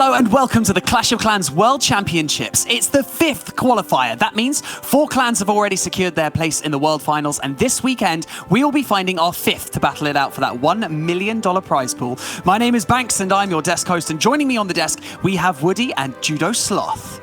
Hello and welcome to the Clash of Clans World Championships. It's the 5th qualifier. That means 4 clans have already secured their place in the World Finals, and this weekend we will be finding our 5th to battle it out for that $1 million prize pool. My name is Banks and I'm your desk host, and joining me on the desk we have Woody and Judo Sloth.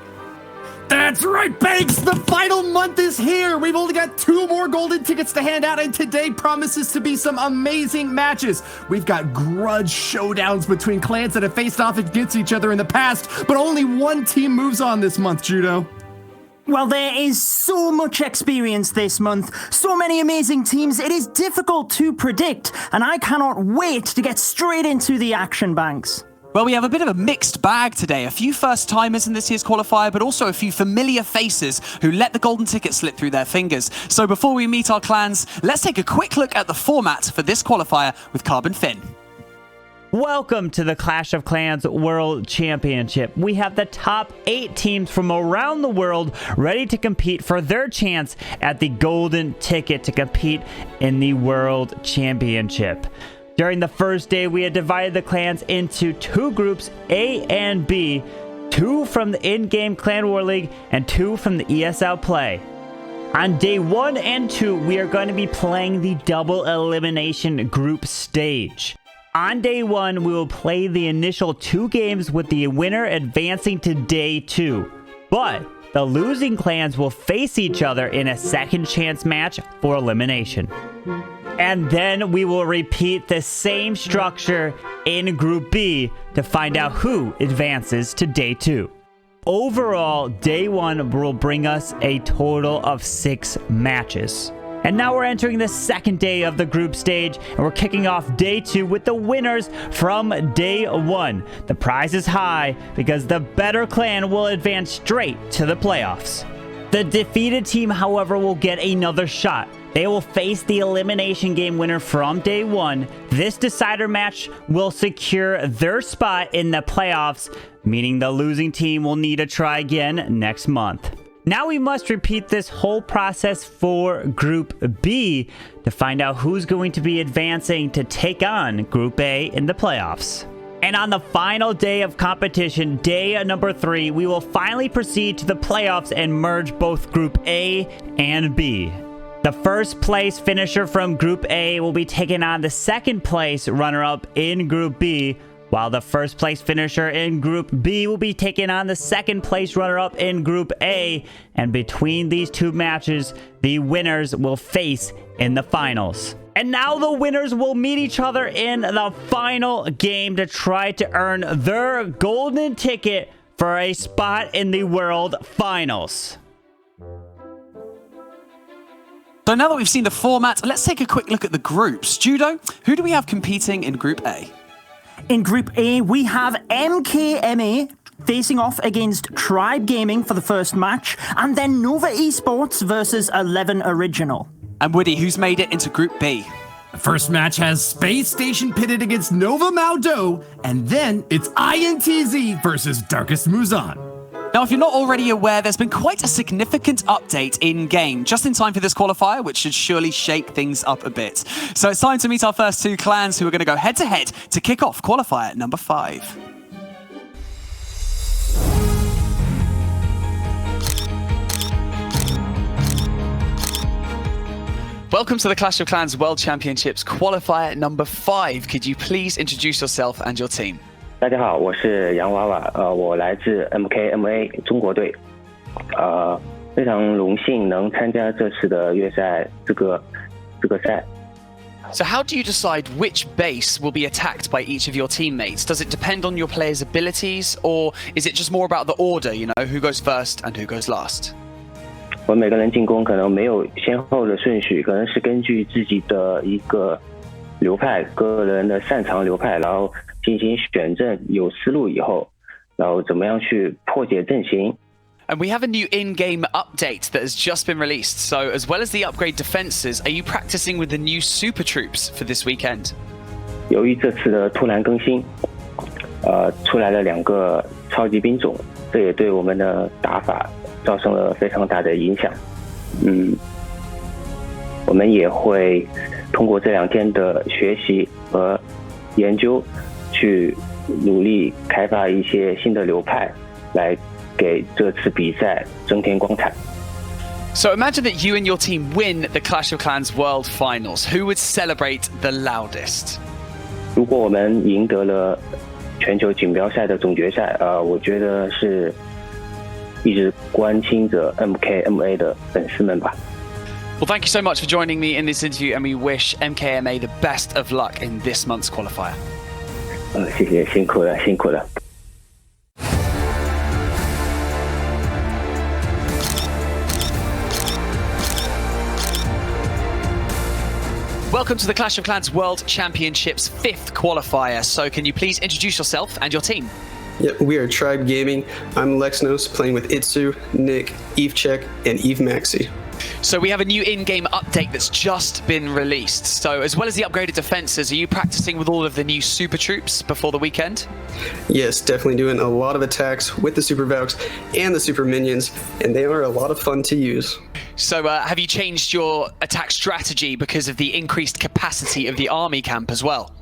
That's right, Banks! The final month is here! We've only got 2 more golden tickets to hand out, and today promises to be some amazing matches. We've got grudge showdowns between clans that have faced off against each other in the past, but only one team moves on this month, Judo. Well, there is so much experience this month, so many amazing teams, it is difficult to predict, and I cannot wait to get straight into the action, Banks. Well, we have a bit of a mixed bag today. A few first-timers in this year's qualifier, but also a few familiar faces who let the golden ticket slip through their fingers. So before we meet our clans, let's take a quick look at the format for this qualifier with Carbon Finn. Welcome to the Clash of Clans World Championship. We have the top 8 teams from around the world ready to compete for their chance at the golden ticket to compete in the World Championship. During the first day, we had divided the clans into 2 groups, A and B, 2 from the in-game Clan War League and 2 from the ESL play. On day 1 and 2, we are going to be playing the double elimination group stage. On day 1, we will play the initial 2 games with the winner advancing to day 2. But the losing clans will face each other in a second chance match for elimination. And then we will repeat the same structure in Group B to find out who advances to Day 2. Overall, Day 1 will bring us a total of 6 matches. And now we're entering the second day of the group stage, and we're kicking off Day 2 with the winners from Day 1. The prize is high because the better clan will advance straight to the playoffs. The defeated team, however, will get another shot. They will face the elimination game winner from Day 1. This decider match will secure their spot in the playoffs, meaning the losing team will need to try again next month. Now we must repeat this whole process for Group B to find out who's going to be advancing to take on Group A in the playoffs. And on the final day of competition, day number 3, we will finally proceed to the playoffs and merge both Group A and B. The first place finisher from Group A will be taking on the second place runner-up in Group B, while the first place finisher in Group B will be taking on the second place runner-up in Group A, and between these 2 matches, the winners will face in the finals. And now the winners will meet each other in the final game to try to earn their golden ticket for a spot in the World Finals. So now that we've seen the format, let's take a quick look at the groups. Judo, who do we have competing in Group A? In Group A, we have M.K.M.A. facing off against Tribe Gaming for the first match, and then Nova Esports versus 11 Original. And Woody, who's made it into Group B? The first match has SpaceStation pitted against Nova Maodou, and then it's INTZ versus Darkest MuZhan. Now, if you're not already aware, there's been quite a significant update in-game, just in time for this qualifier, which should surely shake things up a bit. So it's time to meet our first 2 clans who are going to go head-to-head to kick off qualifier number 5. Welcome to the Clash of Clans World Championships qualifier number 5. Could you please introduce yourself and your team? 大家好，我是杨娃娃，我来自 M.K.M.A 中国队，非常荣幸能参加这次的约赛资格赛。So how do you decide which base will be attacked by each of your teammates? Does it depend on your players' abilities, or is it just more about the order, you know, who goes first and who goes last? 我们每个人进攻可能没有先后的顺序，可能是根据自己的一个流派，个人的擅长流派，然后进行选阵，有思路以后，然后怎么样去破解阵型。And we have a new in-game update that has just been released. So as well as the upgrade defenses, are you practicing with the new super troops for this weekend? 由于这次的突然更新，出来了2个超级兵种，这也对我们的打法造成了非常大的影响。我们也会通过这2天的学习和研究，去努力开发一些新的流派，来给这次比赛增添光彩。So imagine that you and your team win the Clash of Clans World Finals. Who would celebrate the loudest? 如果我们赢得了全球锦标赛的总决赛，我觉得是一直关心着 M.K.M.A 的粉丝们吧。Well, thank you so much for joining me in this interview, and we wish M.K.M.A the best of luck in this month's qualifier. 谢谢，辛苦了，辛苦了。Welcome to the Clash of Clans World Championships 5th qualifier. So can you please introduce yourself and your team? Yep, we are Tribe Gaming. I'm Lexnos, playing with Itsu, Nick, Evechek, and Eve Maxi. So we have a new in-game update that's just been released. So as well as the upgraded defenses, are you practicing with all of the new super troops before the weekend? Yes, definitely doing a lot of attacks with the Super Valks and the Super Minions, and they are a lot of fun to use. So have you changed your attack strategy because of the increased capacity of the army camp as well?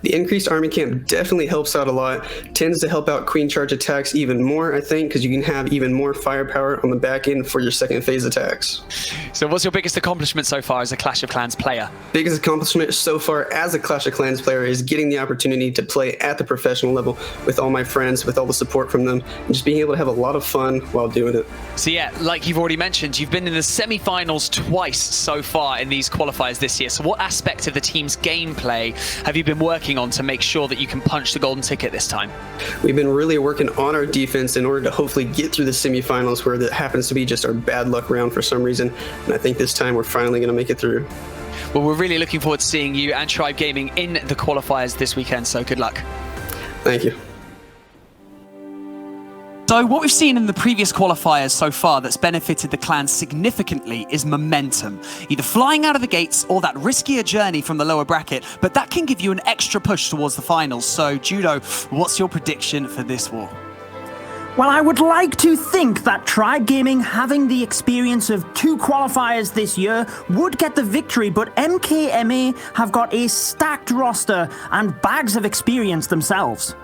The increased army camp definitely helps out a lot. Tends to help out queen charge attacks even more, I think, because you can have even more firepower on the back end for your second phase attacks. So what's your biggest accomplishment so far as a Clash of Clans player? Biggest accomplishment so far as a Clash of Clans player is getting the opportunity to play at the professional level with all my friends, with all the support from them, and just being able to have a lot of fun while doing it. So yeah, like you've already mentioned, you've been in the semi-finals twice so far in these qualifiers this year. So what aspect of the team's gameplay have you been working on to make sure that you can punch the golden ticket this time? We've been really working on our defense in order to hopefully get through the semifinals, where that happens to be just our bad luck round for some reason. And I think this time we're finally going to make it through. Well, we're really looking forward to seeing you and Tribe Gaming in the qualifiers this weekend, so good luck. Thank you. So what we've seen in the previous qualifiers so far that's benefited the clans significantly is momentum. Either flying out of the gates or that riskier journey from the lower bracket, but that can give you an extra push towards the finals. So Judo, what's your prediction for this war? Well, I would like to think that Tribe Gaming, having the experience of 2 qualifiers this year, would get the victory, but M.K.M.A have got a stacked roster and bags of experience themselves.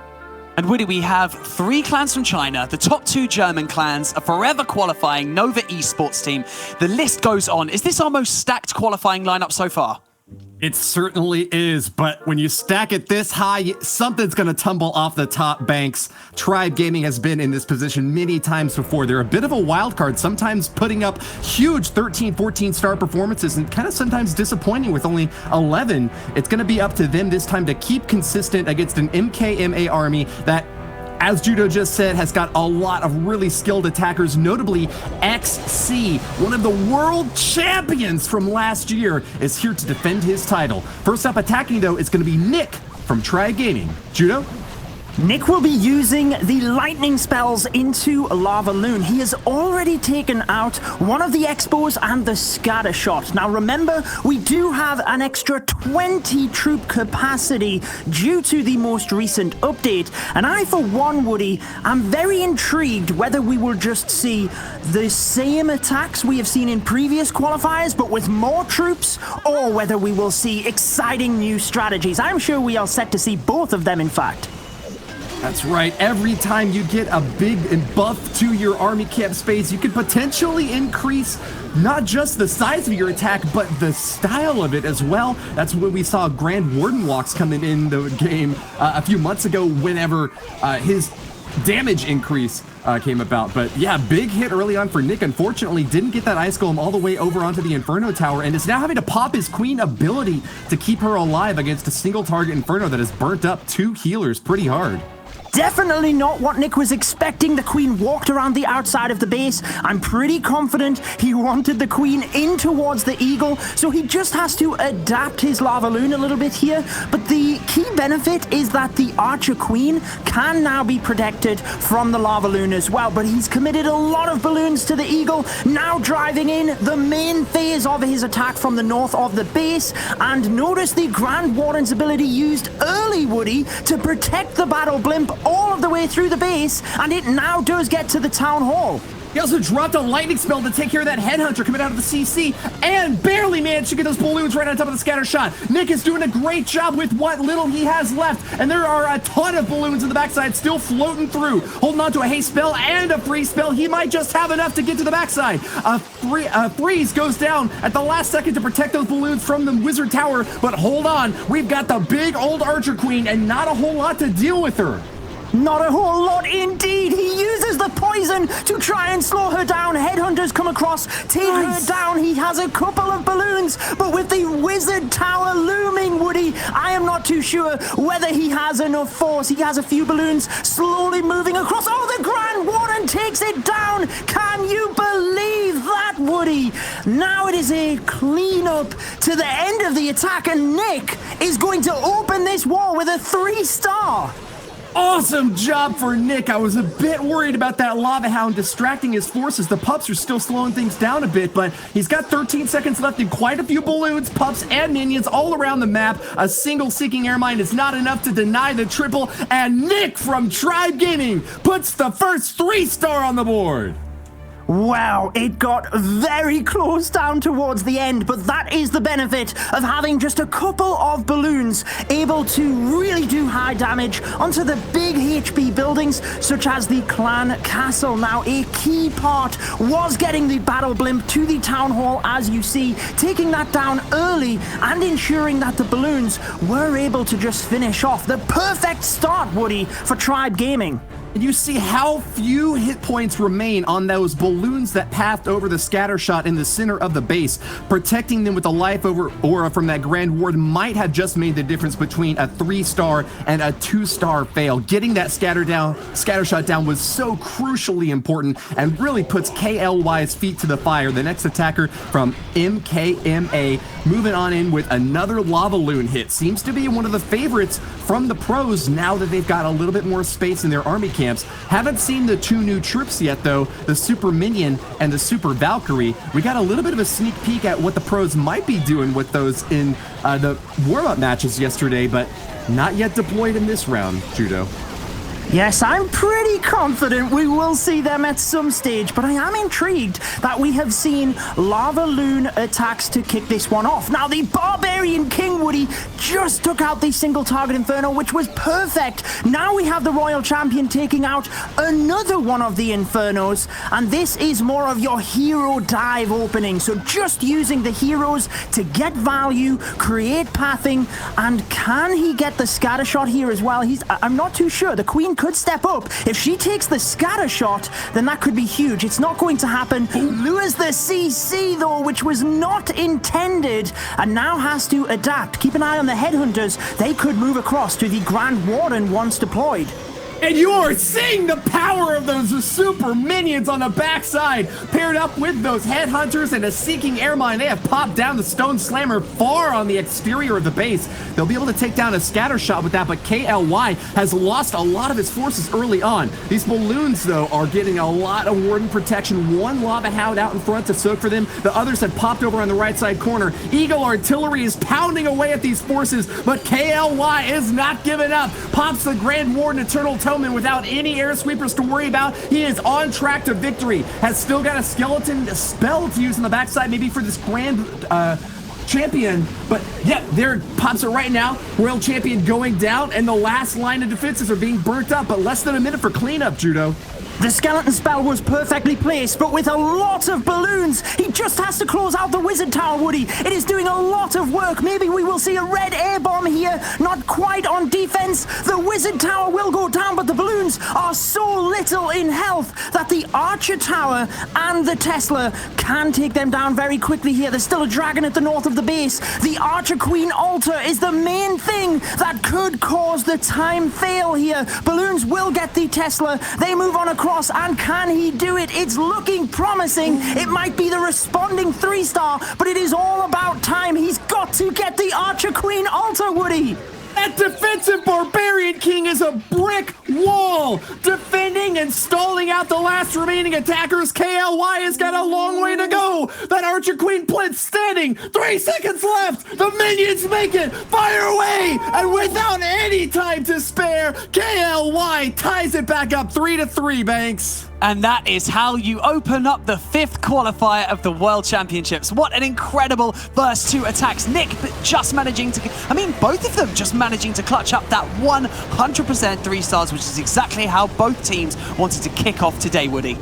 And Woody, we have 3 clans from China, the top 2 German clans, a forever qualifying Nova Esports team. The list goes on. Is this our most stacked qualifying lineup so far? It certainly is, but when you stack it this high, something's going to tumble off the top banks. Tribe Gaming has been in this position many times before. They're a bit of a wild card, sometimes putting up huge 13, 14-star performances and kind of sometimes disappointing with only 11. It's going to be up to them this time to keep consistent against an M.K.M.A army that, as Judo just said, has got a lot of really skilled attackers, notably XC, one of the world champions from last year, is here to defend his title. First up attacking, though, is going to be Nick from Tribe Gaming. Judo? Nick will be using the lightning spells into Lava Loon. He has already taken out one of the Expos and the scatter shot. Now remember, we do have an extra 20 troop capacity due to the most recent update. And I, for one, Woody, am very intrigued whether we will just see the same attacks we have seen in previous qualifiers, but with more troops, or whether we will see exciting new strategies. I'm sure we are set to see both of them, in fact. That's right. Every time you get a big buff to your army camp space, you could potentially increase not just the size of your attack, but the style of it as well. That's when we saw Grand Warden walks coming in the game a few months ago whenever his damage increase came about. But yeah, big hit early on for Nick. Unfortunately, didn't get that Ice Golem all the way over onto the Inferno Tower, and is now having to pop his Queen ability to keep her alive against a single target Inferno that has burnt up 2 healers pretty hard. Definitely not what Nick was expecting. The Queen walked around the outside of the base. I'm pretty confident he wanted the Queen in towards the Eagle, so he just has to adapt his Lava Loon a little bit here. But the key benefit is that the Archer Queen can now be protected from the Lava Loon as well. But he's committed a lot of balloons to the Eagle, now driving in the main phase of his attack from the north of the base. And notice the Grand Warden's ability used early, Woody, to protect the Battle Blimp all of the way through the base, and it now does get to the town hall. He also dropped a lightning spell to take care of that headhunter coming out of the CC and barely managed to get those balloons right on top of the scatter shot. Nick is doing a great job with what little he has left, and there are a ton of balloons in the backside still floating through. Holding on to a haste spell and a freeze spell. He might just have enough to get to the backside. A freeze goes down at the last second to protect those balloons from the wizard tower, but hold on. We've got the big old Archer Queen and not a whole lot to deal with her. Not a whole lot indeed. He uses the poison to try and slow her down. Headhunters come across, take her down. He has a couple of balloons, but with the wizard tower looming, Woody, I am not too sure whether he has enough force. He has a few balloons slowly moving across. Oh, the Grand Warden takes it down. Can you believe that, Woody? Now it is a cleanup to the end of the attack, and Nick is going to open this war with a 3-star. Awesome job for Nick. I was a bit worried about that Lava Hound distracting his forces. The pups are still slowing things down a bit, but he's got 13 seconds left and quite a few balloons, pups, and minions all around the map. A single Seeking Air Mine is not enough to deny the triple, and Nick from Tribe Gaming puts the first 3-star on the board. Wow, it got very close down towards the end, but that is the benefit of having just a couple of balloons able to really do high damage onto the big HP buildings, such as the Clan Castle. Now, a key part was getting the battle blimp to the town hall, as you see, taking that down early and ensuring that the balloons were able to just finish off. The perfect start, Woody, for Tribe Gaming. And you see how few hit points remain on those balloons that pathed over the scatter shot in the center of the base. Protecting them with a life over aura from that Grand Ward might have just made the difference between a 3-star and a 2-star fail. Getting that scatter shot down was so crucially important and really puts KLY's feet to the fire. The next attacker from M.K.M.A. moving on in with another lava loon hit. Seems to be one of the favorites from the pros now that they've got a little bit more space in their army camps. Haven't seen the 2 new troops yet, though, the Super Minion and the Super Valkyrie. We got a little bit of a sneak peek at what the pros might be doing with those in the warm-up matches yesterday, but not yet deployed in this round, Judo. Yes, I'm pretty confident we will see them at some stage, but I am intrigued that we have seen Lava Loon attacks to kick this one off. Now, the Barbarian King, Woody, just took out the single target Inferno, which was perfect. Now we have the Royal Champion taking out another one of the Infernos, and this is more of your hero dive opening. So just using the heroes to get value, create pathing, and can he get the scatter shot here as well? I'm not too sure. The Queen could step up. If she takes the scatter shot, then that could be huge. It's not going to happen. Lures the CC, though, which was not intended, and now has to adapt. Keep an eye on the headhunters. They could move across to the Grand Warden once deployed. And you're seeing the power of those super minions on the backside, paired up with those headhunters and a Seeking Air Mine. They have popped down the Stone Slammer far on the exterior of the base. They'll be able to take down a scatter shot with that, but KLY has lost a lot of his forces early on. These balloons, though, are getting a lot of warden protection. One Lava Hound out in front to soak for them. The others have popped over on the right side corner. Eagle Artillery is pounding away at these forces, but KLY is not giving up. Pops the Grand Warden Eternal Tomen without any air sweepers to worry about. He is on track to victory. Has still got a skeleton spell to use on the backside, maybe for this Grand Champion. But yeah, there pops it right now. Royal Champion going down, and the last line of defenses are being burnt up, but less than a minute for cleanup, Judo. The skeleton spell was perfectly placed, but with a lot of balloons, he just has to close out the wizard tower, Woody. It is doing a lot of work. Maybe we will see a red air bomb here. Not quite on defense. The wizard tower will go down, but the balloons are so little in health that the archer tower and the Tesla can take them down very quickly here. There's still a dragon at the north of the base. The Archer Queen altar is the main thing that could cause the time fail here. Balloons will get the Tesla. They move on across, and can he do it? It's looking promising. It might be the responding 3-star, but it is all about time. He's got to get the Archer Queen altar, Woody. That defensive Barbarian King is a brick wall, defending and stalling out the last remaining attackers. KLY has got a long way to go. That Archer Queen Blitz standing, 3 seconds left. The minions make it, fire away, and without any time to spare, KLY ties it back up 3-3, Banks. And that is how you open up the 5th qualifier of the World Championships. What an incredible first 2 attacks. Nick just managing to, both of them just managing to clutch up that 100% 3 stars, which is exactly how both teams wanted to kick off today, Woody.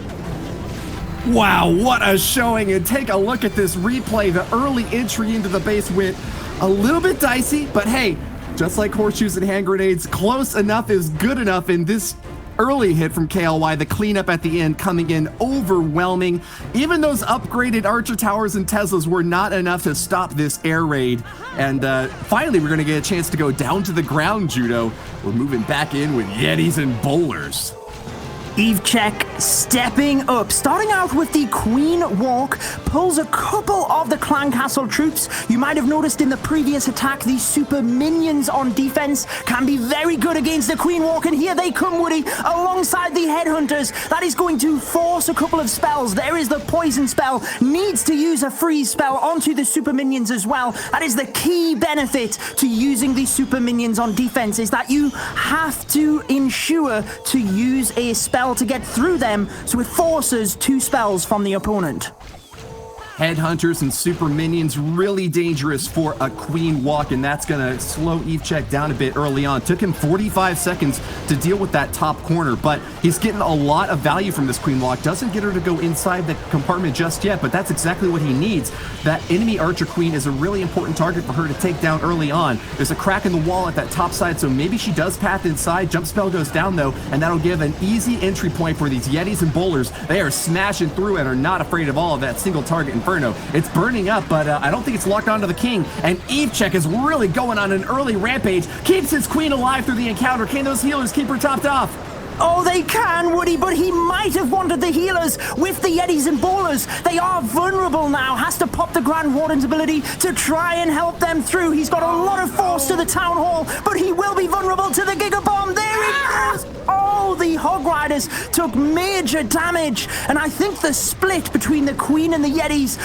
Wow, what a showing. And take a look at this replay. The early entry into the base went a little bit dicey, but hey, just like horseshoes and hand grenades, close enough is good enough in this early hit from KLY. The cleanup at the end coming in overwhelming. Even those upgraded Archer Towers and Teslas were not enough to stop this air raid. And finally, we're going to get a chance to go down to the ground, Judo. We're moving back in with Yetis and Bowlers. INTZ stepping up, starting out with the Queen Walk, pulls a couple of the Clan Castle troops. You might have noticed in the previous attack, these super minions on defense can be very good against the Queen Walk, and here they come, Woody, alongside the Headhunters. That is going to force a couple of spells. There is the Poison spell, needs to use a freeze spell onto the super minions as well. That is the key benefit to using these super minions on defense, is that you have to ensure to use a spell to get through them, so it forces 2 spells from the opponent. Headhunters and super minions really dangerous for a Queen Walk, and that's gonna slow INTZ down a bit early on. Took him 45 seconds to deal with that top corner, but he's getting a lot of value from this Queen Walk. Doesn't get her to go inside the compartment just yet, but that's exactly what he needs. That enemy Archer Queen is a really important target for her to take down early on. There's a crack in the wall at that top side, so maybe she does path inside. Jump spell goes down though, and that'll give an easy entry point for these Yetis and Bowlers. They are smashing through and are not afraid of all of that single target Inferno. It's burning up, but I don't think it's locked onto the King, and INTZ is really going on an early rampage. Keeps his Queen alive through the encounter. Can those healers keep her topped off? Oh, they can, Woody, but he might have wanted the healers with the Yetis and Bowlers. They are vulnerable now. Has to pop the Grand Warden's ability to try and help them through. He's got a lot of force to the Town Hall, but he will be vulnerable to the Giga Bomb. There it goes. Oh, the Hog Riders took major damage, and I think the split between the Queen and the Yetis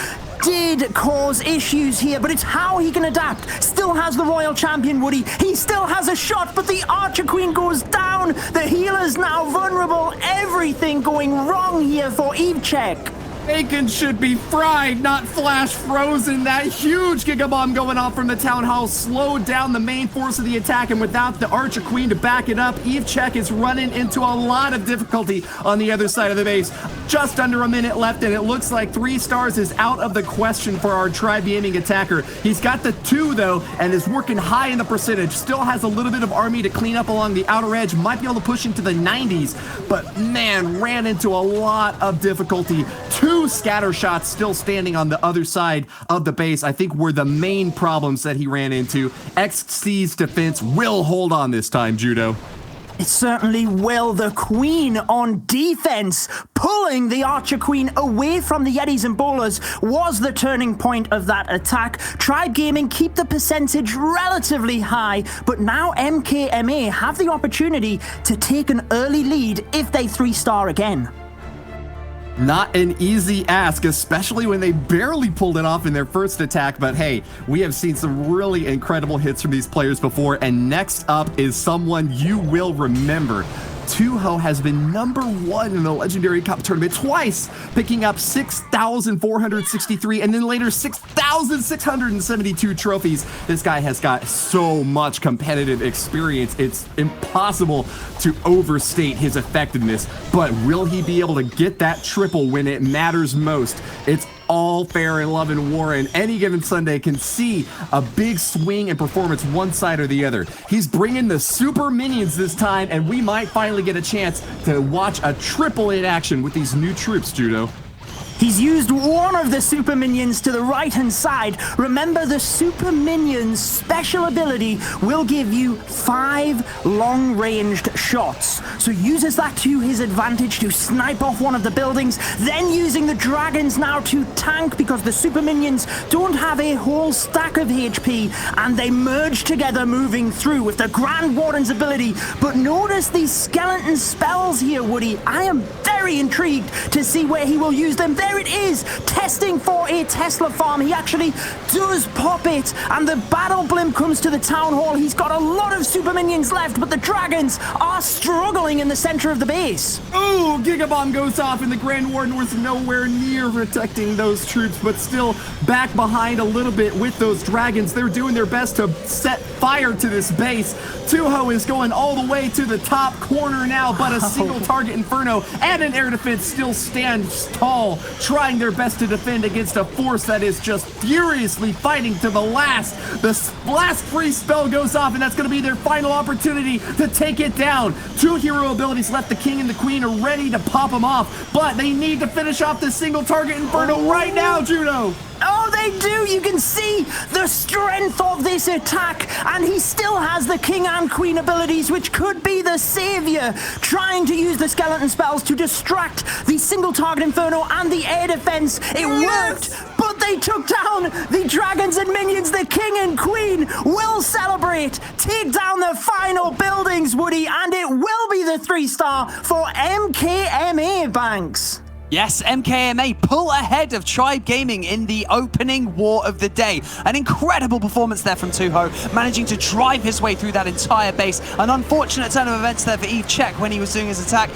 did cause issues here, but it's how he can adapt. Still has the Royal Champion, Woody. He still has a shot, but the Archer Queen goes down. The healer's now vulnerable. Everything going wrong here for INTZ. Bacon should be fried, not flash frozen. That huge Giga Bomb going off from the Town Hall slowed down the main force of the attack, and without the Archer Queen to back it up, INTZ is running into a lot of difficulty on the other side of the base. Just under a minute left, and it looks like 3 stars is out of the question for our Tri-Beaming attacker. He's got the 2, though, and is working high in the percentage. Still has a little bit of army to clean up along the outer edge. Might be able to push into the 90s, but man, ran into a lot of difficulty. 2 scatter shots still standing on the other side of the base, I think, were the main problems that he ran into. XC's defense will hold on this time, Judo. It certainly will. The Queen on defense, pulling the Archer Queen away from the Yetis and Bowlers, was the turning point of that attack. Tribe Gaming keep the percentage relatively high, but now M.K.M.A have the opportunity to take an early lead if they 3-star again. Not an easy ask, especially when they barely pulled it off in their first attack, but hey, we have seen some really incredible hits from these players before, and next up is someone you will remember. Touhou has been #1 in the Legendary Cup tournament twice, picking up 6,463 and then later 6,672 trophies. This guy has got so much competitive experience. It's impossible to overstate his effectiveness, but will he be able to get that triple when it matters most? It's all fair in love and war, and any given Sunday can see a big swing in performance one side or the other. He's bringing the super minions this time, and we might finally get a chance to watch a triple in action with these new troops, Judo. He's used one of the super minions to the right-hand side. Remember, the super minion's special ability will give you 5 long-ranged shots. So uses that to his advantage to snipe off one of the buildings, then using the dragons now to tank because the super minions don't have a whole stack of HP and they merge together moving through with the Grand Warden's ability. But notice these skeleton spells here, Woody. I am very intrigued to see where he will use them. There it is, testing for a Tesla farm. He actually does pop it, and the battle blimp comes to the town hall. He's got a lot of super minions left, but the dragons are struggling in the center of the base. Ooh, Gigabomb goes off, and the Grand Warden was nowhere near protecting those troops, but still back behind a little bit with those dragons. They're doing their best to set fire to this base. Touhou is going all the way to the top corner now, but a single target Inferno and an air defense still stands tall, trying their best to defend against a force that is just furiously fighting to the last. The blast free spell goes off, and that's going to be their final opportunity to take it down. 2 hero abilities left. The King and the Queen are ready to pop them off, but they need to finish off this single target Inferno right now, Judo. Oh, they do! You can see the strength of this attack, and he still has the King and Queen abilities, which could be the savior, trying to use the skeleton spells to distract the single target Inferno and the air defense. It worked, but they took down the dragons and minions. The King and Queen will celebrate, take down the final buildings, Woody, and it will be the 3-star for M.K.M.A. Banks. Yes, M.K.M.A. pull ahead of Tribe Gaming in the opening war of the day. An incredible performance there from Touhou, managing to drive his way through that entire base. An unfortunate turn of events there for Eve Check when he was doing his attack.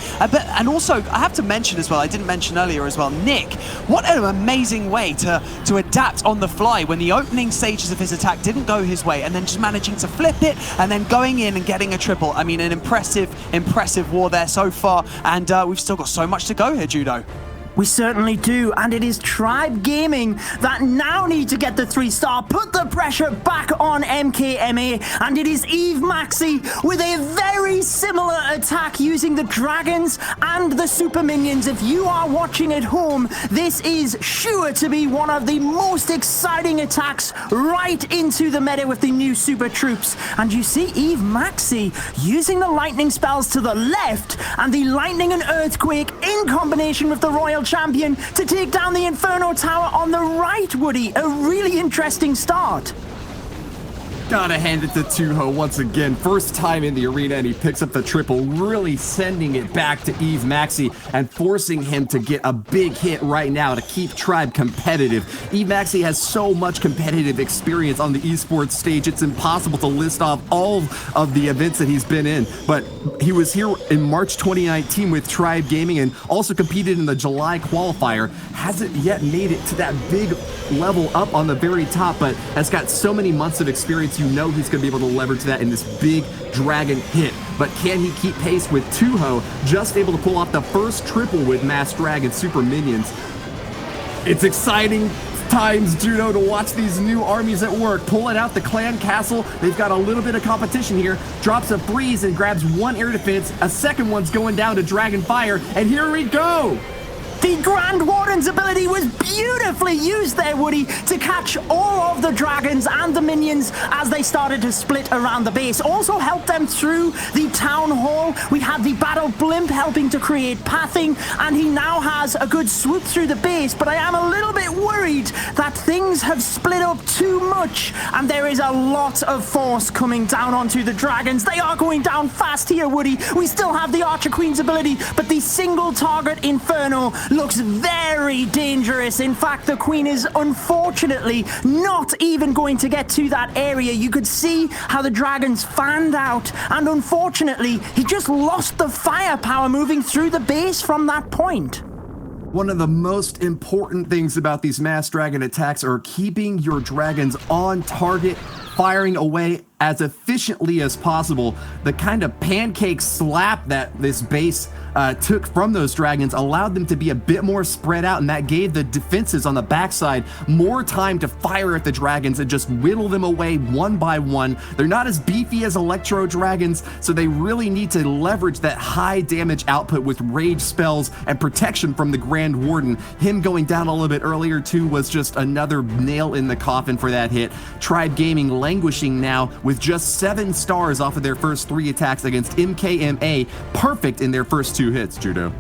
And also, I have to mention as well, I didn't mention earlier as well, Nick, what an amazing way to adapt on the fly when the opening stages of his attack didn't go his way, and then just managing to flip it and then going in and getting a triple. I mean, an impressive war there so far, and we've still got so much to go here, Judo. We certainly do, and it is Tribe Gaming that now need to get the 3-star, put the pressure back on M.K.M.A, and it is Eve.Maxi with a very similar attack using the dragons and the super minions. If you are watching at home, this is sure to be one of the most exciting attacks right into the meta with the new super troops. And you see Eve.Maxi using the lightning spells to the left and the lightning and earthquake in combination with the Royal Champion to take down the Inferno Tower on the right, Woody. A really interesting start. Gotta hand it to Touhou once again. First time in the arena, and he picks up the triple, really sending it back to Eve.Maxi and forcing him to get a big hit right now to keep Tribe competitive. Eve.Maxi has so much competitive experience on the esports stage, it's impossible to list off all of the events that he's been in. But he was here in March 2019 with Tribe Gaming and also competed in the July qualifier. Hasn't yet made it to that big level up on the very top, but has got so many months of experience. You know he's going to be able to leverage that in this big dragon hit. But can he keep pace with Touhou, just able to pull off the first triple with Mass Dragon Super Minions? It's exciting times, Judo, to watch these new armies at work. Pulling out the clan castle. They've got a little bit of competition here. Drops a freeze and grabs one air defense. A second one's going down to Dragon Fire, and here we go! The Grand Warden's ability was beautifully used there, Woody, to catch all of the dragons and the minions as they started to split around the base. Also helped them through the town hall. We had the battle blimp helping to create pathing, and he now has a good swoop through the base, but I am a little bit worried that things have split up too much, and there is a lot of force coming down onto the dragons. They are going down fast here, Woody. We still have the Archer Queen's ability, but the single target Inferno looks very dangerous. In fact, the Queen is unfortunately not even going to get to that area. You could see how the dragons fanned out, and unfortunately, he just lost the firepower moving through the base from that point. One of the most important things about these mass dragon attacks are keeping your dragons on target, firing away as efficiently as possible. The kind of pancake slap that this base took from those dragons allowed them to be a bit more spread out, and that gave the defenses on the backside more time to fire at the dragons and just whittle them away one by one. They're not as beefy as Electro Dragons, so they really need to leverage that high damage output with rage spells and protection from the Grand Warden. Him going down a little bit earlier too was just another nail in the coffin for that hit. Tribe Gaming languishing now with just 7 stars off of their first 3 attacks against M.K.M.A. Perfect in their first 2 hits, Judo.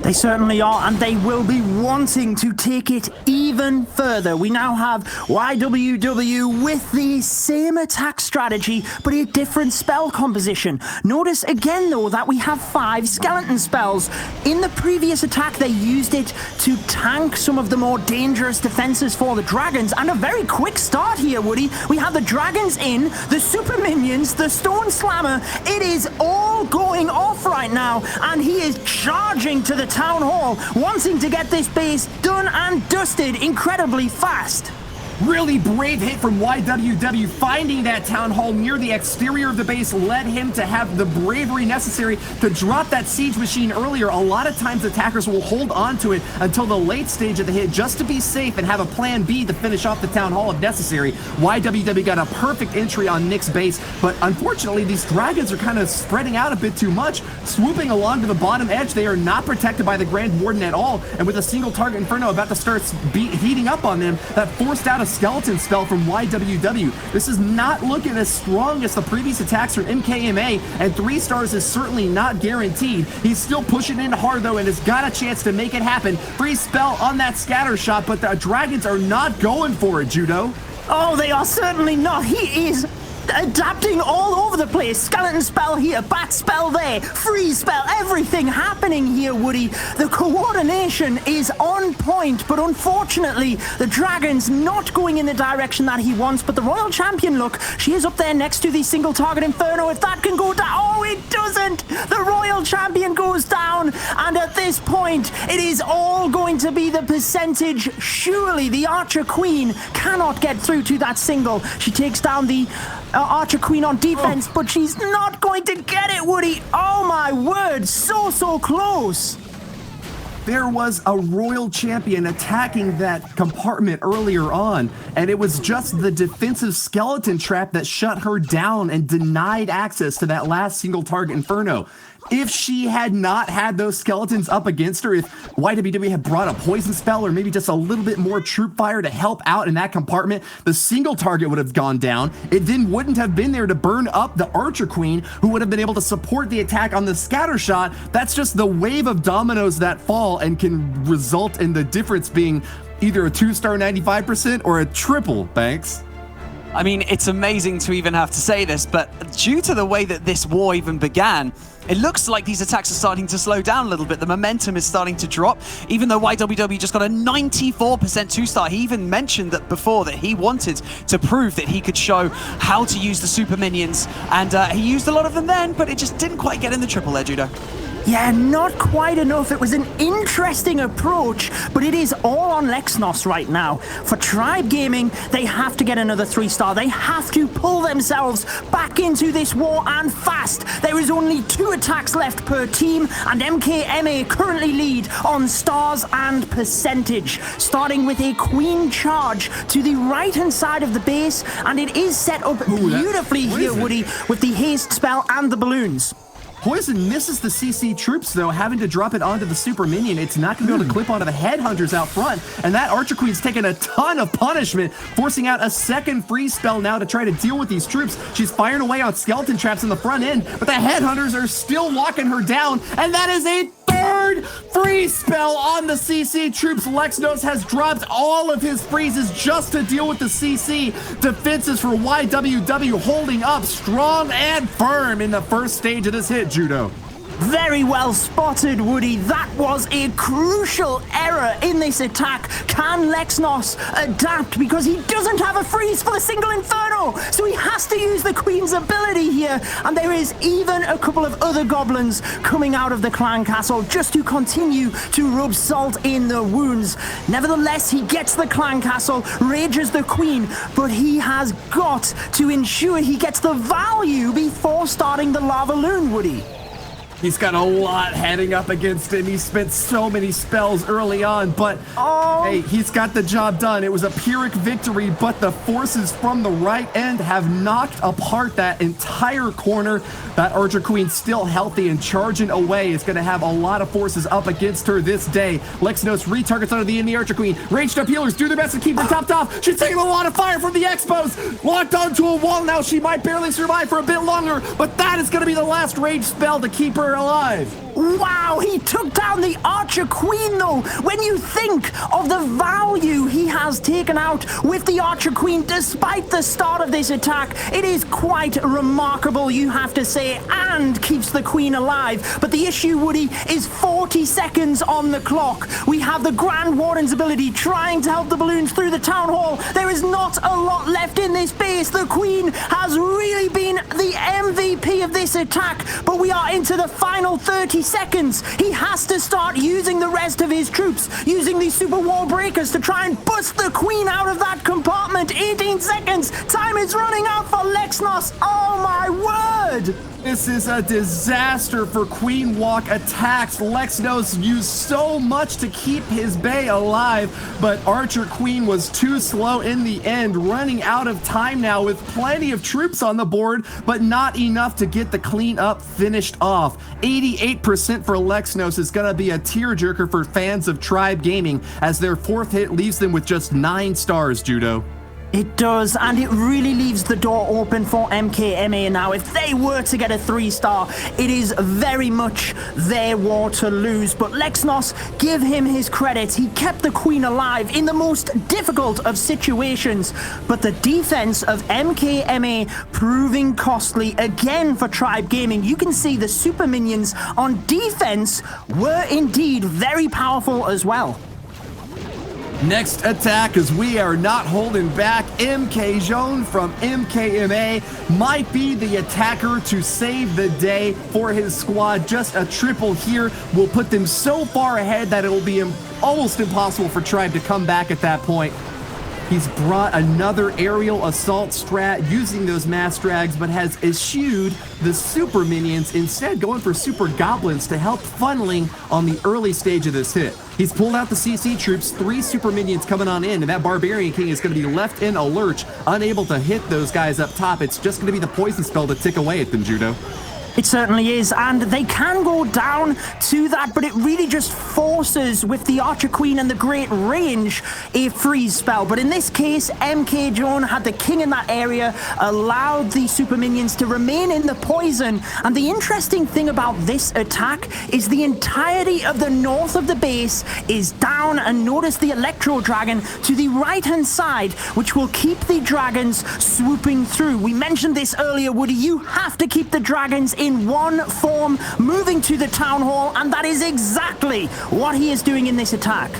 They certainly are, and they will be wanting to take it even further. We now have YWW with the same attack strategy, but a different spell composition. Notice again, though, that we have 5 skeleton spells. In the previous attack, they used it to tank some of the more dangerous defenses for the dragons, and a very quick start here, Woody. We have the dragons in, the super minions, the stone slammer. It is all going off right now, and he is charging to the town hall, wanting to get this base done and dusted incredibly fast. Really brave hit from YWW. Finding that town hall near the exterior of the base led him to have the bravery necessary to drop that siege machine earlier. A lot of times attackers will hold on to it until the late stage of the hit just to be safe and have a plan B to finish off the town hall if necessary. YWW got a perfect entry on Nick's base, but unfortunately these dragons are kind of spreading out a bit too much, swooping along to the bottom edge. They are not protected by the Grand Warden at all, and with a single target Inferno about to start heating up on them, that forced out a skeleton spell from YWW. This is not looking as strong as the previous attacks from M.K.M.A, and 3 stars is certainly not guaranteed. He's still pushing in hard though and has got a chance to make it happen. Free spell on that scatter shot, but the dragons are not going for it, Judo. Oh, they are certainly not. He is adapting all over the place. Skeleton spell here, bat spell there, freeze spell, everything happening here, Woody. The coordination is on point, but unfortunately, the dragon's not going in the direction that he wants. But the Royal Champion, look, she is up there next to the single target Inferno. If that can go down, oh, it doesn't. The Royal Champion goes down, and at this point, it is all going to be the percentage. Surely the Archer Queen cannot get through to that single. She takes down the Archer Queen on defense, but she's not going to get it, Woody. Oh my word, so close. There was a Royal Champion attacking that compartment earlier on, and it was just the defensive skeleton trap that shut her down and denied access to that last single target Inferno. If she had not had those skeletons up against her, if YWW had brought a poison spell or maybe just a little bit more troop fire to help out in that compartment, the single target would have gone down. It then wouldn't have been there to burn up the Archer Queen, who would have been able to support the attack on the scatter shot. That's just the wave of dominoes that fall and can result in the difference being either a 2-star 95% or a triple, Banks. I mean, it's amazing to even have to say this, but due to the way that this war even began, it looks like these attacks are starting to slow down a little bit. The momentum is starting to drop, even though YWW just got a 94% 2-star. He even mentioned that before that he wanted to prove that he could show how to use the super minions, and he used a lot of them then, but it just didn't quite get in the triple there, Judo. Yeah, not quite enough. It was an interesting approach, but it is all on Lexnos right now. For Tribe Gaming, they have to get another 3-star. They have to pull themselves back into this war, and fast. There is only 2 attacks left per team, and M.K.M.A currently lead on stars and percentage. Starting with a Queen charge to the right-hand side of the base, and it is set up beautifully here, Woody, with the haste spell and the balloons. Poison misses the CC troops, though, having to drop it onto the super minion. It's not going to be able to clip onto the headhunters out front, and that Archer Queen's taken a ton of punishment, forcing out a second free spell now to try to deal with these troops. She's firing away on skeleton traps in the front end, but the headhunters are still locking her down, and that is a third free spell on the CC troops. Lexnos has dropped all of his freezes just to deal with the CC defenses for YWW, holding up strong and firm in the first stage of this hit, Judo. Very well spotted, Woody. That was a crucial error in this attack. Can Lexnos adapt? Because he doesn't have a freeze for the single Inferno, so he has to use the Queen's ability here. And there is even a couple of other goblins coming out of the clan castle just to continue to rub salt in the wounds. Nevertheless, he gets the clan castle, rages the Queen, but he has got to ensure he gets the value before starting the lava loon, Woody. He's got a lot heading up against him. He spent so many spells early on, but hey, he's got the job done. It was a Pyrrhic victory, but the forces from the right end have knocked apart that entire corner. That Archer Queen still healthy and charging away is going to have a lot of forces up against her this day. Lexnos retargets onto the enemy Archer Queen. Ranged up healers do their best to keep her topped off. She's taking a lot of fire from the Expos. Locked onto a wall now. She might barely survive for a bit longer, but that is going to be the last rage spell to keep her alive. Wow, he took down the Archer Queen though. When you think of the value he has taken out with the Archer Queen despite the start of this attack, it is quite remarkable, you have to say, and keeps the Queen alive. But the issue, Woody, is 40 seconds on the clock. We have the Grand Warden's ability trying to help the balloons through the town hall. There is not a lot left in this base. The Queen has really been the MVP of this attack, but we are into the final 30 seconds. He has to start using the rest of his troops, using these super wall breakers to try and bust the Queen out of that compartment. 18 seconds. Time is running out for Lexnos. Oh my word. This is a disaster for Queen Walk attacks. Lexnos used so much to keep his Bay alive, but Archer Queen was too slow in the end, running out of time now with plenty of troops on the board, but not enough to get the cleanup finished off. 88% for Lexnos is going to be a tearjerker for fans of Tribe Gaming, as their fourth hit leaves them with just 9 stars, Judo. It does, and it really leaves the door open for M.K.M.A. now. If they were to get a 3-star, it is very much their war to lose. But Lexnos, give him his credit. He kept the Queen alive in the most difficult of situations. But the defense of M.K.M.A. proving costly again for Tribe Gaming. You can see the super minions on defense were indeed very powerful as well. Next attack, as we are not holding back. M.K.M.A. from M.K.M.A. might be the attacker to save the day for his squad. Just a triple here will put them so far ahead that it will be almost impossible for Tribe to come back at that point. He's brought another aerial assault strat using those mass drags, but has eschewed the super minions, instead going for super goblins to help funneling on the early stage of this hit. He's pulled out the CC troops, 3 super minions coming on in, and that Barbarian King is going to be left in a lurch, unable to hit those guys up top. It's just going to be the poison spell to tick away at them, Judo. It certainly is, and they can go down to that, but it really just forces, with the Archer Queen and the Great Range, a freeze spell. But in this case, M.K.M.A. had the king in that area, allowed the super minions to remain in the poison. And the interesting thing about this attack is the entirety of the north of the base is down, and notice the Electro Dragon to the right-hand side, which will keep the dragons swooping through. We mentioned this earlier, Woody. You have to keep the dragons in one form, moving to the town hall, and that is exactly what he is doing in this attack.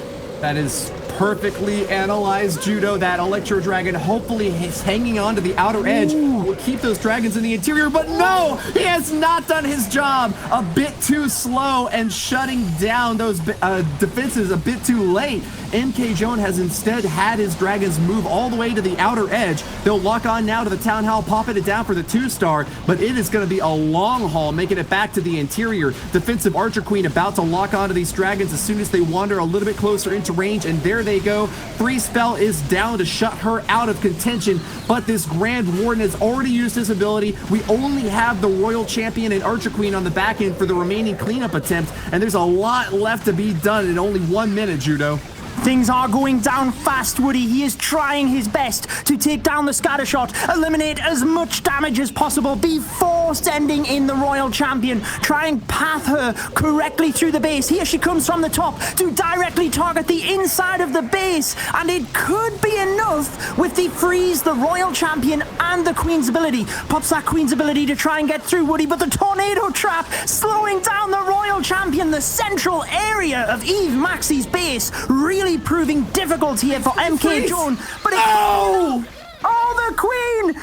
That is perfectly analyzed, Judo. That Electro Dragon hopefully is hanging on to the outer edge. Will keep those dragons in the interior, but no! He has not done his job. A bit too slow and shutting down those defenses a bit too late. M.K.M.A. has instead had his dragons move all the way to the outer edge. They'll lock on now to the town hall, popping it down for the 2-star, but it is going to be a long haul, making it back to the interior. Defensive Archer Queen about to lock onto these dragons as soon as they wander a little bit closer into range, and there they go. Freeze spell is down to shut her out of contention, but this Grand Warden has already used his ability. We only have the Royal Champion and Archer Queen on the back end for the remaining cleanup attempt, and there's a lot left to be done in only 1 minute, Judo. Things are going down fast, Woody. He is trying his best to take down the scatter shot, eliminate as much damage as possible before sending in the Royal Champion. Try and path her correctly through the base. Here she comes from the top to directly target the inside of the base, and it could be enough with the freeze, the Royal Champion, and the Queen's ability. Pops that Queen's ability to try and get through, Woody, but the Tornado Trap slowing down the Royal Champion. The central area of Eve Maxi's base really proving difficult here for M.K.M.A. But no! Oh, the Queen!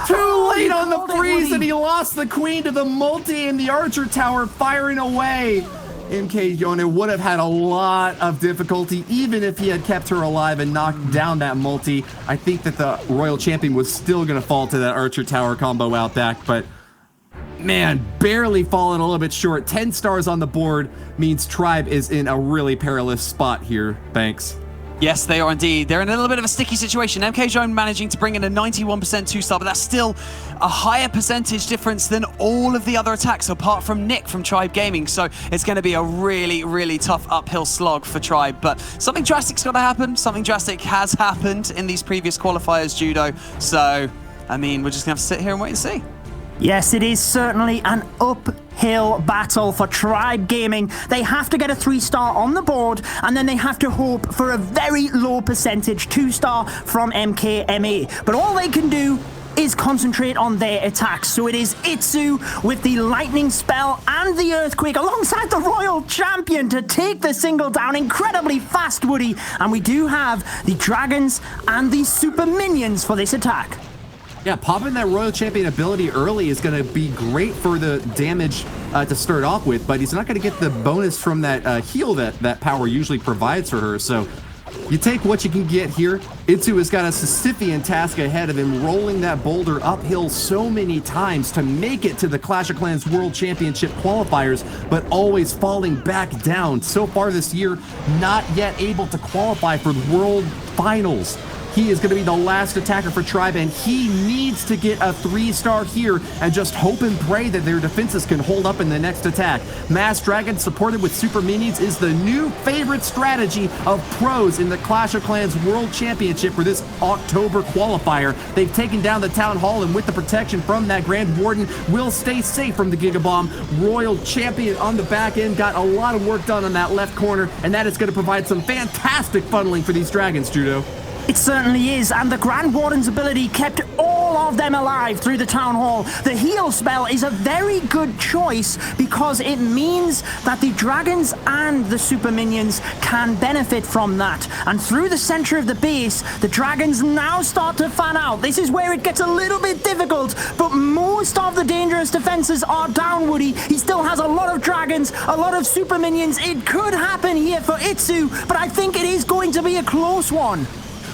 Too late on the freeze, and he lost the Queen to the multi in the Archer Tower, firing away. M.K.M.A. would have had a lot of difficulty, even if he had kept her alive and knocked down that multi. I think that the Royal Champion was still going to fall to that Archer Tower combo out back, but Man, barely falling a little bit short. 10 stars on the board means Tribe is in a really perilous spot here, Banks. Yes, they are indeed. They're in a little bit of a sticky situation. MK.M.A managing to bring in a 91% 2-star, but that's still a higher percentage difference than all of the other attacks, apart from Nick from Tribe Gaming. So it's going to be a really, really tough uphill slog for Tribe. But something drastic's got to happen. Something drastic has happened in these previous qualifiers, Judo. So, I mean, we're just going to have to sit here and wait and see. Yes, it is certainly an uphill battle for Tribe Gaming. They have to get a 3-star on the board, and then they have to hope for a very low percentage 2-star from M.K.M.A. But all they can do is concentrate on their attacks. So it is I2ZU with the lightning spell and the earthquake alongside the royal champion to take the single down incredibly fast, Woody. And we do have the dragons and the super minions for this attack. Yeah, popping that Royal Champion ability early is going to be great for the damage to start off with, but he's not going to get the bonus from that heal that power usually provides for her. So you take what you can get here. I2ZU has got a Sisyphean task ahead of him, rolling that boulder uphill so many times to make it to the Clash of Clans World Championship qualifiers, but always falling back down. So far this year, not yet able to qualify for the World Finals. He is going to be the last attacker for Tribe, and he needs to get a 3-star here and just hope and pray that their defenses can hold up in the next attack. Mass Dragon, supported with Super Minions, is the new favorite strategy of pros in the Clash of Clans World Championship for this October qualifier. They've taken down the Town Hall, and with the protection from that Grand Warden, will stay safe from the Giga Bomb. Royal Champion on the back end got a lot of work done on that left corner, and that is going to provide some fantastic funneling for these Dragons, Judo. It certainly is, and the Grand Warden's ability kept all of them alive through the Town Hall. The heal spell is a very good choice because it means that the dragons and the super minions can benefit from that. And through the center of the base, the dragons now start to fan out. This is where it gets a little bit difficult, but most of the dangerous defenses are down, Woody. He still has a lot of dragons, a lot of super minions. It could happen here for I2ZU, but I think it is going to be a close one.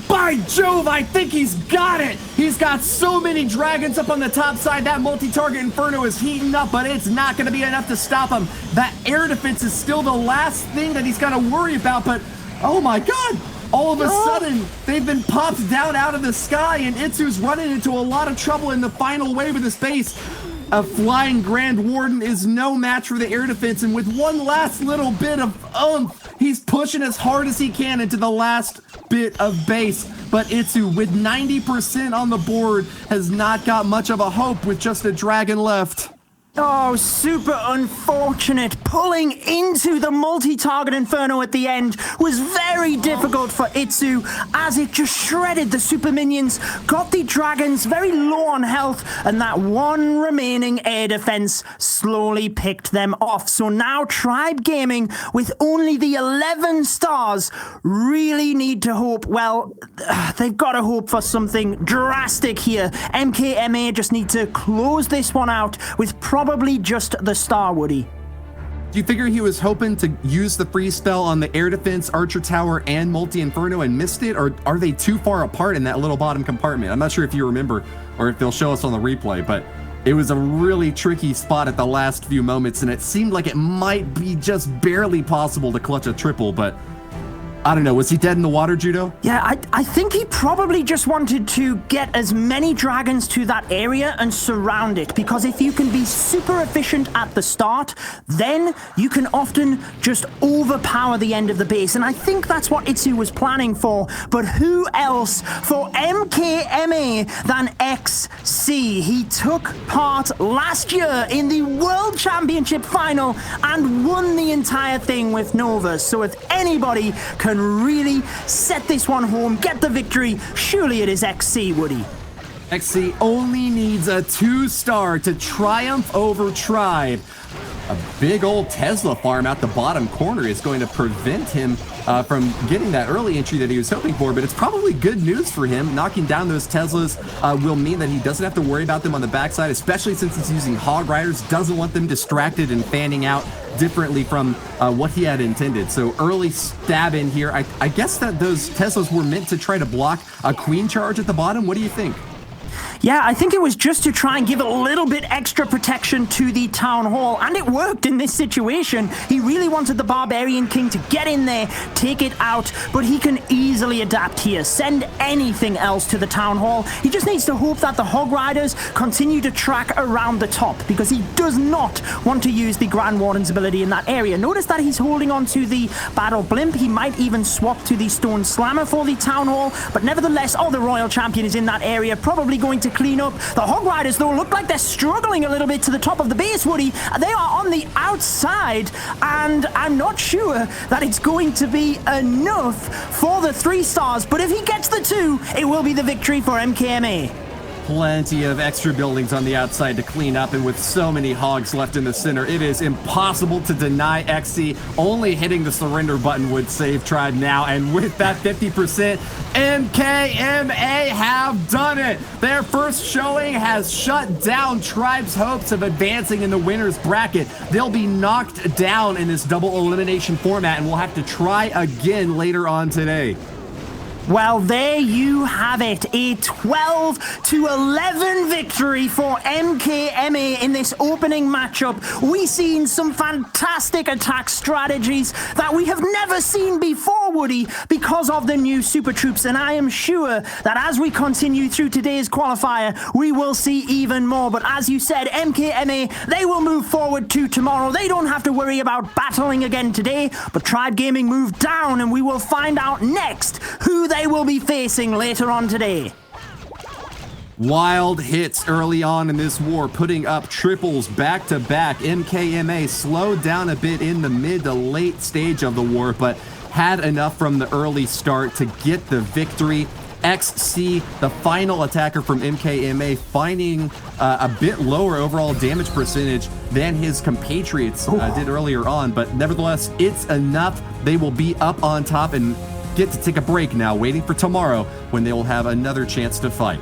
By Jove, I think he's got it! He's got so many dragons up on the top side. That multi-target Inferno is heating up, but it's not going to be enough to stop him. That air defense is still the last thing that he's got to worry about, but oh my god! All of a sudden, they've been popped down out of the sky, and I2ZU's running into a lot of trouble in the final wave of the space. A flying Grand Warden is no match for the air defense, and with one last little bit of he's pushing as hard as he can into the last bit of base. But I2ZU, with 90% on the board, has not got much of a hope with just a dragon left. Oh, super unfortunate. Pulling into the multi-target Inferno at the end was very difficult for I2ZU as it just shredded the super minions, got the dragons very low on health, and that one remaining air defense slowly picked them off. So now Tribe Gaming, with only the 11 stars, really need to hope, well, they've got to hope for something drastic here. M.K.M.A just need to close this one out with probably just the star, Woody. Do you figure he was hoping to use the free spell on the air defense, Archer Tower, and multi-inferno and missed it? Or are they too far apart in that little bottom compartment? I'm not sure if you remember or if they'll show us on the replay, but it was a really tricky spot at the last few moments, and it seemed like it might be just barely possible to clutch a triple, but I don't know. Was he dead in the water, Judo? Yeah, I think he probably just wanted to get as many dragons to that area and surround it, because if you can be super efficient at the start, then you can often just overpower the end of the base, and I think that's what I2ZU was planning for. But who else for M.K.M.A than XC? He took part last year in the World Championship final and won the entire thing with Nova, so if anybody can really set this one home, get the victory, surely it is XC, Woody. XC only needs a 2-star to triumph over Tribe. A big old Tesla farm out the bottom corner is going to prevent him from getting that early entry that he was hoping for, but it's probably good news for him. Knocking down those Teslas will mean that he doesn't have to worry about them on the backside, especially since he's using Hog Riders, doesn't want them distracted and fanning out differently from what he had intended. So early stab in here. I guess that those Teslas were meant to try to block a Queen charge at the bottom. What do you think? Yeah, I think it was just to try and give a little bit extra protection to the Town Hall, and it worked in this situation. He really wanted the Barbarian King to get in there, take it out, but he can easily adapt here, send anything else to the Town Hall. He just needs to hope that the Hog Riders continue to track around the top, because he does not want to use the Grand Warden's ability in that area. Notice that he's holding on to the Battle Blimp. He might even swap to the Stone Slammer for the Town Hall, but nevertheless, the Royal Champion is in that area, probably going to clean up. The Hog Riders, though, look like they're struggling a little bit to the top of the base, Woody. They are on the outside, and I'm not sure that it's going to be enough for the 3 stars, but if he gets the 2, it will be the victory for M.K.M.A. Plenty of extra buildings on the outside to clean up, and with so many hogs left in the center, it is impossible to deny XC. Only hitting the surrender button would save Tribe now, and with that 50%, M.K.M.A. have done it. Their first showing has shut down Tribe's hopes of advancing in the winner's bracket. They'll be knocked down in this double elimination format, and we'll have to try again later on today. Well, there you have it, a 12-11 victory for M.K.M.A. in this opening matchup. We've seen some fantastic attack strategies that we have never seen before, Woody, because of the new Super Troops, and I am sure that as we continue through today's qualifier, we will see even more. But as you said, M.K.M.A., they will move forward to tomorrow. They don't have to worry about battling again today, but Tribe Gaming moved down, and we will find out next who they will be facing later on today. Wild hits early on in this war, putting up triples back to back. M.K.M.A. slowed down a bit in the mid to late stage of the war, but had enough from the early start to get the victory. XC, the final attacker from M.K.M.A., finding a bit lower overall damage percentage than his compatriots did earlier on, but nevertheless, it's enough. They will be up on top and get to take a break now, waiting for tomorrow when they will have another chance to fight.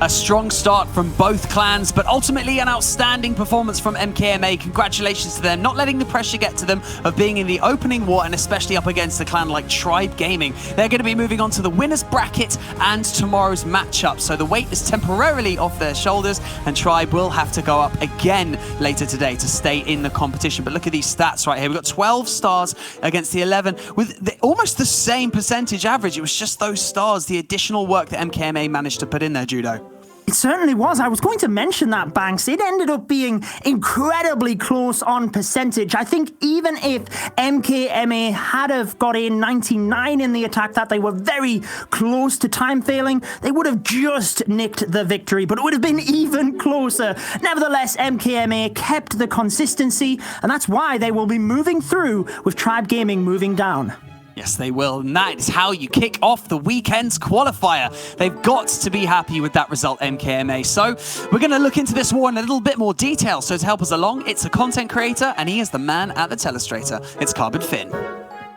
A strong start from both clans, but ultimately an outstanding performance from M.K.M.A. Congratulations to them, not letting the pressure get to them of being in the opening war, and especially up against a clan like Tribe Gaming. They're going to be moving on to the winner's bracket and tomorrow's matchup, so the weight is temporarily off their shoulders, and Tribe will have to go up again later today to stay in the competition. But look at these stats right here. We've got 12 stars against the 11 with almost the same percentage average. It was just those stars, the additional work that M.K.M.A. managed to put in there, Judo. It certainly was. I was going to mention that, Banks. It ended up being incredibly close on percentage. I think even if M.K.M.A. had have got a 99 in the attack, that they were very close to time failing, they would have just nicked the victory, but it would have been even closer. Nevertheless, M.K.M.A. kept the consistency, and that's why they will be moving through with Tribe Gaming moving down. Yes, they will, and that is how you kick off the weekend's qualifier. They've got to be happy with that result, M.K.M.A. So we're going to look into this war in a little bit more detail. So to help us along, it's a content creator, and he is the man at the telestrator. It's Carbon Finn.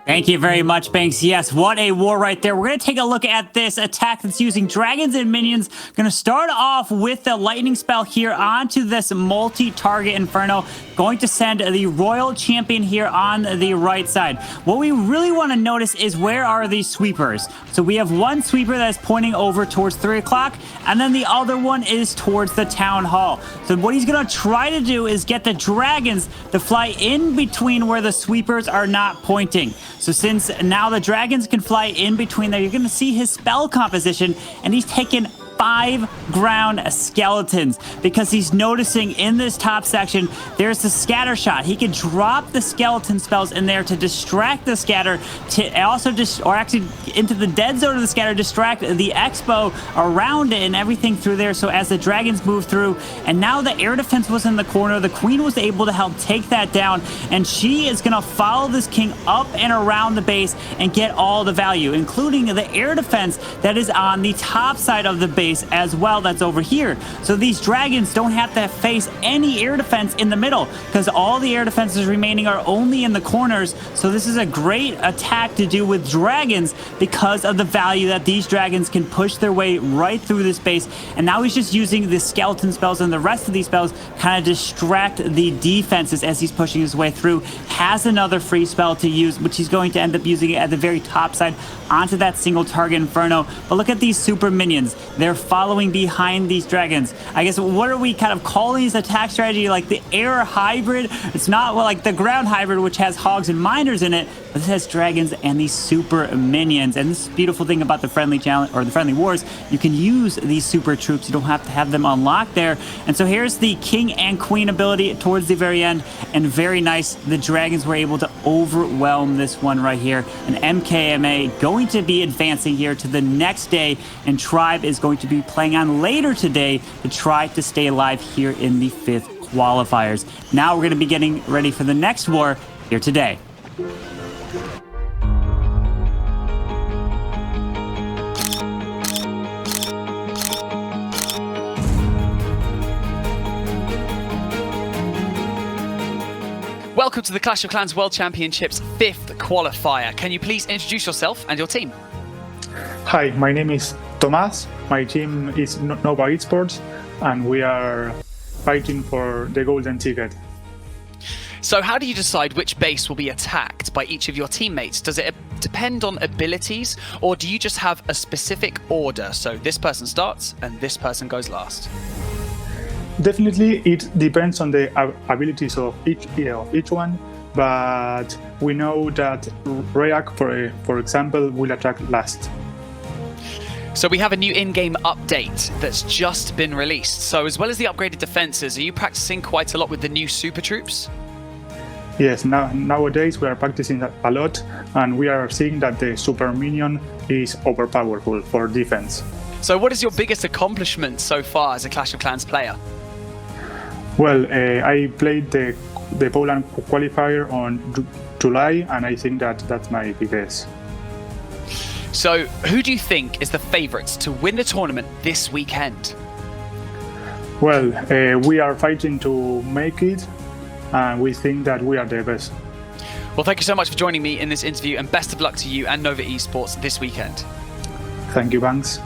Thank you very much, Banks. Yes, what a war right there. We're going to take a look at this attack that's using dragons and minions. Going to start off with the lightning spell here onto this multi-target inferno. Going to send the royal champion here on the right side. What we really want to notice is where are these sweepers? So we have one sweeper that's pointing over towards 3 o'clock, and then the other one is towards the town hall. So what he's going to try to do is get the dragons to fly in between where the sweepers are not pointing. So since now the dragons can fly in between there, you're going to see his spell composition, and he's taken 5 ground skeletons because he's noticing in this top section there's the scatter shot. He can drop the skeleton spells in there to distract the scatter, to also or actually into the dead zone of the scatter, distract the expo around it and everything through there. So as the dragons move through, and now the air defense was in the corner, the queen was able to help take that down, and she is going to follow this king up and around the base and get all the value, including the air defense that is on the top side of the base as well, that's over here. So these dragons don't have to face any air defense in the middle because all the air defenses remaining are only in the corners. So this is a great attack to do with dragons because of the value that these dragons can push their way right through this base. And now he's just using the skeleton spells, and the rest of these spells kind of distract the defenses as he's pushing his way through. Has another free spell to use, which he's going to end up using it at the very top side onto that single target inferno. But look at these super minions. They're following behind these dragons. I guess, what are we kind of calling this attack strategy? Like the air hybrid? It's not like the ground hybrid, which has hogs and miners in it, but this has dragons and these super minions. And this beautiful thing about the friendly challenge, or the friendly wars, you can use these super troops. You don't have to have them unlocked there. And so here's the king and queen ability towards the very end, and very nice. The dragons were able to overwhelm this one right here. And M.K.M.A. going to be advancing here to the next day, and Tribe is going to be playing on later today to try to stay alive here in the 5th qualifiers. Now we're going to be getting ready for the next war here today. Welcome to the Clash of Clans World Championships 5th qualifier. Can you please introduce yourself and your team? Hi, my name is Tomás. My team is Nova Esports, and we are fighting for the golden ticket. So how do you decide which base will be attacked by each of your teammates? Does it depend on abilities, or do you just have a specific order? So this person starts and this person goes last. Definitely, it depends on the abilities of each one, but we know that React, for example, will attack last. So we have a new in-game update that's just been released. So as well as the upgraded defenses, are you practicing quite a lot with the new super troops? Yes, nowadays we are practicing that a lot, and we are seeing that the super minion is overpowerful for defense. So what is your biggest accomplishment so far as a Clash of Clans player? Well, I played the Poland qualifier on July, and I think that's my biggest. So who do you think is the favourites to win the tournament this weekend? Well, we are fighting to make it, and we think that we are the best. Well, thank you so much for joining me in this interview, and best of luck to you and Nova Esports this weekend. Thank you, Banks.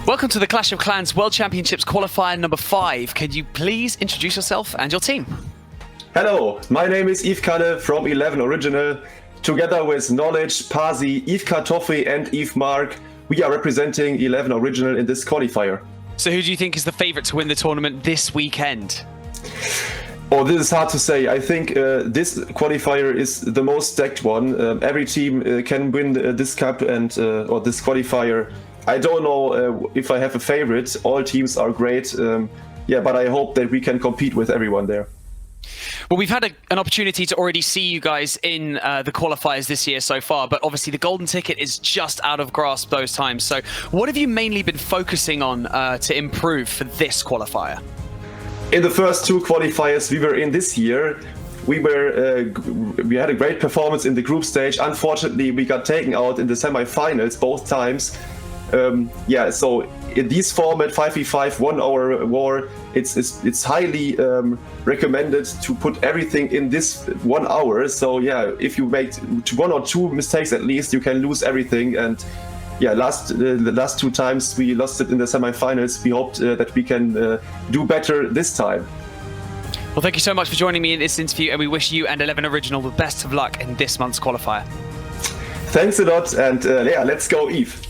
Welcome to the Clash of Clans World Championships qualifier number 5. Can you please introduce yourself and your team? Hello, my name is M.K.M.A from 11 Original. Together with Knowledge, Pasi, Yves Kartoffel and Yves Mark, we are representing 11 Original in this qualifier. So who do you think is the favourite to win the tournament this weekend? Oh, this is hard to say. I think this qualifier is the most stacked one. Every team can win this cup and or this qualifier. I don't know if I have a favorite. All teams are great. Yeah, but I hope that we can compete with everyone there. Well, we've had an opportunity to already see you guys in the qualifiers this year so far, but obviously the golden ticket is just out of grasp those times. So what have you mainly been focusing on to improve for this qualifier? In the first 2 qualifiers we were in this year, we had a great performance in the group stage. Unfortunately, we got taken out in the semi-finals both times. Yeah, so in this format, 5v5, 1 hour war, it's highly recommended to put everything in this 1 hour. So yeah, if you make 1 or 2 mistakes at least, you can lose everything. And yeah, the last 2 times we lost it in the semi-finals. We hoped that we can do better this time. Well, thank you so much for joining me in this interview, and we wish you and 11 Original the best of luck in this month's qualifier. Thanks a lot, and yeah, let's go, Eve.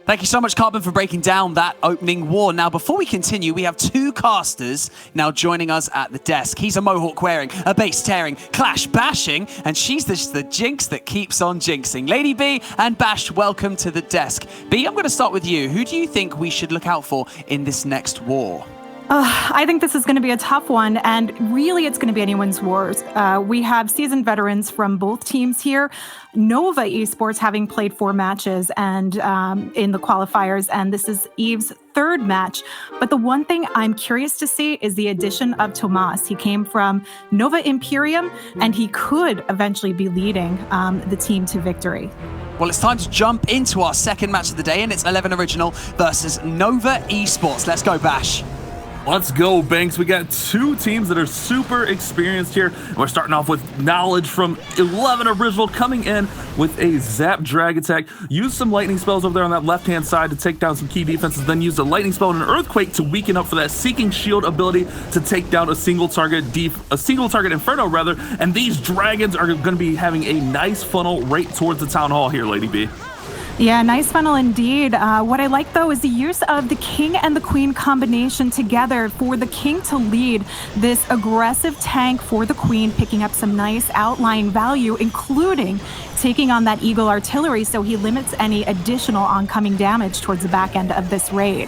Thank you so much, Carbon, for breaking down that opening war. Now, before we continue, we have 2 casters now joining us at the desk. He's a Mohawk wearing, a base tearing, Clash bashing, and she's just the jinx that keeps on jinxing. Lady B and Bash, welcome to the desk. B, I'm going to start with you. Who do you think we should look out for in this next war? I think this is going to be a tough one, and really it's going to be anyone's wars. We have seasoned veterans from both teams here. Nova Esports having played 4 matches and in the qualifiers, and this is Eve's 3rd match. But the one thing I'm curious to see is the addition of Tomás. He came from Nova Imperium, and he could eventually be leading the team to victory. Well, it's time to jump into our second match of the day, and it's 11 Original versus Nova Esports. Let's go, Bash. Let's go, Banks. We got two teams that are super experienced here. We're starting off with knowledge from 11 Original coming in with a Zap Drag attack. Use some lightning spells over there on that left-hand side to take down some key defenses, then use a lightning spell and an earthquake to weaken up for that Seeking Shield ability to take down a single target Inferno rather. And these dragons are going to be having a nice funnel right towards the Town Hall here, Lady B. Yeah, nice funnel indeed. What I like, though, is the use of the king and the queen combination together for the king to lead this aggressive tank for the queen, picking up some nice outlying value, including taking on that eagle artillery, so he limits any additional oncoming damage towards the back end of this raid.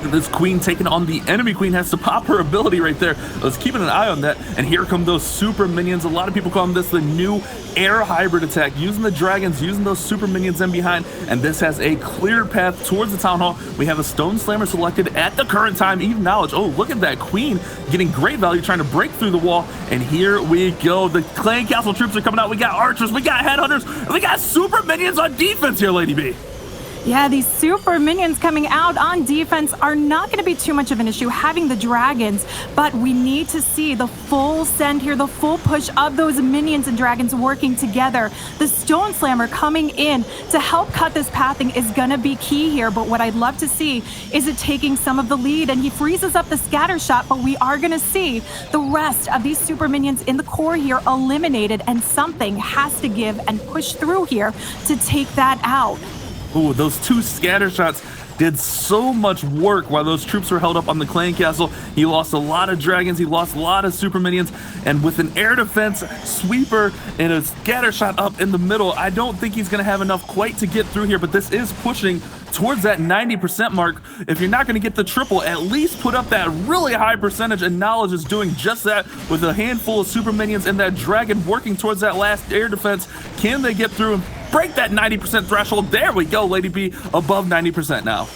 This queen taking on the enemy queen has to pop her ability right there. Let's keep an eye on that. And here come those super minions. A lot of people call this the new air hybrid attack, using the dragons, using those super minions in behind. And this has a clear path towards the Town Hall. We have a Stone Slammer selected at the current time. Eve Knowledge. Oh, look at that queen getting great value, trying to break through the wall. And here we go. The Clan Castle troops are coming out. We got archers, we got headhunters, and we got super minions on defense here, Lady B. Yeah, these super minions coming out on defense are not going to be too much of an issue having the dragons, but we need to see the full send here, the full push of those minions and dragons working together. The Stone Slammer coming in to help cut this pathing is going to be key here, but what I'd love to see is it taking some of the lead, and he freezes up the scatter shot, but we are going to see the rest of these super minions in the core here eliminated, and something has to give and push through here to take that out. Ooh, those two scatter shots did so much work while those troops were held up on the Clan Castle. He lost a lot of dragons, he lost a lot of super minions, and with an air defense sweeper and a scatter shot up in the middle, I don't think he's going to have enough quite to get through here, but this is pushing towards that 90% mark. If you're not going to get the triple, at least put up that really high percentage, and Knowledge is doing just that with a handful of super minions and that dragon working towards that last air defense. Can they get through and break that 90% threshold? There we go, Lady B, above 90% now.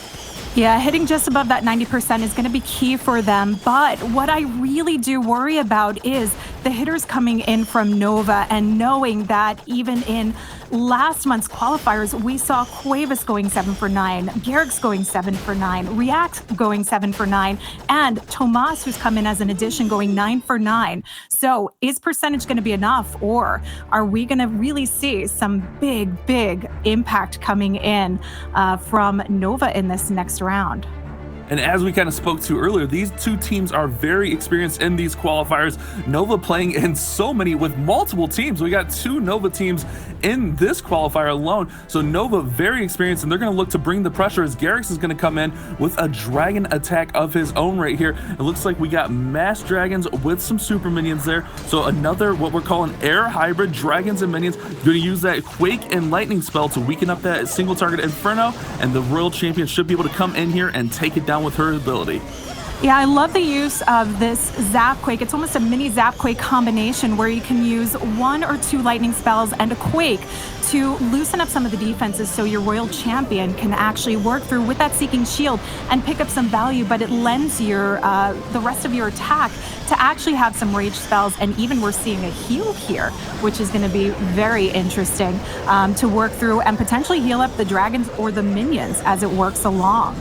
Yeah, hitting just above that 90% is going to be key for them. But what I really do worry about is the hitters coming in from Nova, and knowing that even in last month's qualifiers, we saw Cuevas going 7 for 9, Garrick's going 7 for 9, React going 7 for 9, and Tomas, who's come in as an addition, going 9 for 9. So is percentage going to be enough, or are we going to really see some big impact coming in from Nova in this next round? And as we kind of spoke to earlier, these two teams are very experienced in these qualifiers. Nova playing in so many with multiple teams. We got two Nova teams in this qualifier alone. So Nova very experienced, and they're going to look to bring the pressure as Garrix is going to come in with a dragon attack of his own right here. It looks like we got mass dragons with some super minions there. So another what we're calling air hybrid dragons and minions. Going to use that quake and lightning spell to weaken up that single target inferno, and the Royal Champion should be able to come in here and take it down with her ability. Yeah, I love the use of this Zap Quake. It's almost a mini Zap Quake combination where you can use 1 or 2 lightning spells and a Quake to loosen up some of the defenses, so your Royal Champion can actually work through with that Seeking Shield and pick up some value, but it lends your the rest of your attack to actually have some rage spells, and even we're seeing a heal here, which is going to be very interesting to work through and potentially heal up the dragons or the minions as it works along.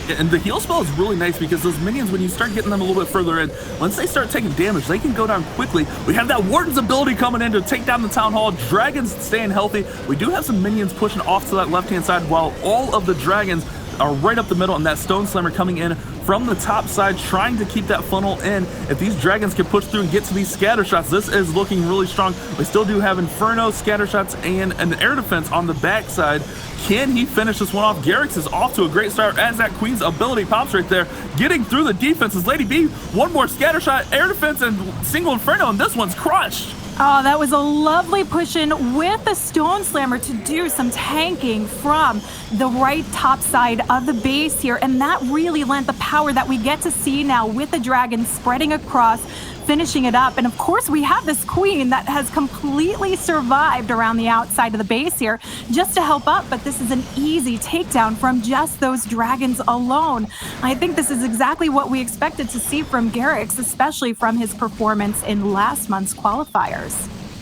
And the heal spell is really nice because those minions, when you start getting them a little bit further in, once they start taking damage, they can go down quickly. We have that Warden's ability coming in to take down the Town Hall. Dragons staying healthy. We do have some minions pushing off to that left-hand side, while all of the dragons are right up the middle, and that Stone Slammer coming in from the top side, trying to keep that funnel in. If these dragons can push through and get to these scatter shots, this is looking really strong. We still do have Inferno, scatter shots, and an air defense on the backside. Can he finish this one off? Garrix is off to a great start as that Queen's ability pops right there, getting through the defenses. Lady B, one more scatter shot, air defense, and single Inferno, and this one's crushed. Oh, that was a lovely push in with the Stone Slammer to do some tanking from the right top side of the base here. And that really lent the power that we get to see now with the dragon spreading across, finishing it up. And of course, we have this Queen that has completely survived around the outside of the base here just to help up. But this is an easy takedown from just those dragons alone. I think this is exactly what we expected to see from Garrix, especially from his performance in last month's qualifiers.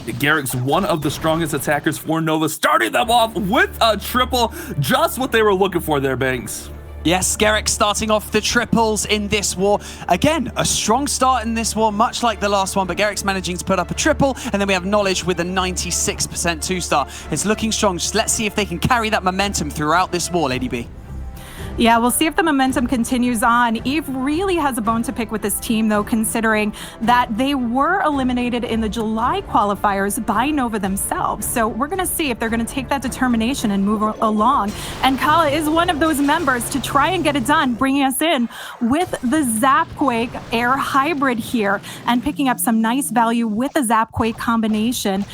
Garrix, one of the strongest attackers for Nova, starting them off with a triple, just what they were looking for there, Banks. Yes, Garrick starting off the triples in this war. Again, a strong start in this war, much like the last one, but Garrick's managing to put up a triple, and then we have Knowledge with a 96% two-star. It's looking strong. Just let's see if they can carry that momentum throughout this war, Lady B. Yeah, we'll see if the momentum continues on. Eve really has a bone to pick with this team, though, considering that they were eliminated in the July qualifiers by Nova themselves. So we're going to see if they're going to take that determination and move along. And Kala is one of those members to try and get it done, bringing us in with the Zapquake Air Hybrid here and picking up some nice value with the Zapquake combination.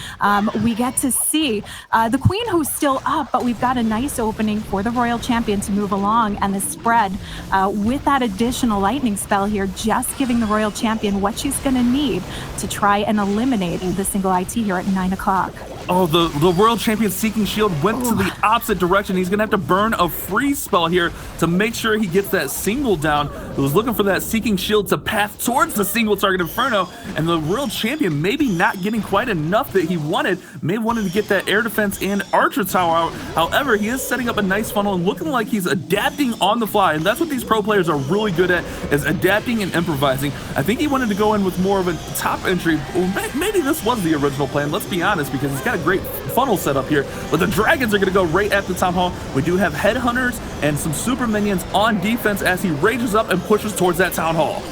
We get to see the Queen, who's still up, but we've got a nice opening for the Royal Champion to move along. And the spread with that additional lightning spell here, just giving the Royal Champion what she's going to need to try and eliminate the single IT here at 9 o'clock. Oh, the World Champion Seeking Shield went to the opposite direction. He's going to have to burn a freeze spell here to make sure he gets that single down. He was looking for that Seeking Shield to path towards the single target Inferno, and the World Champion maybe not getting quite enough that he wanted. May have wanted to get that air defense and Archer Tower out. However, he is setting up a nice funnel and looking like he's adapting on the fly, and that's what these pro players are really good at, is adapting and improvising. I think he wanted to go in with more of a top entry. Maybe this was the original plan, let's be honest, because he's got a great funnel set up here, but the Dragons are going to go right at the Town Hall. We do have Headhunters and some super minions on defense as he rages up and pushes towards that Town Hall.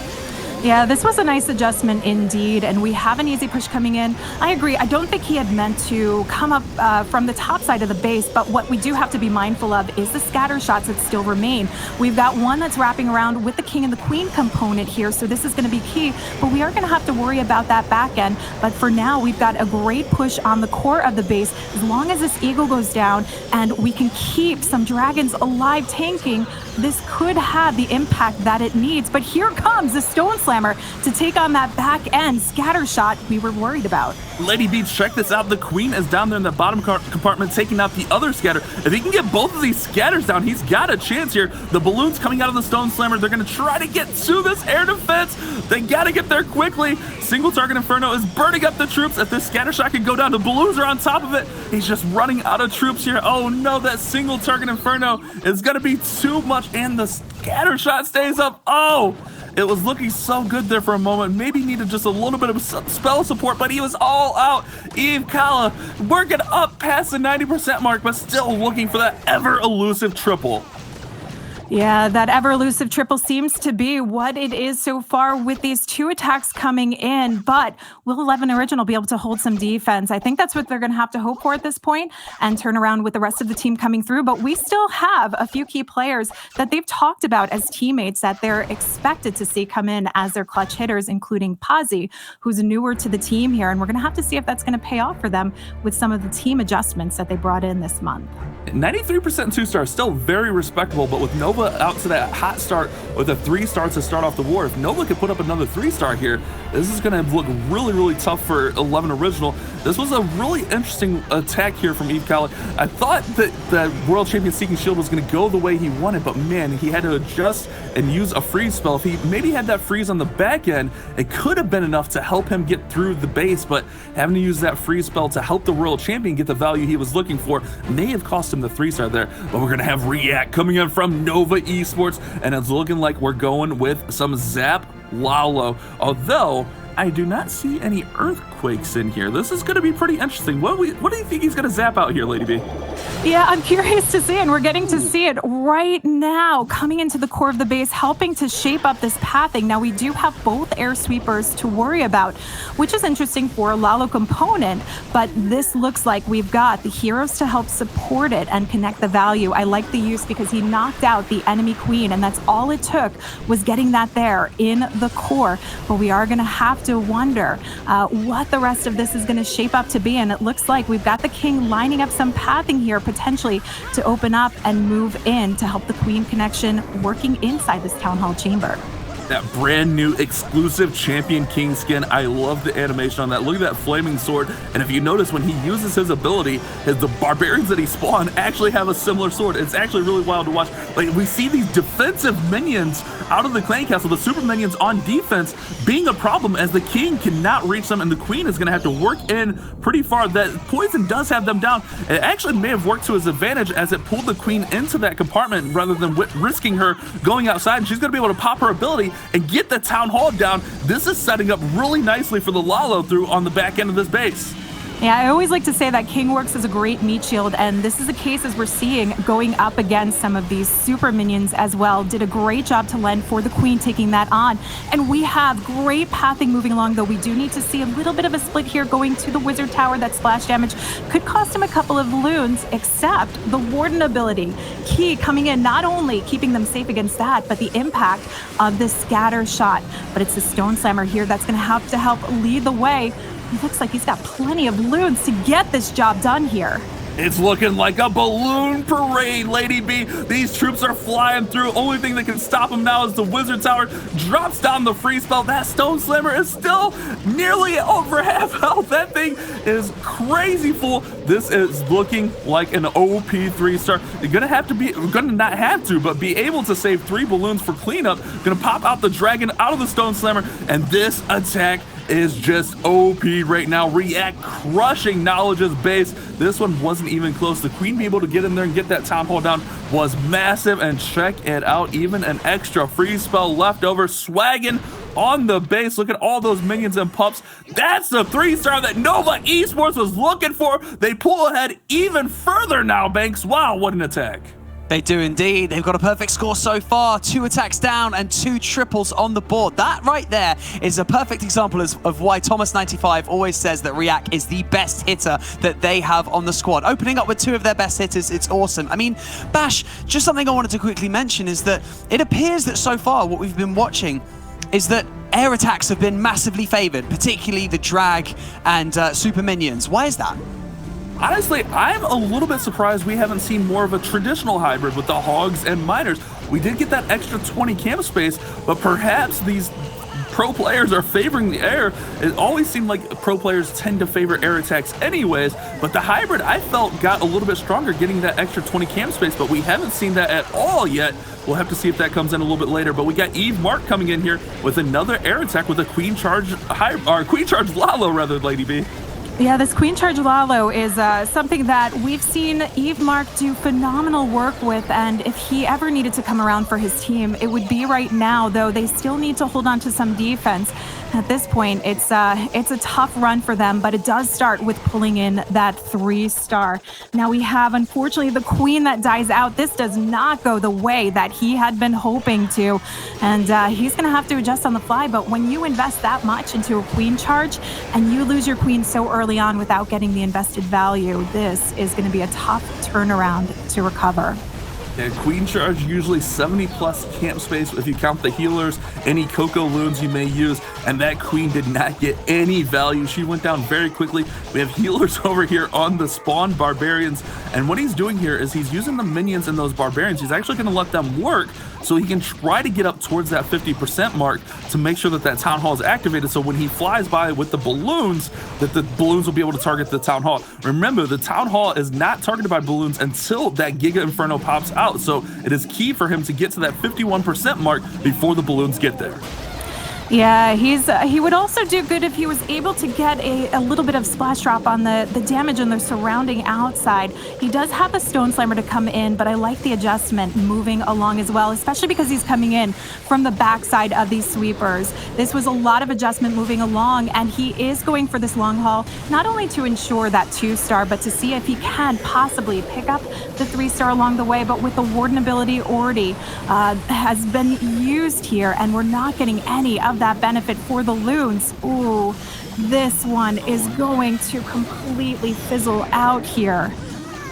Yeah, this was a nice adjustment indeed, and we have an easy push coming in. I agree. I don't think he had meant to come up from the top side of the base, but what we do have to be mindful of is the scatter shots that still remain. We've got one that's wrapping around with the King and the Queen component here, so this is going to be key, but we are going to have to worry about that back end. But for now, we've got a great push on the core of the base. As long as this Eagle goes down and we can keep some Dragons alive tanking, this could have the impact that it needs. But here comes the Stone Slammer to take on that back end scatter shot we were worried about. Lady B, check this out. The Queen is down there in the bottom compartment taking out the other scatter. If he can get both of these scatters down, he's got a chance here. The balloons coming out of the Stone Slammer, they're going to try to get to this air defense. They got to get there quickly. Single target Inferno is burning up the troops. If this scatter shot can go down, the balloons are on top of it. He's just running out of troops here. Oh no, that single target Inferno is going to be too much, and the scatter shot stays up. Oh! It was looking so good there for a moment. Maybe needed just a little bit of spell support, but he was all out. Eve-Kala working up past the 90% mark, but still looking for that ever-elusive triple. Yeah, that ever-elusive triple seems to be what it is so far with these two attacks coming in, but will 11 Original be able to hold some defense? I think that's what they're going to have to hope for at this point and turn around with the rest of the team coming through, but we still have a few key players that they've talked about as teammates that they're expected to see come in as their clutch hitters, including Pazzi, who's newer to the team here, and we're going to have to see if that's going to pay off for them with some of the team adjustments that they brought in this month. 93% two-star, still very respectable, but with Nova out to that hot start with a 3-star to start off the war, if Nova could put up another 3-star here, this is going to look really, really tough for 11 Original. This was a really interesting attack here from Eve-Kala. I thought that the World Champion Seeking Shield was going to go the way he wanted, but man, he had to adjust and use a freeze spell. If he maybe had that freeze on the back end, it could have been enough to help him get through the base, but having to use that freeze spell to help the World Champion get the value he was looking for may have cost him the 3-star there. But we're going to have React coming in from Nova Esports, and it's looking like we're going with some Zap Lalo, although I do not see any earthquakes in here. This is going to be pretty interesting. What do you think he's going to zap out here, Lady B? Yeah, I'm curious to see, and we're getting to see it right now, coming into the core of the base, helping to shape up this pathing. Now, we do have both air sweepers to worry about, which is interesting for a Lalo component, but this looks like we've got the heroes to help support it and connect the value. I like the use because he knocked out the enemy queen, and that's all it took was getting that there in the core. But we are going to have to wonder what the rest of this is going to shape up to be, and it looks like we've got the king lining up some pathing here potentially to open up and move in to help the queen connection working inside this town hall chamber. that brand new exclusive Champion King skin. I love the animation on that. Look at that flaming sword. And if you notice, when he uses his ability, the barbarians that he spawned actually have a similar sword. It's actually really wild to watch. Like, we see these defensive minions out of the clan castle, the super minions on defense being a problem as the king cannot reach them, and the queen is going to have to work in pretty far. That poison does have them down. It actually may have worked to his advantage as it pulled the queen into that compartment rather than risking her going outside, and she's going to be able to pop her ability and get the town hall down. This is setting up really nicely for the Lalo through on the back end of this base. Yeah, I always like to say that King works as a great meat shield, and this is a case as we're seeing going up against some of these super minions as well. Did a great job to lend for the Queen taking that on. And we have great pathing moving along, though we do need to see a little bit of a split here going to the Wizard Tower. That splash damage could cost him a couple of loons, except the Warden ability. Key coming in, not only keeping them safe against that, but the impact of the scatter shot. But it's the Stone Slammer here that's going to have to help lead the way. It looks like he's got plenty of loons to get this job done here. It's looking like a balloon parade, Lady B. These troops are flying through. Only thing that can stop them now is the Wizard Tower. Drops down the free spell. That Stone Slammer is still nearly over half health. That thing is crazy full. This is looking like an OP 3-star. You're gonna not have to, but be able to save 3 balloons for cleanup. Gonna pop out the dragon out of the Stone Slammer, and this attack is just OP right now. React crushing Knowledge's base. This one wasn't even close. The Queen be able to get in there and get that town hall down was massive, and check it out. Even an extra free spell left over, swagging on the base. Look at all those minions and pups. That's the 3-star that Nova Esports was looking for. They pull ahead even further now, Banks. Wow, what an attack. They do indeed. They've got a perfect score so far. 2 attacks down and 2 triples on the board. That right there is a perfect example of why Thomas95 always says that React is the best hitter that they have on the squad. Opening up with 2 of their best hitters, it's awesome. I mean, Bash, just something I wanted to quickly mention is that it appears that so far what we've been watching is that air attacks have been massively favored, particularly the drag and super minions. Why is that? Honestly, I'm a little bit surprised we haven't seen more of a traditional hybrid with the hogs and miners. We did get that extra 20 camp space, but perhaps these pro players are favoring the air. It always seemed like pro players tend to favor air attacks anyways, but the hybrid I felt got a little bit stronger getting that extra 20 camp space, but we haven't seen that at all yet. We'll have to see if that comes in a little bit later, but we got Eve Mark coming in here with another air attack with a Queen Charge Lalo rather, Lady B. Yeah, this Queen Charge Lalo is something that we've seen Eve Mark do phenomenal work with, and if he ever needed to come around for his team, it would be right now, though they still need to hold on to some defense. At this point, it's a tough run for them, but it does start with pulling in that 3-star. Now we have, unfortunately, the Queen that dies out. This does not go the way that he had been hoping to, and he's going to have to adjust on the fly, but when you invest that much into a Queen Charge and you lose your Queen so early on without getting the invested value, this is going to be a tough turnaround to recover. And Queen Charge usually 70+ camp space if you count the healers, any Coco loons you may use, and that Queen did not get any value. She went down very quickly. We have healers over here on the spawn barbarians, and what he's doing here is he's using the minions and those barbarians. He's actually going to let them work so he can try to get up towards that 50% mark to make sure that that town hall is activated, so when he flies by with the balloons, that the balloons will be able to target the town hall. Remember, the town hall is not targeted by balloons until that Giga Inferno pops out, so it is key for him to get to that 51% mark before the balloons get there. Yeah, he would also do good if he was able to get a little bit of splash drop on the damage in the surrounding outside. He does have a Stone Slammer to come in, but I like the adjustment moving along as well, especially because he's coming in from the backside of these sweepers. This was a lot of adjustment moving along, and he is going for this long haul, not only to ensure that 2-star, but to see if he can possibly pick up the 3-star along the way. But with the Warden ability already has been used here, and we're not getting any of that benefit for the loons. Ooh, this one is going to completely fizzle out here.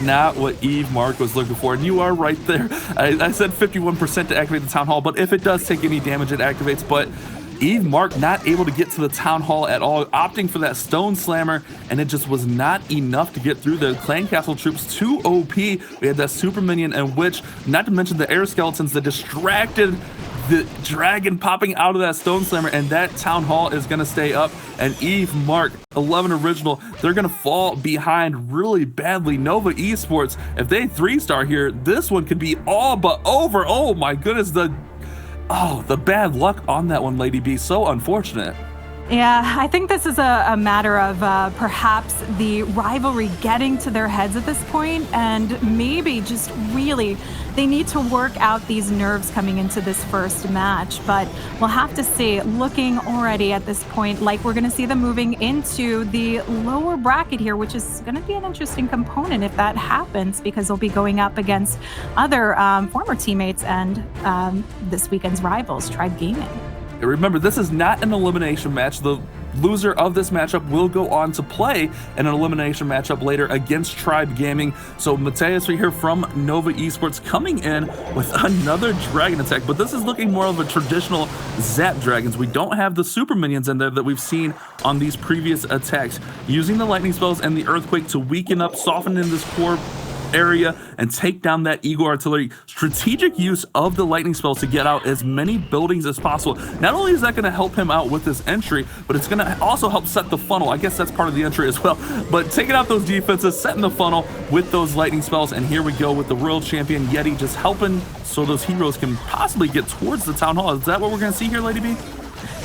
Not what Eve Mark was looking for, and you are right there. I said 51% to activate the town hall, but if it does take any damage, it activates. But Eve Mark not able to get to the town hall at all, opting for that Stone Slammer, and it just was not enough to get through the clan castle troops. Too OP. We had that super minion, and which, not to mention the air skeletons that distracted the dragon popping out of that Stone Slammer, and that Town Hall is going to stay up. And Eve, Mark, 11 Original, they're going to fall behind really badly. Nova Esports, if they 3-star here, this one could be all but over. Oh my goodness, the bad luck on that one, Lady B. So unfortunate. Yeah, I think this is a matter of perhaps the rivalry getting to their heads at this point, and maybe just really they need to work out these nerves coming into this first match. But we'll have to see. Looking already at this point like we're going to see them moving into the lower bracket here, which is going to be an interesting component if that happens, because they'll be going up against other former teammates and this weekend's rivals, Tribe Gaming. Remember, this is not an elimination match. The loser of this matchup will go on to play in an elimination matchup later against Tribe Gaming. So Mateus, we hear from Nova Esports coming in with another dragon attack, but this is looking more of a traditional Zap Dragons. We don't have the super minions in there that we've seen on these previous attacks. Using the lightning spells and the earthquake to weaken up, soften in this core area and take down that Eagle artillery. Strategic use of the lightning spells to get out as many buildings as possible. Not only is that going to help him out with this entry, but it's going to also help set the funnel. I guess that's part of the entry as well, but taking out those defenses, setting the funnel with those lightning spells. And here we go with the world champion Yeti just helping so those heroes can possibly get towards the Town Hall. Is that what we're going to see here, Lady B?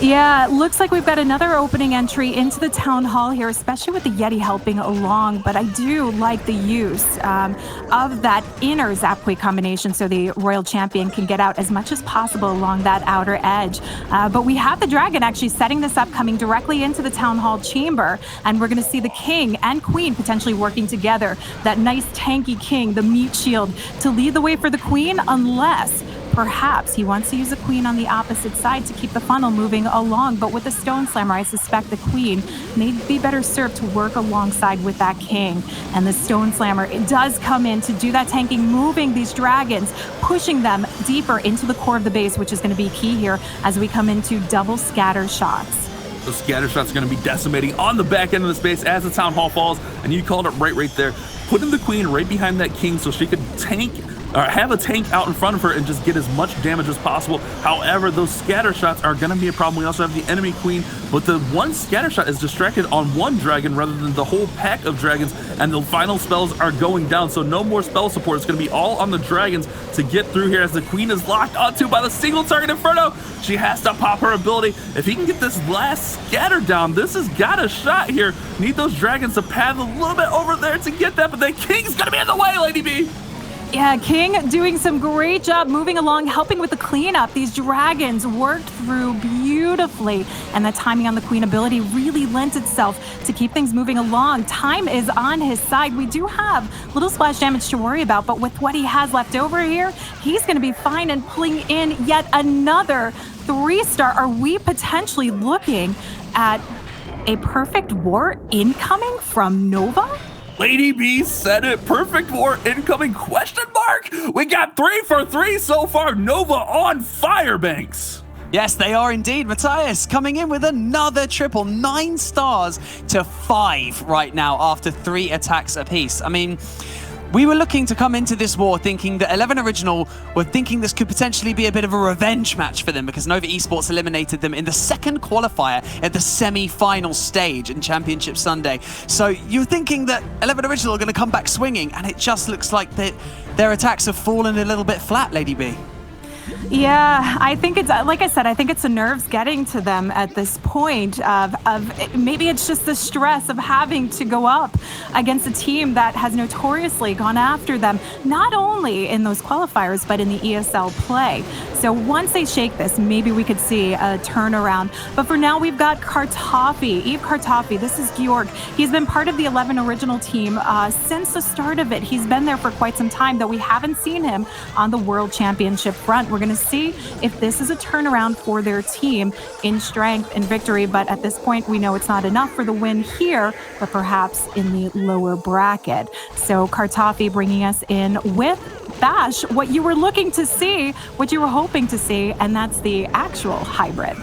Yeah, looks like we've got another opening entry into the Town Hall here, especially with the Yeti helping along. But I do like the use of that inner Zapquake combination so the Royal Champion can get out as much as possible along that outer edge. But we have the Dragon actually setting this up, coming directly into the Town Hall chamber. And we're going to see the King and Queen potentially working together. That nice tanky King, the meat shield, to lead the way for the Queen, unless perhaps he wants to use a Queen on the opposite side to keep the funnel moving along. But with the Stone Slammer, I suspect the Queen may be better served to work alongside with that King. And the Stone Slammer, it does come in to do that tanking, moving these dragons, pushing them deeper into the core of the base, which is going to be key here as we come into double scatter shots. The scatter shot's going to be decimating on the back end of the space as the Town Hall falls, and you called it right there. Putting the Queen right behind that King so she could tank or have a tank out in front of her and just get as much damage as possible. However, those scatter shots are going to be a problem. We also have the enemy Queen, but the one scatter shot is distracted on one dragon rather than the whole pack of dragons, and the final spells are going down, so no more spell support. It's going to be all on the dragons to get through here as the Queen is locked onto by the single target Inferno. She has to pop her ability. If he can get this last scatter down, this has got a shot here. Need those dragons to pad a little bit over there to get that, but the King's going to be in the way, Lady B. Yeah, King doing some great job moving along, helping with the cleanup. These dragons worked through beautifully, and the timing on the Queen ability really lent itself to keep things moving along. Time is on his side. We do have little splash damage to worry about, but with what he has left over here, he's going to be fine and pulling in yet another 3-star. Are we potentially looking at a perfect war incoming from Nova? Lady B said it. Perfect war incoming, question mark. We got 3 for 3 so far. Nova on fire, Banks. Yes, they are indeed. Matthias coming in with another triple, 9 stars to 5 right now after 3 attacks apiece. I mean, we were looking to come into this war thinking that 11 Original were thinking this could potentially be a bit of a revenge match for them because Nova Esports eliminated them in the second qualifier at the semi-final stage in Championship Sunday. So you're thinking that 11 Original are going to come back swinging, and it just looks like that their attacks have fallen a little bit flat, Lady B. Yeah, I think it's, like I said, I think it's the nerves getting to them at this point of maybe it's just the stress of having to go up against a team that has notoriously gone after them, not only in those qualifiers, but in the ESL play. So once they shake this, maybe we could see a turnaround. But for now, we've got Kartoffee, Eve Kartoffee. This is Georg. He's been part of the 11 Original team since the start of it. He's been there for quite some time, though we haven't seen him on the World Championship front. We're going to see if this is a turnaround for their team in strength and victory, but at this point we know it's not enough for the win here, but perhaps in the lower bracket. So Kartoffee bringing us in with Bash, what you were looking to see, what you were hoping to see, and that's the actual hybrid.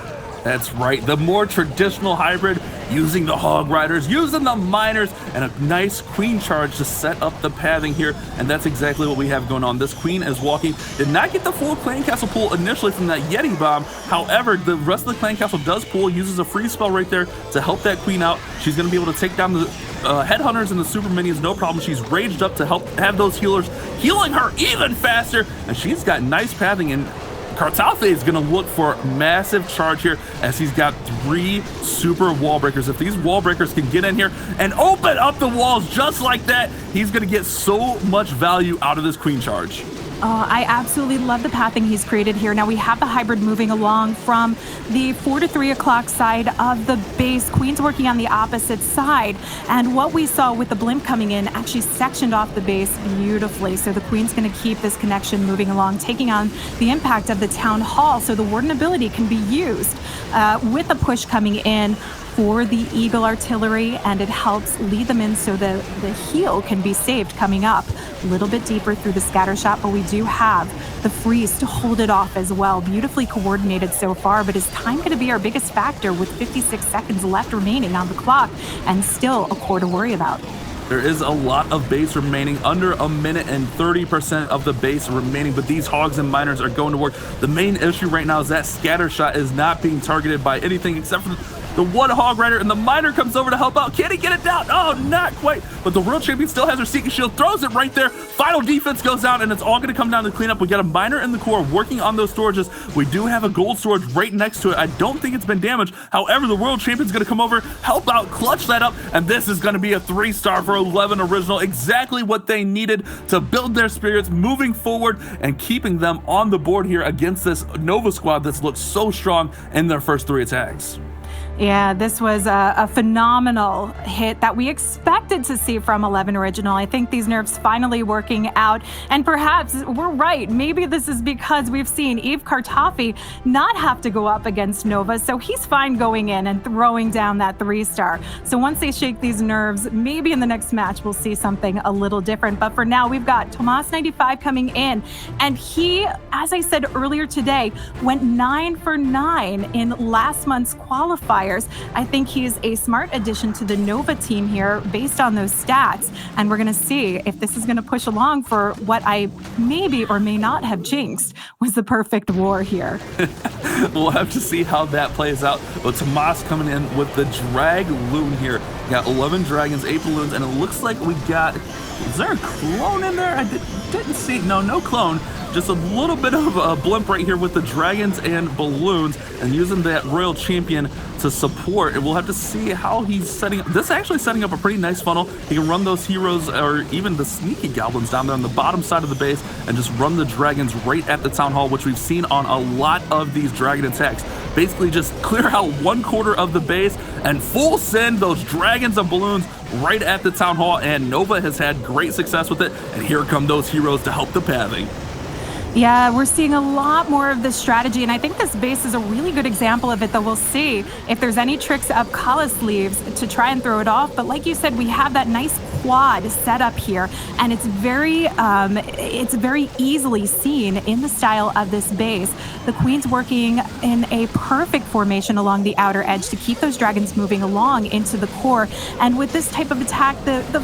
That's right, the more traditional hybrid. using the Hog Riders, using the Miners, and a nice Queen charge to set up the pathing here, and that's exactly what we have going on. This Queen is walking, did not get the full Clan Castle pull initially from that Yeti Bomb. However, the rest of the Clan Castle does pull, uses a free spell right there to help that Queen out. She's going to be able to take down the Headhunters and the Super Minions, no problem. She's raged up to help have those healers healing her even faster, and she's got nice pathing, and Kartaffe is going to look for massive charge here as he's got 3 super wall breakers. If these wall breakers can get in here and open up the walls just like that, he's going to get so much value out of this Queen charge. Oh, I absolutely love the pathing he's created here. Now we have the hybrid moving along from the 4 to 3 o'clock side of the base. Queen's working on the opposite side. And what we saw with the blimp coming in actually sectioned off the base beautifully. So the Queen's going to keep this connection moving along, taking on the impact of the town hall. So the Warden ability can be used with a push coming in for the Eagle artillery, and it helps lead them in so the heal can be saved coming up a little bit deeper through the scatter shot, but we do have the freeze to hold it off as well. Beautifully coordinated so far, but is time going to be our biggest factor with 56 seconds left remaining on the clock and still a core to worry about? There is a lot of base remaining, under a minute and 30% of the base remaining, but these Hogs and Miners are going to work. The main issue right now is that scatter shot is not being targeted by anything except for the one Hog Rider, and the Miner comes over to help out. Can he get it down? Oh, not quite. But the World Champion still has her Seeking Shield, throws it right there. Final defense goes down, and it's all going to come down to cleanup. We got a Miner in the core working on those storages. We do have a gold storage right next to it. I don't think it's been damaged. However, the World Champion's going to come over, help out, clutch that up, and this is going to be a 3-star for 11 original. Exactly what they needed to build their spirits moving forward and keeping them on the board here against this Nova squad that's looked so strong in their first 3 attacks. Yeah, this was a phenomenal hit that we expected to see from 11 Original. I think these nerfs finally working out, and perhaps we're right. Maybe this is because we've seen Eve Kartaffe not have to go up against Nova, so he's fine going in and throwing down that 3-star. So once they shake these nerves, maybe in the next match we'll see something a little different. But for now, we've got Tomas95 coming in, and he, as I said earlier today, went 9 for 9 in last month's qualifier. I think he's a smart addition to the Nova team here based on those stats, and we're going to see if this is going to push along for what I maybe or may not have jinxed was the perfect war here. We'll have to see how that plays out. But Tomas coming in with the drag loon here. We got 11 dragons, 8 balloons, and it looks like we got, is there a clone in there? I didn't see, no clone. Just a little bit of a blimp right here with the dragons and balloons, and using that Royal Champion to support. And we'll have to see how he's setting up. This is actually setting up a pretty nice funnel. He can run those heroes or even the sneaky goblins down there on the bottom side of the base and just run the dragons right at the town hall, which we've seen on a lot of these dragon attacks. Basically just clear out 1/4 of the base and full send those dragons and balloons right at the town hall, and Nova has had great success with it, and here come those heroes to help the pathing. Yeah, we're seeing a lot more of this strategy, and I think this base is a really good example of it, though we'll see if there's any tricks up Kala sleeves to try and throw it off. But like you said, we have that nice quad set up here, and it's very easily seen in the style of this base. The Queen's working in a perfect formation along the outer edge to keep those dragons moving along into the core, and with this type of attack, the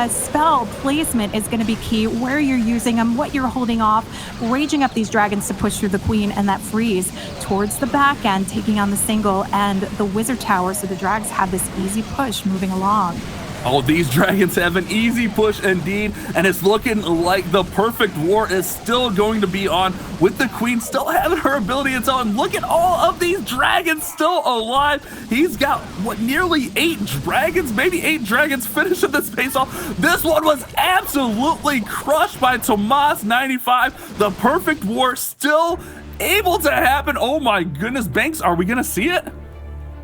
spell placement is going to be key, where you're using them, what you're holding off, raging up these dragons to push through the Queen, and that freeze towards the back end, taking on the single and the wizard tower, so the drags have this easy push moving along. Oh, these dragons have an easy push indeed, and it's looking like the perfect war is still going to be on, with the Queen still having her ability and so on. Look at all of these dragons still alive. He's got, what, nearly 8 dragons, maybe 8 dragons finishing this face off. This one was absolutely crushed by Tomas95. The perfect war still able to happen. Oh my goodness, Banks, are we gonna see it?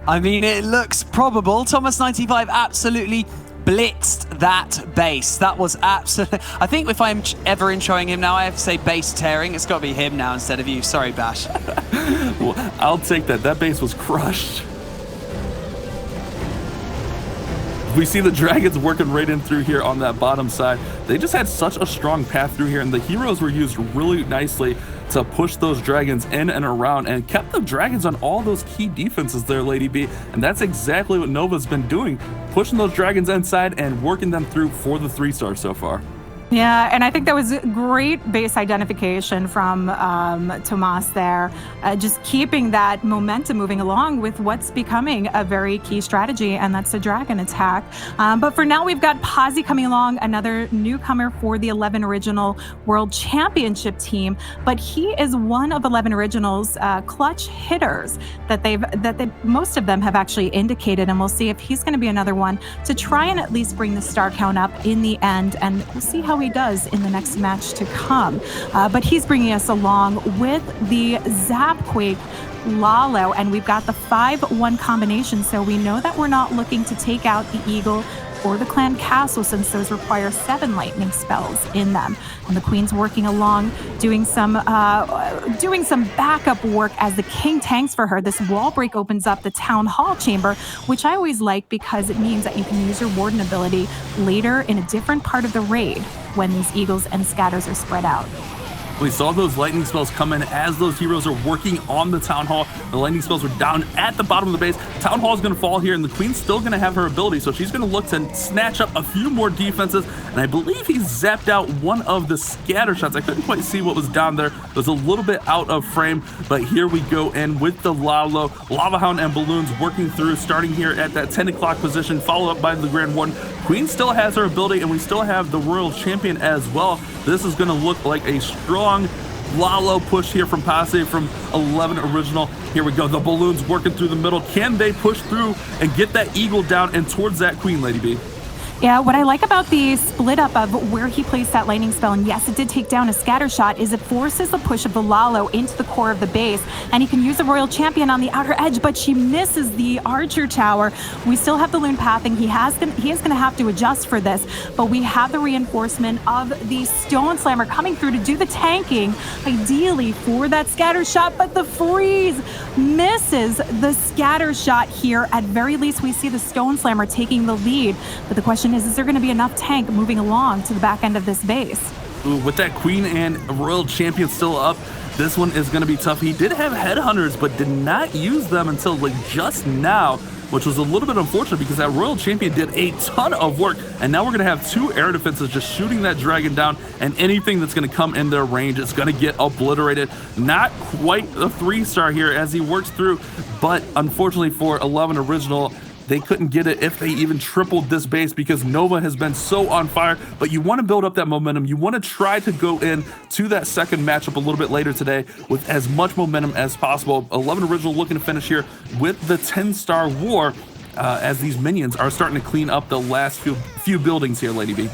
I mean, it looks probable. Tomas95 absolutely blitzed that base. That was absolutely... I think if I'm ever introing him now, I have to say base tearing. It's got to be him now instead of you. Sorry, Bash. Well, I'll take that. That base was crushed. We see the dragons working right in through here on that bottom side. They just had such a strong path through here, and the heroes were used really nicely to push those dragons in and around and kept the dragons on all those key defenses there, Lady B. And that's exactly what Nova's been doing, pushing those dragons inside and working them through for the 3-star so far. Yeah, and I think that was great base identification from Tomas there, just keeping that momentum moving along with what's becoming a very key strategy, and that's the dragon attack. But for now, we've got Pazzi coming along, another newcomer for the 11 Original World Championship team, but he is one of 11 Original's clutch hitters that most of them have actually indicated, and we'll see if he's going to be another one to try and at least bring the star count up in the end, and we'll see how he does in the next match to come. But he's bringing us along with the Zapquake Lalo, and we've got the 5-1 combination, so we know that we're not looking to take out the Eagle or the Clan Castle, since those require 7 lightning spells in them. And the Queen's working along, doing some backup work as the King tanks for her. This wall break opens up the Town Hall chamber, which I always like because it means that you can use your Warden ability later in a different part of the raid when these Eagles and Scatters are spread out. We saw those lightning spells come in as those heroes are working on the Town Hall. The lightning spells were down at the bottom of the base. Town Hall is going to fall here, and the Queen's still going to have her ability, so she's going to look to snatch up a few more defenses, and I believe he zapped out one of the scatter shots. I couldn't quite see what was down there. It was a little bit out of frame, but here we go in with the Lalo. Lava Hound and Balloons working through, starting here at that 10 o'clock position, followed up by the Grand Warden. Queen still has her ability, and we still have the Royal Champion as well. This is going to look like a strong Lalo push here from Passe from 11 Original. Here we go. The Balloons working through the middle. Can they push through and get that Eagle down and towards that Queen, Lady B? Yeah, what I like about the split up of where he placed that lightning spell, and yes, it did take down a scatter shot, is it forces the push of the Lalo into the core of the base, and he can use the Royal Champion on the outer edge, but she misses the Archer Tower. We still have the Loon Pathing. He is going to have to adjust for this, but we have the reinforcement of the Stone Slammer coming through to do the tanking, ideally for that scatter shot, but the freeze misses the scatter shot here. At very least, we see the Stone Slammer taking the lead, but the question is there going to be enough tank moving along to the back end of this base? Ooh, with that Queen and Royal Champion still up, this one is going to be tough. He did have Headhunters, but did not use them until like just now, which was a little bit unfortunate because that Royal Champion did a ton of work, and now we're going to have 2 air defenses just shooting that dragon down, and anything that's going to come in their range is going to get obliterated. Not quite a 3-star here as he works through, but unfortunately for 11 Original, they couldn't get it if they even tripled this base because Nova has been so on fire. But you want to build up that momentum. You want to try to go in to that second matchup a little bit later today with as much momentum as possible. 11 Original looking to finish here with the 10-star war as these minions are starting to clean up the last few buildings here, Lady B.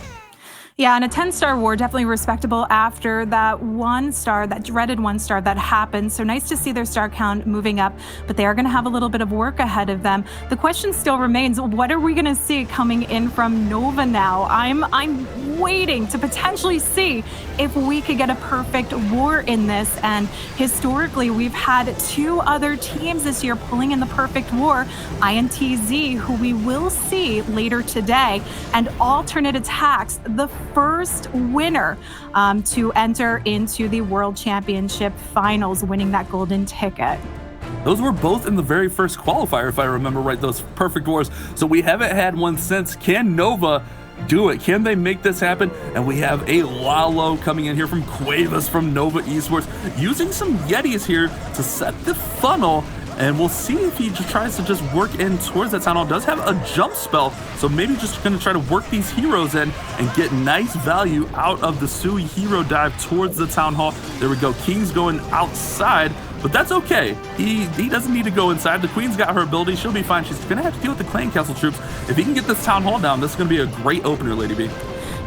Yeah, and a 10-star war, definitely respectable after that 1-star, that dreaded 1-star that happened. So nice to see their star count moving up, but they are going to have a little bit of work ahead of them. The question still remains, what are we going to see coming in from Nova now? I'm waiting to potentially see if we could get a perfect war in this. And historically, we've had 2 other teams this year pulling in the perfect war, INTZ, who we will see later today, and Alternate Attacks, the first winner to enter into the World Championship Finals, winning that golden ticket. Those were both in the very first qualifier, if I remember right, those perfect wars. So we haven't had one since. Can Nova do it? Can they make this happen? And we have a Lalo coming in here from Cuevas from Nova Esports, using some Yetis here to set the funnel. And we'll see if he just tries to just work in towards that Town Hall. Does have a jump spell, so maybe just going to try to work these heroes in and get nice value out of the Sui hero dive towards the Town Hall. There we go. King's going outside, but that's okay. He doesn't need to go inside. The Queen's got her ability. She'll be fine. She's going to have to deal with the Clan Castle troops. If he can get this Town Hall down, this is going to be a great opener, Lady B.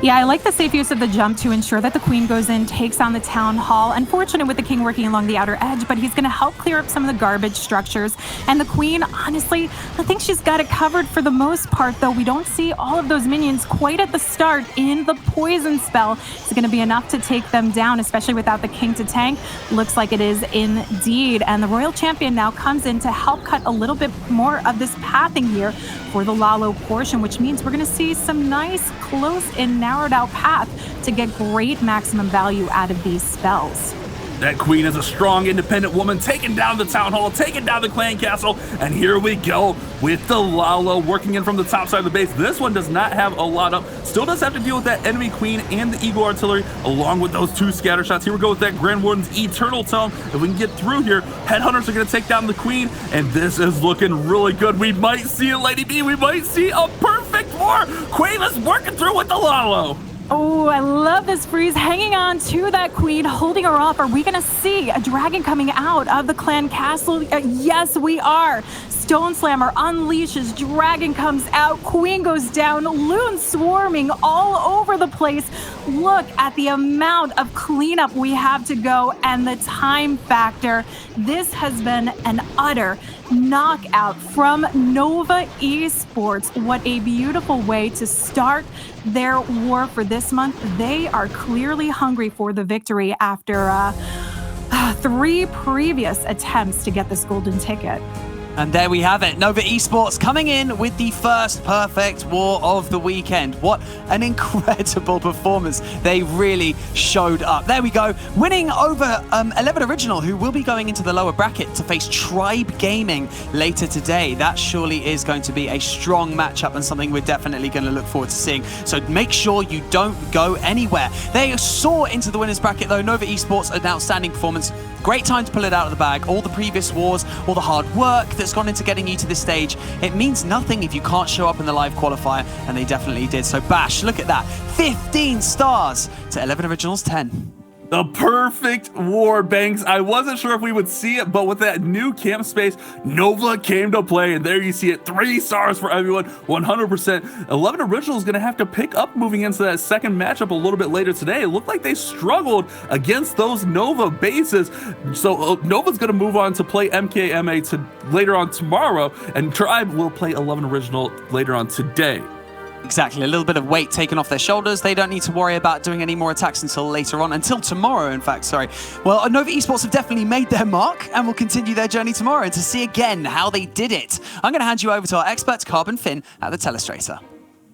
Yeah, I like the safe use of the jump to ensure that the Queen goes in, takes on the Town Hall. Unfortunate with the King working along the outer edge, but he's going to help clear up some of the garbage structures. And the Queen, honestly, I think she's got it covered for the most part, though we don't see all of those minions quite at the start in the poison spell. Is it going to be enough to take them down, especially without the King to tank? Looks like it is indeed. And the Royal Champion now comes in to help cut a little bit more of this pathing here for the Lalo portion, which means we're going to see some nice, close and narrowed out path to get great maximum value out of these spells. That queen is a strong, independent woman, taking down the town hall, taking down the clan castle, and here we go with the Lalo working in from the top side of the base. This one does not have a lot up, still does have to deal with that enemy queen and the Eagle artillery, along with those 2 scatter shots. Here we go with that Grand Warden's Eternal Tome. If we can get through here, Headhunters are going to take down the queen, and this is looking really good. We might see a Lady B, we might see a perfect war. Queen is working through with the Lalo. Oh, I love this freeze, hanging on to that queen, holding her up. Are we going to see a dragon coming out of the clan castle? Yes, we are. Stone Slammer unleashes, dragon comes out, queen goes down, loons swarming all over the place. Look at the amount of cleanup we have to go and the time factor. This has been an utter knockout from Nova Esports. What a beautiful way to start their war for this month. They are clearly hungry for the victory after 3 previous attempts to get this golden ticket. And there we have it. Nova Esports coming in with the first perfect war of the weekend. What an incredible performance. They really showed up. There we go. Winning over 11 Original, who will be going into the lower bracket to face Tribe Gaming later today. That surely is going to be a strong matchup and something we're definitely going to look forward to seeing. So make sure you don't go anywhere. They soar into the winners bracket though. Nova Esports, an outstanding performance. Great time to pull it out of the bag. All the previous wars, all the hard work that's gone into getting you to this stage, it means nothing if you can't show up in the live qualifier, and they definitely did. So Bash, look at that. 15 stars to 11 Originals 10. The perfect war, Banks. I wasn't sure if we would see it, but with that new camp space, Nova came to play, and there you see it. 3 stars for everyone, 100%. 11 Original is going to have to pick up moving into that second matchup a little bit later today. It looked like they struggled against those Nova bases. So Nova's going to move on to play M.K.M.A later on tomorrow, and Tribe will play 11 Original later on today. Exactly, a little bit of weight taken off their shoulders. They don't need to worry about doing any more attacks until later on, until tomorrow, in fact, sorry. Well, Nova Esports have definitely made their mark and will continue their journey tomorrow. And to see again how they did it, I'm going to hand you over to our expert, Carbon Finn, at the Telestrator.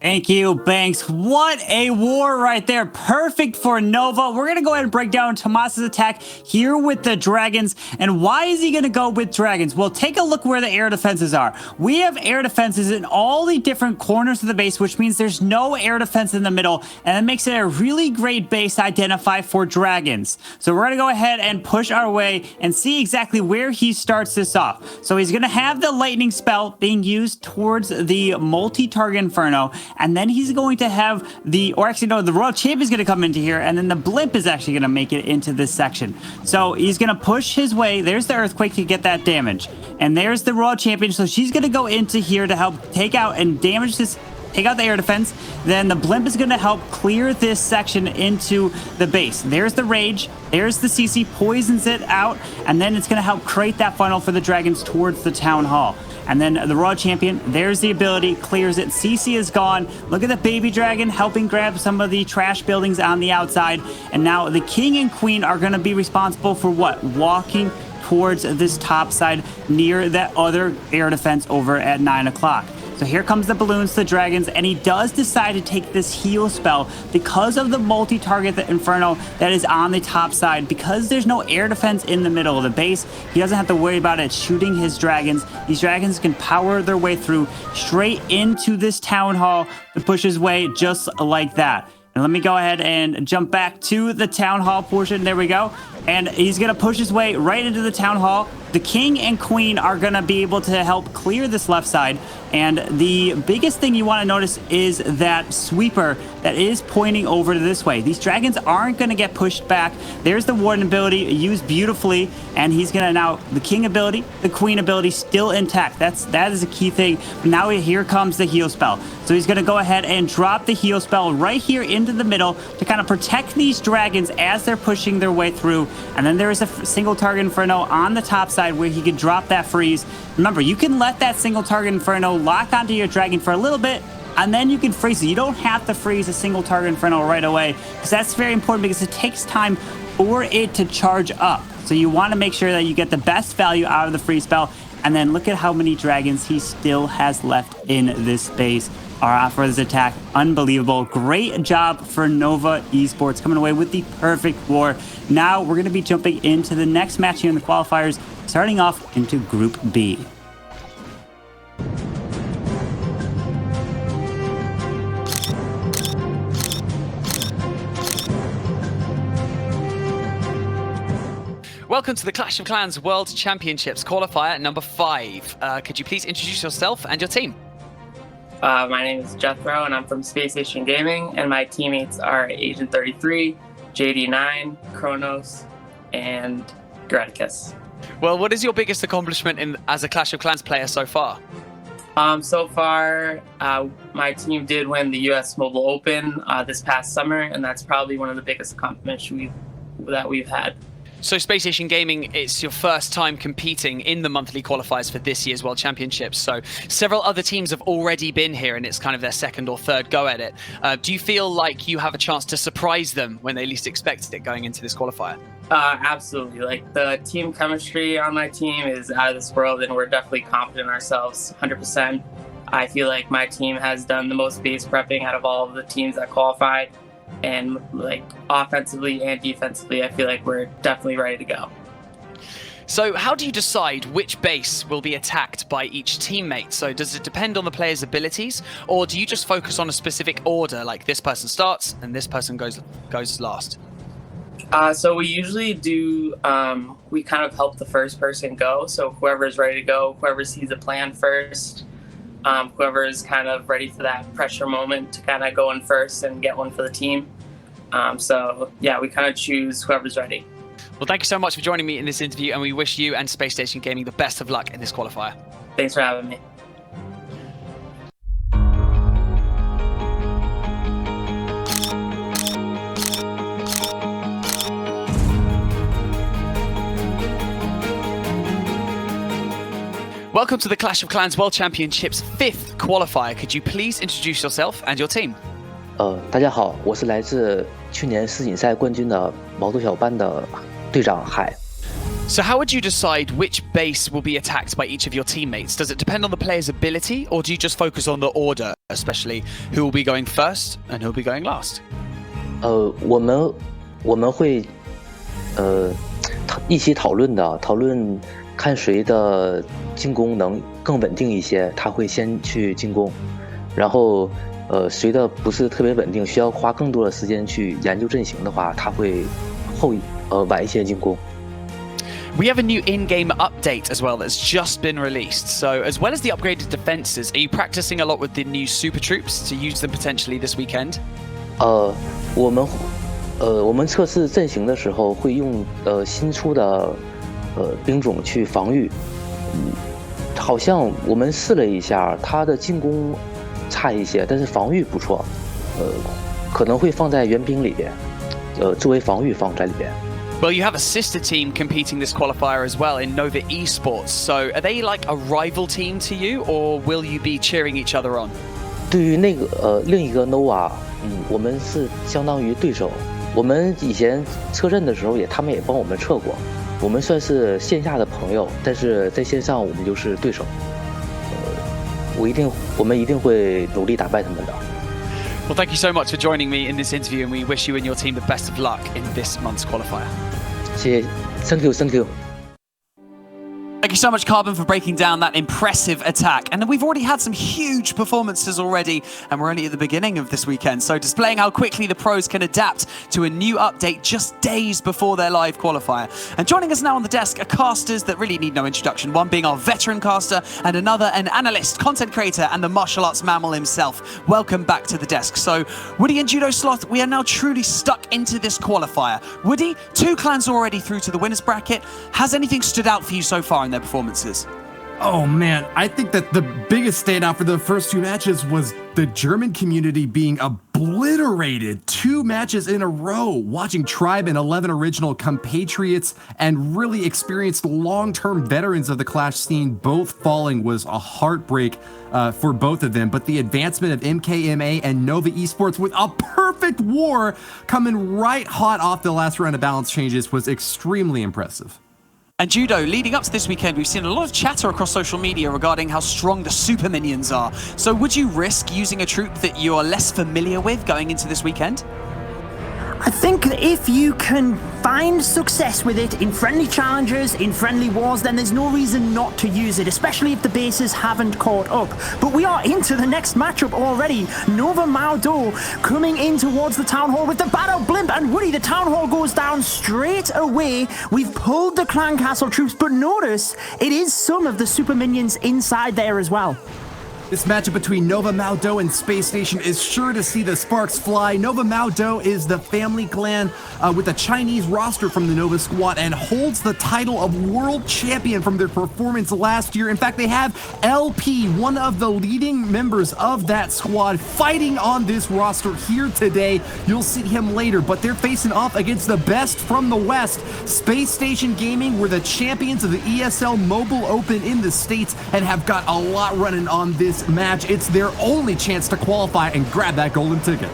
Thank you, Banks. What a war right there. Perfect for Nova. We're going to go ahead and break down Tomas's attack here with the dragons. And why is he going to go with dragons? Well, take a look where the air defenses are. We have air defenses in all the different corners of the base, which means there's no air defense in the middle. And that makes it a really great base to identify for dragons. So we're going to go ahead and push our way and see exactly where he starts this off. So he's going to have the lightning spell being used towards the multi-target inferno. And then he's going to have the Royal Champ is going to come into here, and then the blimp is actually going to make it into this section. So he's going to push his way. There's the earthquake to get that damage. And there's the Royal Champion. So she's going to go into here to help take out and damage this, take out the air defense. Then the blimp is going to help clear this section into the base. There's the rage. There's the CC, poisons it out. And then it's going to help create that funnel for the dragons towards the town hall. And then the Royal Champion, there's the ability, clears it. CC is gone. Look at the baby dragon helping grab some of the trash buildings on the outside. And now the king and queen are going to be responsible for what? Walking towards this top side near that other air defense over at 9 o'clock. So here comes the balloons, the dragons, and he does decide to take this heal spell because of the multi-target, the Inferno that is on the top side. Because there's no air defense in the middle of the base, he doesn't have to worry about it shooting his dragons. These dragons can power their way through straight into this town hall to push his way just like that. And let me go ahead and jump back to the town hall portion. There we go. And he's going to push his way right into the town hall. The king and queen are going to be able to help clear this left side. And the biggest thing you want to notice is that sweeper that is pointing over to this way. These dragons aren't going to get pushed back. There's the warden ability used beautifully. And he's going to now, the king ability, the queen ability still intact. That is a key thing. Now here comes the heal spell. So he's going to go ahead and drop the heal spell right here into the middle to kind of protect these dragons as they're pushing their way through. And then there is a single target Inferno on the top side where he can drop that freeze. Remember, you can let that single target Inferno lock onto your dragon for a little bit, and then you can freeze it. You don't have to freeze a single target Inferno right away, because that's very important because it takes time for it to charge up. So you want to make sure that you get the best value out of the freeze spell. And then look at how many dragons he still has left in this base. are off for this attack. Unbelievable. Great job for Nova Esports coming away with the perfect war. Now we're going to be jumping into the next match here in the qualifiers, starting off into Group B. Welcome to the Clash of Clans World Championships qualifier number 5. Could you please introduce yourself and your team? My name is Jethro, and I'm from SpaceStation Gaming, and my teammates are Agent 33, JD9, Kronos, and Graticus. Well, what is your biggest accomplishment as a Clash of Clans player so far? So far, my team did win the US Mobile Open this past summer, and that's probably one of the biggest accomplishments we've had. So SpaceStation Gaming, it's your first time competing in the monthly qualifiers for this year's World Championships. So several other teams have already been here and it's kind of their second or third go at it. Do you feel like you have a chance to surprise them when they least expected it going into this qualifier? Absolutely. Like, the team chemistry on my team is out of this world, and we're definitely confident in ourselves, 100%. I feel like my team has done the most base prepping out of all of the teams that qualified. And like, offensively and defensively, I feel like we're definitely ready to go. So how do you decide which base will be attacked by each teammate? So does it depend on the player's abilities, or do you just focus on a specific order, like this person starts and this person goes last? So we usually do, we kind of help the first person go. So whoever's ready to go, whoever sees a plan first, whoever is kind of ready for that pressure moment to kind of go in first and get one for the team. So yeah, we kind of choose whoever's ready. Well, thank you so much for joining me in this interview, and we wish you and SpaceStation Gaming the best of luck in this qualifier. Thanks for having me. Welcome to the Clash of Clans World Championships 5th qualifier. Could you please introduce yourself and your team? 大家好，我是来自去年世锦赛冠军的毛豆小班的队长海。So how would you decide which base will be attacked by each of your teammates? Does it depend on the player's ability, or do you just focus on the order, especially who will be going first and who will be going last? 我们会一起讨论看谁的进攻能更稳定一些，他会先去进攻，然后谁的不是特别稳定，需要花更多的时间去研究阵型的话，他会晚一些进攻。We have a new in-game update as well that's just been released. So as well as the upgraded defenses, are you practicing a lot with the new super troops to use them potentially this weekend? 我们测试阵型的时候会用新出的兵种去防御。好像我们试了一下，他的进攻差一些，但是防御不错。可能会放在援兵里边，作为防御放在里边。Well, you have a sister team competing this qualifier as well in Nova Esports. So are they like a rival team to you, or will you be cheering each other on? 对于那个另一个 Nova，我们是相当于对手。我们以前测阵的时候他们也帮我们测过，我们算是线下的朋友，但是在线上我们就是对手。我们一定会努力打败他们的。Well, thank you so much for joining me in this interview, and we wish you and your team the best of luck in this month's qualifier. 谢谢 ，Thank you. Thank you so much, Carbon, for breaking down that impressive attack. And we've already had some huge performances already, and we're only at the beginning of this weekend. So displaying how quickly the pros can adapt to a new update just days before their live qualifier. And joining us now on the desk are casters that really need no introduction. One being our veteran caster, and another an analyst, content creator, and the martial arts mammal himself. Welcome back to the desk. So Woody and Judo Sloth, we are now truly stuck into this qualifier. Woody, 2 clans already through to the winners bracket. Has anything stood out for you so far in their performances? Oh man, I think that the biggest standout for the first 2 matches was the German community being obliterated 2 matches in a row. Watching Tribe and 11 Original compatriots and really experienced long-term veterans of the Clash scene both falling was a heartbreak for both of them. But the advancement of M.K.M.A. and Nova Esports with a perfect war coming right hot off the last round of balance changes was extremely impressive. And Judo, leading up to this weekend, we've seen a lot of chatter across social media regarding how strong the super minions are. So would you risk using a troop that you are less familiar with going into this weekend? I think if you can find success with it in friendly challenges, in friendly wars, then there's no reason not to use it, especially if the bases haven't caught up. But we are into the next matchup already. Nova Maodou coming in towards the Town Hall with the Battle Blimp, and Woody, the Town Hall goes down straight away. We've pulled the Clan Castle troops, but notice it is some of the super minions inside there as well. This matchup between Nova Maodou and SpaceStation is sure to see the sparks fly. Nova Maodou is the family clan with a Chinese roster from the Nova squad and holds the title of world champion from their performance last year. In fact, they have LP, one of the leading members of that squad, fighting on this roster here today. You'll see him later, but they're facing off against the best from the West. SpaceStation Gaming were the champions of the ESL Mobile Open in the States and have got a lot running on this match. It's their only chance to qualify and grab that golden ticket.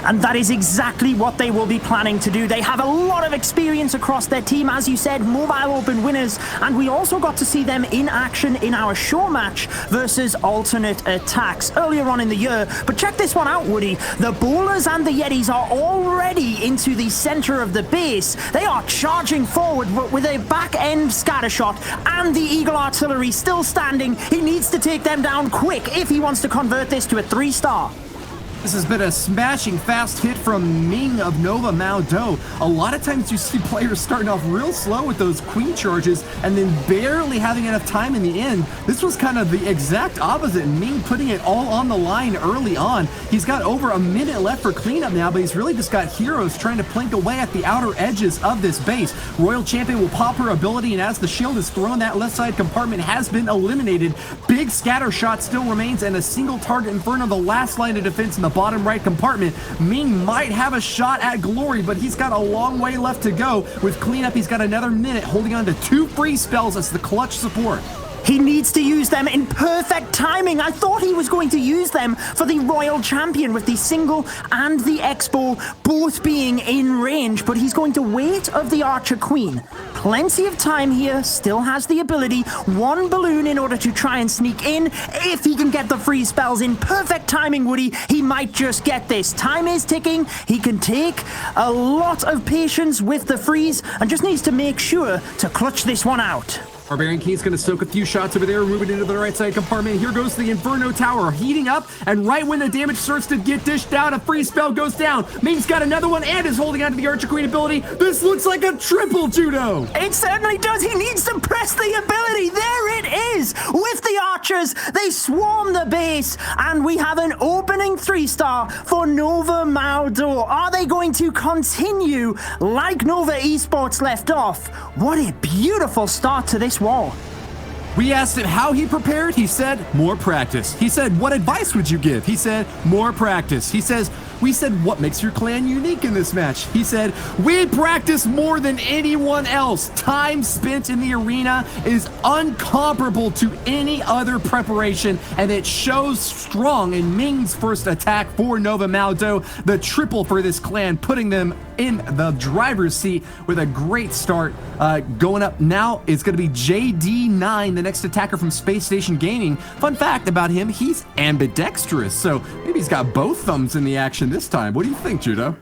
And that is exactly what they will be planning to do. They have a lot of experience across their team, as you said, Mobile Open winners, and we also got to see them in action in our show match versus Alternate Attacks earlier on in the year. But check this one out, Woody. The Bowlers and the Yetis are already into the center of the base. They are charging forward, but with a back-end scatter shot and the Eagle Artillery still standing. He needs to take them down quick if he wants to convert this to a 3-star. This has been a smashing fast hit from Ming of Nova Maodou. A lot of times you see players starting off real slow with those queen charges and then barely having enough time in the end. This was kind of the exact opposite. Ming putting it all on the line early on. He's got over a minute left for cleanup now, but he's really just got heroes trying to plink away at the outer edges of this base. Royal Champion will pop her ability, and as the shield is thrown, that left side compartment has been eliminated. Big scatter shot still remains and a single target Inferno, the last line of defense in the bottom right compartment. Ming might have a shot at glory, but he's got a long way left to go. With cleanup, he's got another minute, holding on to 2 free spells as the clutch support. He needs to use them in perfect timing. I thought he was going to use them for the Royal Champion with the single and the Expo both being in range, but he's going to wait of the Archer Queen. Plenty of time here, still has the ability. 1 balloon in order to try and sneak in. If he can get the free spells in perfect timing, Woody, he might just get this. Time is ticking. He can take a lot of patience with the freeze and just needs to make sure to clutch this one out. Barbarian King's going to soak a few shots over there, moving into the right side compartment. Here goes the Inferno Tower, heating up, and right when the damage starts to get dished out, a free spell goes down. Ming's got another one and is holding on to the Archer Queen ability. This looks like a triple Judo. It certainly does. He needs to press the ability. There it is. With the Archers, they swarm the base, and we have an opening 3-star for Nova Maodou. Are they going to continue like Nova Esports left off? What a beautiful start to this wall. We asked him how he prepared. He said, more practice. He said, what advice would you give? He said, more practice. He says, we said, what makes your clan unique in this match? He said, we practice more than anyone else. Time spent in the arena is uncomparable to any other preparation, and it shows strong in Ming's first attack for Nova Maodou. The triple for this clan, putting them in the driver's seat with a great start. Going up now is going to be JD9, the next attacker from SpaceStation Gaming. Fun fact about him, he's ambidextrous, so maybe he's got both thumbs in the action this time. What do you think, Judo?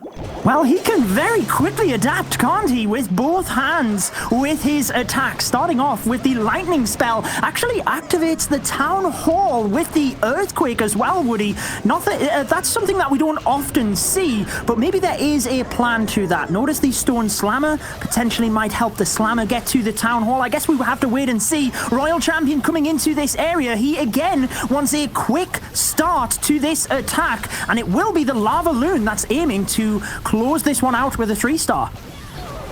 Well, he can very quickly adapt, can't he, with both hands with his attack. Starting off with the lightning spell, actually activates the Town Hall with the earthquake as well, Woody. Not that, that's something that we don't often see, but maybe there is a plan to that. Notice the stone slammer potentially might help the slammer get to the Town Hall. I guess we will have to wait and see. Royal Champion coming into this area. He again wants a quick start to this attack, and it will be the Lava Loon that's aiming to close this one out with a 3-star.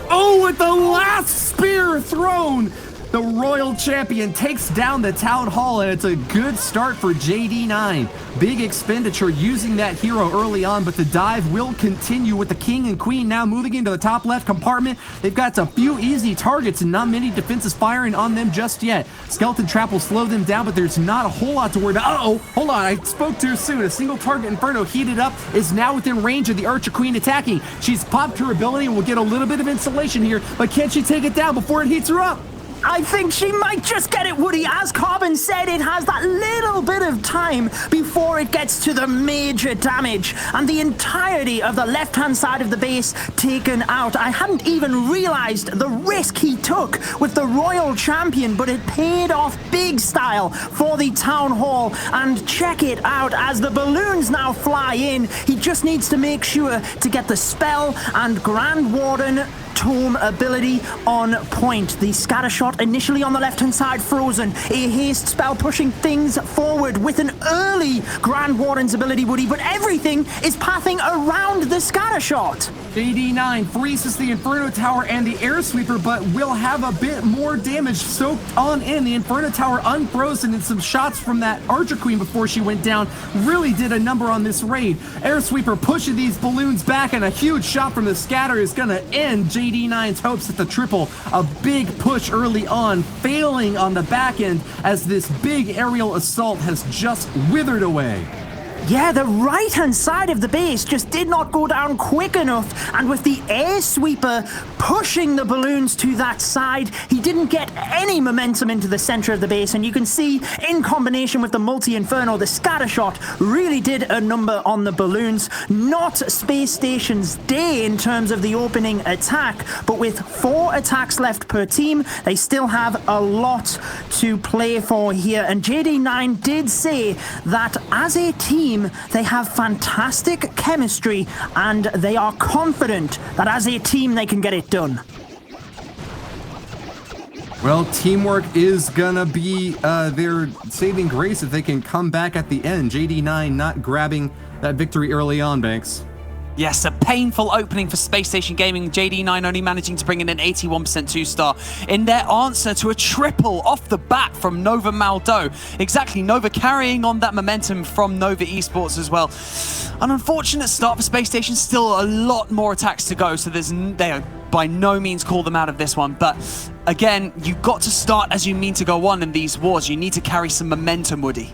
Oh, with the last spear thrown, the Royal Champion takes down the Town Hall, and it's a good start for JD9. Big expenditure using that hero early on, but the dive will continue with the King and Queen now moving into the top left compartment. They've got a few easy targets and not many defenses firing on them just yet. Skeleton Trap will slow them down, but there's not a whole lot to worry about. Uh-oh, hold on, I spoke too soon. A single target Inferno heated up is now within range of the Archer Queen attacking. She's popped her ability and will get a little bit of insulation here, but can she take it down before it heats her up? I think she might just get it, Woody. As Carbon said, it has that little bit of time before it gets to the major damage. And the entirety of the left-hand side of the base taken out. I hadn't even realized the risk he took with the Royal Champion, but it paid off big style for the Town Hall. And check it out, as the balloons now fly in, he just needs to make sure to get the spell and Grand Warden Tome ability on point. The scatter shot initially on the left-hand side frozen. A haste spell pushing things forward with an early Grand Warden's ability, Woody, but everything is pathing around the scatter shot. JD9 freezes the Inferno Tower and the Air Sweeper, but will have a bit more damage soaked on in. The Inferno Tower unfrozen, and some shots from that Archer Queen before she went down really did a number on this raid. Air Sweeper pushing these balloons back, and a huge shot from the scatter is going to end JD9's hopes at the triple. A big push early on, failing on the back end as this big aerial assault has just withered away. Yeah, the right-hand side of the base just did not go down quick enough, and with the Air Sweeper pushing the balloons to that side, he didn't get any momentum into the center of the base, and you can see, in combination with the Multi-Inferno, the scatter shot really did a number on the balloons. Not SpaceStation's day in terms of the opening attack, but with 4 attacks left per team, they still have a lot to play for here, and JD9 did say that as a team, they have fantastic chemistry, and they are confident that as a team they can get it done. Well, teamwork is gonna be their saving grace if they can come back at the end. JD9 not grabbing that victory early on, Banks. Yes, a painful opening for SpaceStation Gaming. JD9 only managing to bring in an 81% 2-star in their answer to a triple off the bat from Nova Maodou. Exactly, Nova carrying on that momentum from Nova Esports as well. An unfortunate start for SpaceStation, still a lot more attacks to go, so they are by no means call them out of this one. But again, you've got to start as you mean to go on in these wars. You need to carry some momentum, Woody.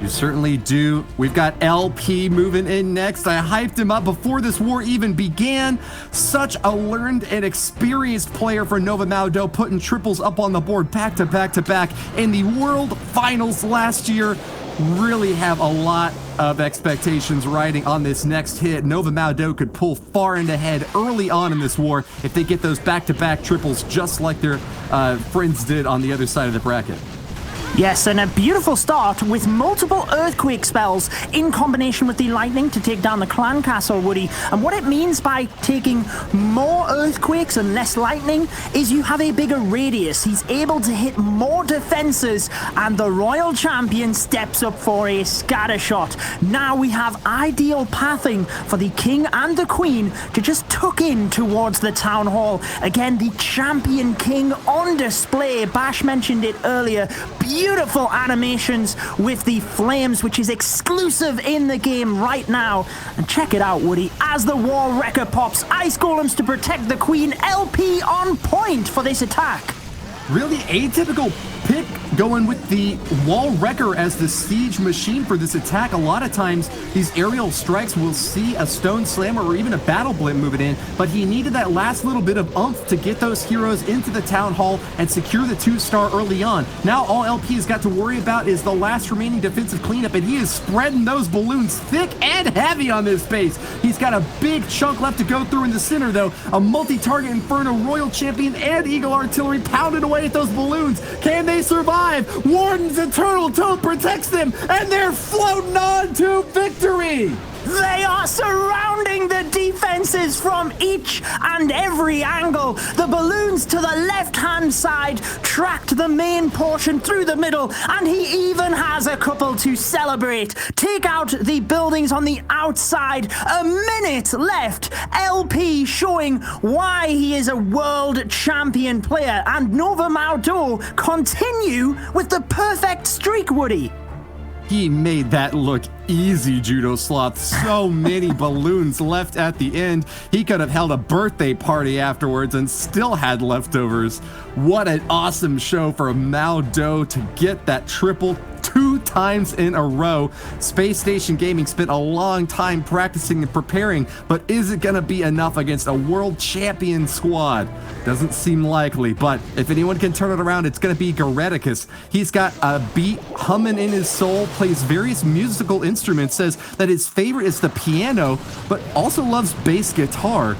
You certainly do. We've got LP moving in next. I hyped him up before this war even began. Such a learned and experienced player for Nova Maodou, putting triples up on the board back to back to back in the World Finals last year. Really have a lot of expectations riding on this next hit. Nova Maodou could pull far and ahead early on in this war if they get those back-to-back triples just like their friends did on the other side of the bracket. Yes, and a beautiful start with multiple earthquake spells in combination with the lightning to take down the clan castle, Woody. And what it means by taking more earthquakes and less lightning is you have a bigger radius. He's able to hit more defenses, and the Royal Champion steps up for a scatter shot. Now we have ideal pathing for the King and the Queen to just tuck in towards the Town Hall. Again, the Champion King on display. Bash mentioned it earlier. Beautiful animations with the flames, which is exclusive in the game right now. And check it out, Woody, as the War Wrecker pops, Ice Golems to protect the Queen. LP on point for this attack. Really atypical pick, going with the Wall Wrecker as the siege machine for this attack. A lot of times these aerial strikes will see a Stone Slammer or even a Battle Blimp moving in, but he needed that last little bit of oomph to get those heroes into the Town Hall and secure the 2-star early on. Now all LP has got to worry about is the last remaining defensive cleanup, and he is spreading those balloons thick and heavy on this base. He's got a big chunk left to go through in the center though. A multi-target Inferno, Royal Champion, and Eagle Artillery pounded away at those balloons. Can they survive? Warden's Eternal Tome protects them, and they're floating on to victory! They are surrounding the defenses from each and every angle. The balloons to the left-hand side tracked the main portion through the middle, and he even has a couple to celebrate. Take out the buildings on the outside. A minute left. LP showing why he is a world champion player, and Nova Maodou continue with the perfect streak, Woody. He made that look easy, Judo Sloth. So many balloons left at the end. He could have held a birthday party afterwards and still had leftovers. What an awesome show for Maodou to get that triple. 2 2 times in a row. SpaceStation Gaming spent a long time practicing and preparing, but is it going to be enough against a world champion squad? Doesn't seem likely, but if anyone can turn it around, it's going to be Goreticus. He's got a beat humming in his soul, plays various musical instruments, says that his favorite is the piano, but also loves bass guitar.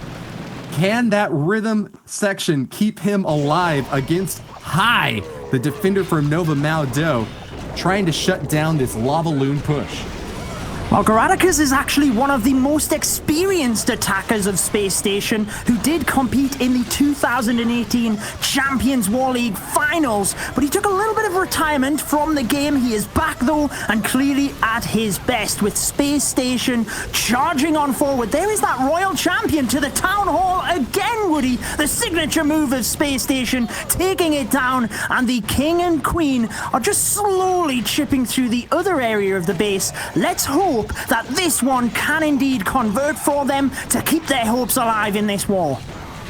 Can that rhythm section keep him alive against Hai, the defender from Nova Maodou, trying to shut down this lava loon push? Well, Goreticus is actually one of the most experienced attackers of SpaceStation, who did compete in the 2018 Champions War League finals, but he took a little bit of retirement from the game. He is back though, and clearly at his best, with SpaceStation charging on forward. There is that Royal Champion to the Town Hall again, Woody, the signature move of SpaceStation, taking it down, and the King and Queen are just slowly chipping through the other area of the base. Let's hope that this one can indeed convert for them to keep their hopes alive in this war.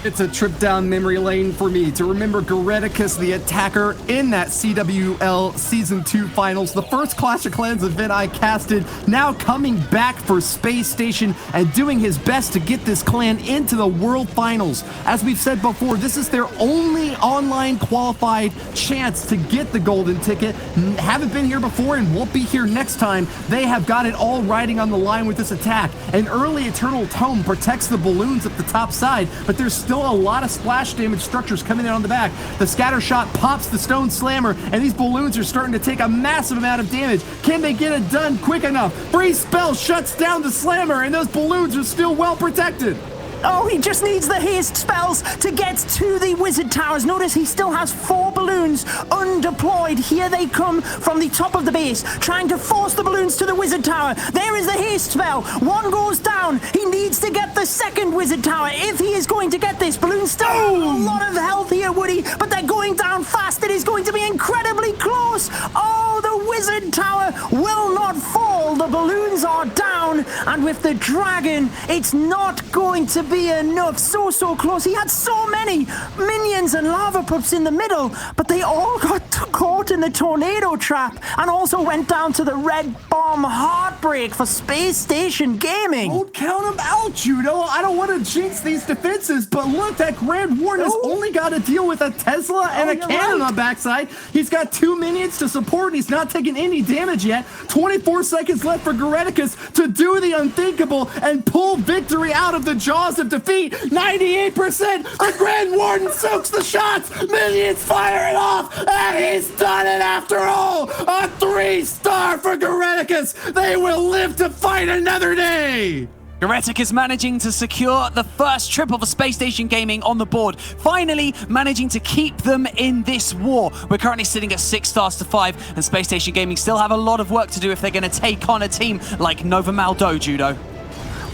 It's a trip down memory lane for me to remember Goreticus, the attacker, in that CWL Season 2 finals, the first Clash of Clans event I casted, now coming back for SpaceStation and doing his best to get this clan into the World Finals. As we've said before, this is their only online qualified chance to get the golden ticket. Haven't been here before and won't be here next time. They have got it all riding on the line with this attack. An early Eternal Tome protects the balloons at the top side, but there's still a lot of splash damage structures coming in on the back. The scatter shot pops the stone slammer, and these balloons are starting to take a massive amount of damage. Can they get it done quick enough? Freeze spell shuts down the slammer, and those balloons are still well protected. Oh, he just needs the haste spells to get to the wizard towers. Notice he still has 4 balloons undeployed. Here they come from the top of the base, trying to force the balloons to the wizard tower. There is the haste spell. 1 goes down. He needs to get the second wizard tower if he is going to get this. Balloons still have a lot of health here, Woody, but they're going down fast. It is going to be incredibly close. Oh, the wizard tower will not fall. The balloons are down, and with the dragon, it's not going to be enough. So close. He had so many minions and lava pups in the middle, but they all got caught in the tornado trap and also went down to the red bomb. Heartbreak for SpaceStation Gaming. Don't count them out, Judo. I don't want to jinx these defenses, but look, that Grand Warden has only got to deal with a Tesla and a cannon on backside. He's got 2 minions to support, and he's not taking any damage yet. 24 seconds left for Goreticus to do the unthinkable and pull victory out of the jaws of defeat. 98%. The Grand Warden soaks the shots. Minions fire it off, and he's done it after all. A 3-star for Goreticus. They will live to fight another day. Goreticus managing to secure the first triple for SpaceStation Gaming on the board, finally managing to keep them in this war. We're currently sitting at 6 stars to 5, and SpaceStation Gaming still have a lot of work to do if they're going to take on a team like Nova Maodou, Judo.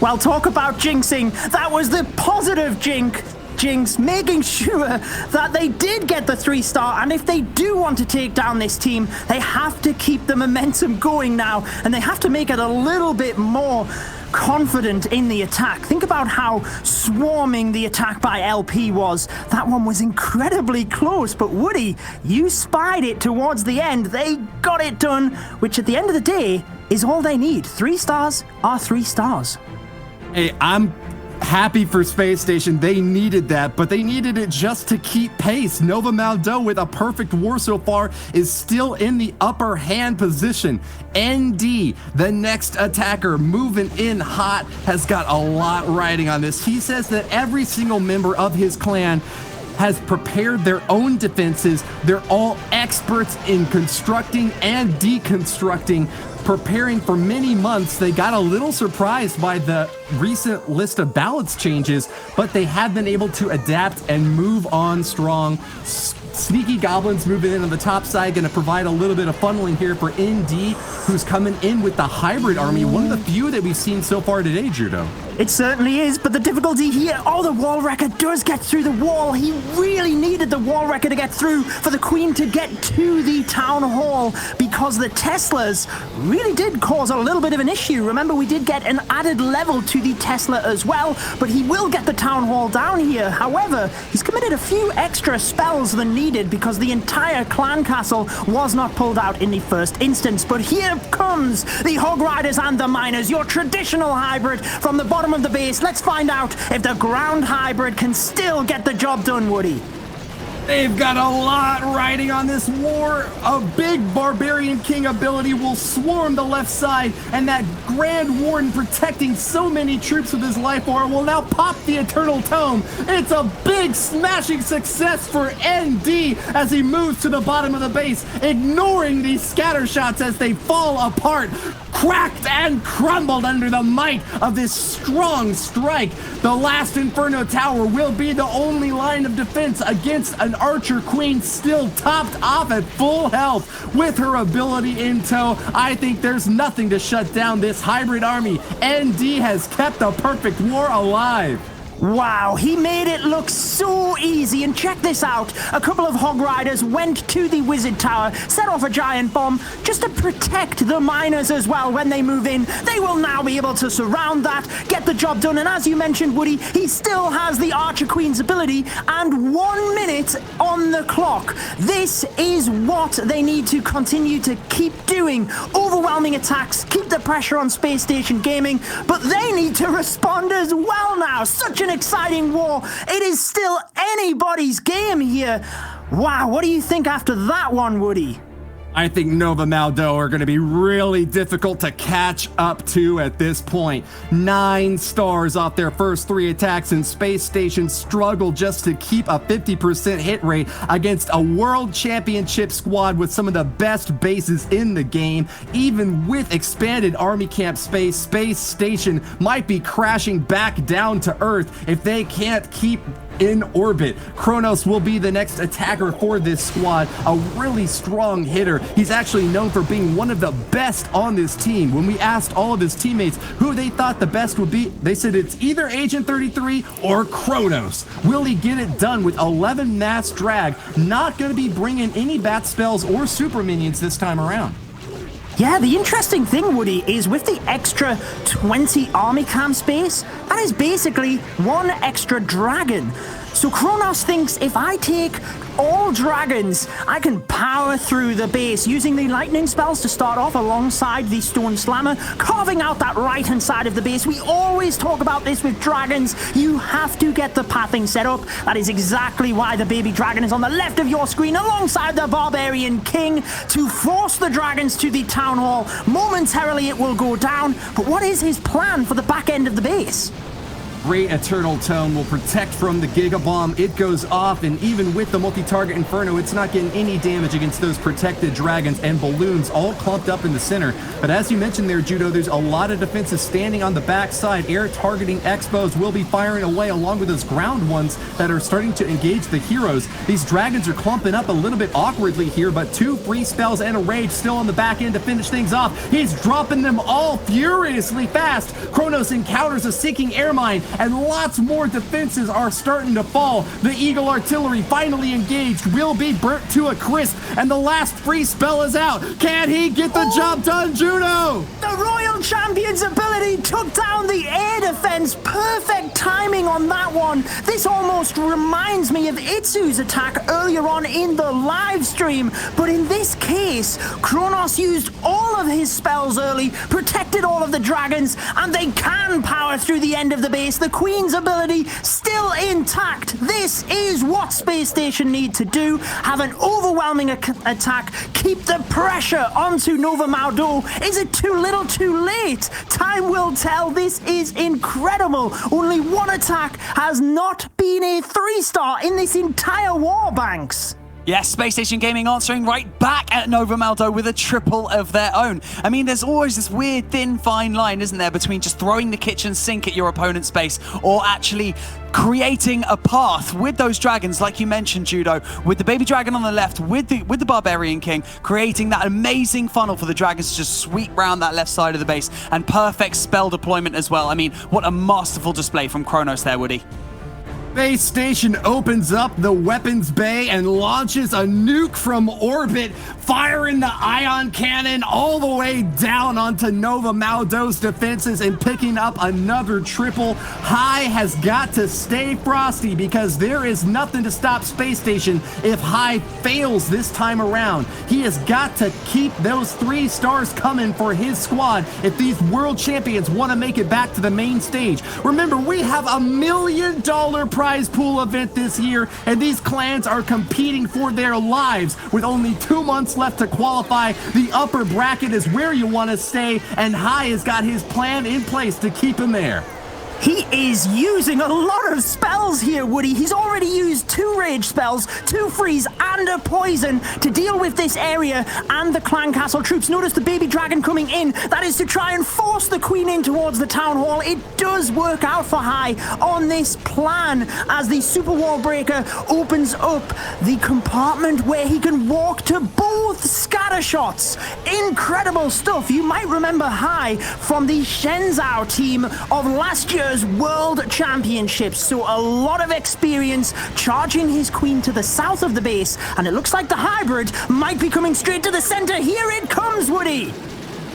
Well, talk about jinxing. That was the positive jinx, making sure that they did get the 3-star, and if they do want to take down this team, they have to keep the momentum going now, and they have to make it a little bit more confident in the attack. Think about how swarming the attack by LP was. That one was incredibly close, but Woody, you spied it towards the end. They got it done, which at the end of the day is all they need. 3 stars are 3 stars. Hey, I'm happy for SpaceStation. They needed that, but they needed it just to keep pace. Nova Maodou, with a perfect war so far, is still in the upper hand position. ND, the next attacker, moving in hot, has got a lot riding on this. He says that every single member of his clan has prepared their own defenses. They're all experts in constructing and deconstructing, preparing for many months. They got a little surprised by the recent list of balance changes, but they have been able to adapt and move on strong. Sneaky Goblins moving in on the top side, going to provide a little bit of funneling here for ND, who's coming in with the hybrid army, one of the few that we've seen so far today, Judo. It certainly is, but the difficulty here, the wall wrecker does get through the wall. He really needed the wall wrecker to get through for the Queen to get to the town hall, because the Teslas really did cause a little bit of an issue. Remember, we did get an added level to the Tesla as well, but he will get the town hall down here. However, he's committed a few extra spells than needed because the entire clan castle was not pulled out in the first instance. But here comes the Hog Riders and the Miners, your traditional hybrid from the bottom of the base. Let's find out if the ground hybrid can still get the job done, Woody. They've got a lot riding on this war. A big Barbarian King ability will swarm the left side, and that Grand Warden protecting so many troops with his life aura will now pop the Eternal Tome. It's a big smashing success for ND as he moves to the bottom of the base, ignoring these scatter shots as they fall apart, cracked and crumbled under the might of this strong strike. The last Inferno Tower will be the only line of defense against an Archer Queen still topped off at full health. With her ability in tow, I think there's nothing to shut down this hybrid army. ND has kept the perfect war alive. Wow, he made it look so easy, and check this out. A couple of Hog Riders went to the Wizard Tower, set off a giant bomb just to protect the miners as well when they move in. They will now be able to surround that, get the job done, and as you mentioned, Woody, he still has the Archer Queen's ability, and 1 minute on the clock. This is what they need to continue to keep doing. Overwhelming attacks, keep the pressure on SpaceStation Gaming, but they need to respond as well now. Such an exciting war. It is still anybody's game here. Wow, what do you think after that one, Woody? I think Nova Maodou are going to be really difficult to catch up to at this point. 9 stars off their first 3 attacks, and SpaceStation struggled just to keep a 50% hit rate against a world championship squad with some of the best bases in the game. Even with expanded army camp space, SpaceStation might be crashing back down to Earth if they can't keep in orbit. Kronos will be the next attacker for this squad, a really strong hitter. He's actually known for being one of the best on this team. When we asked all of his teammates who they thought the best would be, they said it's either Agent 33 or Kronos. Will he get it done with 11 mass drag? Not going to be bringing any bat spells or super minions this time around. Yeah, the interesting thing, Woody, is with the extra 20 army camp space, that is basically 1 extra dragon. So Kronos thinks if I take all dragons, I can power through the base using the lightning spells to start off alongside the Stone Slammer, carving out that right-hand side of the base. We always talk about this with dragons. You have to get the pathing set up. That is exactly why the baby dragon is on the left of your screen alongside the Barbarian King to force the dragons to the town hall. Momentarily it will go down, but what is his plan for the back end of the base? Great Eternal Tome will protect from the Giga Bomb. It goes off, and even with the multi-target Inferno, it's not getting any damage against those protected dragons and balloons all clumped up in the center. But as you mentioned there, Judo, there's a lot of defenses standing on the backside. Air targeting Expos will be firing away along with those ground ones that are starting to engage the heroes. These dragons are clumping up a little bit awkwardly here, but 2 free spells and a rage still on the back end to finish things off. He's dropping them all furiously fast. Kronos encounters a sinking air mine, and lots more defenses are starting to fall. The Eagle Artillery finally engaged will be burnt to a crisp, and the last free spell is out. Can he get the job done, Judo? The Royal Champion's ability took down the air defense. Perfect timing on that one. This almost reminds me of Itsu's attack earlier on in the live stream, but in this case, Kronos used all of his spells early, protected all of the dragons, and they can power through the end of the base. The Queen's ability still intact. This is what SpaceStation need to do. Have an overwhelming attack. Keep the pressure onto Nova Maodou. Is it too little too late? Time will tell. This is incredible. Only 1 attack has not been a 3-star in this entire war, Banks. Yes, SpaceStation Gaming answering right back at Nova Esports with a triple of their own. I mean, there's always this weird thin fine line, isn't there, between just throwing the kitchen sink at your opponent's base or actually creating a path with those dragons, like you mentioned, Judo, with the baby dragon on the left, with the Barbarian King, creating that amazing funnel for the dragons to just sweep round that left side of the base, and perfect spell deployment as well. I mean, what a masterful display from Kronos there, Woody. SpaceStation opens up the weapons bay and launches a nuke from orbit, firing the ion cannon all the way down onto Nova Esports' defenses and picking up another triple. High has got to stay frosty because there is nothing to stop SpaceStation if High fails this time around. He has got to keep those 3 stars coming for his squad if these world champions want to make it back to the main stage. Remember, we have $1 million prize pool event this year, and these clans are competing for their lives with only 2 months left to qualify. The upper bracket is where you want to stay, and High has got his plan in place to keep him there. He is using a lot of spells here, Woody. He's already used 2 rage spells, 2 freeze, and a poison to deal with this area and the clan castle troops. Notice the baby dragon coming in. That is to try and force the queen in towards the town hall. It does work out for High on this plan as the super wall breaker opens up the compartment where he can walk to both scatter shots. Incredible stuff. You might remember High from the Shenzhou team of last year's World Championships, so a lot of experience charging his queen to the south of the base, and it looks like the hybrid might be coming straight to the center. Here it comes, Woody.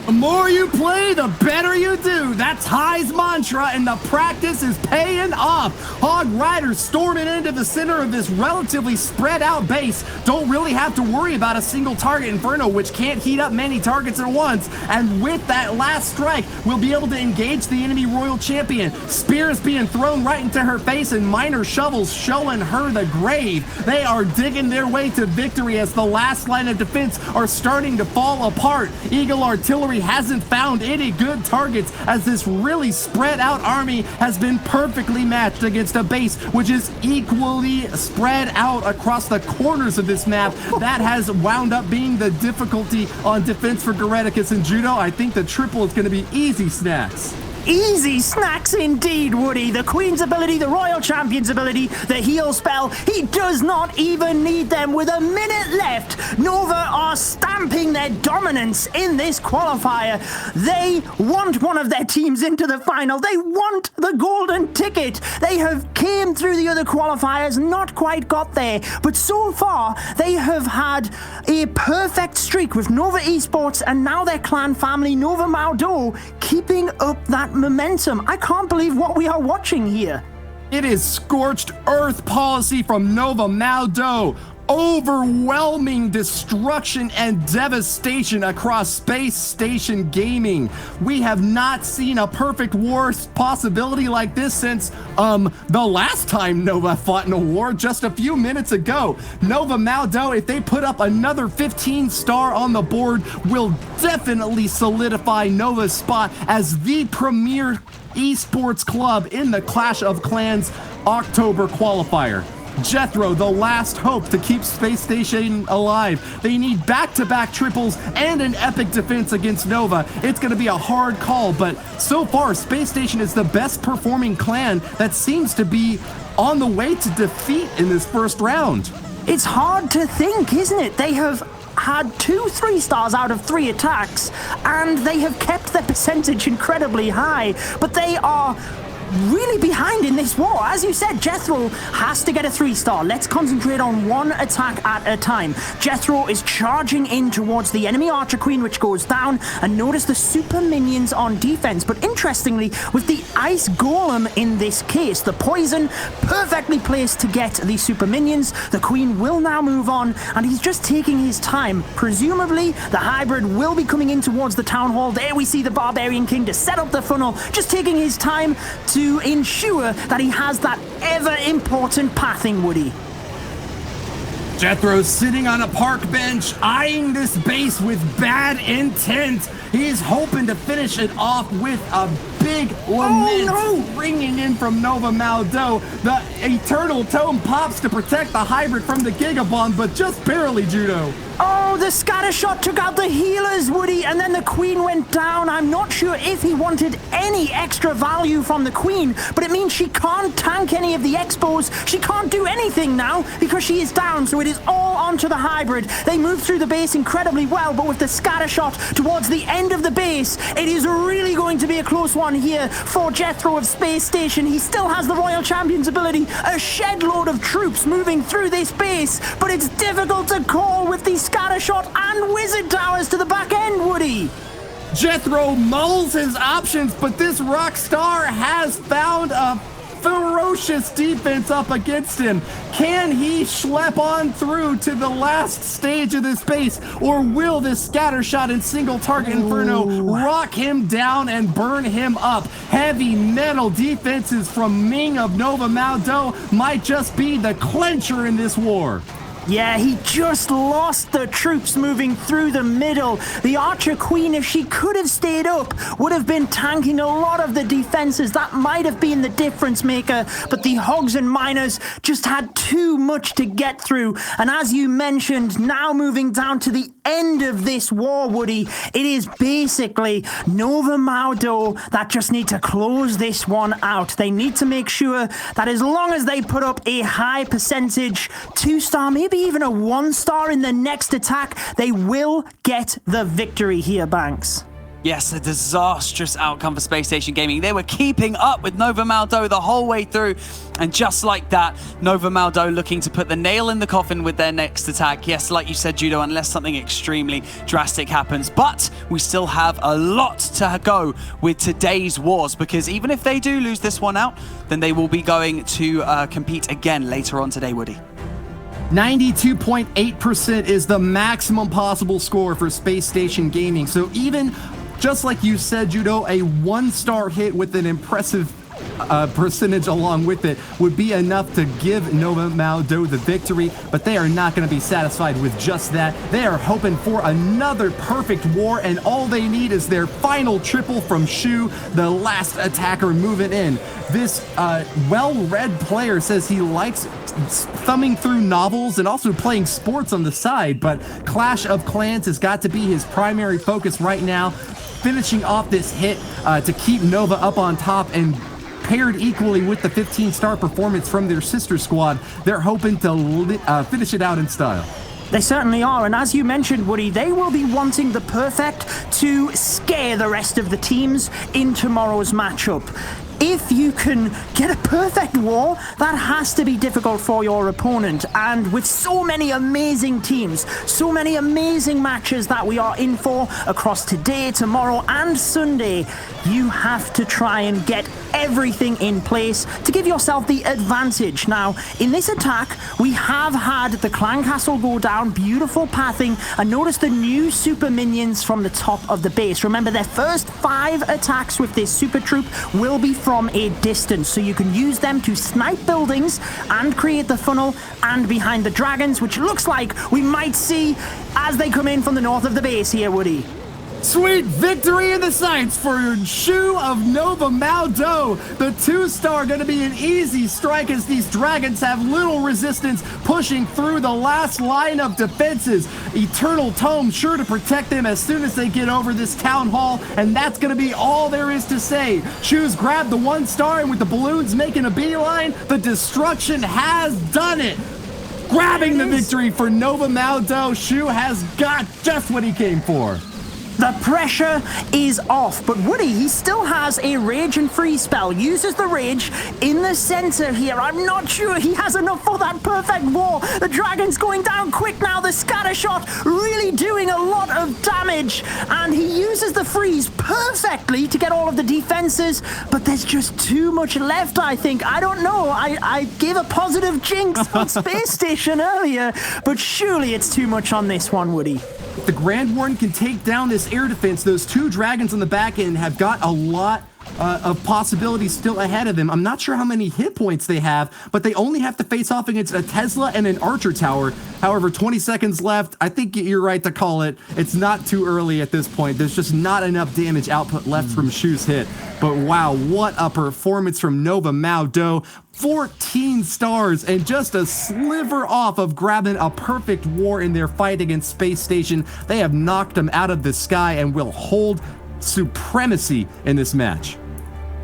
The more you play, the better you do. That's High's mantra, and the practice is paying off. Hog Riders storming into the center of this relatively spread out base. Don't really have to worry about a single target Inferno, which can't heat up many targets at once. And with that last strike, we'll be able to engage the enemy Royal Champion. Spears being thrown right into her face and minor shovels showing her the grave. They are digging their way to victory as the last line of defense are starting to fall apart. Eagle Artillery hasn't found any good targets as this really spread out army has been perfectly matched against a base which is equally spread out across the corners of this map. That has wound up being the difficulty on defense for Goreticus and Judo. I think the triple is going to be easy snacks. Easy snacks indeed, Woody. The Queen's ability, the Royal Champion's ability, the heal spell. He does not even need them. With a minute left, Nova are stamping their dominance in this qualifier. They want one of their teams into the final. They want the golden ticket. They have came through the other qualifiers, not quite got there, but so far they have had a perfect streak with Nova Esports and now their clan family, Nova Maodou, keeping up that momentum. I can't believe what we are watching here. It is scorched earth policy from Nova Maodou. Overwhelming destruction and devastation across SpaceStation Gaming. We have not seen a perfect war possibility like this since the last time Nova fought in a war just a few minutes ago. Nova Maodou, if they put up another 15-star on the board, will definitely solidify Nova's spot as the premier esports club in the Clash of Clans October qualifier. Jethro, the last hope to keep SpaceStation alive. They need back-to-back triples and an epic defense against Nova. It's going to be a hard call, but so far, SpaceStation is the best performing clan that seems to be on the way to defeat in this first round. It's hard to think, isn't it? They have had 2 3-stars out of 3 attacks, and they have kept their percentage incredibly high, but they are really behind in this war. As you said, Jethro has to get a 3-star. Let's concentrate on one attack at a time. Jethro is charging in towards the enemy Archer Queen, which goes down, and notice the super minions on defense. But interestingly, with the Ice Golem in this case, the poison perfectly placed to get the super minions. The Queen will now move on, and he's just taking his time. Presumably, the hybrid will be coming in towards the town hall. There we see the Barbarian King to set up the funnel, just taking his time to ensure that he has that ever-important pathing, Woody. Jethro's sitting on a park bench, eyeing this base with bad intent. He's hoping to finish it off with a big lament ringing in from Nova Maodou. The Eternal Tome pops to protect the hybrid from the Giga Bomb, but just barely, Judo. Oh, the scatter shot took out the healers, Woody, and then the Queen went down. I'm not sure if he wanted any extra value from the Queen, but it means she can't tank any of the Expos. She can't do anything now because she is down, so it is all onto the hybrid. They move through the base incredibly well, but with the scatter shot towards the end of the base, it is really going to be a close one here for Jethro of SpaceStation. He still has the Royal Champion's ability, a shed load of troops moving through this base, but it's difficult to call with the scatter shot and wizard towers to the back end, Woody. Jethro mulls his options, but this rock star has found a ferocious defense up against him. Can he schlep on through to the last stage of this base, or will this scatter shot and single target inferno rock him down and burn him up? Heavy metal defenses from Ming of Nova Maodou might just be the clincher in this war. Yeah, he just lost the troops moving through the middle. The Archer Queen, if she could have stayed up, would have been tanking a lot of the defenses. That might have been the difference maker, but the Hogs and Miners just had too much to get through. And as you mentioned, now moving down to the end of this war, Woody, it is basically Nova Maodou that just need to close this one out. They need to make sure that as long as they put up a high percentage 2-star, maybe even a 1-star in the next attack, they will get the victory here, Banks. Yes, a disastrous outcome for SpaceStation Gaming. They were keeping up with Nova Maodou the whole way through, and just like that, Nova Maodou looking to put the nail in the coffin with their next attack. Yes, like you said, Judo, unless something extremely drastic happens. But we still have a lot to go with today's wars, because even if they do lose this one out, then they will be going to compete again later on today, Woody. 92.8% is the maximum possible score for SpaceStation Gaming. So even, just like you said, Judo, a 1-star hit with an impressive percentage along with it would be enough to give Nova Maodou the victory, but they are not going to be satisfied with just that. They are hoping for another perfect war, and all they need is their final triple from Shu, the last attacker moving in. This well-read player says he likes thumbing through novels and also playing sports on the side, but Clash of Clans has got to be his primary focus right now, finishing off this hit to keep Nova up on top, and paired equally with the 15-star performance from their sister squad, they're hoping to finish it out in style. They certainly are, and as you mentioned, Woody, they will be wanting the perfect to scare the rest of the teams in tomorrow's matchup. If you can get a perfect war, that has to be difficult for your opponent. And with so many amazing teams, so many amazing matches that we are in for across today, tomorrow, and Sunday, you have to try and get everything in place to give yourself the advantage. Now, in this attack, we have had the Clan Castle go down, beautiful pathing, and notice the new super minions from the top of the base. Remember, their first 5 attacks with this super troop will be from a distance, so you can use them to snipe buildings and create the funnel and behind the dragons, which looks like we might see as they come in from the north of the base here, Woody. Sweet victory in the sights for Shu of Nova Maodou. The 2-star going to be an easy strike as these dragons have little resistance, pushing through the last line of defenses. Eternal Tome sure to protect them as soon as they get over this town hall, and that's going to be all there is to say. Shu's grabbed the 1-star, and with the balloons making a beeline, the destruction has done it. Grabbing the victory for Nova Maodou, Shu has got just what he came for. The pressure is off, but Woody, he still has a Rage and Freeze spell. Uses the Rage in the center here. I'm not sure he has enough for that perfect war. The dragon's going down quick now. The scatter shot really doing a lot of damage, and he uses the Freeze perfectly to get all of the defenses, but there's just too much left, I think. I don't know. I gave a positive jinx on SpaceStation earlier, but surely it's too much on this one, Woody. If the Grand Warden can take down this air defense, those 2 dragons on the back end have got a lot of possibilities still ahead of them. I'm not sure how many hit points they have, but they only have to face off against a Tesla and an Archer Tower. However, 20 seconds left. I think you're right to call it. It's not too early at this point. There's just not enough damage output left from Shu's hit. But wow, what a performance from Nova Maodou. 14 stars and just a sliver off of grabbing a perfect war in their fight against SpaceStation. They have knocked them out of the sky and will hold supremacy in this match.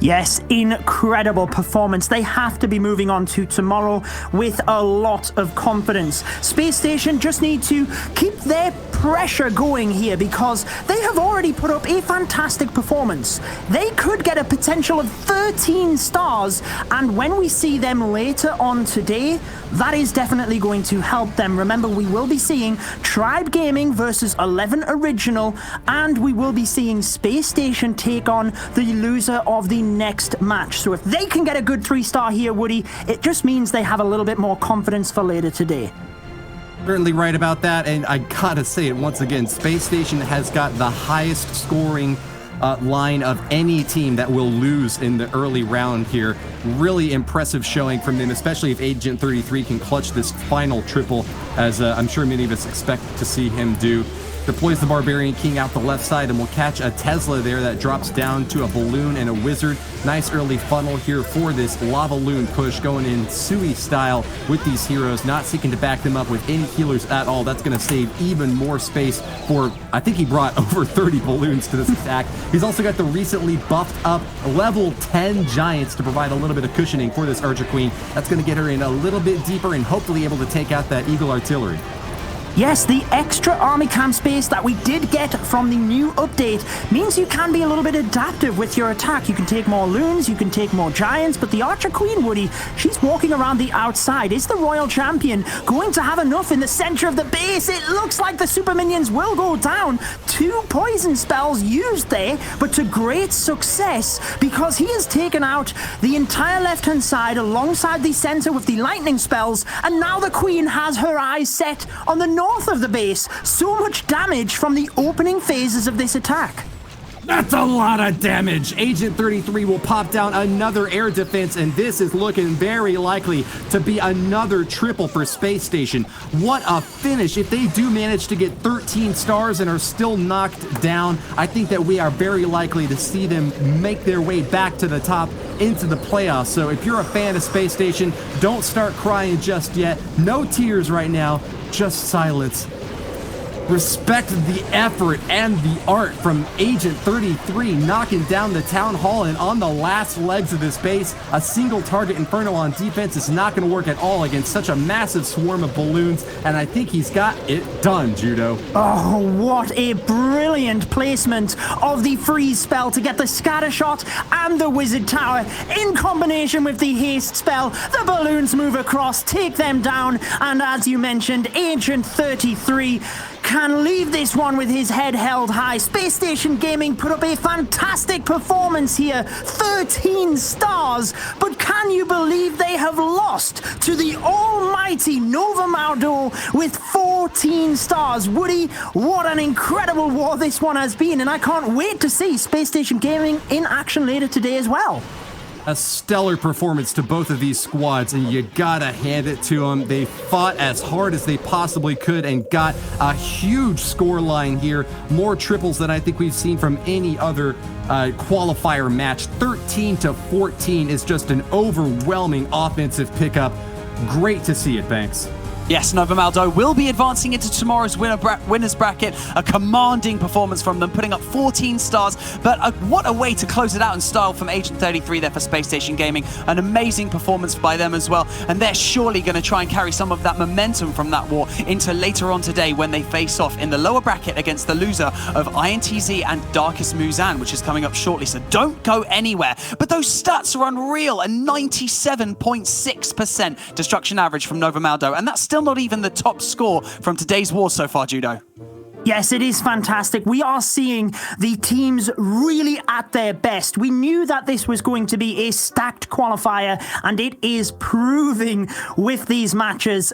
Yes, incredible performance. They have to be moving on to tomorrow with a lot of confidence. SpaceStation just need to keep their pressure going here because they have already put up a fantastic performance. They could get a potential of 13 stars, and when we see them later on today, that is definitely going to help them. Remember, we will be seeing Tribe Gaming versus 11 Original, and we will be seeing SpaceStation take on the loser of the next match. So if they can get a good 3-star here, Woody, it just means they have a little bit more confidence for later today. Certainly right about that, and I gotta say it once again, SpaceStation has got the highest scoring line of any team that will lose in the early round here. Really impressive showing from them, especially if Agent 33 can clutch this final triple, as I'm sure many of us expect to see him do. Deploys the Barbarian King out the left side and will catch a Tesla there that drops down to a balloon and a wizard. Nice early funnel here for this Lava Loon push, going in Sui style with these heroes, not seeking to back them up with any healers at all. That's going to save even more space for, I think he brought over 30 balloons to this attack. He's also got the recently buffed up level 10 Giants to provide a little bit of cushioning for this Archer Queen. That's going to get her in a little bit deeper and hopefully able to take out that Eagle Artillery. Yes, the extra army camp space that we did get from the new update means you can be a little bit adaptive with your attack. You can take more loons, you can take more giants, but the Archer Queen, Woody, she's walking around the outside. Is the Royal Champion going to have enough in the center of the base? It looks like the super minions will go down. 2 poison spells used there, but to great success because he has taken out the entire left-hand side alongside the center with the lightning spells, and now the Queen has her eyes set on the north of the base. So much damage from the opening phases of this attack. That's a lot of damage. Agent 33 will pop down another air defense, and this is looking very likely to be another triple for SpaceStation. What a finish. If they do manage to get 13 stars and are still knocked down, I think that we are very likely to see them make their way back to the top into the playoffs. So if you're a fan of SpaceStation, don't start crying just yet. No tears right now, just silence. Respect the effort and the art from Agent 33, knocking down the Town Hall, and on the last legs of this base, a single target Inferno on defense is not going to work at all against such a massive swarm of balloons, and I think he's got it done, Judo. Oh, what a brilliant placement of the freeze spell to get the scatter shot and the wizard tower in combination with the haste spell. The balloons move across, take them down, and as you mentioned, Agent 33 can leave this one with his head held high. SpaceStation Gaming put up a fantastic performance here, 13 stars, but can you believe they have lost to the almighty Nova Maodou with 14 stars? Woody, what an incredible war this one has been, and I can't wait to see SpaceStation Gaming in action later today as well. A stellar performance to both of these squads, and you gotta hand it to them. They fought as hard as they possibly could and got a huge score line here. More triples than I think we've seen from any other qualifier match. 13-14 is just an overwhelming offensive pickup. Great to see it, Banks. Yes, Nova Maodou will be advancing into tomorrow's winners bracket. A commanding performance from them, putting up 14 stars. But what a way to close it out in style from Agent 33 there for SpaceStation Gaming. An amazing performance by them as well. And they're surely going to try and carry some of that momentum from that war into later on today when they face off in the lower bracket against the loser of INTZ and Darkest MuZhan, which is coming up shortly. So don't go anywhere. But those stats are unreal. A 97.6% destruction average from Nova Maodou. And that's still not even the top score from today's war so far, Judo. Yes, it is fantastic. We are seeing the teams really at their best. We knew that this was going to be a stacked qualifier, and it is proving with these matches.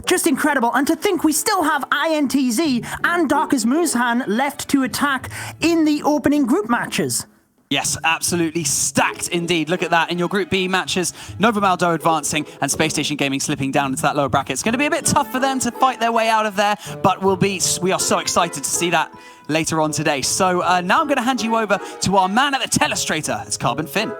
Just incredible. And to think we still have INTZ and Darkest MuZhan left to attack in the opening group matches. Yes, absolutely stacked indeed. Look at that. In your Group B matches, Nova Maodou advancing and SpaceStation Gaming slipping down into that lower bracket. It's going to be a bit tough for them to fight their way out of there, but we are so excited to see that later on today. So now I'm going to hand you over to our man at the telestrator. It's Carbon Finn.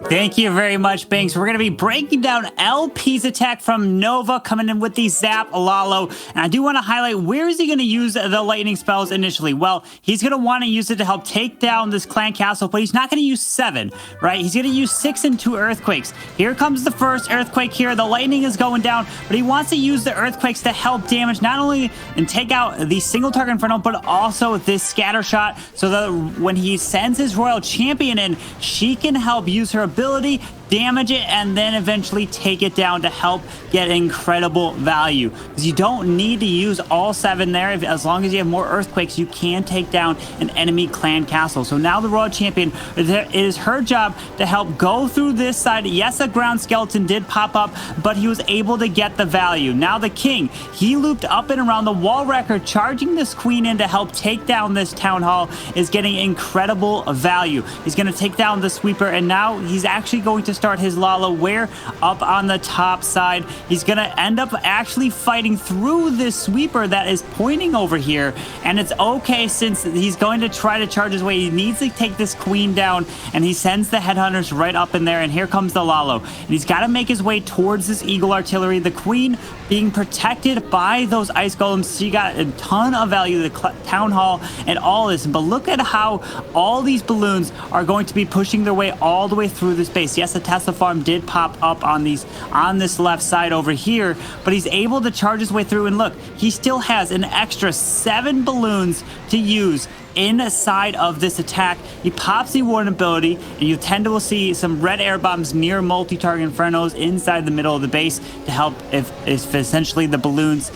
Thank you very much, Banks. We're going to be breaking down LP's attack from Nova, coming in with the Zap Lalo. And I do want to highlight, where is he going to use the lightning spells initially? Well, he's going to want to use it to help take down this clan castle, but he's not going to use 7, right? He's going to use 6 and 2 earthquakes. Here comes the first earthquake here. The lightning is going down, but he wants to use the earthquakes to help damage not only and take out the single target inferno, but also this scatter shot, so that when he sends his royal champion in, she can help use her ability, damage it, and then eventually take it down to help get incredible value. Because you don't need to use all 7 there. As long as you have more earthquakes, you can take down an enemy clan castle. So now the royal champion, it is her job to help go through this side. Yes, a ground skeleton did pop up, but he was able to get the value. Now the king, he looped up and around the wall wrecker, charging this queen in to help take down this town hall, is getting incredible value. He's going to take down the sweeper, and now he's actually going to start his Lalo where up on the top side. He's going to end up actually fighting through this sweeper that is pointing over here, and it's okay since he's going to try to charge his way. He needs to take this queen down, and he sends the headhunters right up in there, and here comes the Lalo, and he's got to make his way towards this eagle artillery. The queen being protected by those ice golems. She got a ton of value, the town hall and all this, but look at how all these balloons are going to be pushing their way all the way through this base. Yes, the Tesla farm did pop up on this left side over here, but he's able to charge his way through, and look, he still has an extra 7 balloons to use inside of this attack. He pops the warden ability, and you tend to see some red air bombs near multi-target infernos inside the middle of the base to help if essentially the balloons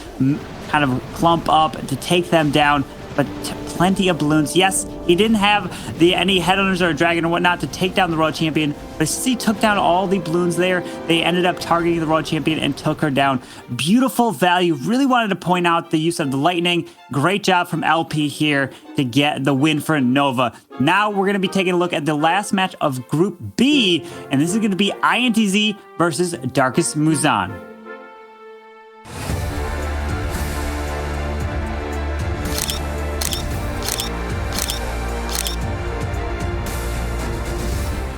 kind of clump up to take them down. But plenty of balloons. Yes, he didn't have any headhunters or a dragon or whatnot to take down the royal champion, but since he took down all the balloons there, they ended up targeting the royal champion and took her down. Beautiful value. Really wanted to point out the use of the lightning. Great job from LP here to get the win for Nova. Now we're going to be taking a look at the last match of Group B, and this is going to be INTZ versus Darkest MuZhan.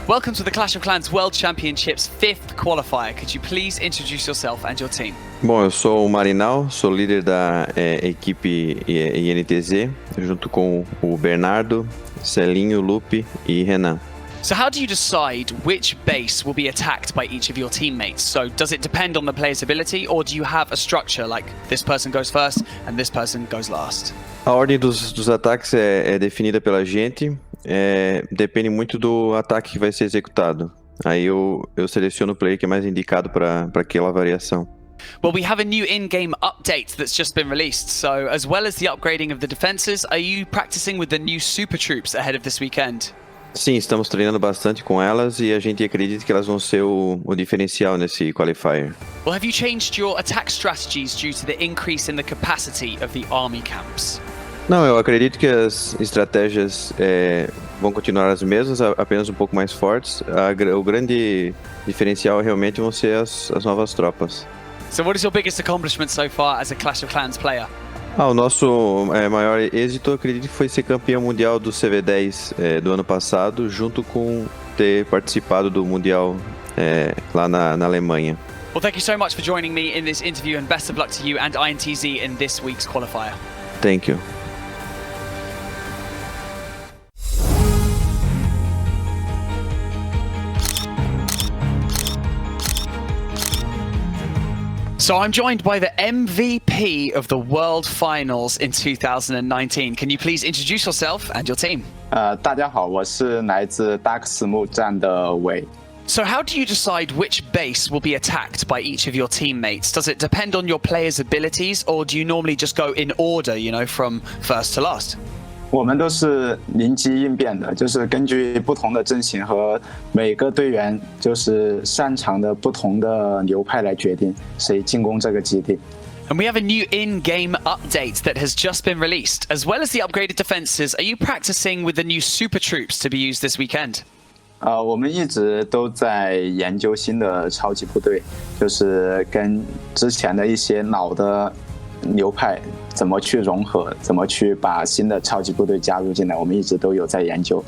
Welcome to the Clash of Clans World Championships 5th qualifier. Could you please introduce yourself and your team? Bom, eu sou o Marinal, sou líder da equipe INTZ, junto com o Bernardo, Celinho, Lupe e Renan. So how do you decide which base will be attacked by each of your teammates? So does it depend on the player's ability, or do you have a structure like this person goes first and this person goes last? A ordem dos ataques é definida pela gente, depende muito do ataque que vai ser executado. Aí eu seleciono o player que é mais indicado para aquela variação. Well, we have a new in-game update that's just been released. So as well as the upgrading of the defenses, are you practicing with the new super troops ahead of this weekend? Sim, estamos treinando bastante com elas e a gente acredita que elas vão ser o diferencial nesse qualifier. Well, have you changed your attack strategies due to the increase in the capacity of the army camps? Não, eu acredito que as estratégias vão continuar as mesmas, apenas um pouco mais fortes. O grande diferencial realmente vão ser as novas tropas. So what is your biggest accomplishment so far as a Clash of Clans player? O nosso maior êxito, eu acredito que foi ser campeão mundial do CV10 do ano passado, junto com ter participado do mundial lá na Alemanha. Well, thank you so much for joining me in this interview, and best of luck to you and INTZ in this week's qualifier. Thank you. So I'm joined by the MVP of the World Finals in 2019. Can you please introduce yourself and your team? 大家好，我是来自 Darkest 站的伟。So how do you decide which base will be attacked by each of your teammates? Does it depend on your players' abilities, or do you normally just go in order, from first to last? 我们都是灵机应变的，就是根据不同的阵型和每个队员就是擅长的不同的流派来决定谁进攻这个基地。And we have a new in-game update that has just been released. As well as the upgraded defenses, are you practicing with the new super troops to be used this weekend? 我们一直都在研究新的超级部队，就是跟之前的一些老的流派怎么去融合，怎么去把新的超级部队加入进来，我们一直都有在研究。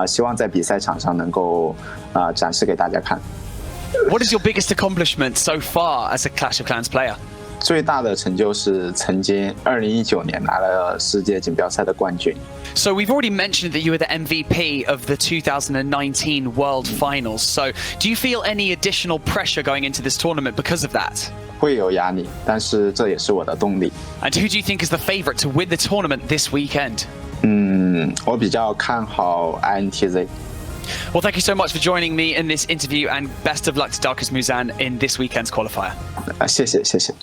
希望在比赛场上能够展示给大家看。What is your biggest accomplishment so far as a Clash of Clans player? 最大的成就是曾经2019年拿了世界锦标赛的冠军。So we've already mentioned that you were the MVP of the 2019 World Finals. So do you feel any additional pressure going into this tournament because of that? 会有压力，但是这也是我的动力。And who do you think is the favorite to win the tournament this weekend? 我比较看好 INTZ。Well, thank you so much for joining me in this interview, and best of luck to Darkest MuZhan in this weekend's qualifier. 谢谢，谢谢。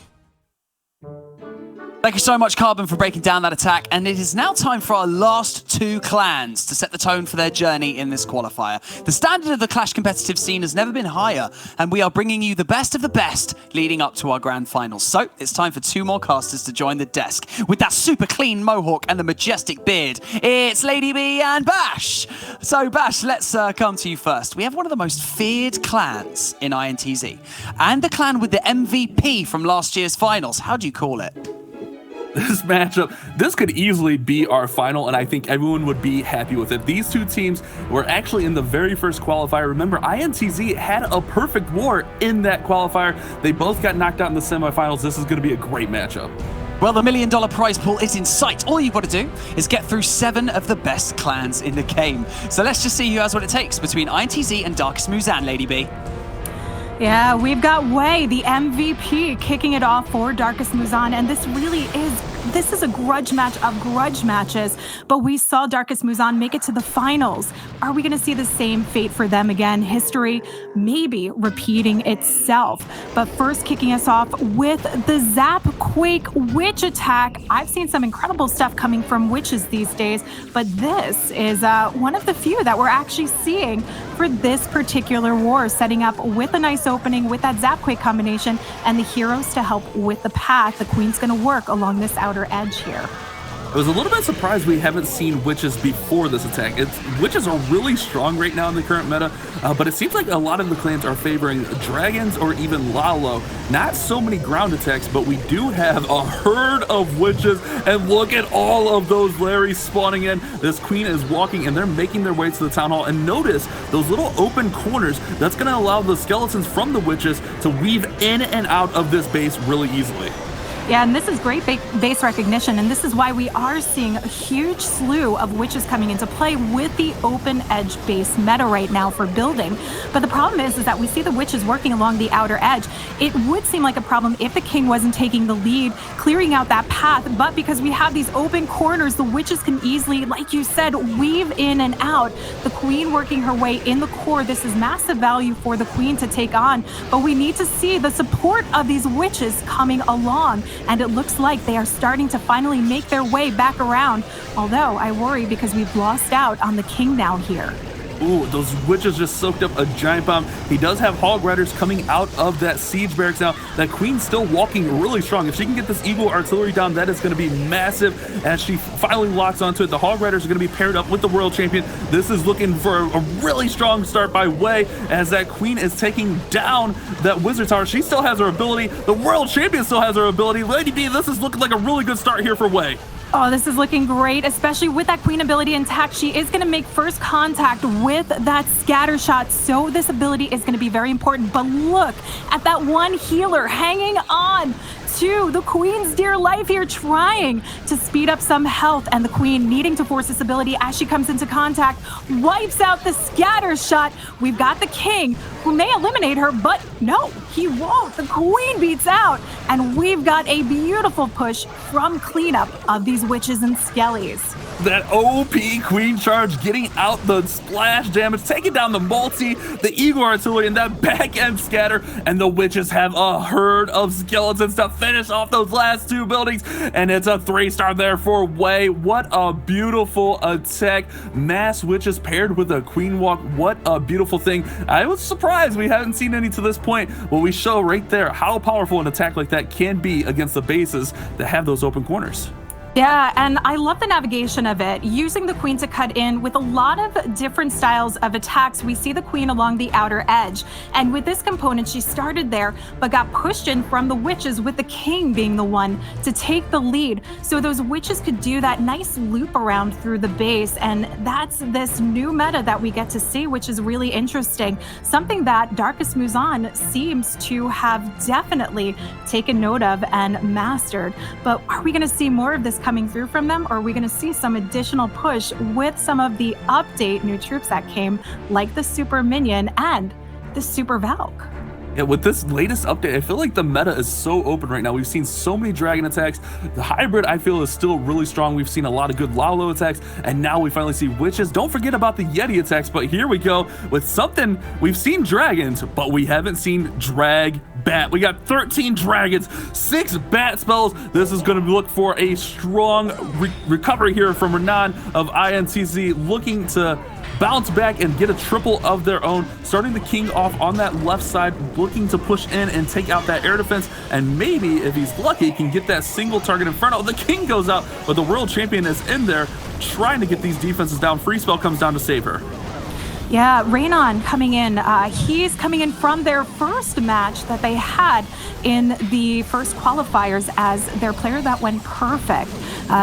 Thank you so much, Carbon, for breaking down that attack. And it is now time for our last two clans to set the tone for their journey in this qualifier. The standard of the Clash competitive scene has never been higher, and we are bringing you the best of the best leading up to our grand finals. So it's time for two more casters to join the desk. With that super clean mohawk and the majestic beard, it's Lady B and Bash. So Bash, let's come to you first. We have one of the most feared clans in INTZ, and the clan with the MVP from last year's finals. How do you call it? This matchup, this could easily be our final, and I think everyone would be happy with it. These two teams were actually in the very first qualifier. Remember, INTZ had a perfect war in that qualifier. They both got knocked out in the semifinals. This is going to be a great matchup. Well, the $1 million prize pool is in sight. All you've got to do is get through 7 of the best clans in the game. So let's just see who has what it takes between INTZ and Darkest MuZhan, Lady B. Yeah, we've got Wei, the MVP, kicking it off for Darkest MuZhan, and this is a grudge match of grudge matches, but we saw Darkest MuZhan make it to the finals. Are we going to see the same fate for them again? History maybe repeating itself. But first, kicking us off with the Zap Quake Witch attack. I've seen some incredible stuff coming from witches these days, but this is one of the few that we're actually seeing for this particular war, setting up with a nice opening with that Zap Quake combination and the heroes to help with the path. The Queen's going to work along this outer edge here. I was a little bit surprised we haven't seen witches before this attack. Witches are really strong right now in the current meta, but it seems like a lot of the clans are favoring dragons or even Lalo. Not so many ground attacks, but we do have a herd of witches, and look at all of those Larrys spawning in. This queen is walking, and they're making their way to the town hall, and notice those little open corners. That's going to allow the skeletons from the witches to weave in and out of this base really easily. Yeah, and this is great base recognition, and this is why we are seeing a huge slew of witches coming into play with the open edge base meta right now for building. But the problem is that we see the witches working along the outer edge. It would seem like a problem if the king wasn't taking the lead, clearing out that path, but because we have these open corners, the witches can easily, like you said, weave in and out. The queen working her way in the core. This is massive value for the queen to take on, but we need to see the support of these witches coming along. And it looks like they are starting to finally make their way back around. Although I worry because we've lost out on the king now here. Ooh, those witches just soaked up a giant bomb. He does have Hog Riders coming out of that siege barracks now. That queen's still walking really strong. If she can get this Eagle artillery down, that is going to be massive as she finally locks onto it. The Hog Riders are going to be paired up with the world champion. This is looking for a really strong start by Wei as that queen is taking down that wizard tower. She still has her ability. The world champion still has her ability. Lady B, this is looking like a really good start here for Wei. Oh, this is looking great, especially with that queen ability intact. She is going to make first contact with that scatter shot, so this ability is going to be very important. But look at that one healer hanging on to the queen's dear life here, trying to speed up some health, and the queen needing to force this ability as she comes into contact, wipes out the scatter shot. We've got the king who may eliminate her, but no, he won't. The queen beats out, and we've got a beautiful push from cleanup of these witches and skellies. That OP Queen Charge getting out the splash damage, taking down the multi, the Eagle Artillery, and that back end scatter. And the Witches have a herd of skeletons to finish off those last two buildings. And it's a 3-star there for Wei. What a beautiful attack. Mass Witches paired with a Queen Walk. What a beautiful thing. I was surprised we haven't seen any to this point. Well, we show right there how powerful an attack like that can be against the bases that have those open corners. Yeah, and I love the navigation of it, using the queen to cut in with a lot of different styles of attacks. We see the queen along the outer edge, and with this component, she started there, but got pushed in from the witches, with the king being the one to take the lead. So those witches could do that nice loop around through the base, and that's this new meta that we get to see, which is really interesting. Something that Darkest MuZhan seems to have definitely taken note of and mastered. But are we going to see more of this coming through from them, or are we going to see some additional push with some of the update new troops that came, like the Super Minion and the Super Valk? Yeah, with this latest update, I feel like the meta is so open right now. We've seen so many dragon attacks. The hybrid, I feel, is still really strong. We've seen a lot of good Lalo attacks, and now we finally see witches. Don't forget about the Yeti attacks, but here we go with something. We've seen dragons, but we haven't seen drag bat. We got 13 dragons, 6 bat spells. This is going to look for a strong recovery here from Renan of INTZ, looking to bounce back and get a triple of their own, starting the king off on that left side, looking to push in and take out that air defense, and maybe if he's lucky can get that single target inferno. The king goes out, but the world champion is in there trying to get these defenses down. Free spell comes down to save her. Yeah, Raynon coming in. He's coming in from their first match that they had in the first qualifiers as their player that went perfect.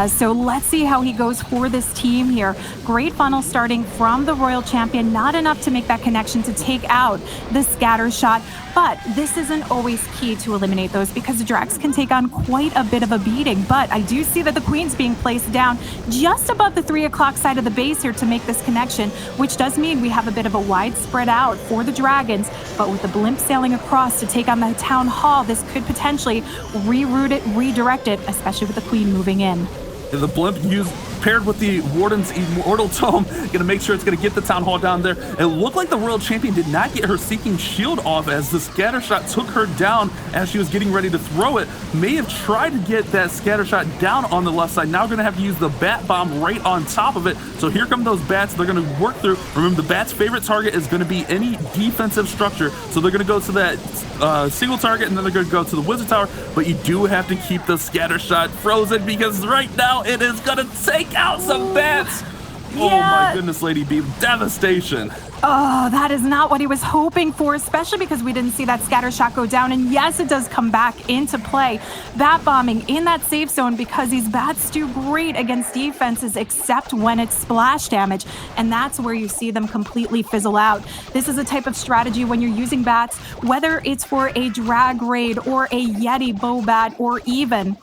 So let's see how he goes for this team here. Great funnel starting from the Royal Champion. Not enough to make that connection to take out the scatter shot. But this isn't always key to eliminate those, because the Drax can take on quite a bit of a beating. But I do see that the Queen's being placed down just above the 3 o'clock side of the base here to make this connection, which does mean we have a bit of a wide spread out for the Dragons. But with the blimp sailing across to take on the Town Hall, this could potentially reroute it, redirect it, especially with the Queen moving in. The blimp paired with the Warden's Immortal Tome, gonna make sure it's gonna get the Town Hall down there. It looked like the Royal Champion did not get her Seeking Shield off, as the scatter shot took her down as she was getting ready to throw it. May have tried to get that scatter shot down on the left side. Now gonna have to use the Bat Bomb right on top of it. So here come those bats. They're gonna work through. Remember, the bat's favorite target is gonna be any defensive structure. So they're gonna go to that single target, and then they're gonna go to the Wizard Tower. But you do have to keep the scatter shot frozen, because right now it is gonna take out some bats. Yeah. Oh my goodness, Lady B, devastation. Oh, that is not what he was hoping for, especially because we didn't see that scatter shot go down. And yes, it does come back into play. Bat bombing in that safe zone, because these bats do great against defenses, except when it's splash damage. And that's where you see them completely fizzle out. This is a type of strategy when you're using bats, whether it's for a drag raid or a Yeti bow bat, or even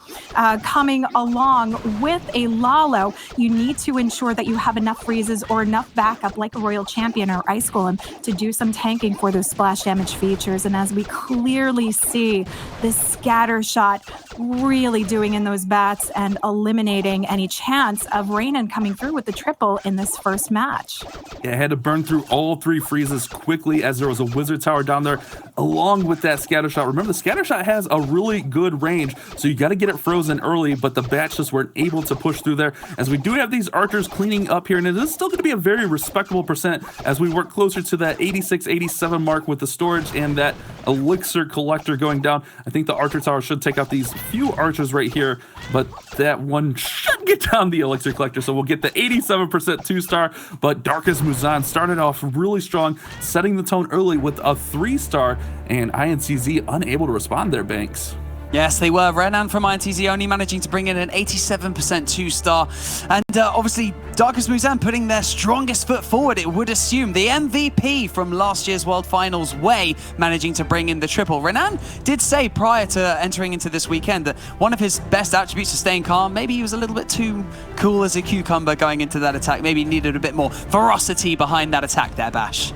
coming along with a Lalo, you need to ensure that you have enough freezes or enough backup, like a Royal Champion or Ice Golem, to do some tanking for those splash damage features. And as we clearly see, this scatter shot really doing in those bats and eliminating any chance of Raynon coming through with the triple in this first match. Yeah, I had to burn through all 3 freezes quickly, as there was a Wizard Tower down there along with that scatter shot. Remember, the scatter shot has a really good range, so you got to get it frozen early, but the bats just weren't able to push through there, as we do have these archers cleaning up here, and it is still going to be a very respectable percent as we work closer to that 86, 87 mark with the storage and that elixir collector going down. I think the archer tower should take out these few archers right here, but that one should get down the elixir collector, so we'll get the 87% 2-star. But Darkest MuZhan started off really strong, setting the tone early with a 3-star, and INTZ unable to respond there, Banks. Yes, they were. Renan from INTZ only managing to bring in an 87% 2-star. And obviously, Darkest MuZhan putting their strongest foot forward, it would assume. The MVP from last year's World Finals, Wei, managing to bring in the triple. Renan did say prior to entering into this weekend that one of his best attributes is staying calm. Maybe he was a little bit too cool as a cucumber going into that attack. Maybe he needed a bit more ferocity behind that attack there, Bash.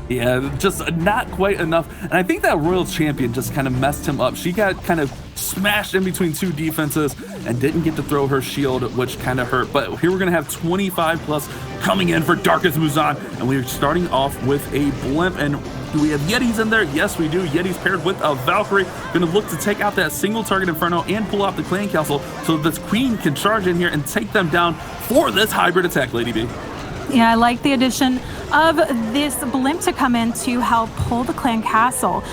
Yeah, just not quite enough. And I think that Royal Champion just kind of messed him up. She got kind of smashed in between two defenses and didn't get to throw her shield, which kind of hurt. But here we're going to have 25 plus coming in for Darkest MuZhan, and we're starting off with a blimp. And do we have Yetis in there? Yes, we do. Yetis paired with a Valkyrie. Going to look to take out that single target Inferno and pull out the Clan Castle so that this Queen can charge in here and take them down for this hybrid attack, Lady B. Yeah, I like the addition of this blimp to come in to help pull the Clan Castle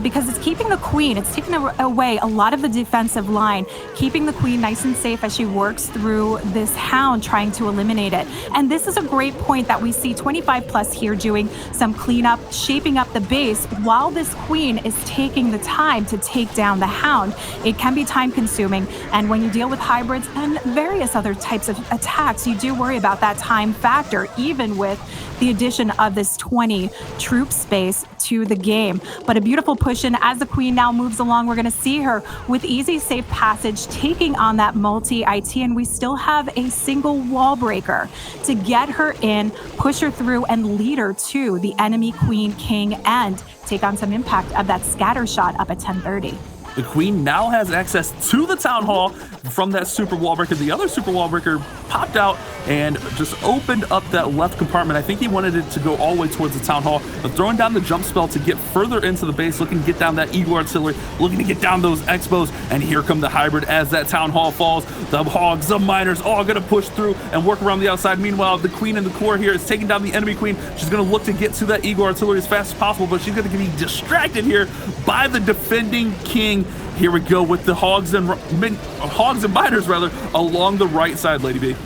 because it's keeping the Queen, it's taking away a lot of the defensive line, keeping the Queen nice and safe as she works through this Hound trying to eliminate it. And this is a great point that we see 25 plus here doing some cleanup, shaping up the base while this Queen is taking the time to take down the Hound. It can be time consuming, and when you deal with hybrids and various other types of attacks, you do worry about that time factor, even with the addition of this 20 troop space to the game. But a beautiful push in as the Queen now moves along. We're going to see her with easy, safe passage, taking on that multi-IT, and we still have a single wall breaker to get her in, push her through, and lead her to the enemy Queen King and take on some impact of that scatter shot up at 1030. The Queen now has access to the Town Hall from that super wall breaker. The other super wall breaker popped out and just opened up that left compartment. I think he wanted it to go all the way towards the Town Hall, but throwing down the jump spell to get further into the base, looking to get down that Eagle Artillery, looking to get down those Expos, and here come the hybrid as that Town Hall falls. The Hogs, the Miners, all gonna push through and work around the outside. Meanwhile, the Queen in the core here is taking down the enemy Queen. She's gonna look to get to that Eagle Artillery as fast as possible, but she's gonna be distracted here by the defending King. Here we go with the Hogs and Miners rather along the right side, Lady B.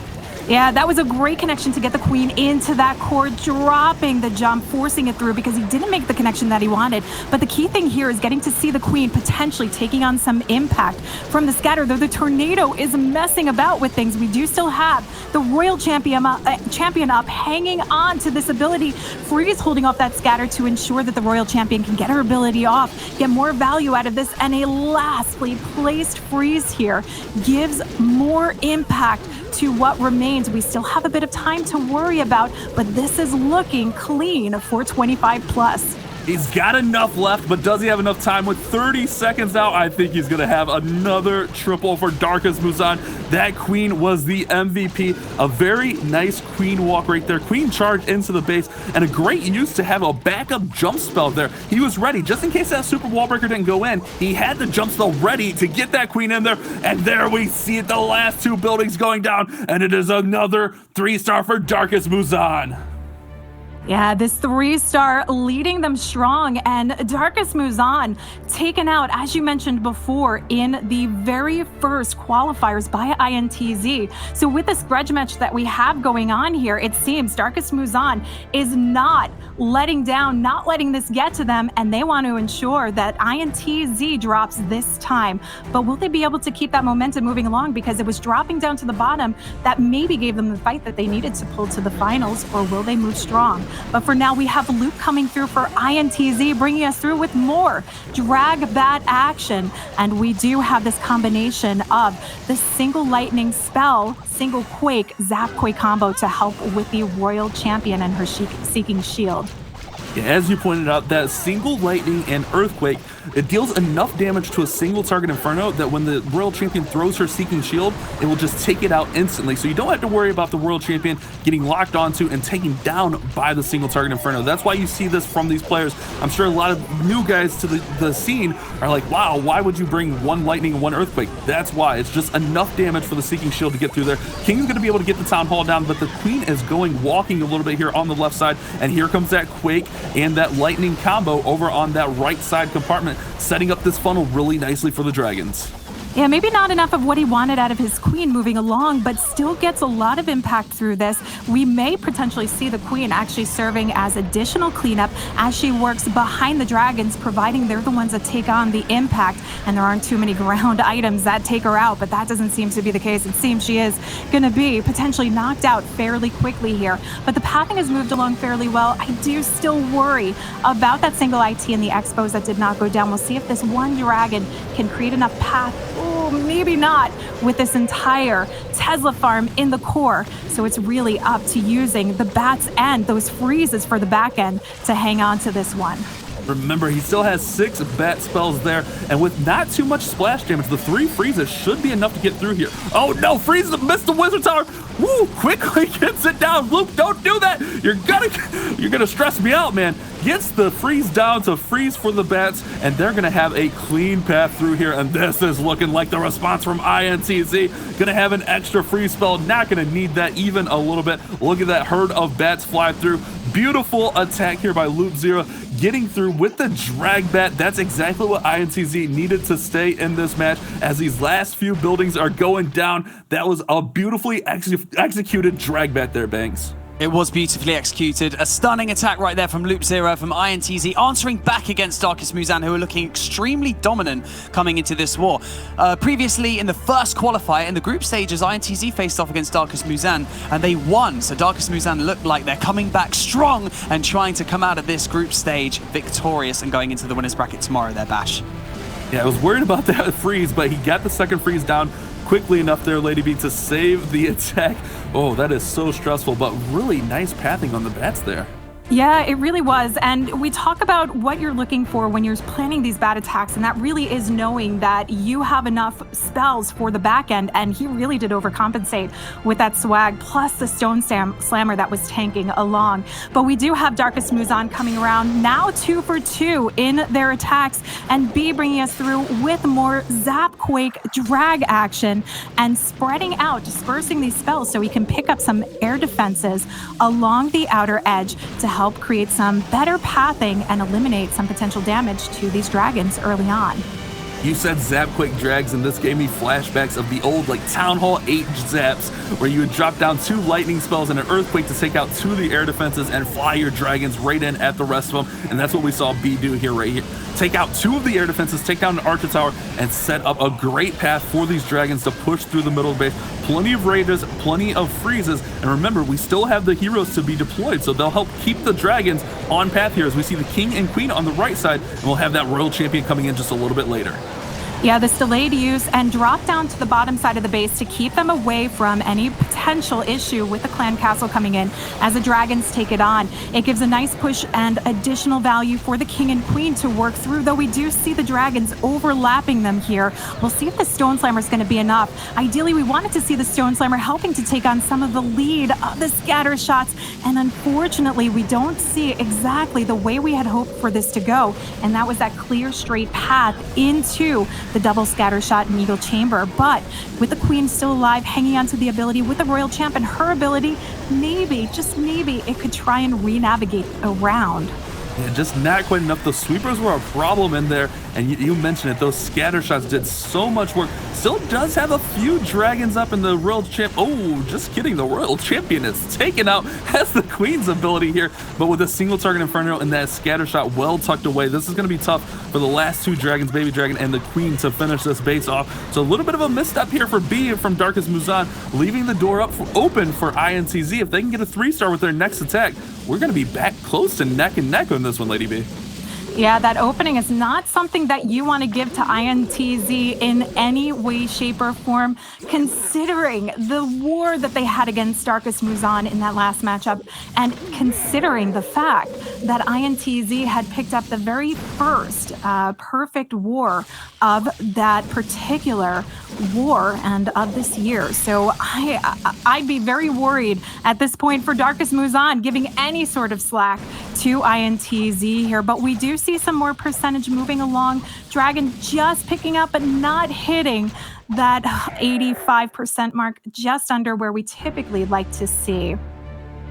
Yeah, that was a great connection to get the Queen into that core, dropping the jump, forcing it through because he didn't make the connection that he wanted. But the key thing here is getting to see the Queen potentially taking on some impact from the scatter. Though the tornado is messing about with things, we do still have the Royal Champion up, hanging on to this ability. Freeze holding off that scatter to ensure that the Royal Champion can get her ability off, get more value out of this, and a lastly placed Freeze here gives more impact to what remains. We still have a bit of time to worry about, but this is looking clean for 25 plus. He's got enough left, but does he have enough time? With 30 seconds out, I think he's going to have another triple for Darkest MuZhan. That Queen was the MVP. A very nice Queen walk right there. Queen charge into the base, and a great use to have a backup jump spell there. He was ready, just in case that super wall breaker didn't go in. He had the jump spell ready to get that Queen in there, and there we see it, the last two buildings going down, and it is another 3-star for Darkest MuZhan. Yeah, this 3-star leading them strong, and Darkest MuZhan taken out, as you mentioned before, in the very first qualifiers by INTZ. So with this grudge match that we have going on here, it seems Darkest MuZhan is not letting down, not letting this get to them, and they want to ensure that INTZ drops this time. But will they be able to keep that momentum moving along? Because it was dropping down to the bottom that maybe gave them the fight that they needed to pull to the finals, or will they move strong? But for now, we have Luke coming through for INTZ, bringing us through with more drag that action. And we do have this combination of the single lightning spell, single quake, zap quake combo to help with the Royal Champion and her seeking shield. As you pointed out, that single lightning and earthquake, it deals enough damage to a single target Inferno that when the Royal Champion throws her Seeking Shield, it will just take it out instantly. So you don't have to worry about the Royal Champion getting locked onto and taken down by the single target Inferno. That's why you see this from these players. I'm sure a lot of new guys to the scene are like, wow, why would you bring one lightning and one earthquake? That's why. It's just enough damage for the Seeking Shield to get through there. King's going to be able to get the Town Hall down, but the Queen is walking a little bit here on the left side, and here comes that Quake and that lightning combo over on that right side compartment, setting up this funnel really nicely for the Dragons. Yeah, maybe not enough of what he wanted out of his Queen moving along, but still gets a lot of impact through this. We may potentially see the Queen actually serving as additional cleanup as she works behind the Dragons, providing they're the ones that take on the impact, and there aren't too many ground items that take her out, but that doesn't seem to be the case. It seems she is going to be potentially knocked out fairly quickly here, but the pathing has moved along fairly well. I do still worry about that single IT and the Expos that did not go down. We'll see if this one Dragon can create enough path. Oh, maybe not with this entire Tesla farm in the core. So it's really up to using the bats and those freezes for the back end to hang on to this one. Remember, he still has 6 bat spells there, and with not too much splash damage, the 3 freezes should be enough to get through here. Oh no, freeze missed the wizard tower. Woo, quickly gets it down. Luke, don't do that. You're gonna stress me out, man. Gets the freeze down to freeze for the bats, and they're gonna have a clean path through here, and this is looking like the response from INTZ. Gonna have an extra freeze spell, not gonna need that even a little bit. Look at that herd of bats fly through. Beautiful attack here by Loop Zero, getting through with the drag bat. That's exactly what INTZ needed to stay in this match as these last few buildings are going down. That was a beautifully executed drag bat there, Banks. It was beautifully executed. A stunning attack right there from Loop Zero from INTZ, answering back against Darkest MuZhan, who are looking extremely dominant coming into this war. Previously, in the first qualifier, in the group stages, INTZ faced off against Darkest MuZhan, and they won. So Darkest MuZhan look like they're coming back strong and trying to come out of this group stage victorious and going into the winner's bracket tomorrow, their bash. Yeah, I was worried about that freeze, but he got the second freeze down quickly enough there, Lady B, to save the attack. Oh, that is so stressful, but really nice pathing on the bats there. Yeah, it really was. And we talk about what you're looking for when you're planning these bat attacks, and that really is knowing that you have enough spells for the back end, and he really did overcompensate with that swag, plus the Stone Slammer that was tanking along. But we do have Darkest MuZhan coming around, now 2 for 2 in their attacks, and B bringing us through with more Zap Quake drag action and spreading out, dispersing these spells so he can pick up some air defenses along the outer edge to help create some better pathing and eliminate some potential damage to these dragons early on. You said Zapquake drags, and this gave me flashbacks of the old Town Hall 8 zaps, where you would drop down 2 lightning spells and an earthquake to take out 2 of the air defenses and fly your dragons right in at the rest of them. And that's what we saw B do here, right here. Take out 2 of the air defenses, take down an Archer Tower, and set up a great path for these dragons to push through the middle of the base. Plenty of raiders, plenty of freezes, and remember, we still have the heroes to be deployed, so they'll help keep the dragons on path here as we see the king and queen on the right side, and we'll have that royal champion coming in just a little bit later. Yeah, this delayed use and drop down to the bottom side of the base to keep them away from any potential issue with the clan castle coming in as the dragons take it on. It gives a nice push and additional value for the king and queen to work through, though we do see the dragons overlapping them here. We'll see if the Stone Slammer is going to be enough. Ideally, we wanted to see the Stone Slammer helping to take on some of the lead of the scatter shots, and unfortunately, we don't see exactly the way we had hoped for this to go, and that was that clear, straight path into the double scatter shot and Eagle Chamber. But with the queen still alive, hanging on to the ability with the royal champ and her ability, maybe, just maybe, it could try and re-navigate around. Yeah, just not quite enough. The sweepers were a problem in there, and you mentioned it, those scatter shots did so much work. Still does have a few dragons up in the royal champ. Oh, just kidding, the royal champion is taken out, has the queen's ability here, but with a single target inferno and that scatter shot well tucked away, this is going to be tough for the last 2 dragons, baby dragon and the queen, to finish this base off. So a little bit of a misstep here for B from Darkest MuZhan, leaving the door open for INTZ. If they can get a 3-star with their next attack, we're going to be back close to neck and neck on this one, Lady B. Yeah, that opening is not something that you want to give to INTZ in any way, shape, or form, considering the war that they had against Darkest MuZhan in that last matchup, and considering the fact that INTZ had picked up the very first perfect war of that particular war and of this year. So I'd be very worried at this point for Darkest MuZhan giving any sort of slack to INTZ here, but we do see some more percentage moving along. Dragon just picking up but not hitting that 85% mark, just under where we typically like to see.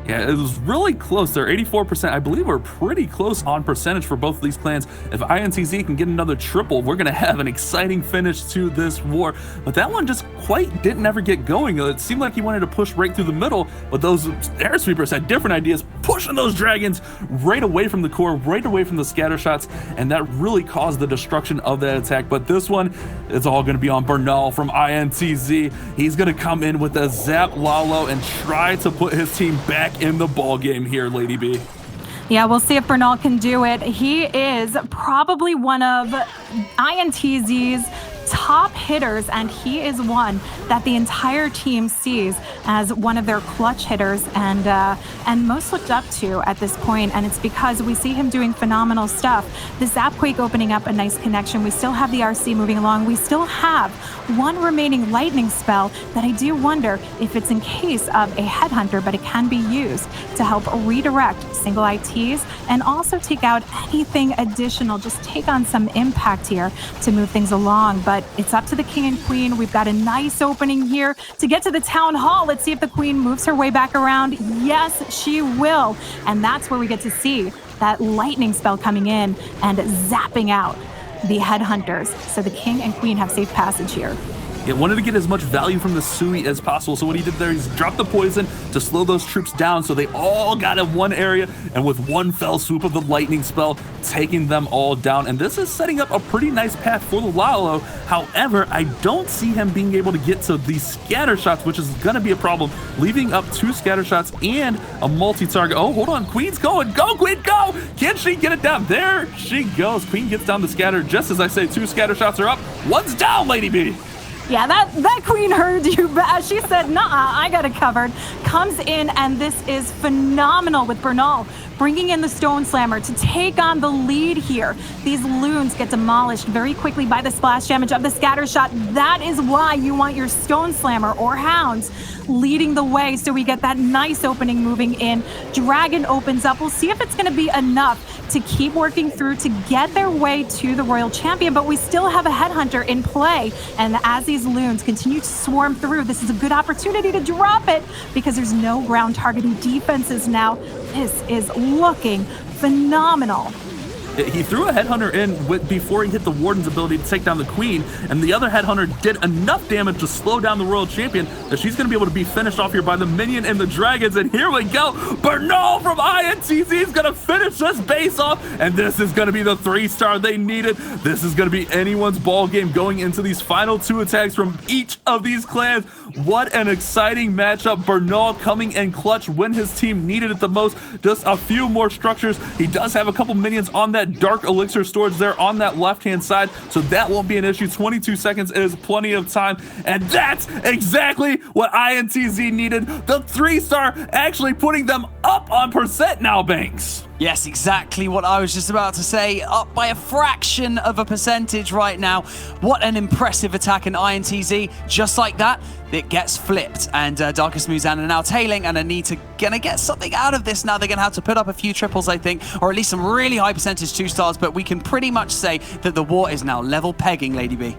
Yeah, it was really close there, 84%. I believe we're pretty close on percentage for both of these clans. If INTZ can get another triple, we're going to have an exciting finish to this war. But that one just quite didn't ever get going. It seemed like he wanted to push right through the middle, but those air sweepers had different ideas, pushing those dragons right away from the core, right away from the scatter shots, and that really caused the destruction of that attack. But this one, it's all going to be on Bernal from INTZ. He's going to come in with a Zap Lalo and try to put his team back in the ball game here, Lady B. Yeah, we'll see if Bernal can do it. He is probably one of INTZ's top hitters, and he is one that the entire team sees as one of their clutch hitters and most looked up to at this point. And it's because we see him doing phenomenal stuff. The Zapquake opening up a nice connection. We still have the RC moving along. We still have one remaining lightning spell that I do wonder if it's in case of a headhunter, but it can be used to help redirect single ITs and also take out anything additional, just take on some impact here to move things along. But it's up to the king and queen. We've got a nice opening here to get to the town hall. Let's see if the queen moves her way back around. Yes, she will. And that's where we get to see that lightning spell coming in and zapping out the headhunters. So the king and queen have safe passage here. He wanted to get as much value from the Sui as possible, so what he did there is drop the poison to slow those troops down so they all got in one area, and with one fell swoop of the lightning spell, taking them all down. And this is setting up a pretty nice path for the Lalo. However, I don't see him being able to get to these scatter shots, which is going to be a problem, leaving up 2 scatter shots and a multi-target. Oh, hold on, Queen's going. Go, Queen, go! Can she get it down? There she goes. Queen gets down the scatter just as I say 2 scatter shots are up. 1's down, Lady B. Yeah, that queen heard you, she said, nah, I got it covered. Comes in, and this is phenomenal with Bernal bringing in the Stone Slammer to take on the lead here. These loons get demolished very quickly by the splash damage of the scatter shot. That is why you want your Stone Slammer or Hounds leading the way, so we get that nice opening moving in. Dragon opens up. We'll see if it's going to be enough to keep working through to get their way to the Royal Champion, but we still have a Headhunter in play, and as these loons continue to swarm through, this is a good opportunity to drop it because there's no ground targeting defenses now. This is looking phenomenal. He threw a Headhunter in before he hit the Warden's ability to take down the Queen, and the other Headhunter did enough damage to slow down the Royal Champion that she's going to be able to be finished off here by the Minion and the Dragons, and here we go! Bernal from INTZ is going to finish this base off, and this is going to be the 3-star they needed. This is going to be anyone's ball game going into these final 2 attacks from each of these clans. What an exciting matchup. Bernal coming in clutch when his team needed it the most. Just a few more structures. He does have a couple minions on that dark elixir storage there on that left-hand side, so that won't be an issue. 22 seconds is plenty of time, and that's exactly what INTZ needed. The 3-star actually putting them up on percent now, Banks. Yes, exactly what I was just about to say. Up by a fraction of a percentage right now. What an impressive attack in INTZ. Just like that, it gets flipped. And Darkest MuZhan are now tailing and are gonna get something out of this now. They're gonna have to put up a few triples, I think, or at least some really high percentage 2-stars, but we can pretty much say that the war is now level pegging, Lady B.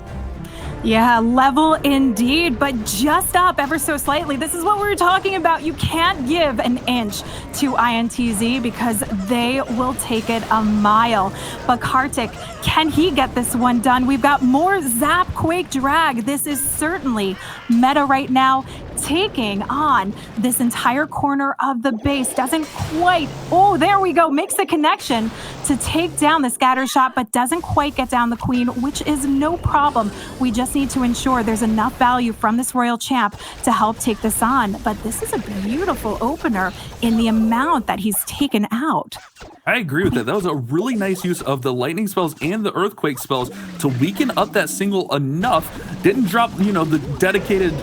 Yeah, level indeed, but just up ever so slightly. This is what we were talking about. You can't give an inch to INTZ because they will take it a mile. But Kartik, can he get this one done? We've got more Zap Quake Drag. This is certainly meta right now. Taking on this entire corner of the base. Doesn't quite, oh, there we go, makes the connection to take down the scatter shot, but doesn't quite get down the Queen, which is no problem. We just need to ensure there's enough value from this Royal Champ to help take this on. But this is a beautiful opener in the amount that he's taken out. I agree with that. That was a really nice use of the lightning spells and the earthquake spells to weaken up that single enough. Didn't drop, the dedicated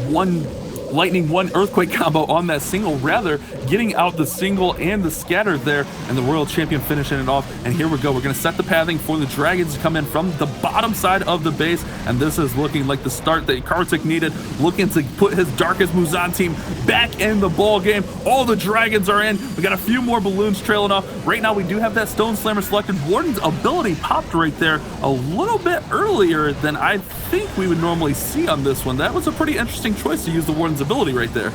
one lightning, one earthquake combo on that single, rather getting out the single and the scatter there, and the Royal Champion finishing it off. And here we go. We're going to set the pathing for the Dragons to come in from the bottom side of the base, and this is looking like the start that Kartik needed, looking to put his Darkest MuZhan team back in the ball game. All the Dragons are in. We got a few more balloons trailing off. Right now we do have that Stone Slammer selected. Warden's ability popped right there a little bit earlier than I think we would normally see on this one. That was a pretty interesting choice to use the Warden's ability right there.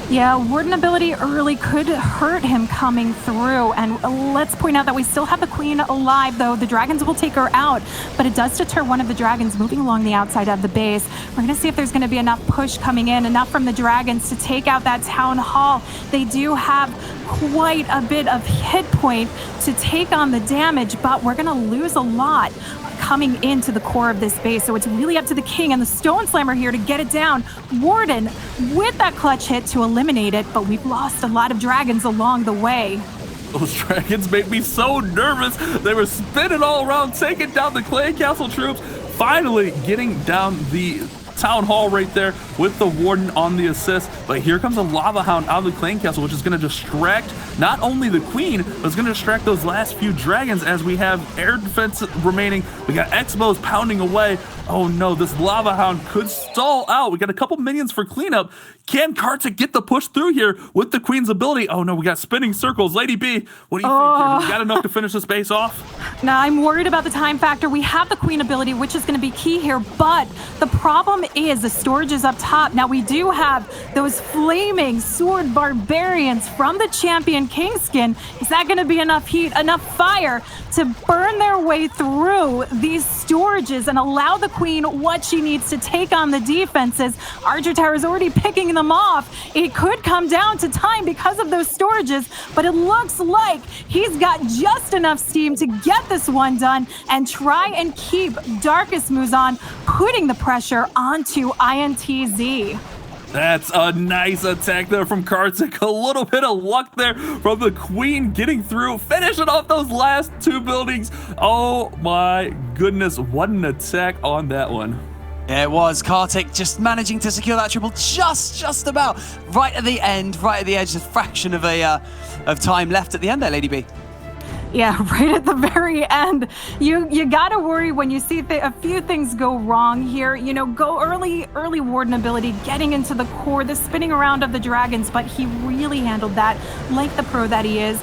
Yeah, Warden ability early could hurt him coming through. And let's point out that we still have the Queen alive, though. The Dragons will take her out, but it does deter one of the Dragons moving along the outside of the base. We're going to see if there's going to be enough push coming in, enough from the Dragons to take out that Town Hall. They do have quite a bit of hit point to take on the damage, but we're going to lose a lot coming into the core of this base. So it's really up to the King and the Stone Slammer here to get it down. Warden with that clutch hit to eliminate it, but we've lost a lot of Dragons along the way. Those Dragons make me so nervous. They were spinning all around, taking down the Clan Castle troops, finally getting down the Town Hall right there with the Warden on the assist. But here comes a Lava Hound out of the Clan Castle, which is going to distract not only the Queen, but it's going to distract those last few dragons as we have air defense remaining. We got Expos pounding away. Oh no, this Lava Hound could stall out. We got a couple minions for cleanup. Can Kartik get the push through here with the Queen's ability? Oh no, we got spinning circles. Lady B, what do you think here? Do we got enough to finish this base off? Now, I'm worried about the time factor. We have the Queen ability, which is going to be key here, but the problem is the storage is up top. Now, we do have those flaming sword barbarians from the champion Kingskin. Is that going to be enough heat, enough fire to burn their way through these storages and allow the Queen what she needs to take on the defenses? Archer Tower is already picking them off. It could come down to time because of those storages, but it looks like he's got just enough steam to get this one done and try and keep Darkest MuZhan putting the pressure onto INTZ. That's a nice attack there from Kartik. A little bit of luck there from the Queen getting through, finishing off those last two buildings. Oh my goodness, what an attack on that one. Yeah, it was. Kartik just managing to secure that triple just about right at the end, right at the edge, a fraction of time left at the end there, Lady B. Yeah, right at the very end. You gotta worry when you see a few things go wrong here. You know, go early Warden ability, getting into the core, the spinning around of the dragons, but he really handled that like the pro that he is.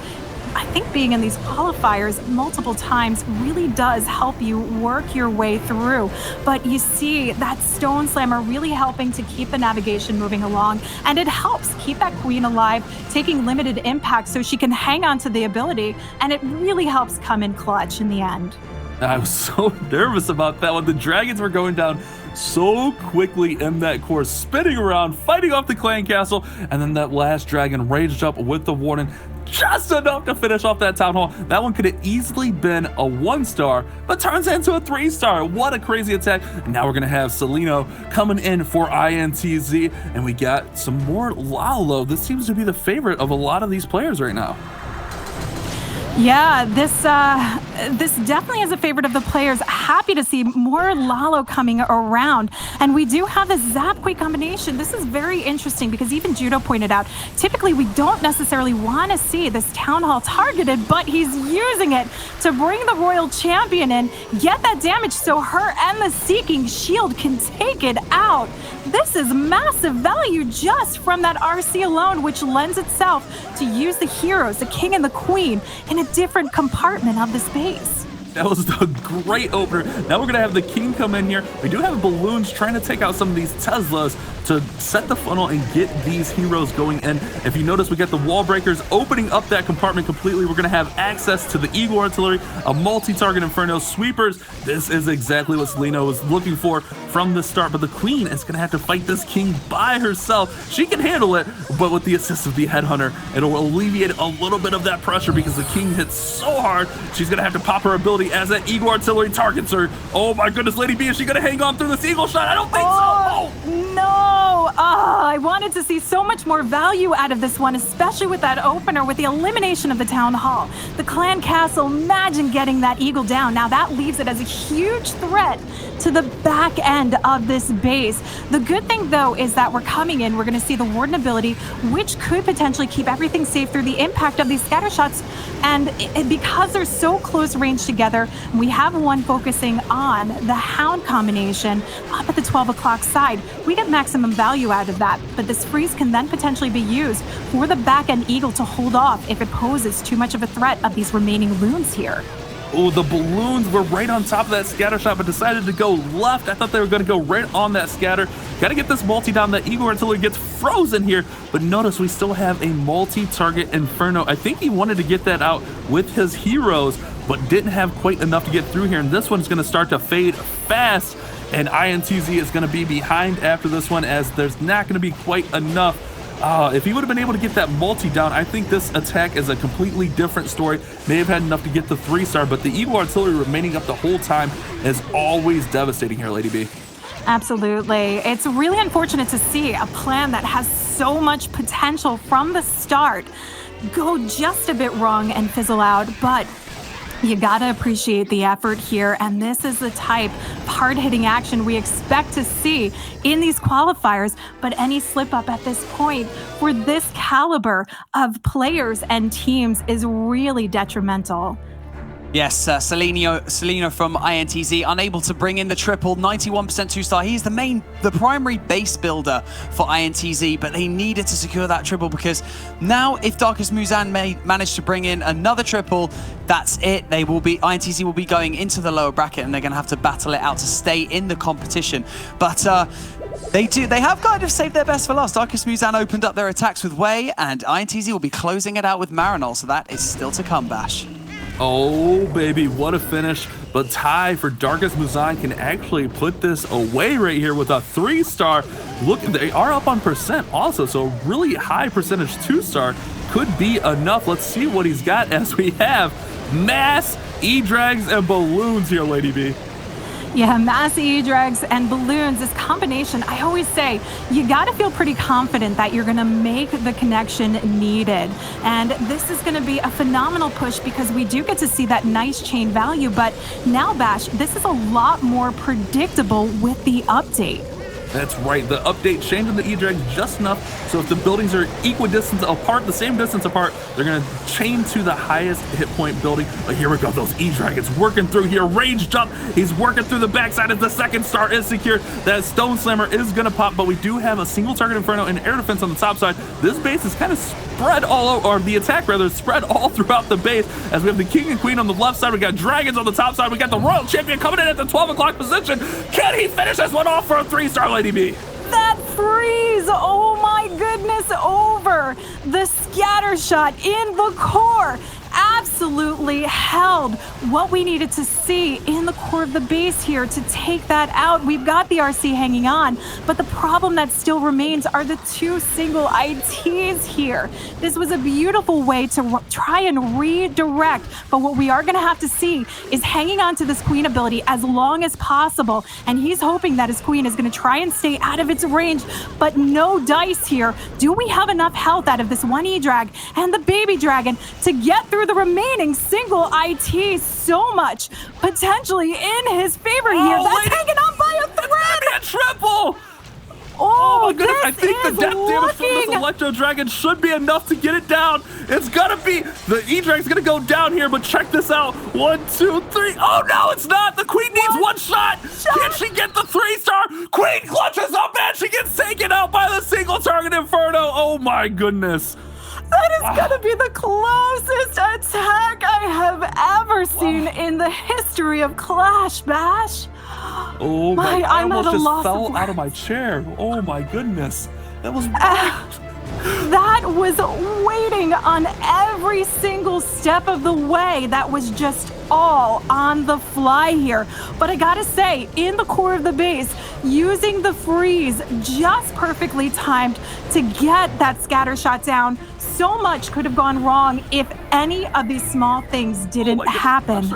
I think being in these qualifiers multiple times really does help you work your way through. But you see that Stone Slammer really helping to keep the navigation moving along, and it helps keep that Queen alive, taking limited impact so she can hang on to the ability, and it really helps come in clutch in the end. I was so nervous about that one. The dragons were going down so quickly in that course, spinning around, fighting off the Clan Castle, and then that last dragon raged up with the Warden. Just enough to finish off that Town Hall. That one could have easily been a 1-star, but turns into a 3-star. What a crazy attack. And now we're going to have Celino coming in for INTZ, and we got some more Lalo. This seems to be the favorite of a lot of these players right now. Yeah, this definitely is a favorite of the players. Happy to see more Lalo coming around. And we do have the Zapquake combination. This is very interesting because even Judo pointed out, typically we don't necessarily want to see this Town Hall targeted, but he's using it to bring the Royal Champion in, get that damage so her and the Seeking Shield can take it out. This is massive value just from that RC alone, which lends itself to use the heroes, the King and the Queen, in a different compartment of the space. That was a great opener. Now we're going to have the King come in here. We do have balloons trying to take out some of these Teslas to set the funnel and get these heroes going in. If you notice, we got the wall breakers opening up that compartment completely. We're going to have access to the Eagle Artillery, a multi-target Inferno, sweepers. This is exactly what Celino was looking for from the start, but the Queen is going to have to fight this King by herself. She can handle it, but with the assist of the Headhunter, it'll alleviate a little bit of that pressure because the King hits so hard. She's going to have to pop her ability as that Eagle Artillery targets her. Oh my goodness, Lady B, is she going to hang on through this Eagle shot? I don't think so. Oh, no. I wanted to see so much more value out of this one, especially with that opener, with the elimination of the Town Hall. The Clan Castle, imagine getting that Eagle down. Now that leaves it as a huge threat to the back end of this base. The good thing, though, is that we're coming in, we're going to see the Warden ability, which could potentially keep everything safe through the impact of these scatter shots. And because they're so close range together, we have one focusing on the Hound combination up at the 12 o'clock side. We get maximum value out of that, but this freeze can then potentially be used for the back-end Eagle to hold off if it poses too much of a threat of these remaining loons here. Oh, the balloons were right on top of that scatter shot, but decided to go left. I thought they were going to go right on that scatter. Got to get this multi down. The Eagle Artillery gets frozen here, but notice we still have a multi-target Inferno. I think he wanted to get that out with his heroes, but didn't have quite enough to get through here, and this one's going to start to fade fast, and INTZ is going to be behind after this one as there's not going to be quite enough. If he would have been able to get that multi down, I think this attack is a completely different story. May have had enough to get the 3-star, but the Eagle Artillery remaining up the whole time is always devastating here, Lady B. Absolutely. It's really unfortunate to see a plan that has so much potential from the start go just a bit wrong and fizzle out, but You gotta appreciate the effort here, and this is the type of hard-hitting action we expect to see in these qualifiers, but any slip-up at this point for this caliber of players and teams is really detrimental. Yes, Celino from INTZ unable to bring in the triple, 91% 2-star. He's the primary base builder for INTZ, but they needed to secure that triple because now if Darkest MuZhan may manage to bring in another triple, that's it. INTZ will be going into the lower bracket and they're going to have to battle it out to stay in the competition. But they have kind of saved their best for last. Darkest MuZhan opened up their attacks with Wei, and INTZ will be closing it out with Marinol, so that is still to come, Bash. Oh, baby, what a finish. But Ty for Darkest MuZhan can actually put this away right here with a 3-star. Look, they are up on percent also, so a really high percentage 2-star could be enough. Let's see what he's got as we have mass E-Drags and balloons here, Lady B. Yeah, mass E-Drags and balloons, this combination, I always say, you gotta feel pretty confident that you're gonna make the connection needed. And this is gonna be a phenomenal push because we do get to see that nice chain value, but now, Bash, this is a lot more predictable with the update. That's right, the update changing the E-Drag just enough so if the buildings are equidistant apart, the same distance apart, they're gonna chain to the highest hit point building. But here we go, those E-Dragons working through here, range jump, he's working through the backside as the 2nd star is secured. That Stone Slammer is gonna pop, but we do have a single target Inferno and air defense on the top side. This base is kind of spread all over, or the attack rather, spread all throughout the base as we have the King and Queen on the left side, we got Dragons on the top side, we got the Royal Champion coming in at the 12 o'clock position. Can he finish this one off for a 3-star, Lady B? That freeze, oh my goodness, over the scatter shot in the core. Absolutely held what we needed to see in the core of the base here to take that out. We've got the RC hanging on, but the problem that still remains are the 2 single ITs here. This was a beautiful way to try and redirect, but what we are going to have to see is hanging on to this Queen ability as long as possible, and he's hoping that his Queen is going to try and stay out of its range, but no dice here. Do we have enough health out of this 1 E-Drag and the Baby Dragon to get through the remaining single IT? So much potentially in his favor here. That's hanging on by a thread. A triple. Oh my goodness, I think the death damage from this Electro Dragon should be enough to get it down. It's gonna be, the E-Drag's gonna go down here, but check this out. 1, 2, 3. Oh no, it's not. The Queen needs one shot. Can she get the 3-star? Queen clutches up and she gets taken out by the single target Inferno. Oh my goodness. That is gonna be the closest attack I have ever seen in the history of Clash, Bash. Oh my, I almost just fell out of my chair. Oh my goodness. That was that was waiting on every single step of the way. That was just all on the fly here. But I gotta say, in the core of the base, using the freeze just perfectly timed to get that scatter shot down. So much could have gone wrong if any of these small things didn't happen.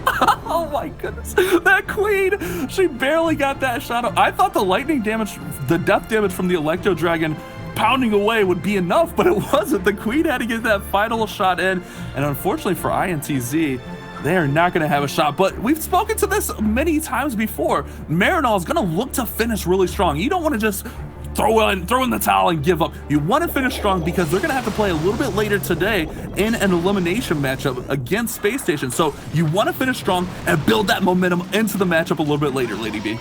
Oh my goodness, that Queen, she barely got that shot up. I thought the lightning damage, the death damage from the Electro Dragon pounding away would be enough, but it wasn't. The Queen had to get that final shot in, and unfortunately for INTZ, they are not going to have a shot. But we've spoken to this many times before. Marinol is going to look to finish really strong. You don't want to just throw in the towel and give up. You want to finish strong because they're going to have to play a little bit later today in an elimination matchup against SpaceStation. So you want to finish strong and build that momentum into the matchup a little bit later, Lady B.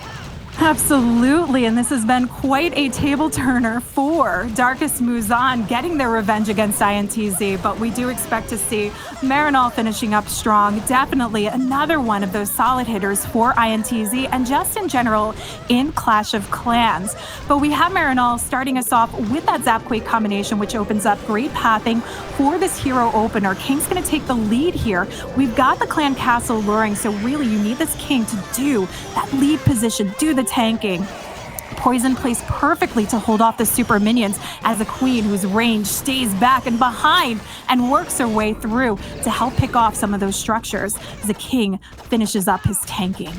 Absolutely, and this has been quite a table turner for Darkest MuZhan getting their revenge against INTZ, but we do expect to see Marinol finishing up strong. Definitely another one of those solid hitters for INTZ and just in general in Clash of Clans. But we have Marinol starting us off with that Zapquake combination, which opens up great pathing for this hero opener. King's going to take the lead here. We've got the Clan Castle luring, so really you need this King to do that lead position, do the tanking. Poison placed perfectly to hold off the super minions as a Queen whose range stays back and behind and works her way through to help pick off some of those structures as the King finishes up his tanking.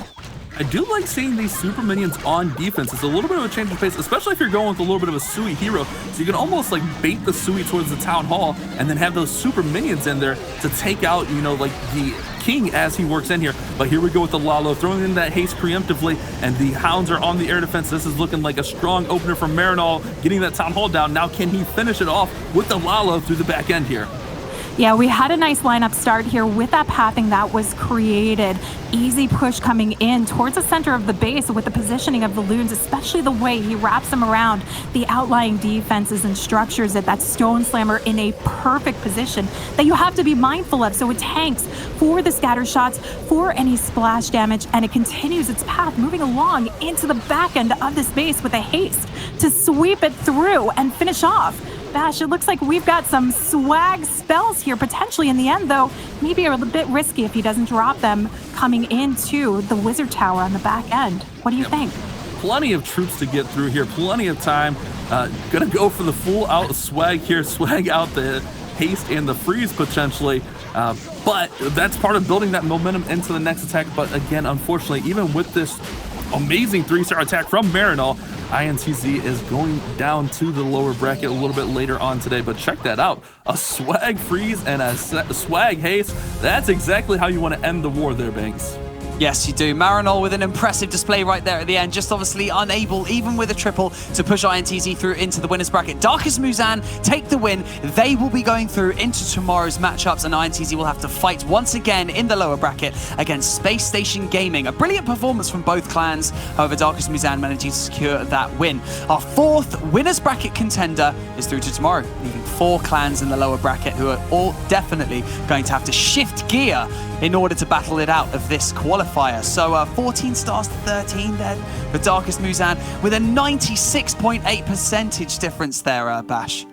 I do like seeing these super minions on defense. It's a little bit of a change of pace, especially if you're going with a little bit of a Sui hero. So you can almost like bait the Sui towards the town hall and then have those super minions in there to take out, you know, like the king as he works in here. But here we go with the Lalo, throwing in that haste preemptively, and the Hounds are on the air defense. This is looking like a strong opener from Marinol, getting that Town Hall down. Now can he finish it off with the Lalo through the back end here? Yeah, we had a nice lineup start here with that pathing that was created. Easy push coming in towards the center of the base with the positioning of the Loons, especially the way he wraps them around the outlying defenses and structures at that Stone Slammer in a perfect position that you have to be mindful of. So it tanks for the scatter shots, for any splash damage, and it continues its path moving along into the back end of this base with a haste to sweep it through and finish off. Bash, it looks like we've got some swag spells here potentially in the end, though maybe a little bit risky if he doesn't drop them coming into the Wizard Tower on the back end. What do you think? Plenty of troops to get through here, plenty of time. Gonna go for the full out swag here, swag out the haste and the freeze potentially. But that's part of building that momentum into the next attack. But again, unfortunately, even with this amazing 3-star attack from Marinol, INTZ is going down to the lower bracket a little bit later on today. But check that out, a swag freeze and a swag haste. That's exactly how you want to end the war there, Banks. Yes, you do. Marinol with an impressive display right there at the end, just obviously unable, even with a triple, to push INTZ through into the winner's bracket. Darkest MuZhan take the win. They will be going through into tomorrow's matchups, and INTZ will have to fight once again in the lower bracket against SpaceStation Gaming. A brilliant performance from both clans. However, Darkest MuZhan managing to secure that win. Our fourth winner's bracket contender is through to tomorrow, leaving 4 clans in the lower bracket who are all definitely going to have to shift gear in order to battle it out of this qualifier. So 14 stars to 13 there for Darkest MuZhan with a 96.8% difference there, Bash.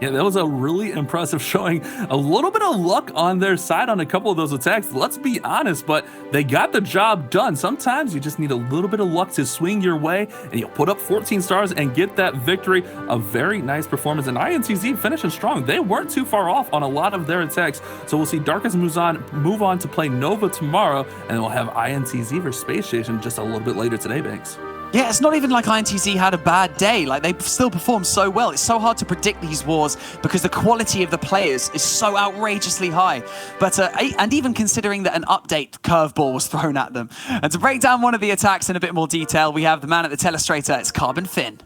Yeah, that was a really impressive showing. A little bit of luck on their side on a couple of those attacks, let's be honest, but they got the job done. Sometimes you just need a little bit of luck to swing your way, and you'll put up 14 stars and get that victory. A very nice performance, and INTZ finishing strong. They weren't too far off on a lot of their attacks, so we'll see Darkest MuZhan move on to play Nova tomorrow, and we'll have INTZ versus SpaceStation just a little bit later today, Banks. Yeah, it's not even like INTZ had a bad day. Like, they still performed so well. It's so hard to predict these wars because the quality of the players is so outrageously high. But and even considering that an update curveball was thrown at them. And to break down one of the attacks in a bit more detail, we have the man at the telestrator. It's Carbon Finn.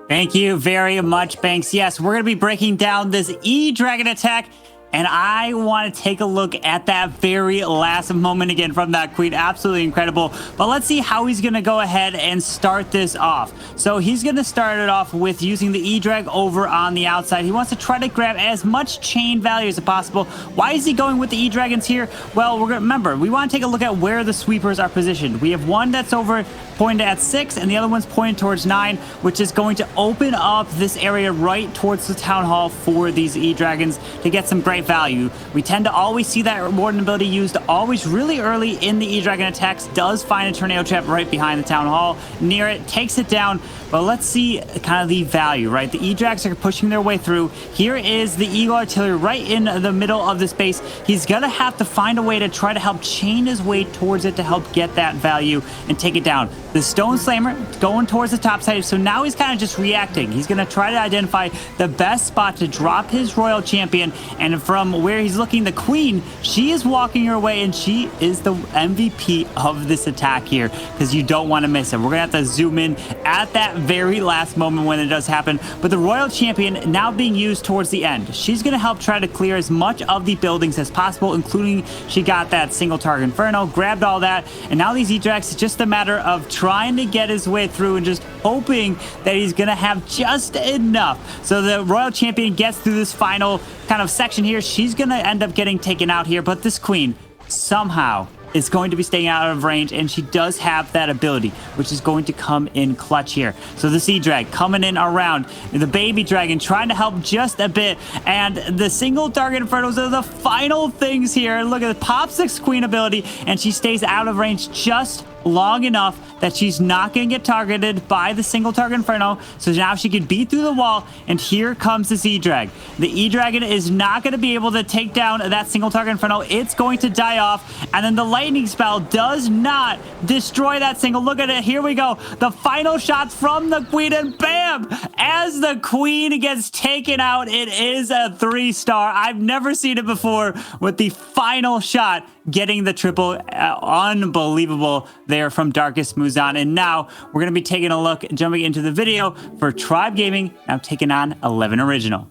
Thank you very much, Banks. Yes, we're going to be breaking down this E-Dragon attack. And I want to take a look at that very last moment again from that Queen. Absolutely incredible. But let's see how he's going to go ahead and start this off. So he's going to start it off with using the E-Drag over on the outside. He wants to try to grab as much chain value as possible. Why is he going with the E-Dragons here? Well, we're going to remember, we want to take a look at where the sweepers are positioned. We have one that's over pointed at 6, and the other one's pointed towards 9, which is going to open up this area right towards the Town Hall for these E-Dragons to get some great value. We tend to always see that reward ability used always really early in the E-Dragon attacks. Does find a tornado trap right behind the Town Hall, near it, takes it down. But let's see kind of the value, right? The E-Drags are pushing their way through. Here is the Eagle Artillery right in the middle of the space. He's gonna have to find a way to try to help chain his way towards it to help get that value and take it down. The Stone Slammer going towards the top side, so now he's kind of just reacting. He's gonna try to identify the best spot to drop his Royal Champion, and from where he's looking, the Queen, she is walking her way, and she is the MVP of this attack here, because you don't want to miss it. We're gonna have to zoom in at that very last moment when it does happen. But the Royal Champion now being used towards the end. She's gonna help try to clear as much of the buildings as possible, including she got that single target Inferno, grabbed all that, and now these E-Drags, it's just a matter of trying to get his way through and just hoping that he's gonna have just enough. So the Royal Champion gets through this final kind of section here. She's gonna end up getting taken out here, but this Queen somehow is going to be staying out of range, and she does have that ability, which is going to come in clutch here. So the Sea Drag coming in around, the Baby Dragon trying to help just a bit, and the single target Infernos are the final things here. Look at the Pop 6 Queen ability, and she stays out of range just long enough that she's not going to get targeted by the single target Inferno. So now she can beat through the wall, and here comes this E-Drag. The E-Dragon is not going to be able to take down that single target Inferno. It's going to die off, and then the lightning spell does not destroy that single. Look at it. Here we go. The final shots from the Queen, and bam! As the Queen gets taken out, it is a 3-star. I've never seen it before with the final shot getting the triple. Unbelievable there from Darkest MuZhan. And now we're going to be taking a look, jumping into the video for Tribe Gaming, now taking on 11 Original.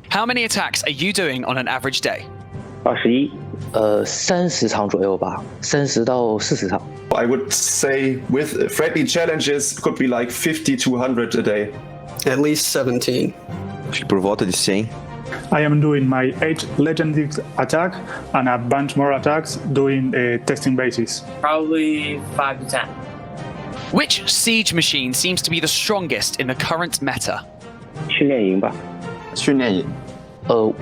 How many attacks are you doing on an average day? 21 30场左右吧，30到40场。 I would say with friendly challenges could be like 50 to 100 a day. At least 17. Acho que por volta de 100. I am doing my 8 legendary attack and a bunch more attacks doing a testing basis. Probably 5 to 10. Which siege machine seems to be the strongest in the current meta? 训练营吧。训练营。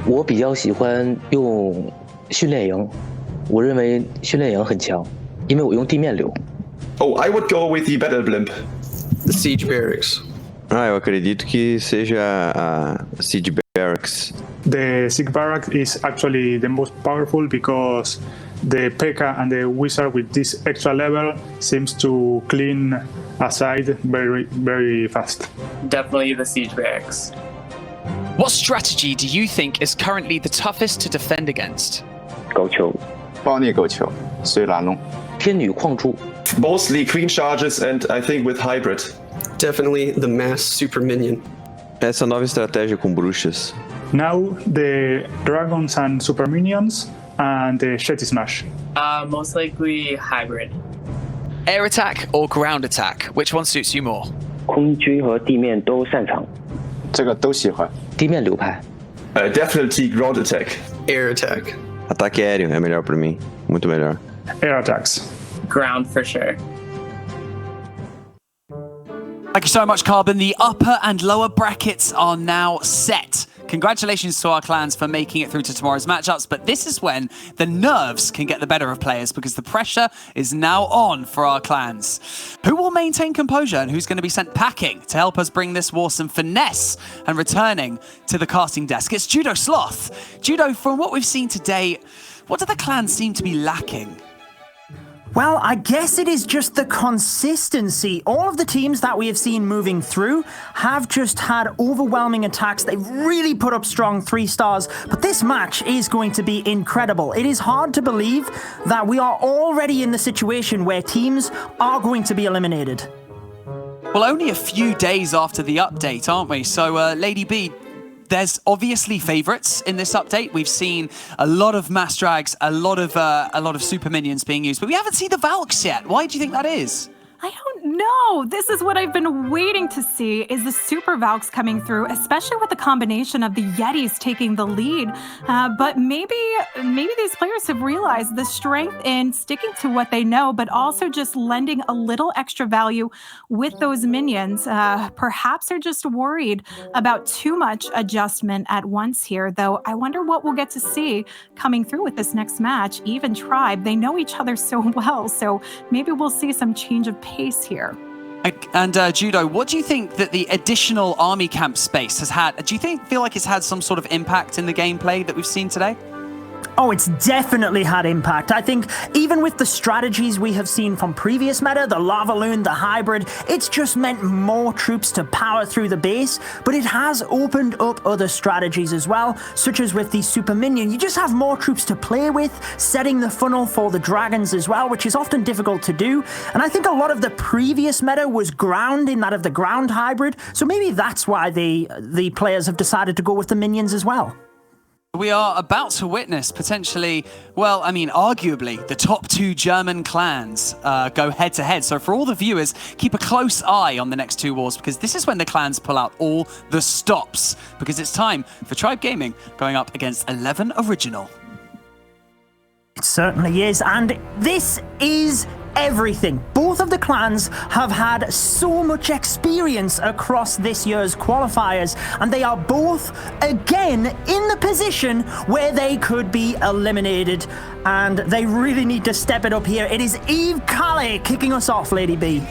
我比较喜欢用训练营，我认为训练营很强，因为我用地面流。Oh, I would go with the Battle Blimp. The Siege Barracks. Eu acredito que seja a Siege Barracks. The Siege Barrack is actually the most powerful because the P.E.K.K.A and the Wizard with this extra level seems to clean aside very, very fast. Definitely the Siege Barracks. What strategy do you think is currently the toughest to defend against? 狗球。暴力狗球，水蓝龙。天女矿柱。Mostly Queen Charges and I think with Hybrid. Definitely the Mass Super Minion. Essa nova estratégia com bruxas. Now the Dragons and Super Minions and the Shetty Smash. Most likely Hybrid. Air attack or ground attack? Which one suits you more? 空军和地面都擅长。这个都喜欢。地面流派。Definitely ground attack. Air attack. Ataque aéreo é melhor pra mim. Muito melhor. Air attacks. Ground for sure. Thank you so much, Carbon. The upper and lower brackets are now set. Congratulations to our clans for making it through to tomorrow's matchups, but this is when the nerves can get the better of players because the pressure is now on for our clans. Who will maintain composure and who's going to be sent packing to help us bring this war some finesse and returning to the casting desk? It's Judo Sloth. Judo, from what we've seen today, what do the clans seem to be lacking? Well, I guess it is just the consistency. All of the teams that we have seen moving through have just had overwhelming attacks. They've really put up strong 3 stars, but this match is going to be incredible. It is hard to believe that we are already in the situation where teams are going to be eliminated. Well, only a few days after the update, aren't we? So, Lady B, there's obviously favorites in this update. We've seen a lot of mass drags, a lot of super minions being used, but we haven't seen the Valks yet. Why do you think that is? I don't know. This is what I've been waiting to see, is the Super Valks coming through, especially with the combination of the Yetis taking the lead. But maybe these players have realized the strength in sticking to what they know, but also just lending a little extra value with those minions. Perhaps they're just worried about too much adjustment at once here, though I wonder what we'll get to see coming through with this next match. Even Tribe, they know each other so well, so maybe we'll see some change of pace here. And Judo, what do you think that the additional army camp space has had? Do you feel like it's had some sort of impact in the gameplay that we've seen today? Oh, it's definitely had impact. I think even with the strategies we have seen from previous meta, the Lava Loon, the Hybrid, it's just meant more troops to power through the base, but it has opened up other strategies as well, such as with the Super Minion. You just have more troops to play with, setting the funnel for the dragons as well, which is often difficult to do. And I think a lot of the previous meta was ground in that of the ground Hybrid, so maybe that's why the players have decided to go with the minions as well. We are about to witness potentially, well, I mean, arguably, the top 2 German clans go head-to-head. So for all the viewers, keep a close eye on the next 2 wars, because this is when the clans pull out all the stops, because it's time for Tribe Gaming going up against 11 Original. It certainly is, and this is everything. Both of the clans have had so much experience across this year's qualifiers, and they are both again in the position where they could be eliminated, and they really need to step it up here. It is M.K.M.A kicking us off, Lady B.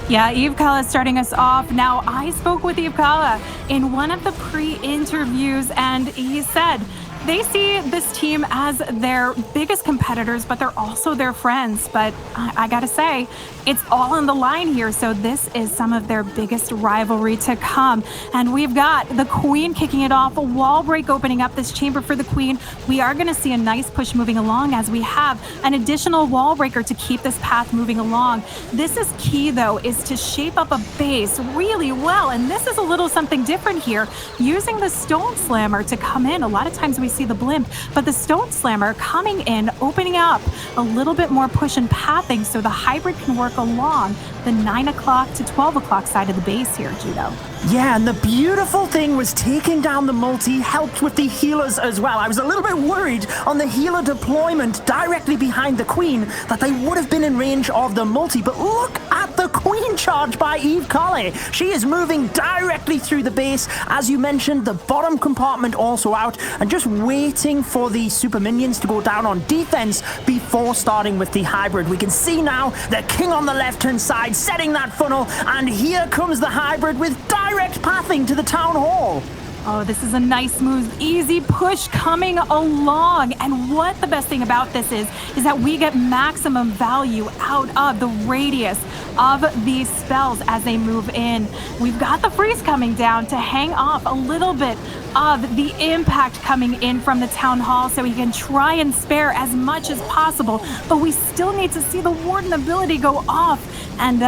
Yeah, M.K.M.A starting us off. Now, I spoke with M.K.M.A in one of the pre-interviews, and he said they see this team as their biggest competitors, but they're also their friends. But I gotta say, it's all on the line here. So this is some of their biggest rivalry to come. And we've got the Queen kicking it off, a wall break opening up this chamber for the Queen. We are gonna see a nice push moving along as we have an additional wall breaker to keep this path moving along. This is key though, is to shape up a base really well. And this is a little something different here, using the Stone Slammer to come in. A lot of times we see the blimp, but the Stone Slammer coming in, opening up a little bit more push and pathing so the hybrid can work along the 9 o'clock to 12 o'clock side of the base here, Judo. Yeah, and the beautiful thing was taking down the multi helped with the healers as well. I was a little bit worried on the healer deployment directly behind the Queen that they would have been in range of the multi, but look at the Queen charge by M.K.M.A. She is moving directly through the base. As you mentioned, the bottom compartment also out and just waiting for the super minions to go down on defense before starting with the hybrid. We can see now the King on the left-hand side setting that funnel, and here comes the hybrid with direct pathing to the town hall. Oh, this is a nice, smooth, easy push coming along. And what the best thing about this is that we get maximum value out of the radius of these spells as they move in. We've got the freeze coming down to hang off a little bit of the impact coming in from the town hall so he can try and spare as much as possible. But we still need to see the Warden ability go off. And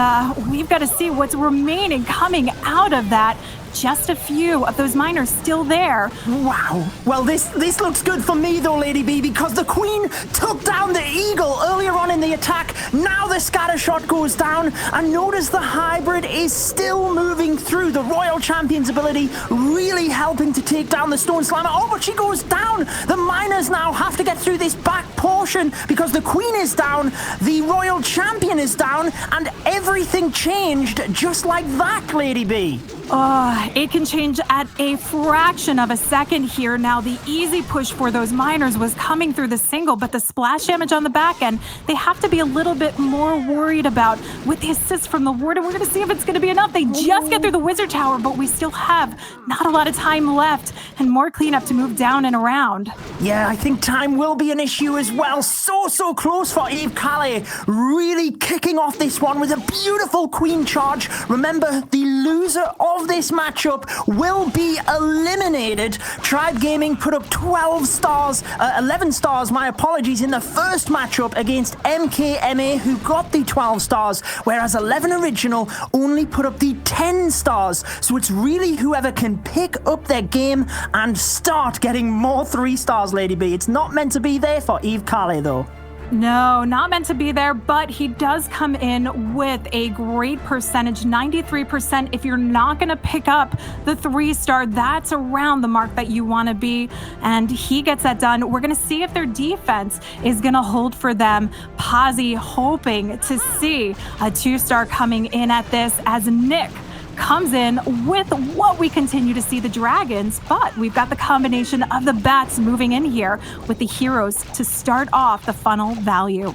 we've got to see what's remaining coming out of that. Just a few of those miners still there. Wow. Well, this looks good for me though, Lady B, because the Queen took down the Eagle earlier on in the attack. Now the scatter shot goes down, and notice the hybrid is still moving through. The Royal Champion's ability really helping to take down the Stone Slammer. Oh, but she goes down. The miners now have to get through this back portion because the Queen is down, the Royal Champion is down, and everything changed just like that, Lady B. Oh, it can change at a fraction of a second here. Now, the easy push for those miners was coming through the single, but the splash damage on the back end, they have to be a little bit more worried about. With the assist from the Warden, we're going to see if it's going to be enough. They just get through the Wizard Tower, but we still have not a lot of time left and more cleanup to move down and around. Yeah, I think time will be an issue as well. So close for M.K.M.A. Really kicking off this one with a beautiful Queen charge. Remember, the loser of this matchup will be eliminated. Tribe Gaming put up 11 stars, my apologies, in the first matchup against M.K.M.A, who got the 12 stars, whereas 11 Original only put up the 10 stars. So it's really whoever can pick up their game and start getting more 3 stars, Lady B. It's not meant to be there for M.K.M.A though. No, not meant to be there, but he does come in with a great percentage, 93%. If you're not going to pick up the 3-star, that's around the mark that you want to be, and he gets that done. We're going to see if their defense is going to hold for them. Posse hoping to see a 2-star coming in at this as Nick comes in with what we continue to see the dragons, but we've got the combination of the bats moving in here with the heroes to start off the funnel value.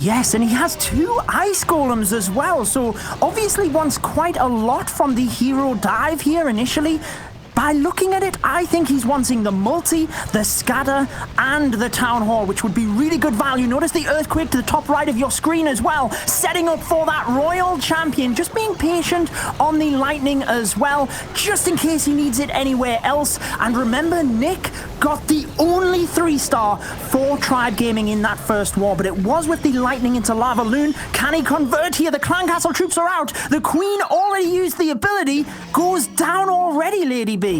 Yes, and he has 2 ice golems as well, so obviously wants quite a lot from the hero dive here initially. By looking at it, I think he's wanting the multi, the scatter, and the town hall, which would be really good value. Notice the earthquake to the top right of your screen as well, setting up for that Royal Champion. Just being patient on the lightning as well, just in case he needs it anywhere else. And remember, Nick got the only 3-star for Tribe Gaming in that first war, but it was with the lightning into Lava Loon. Can he convert here? The Clan Castle troops are out. The Queen already used the ability, goes down already, Lady B.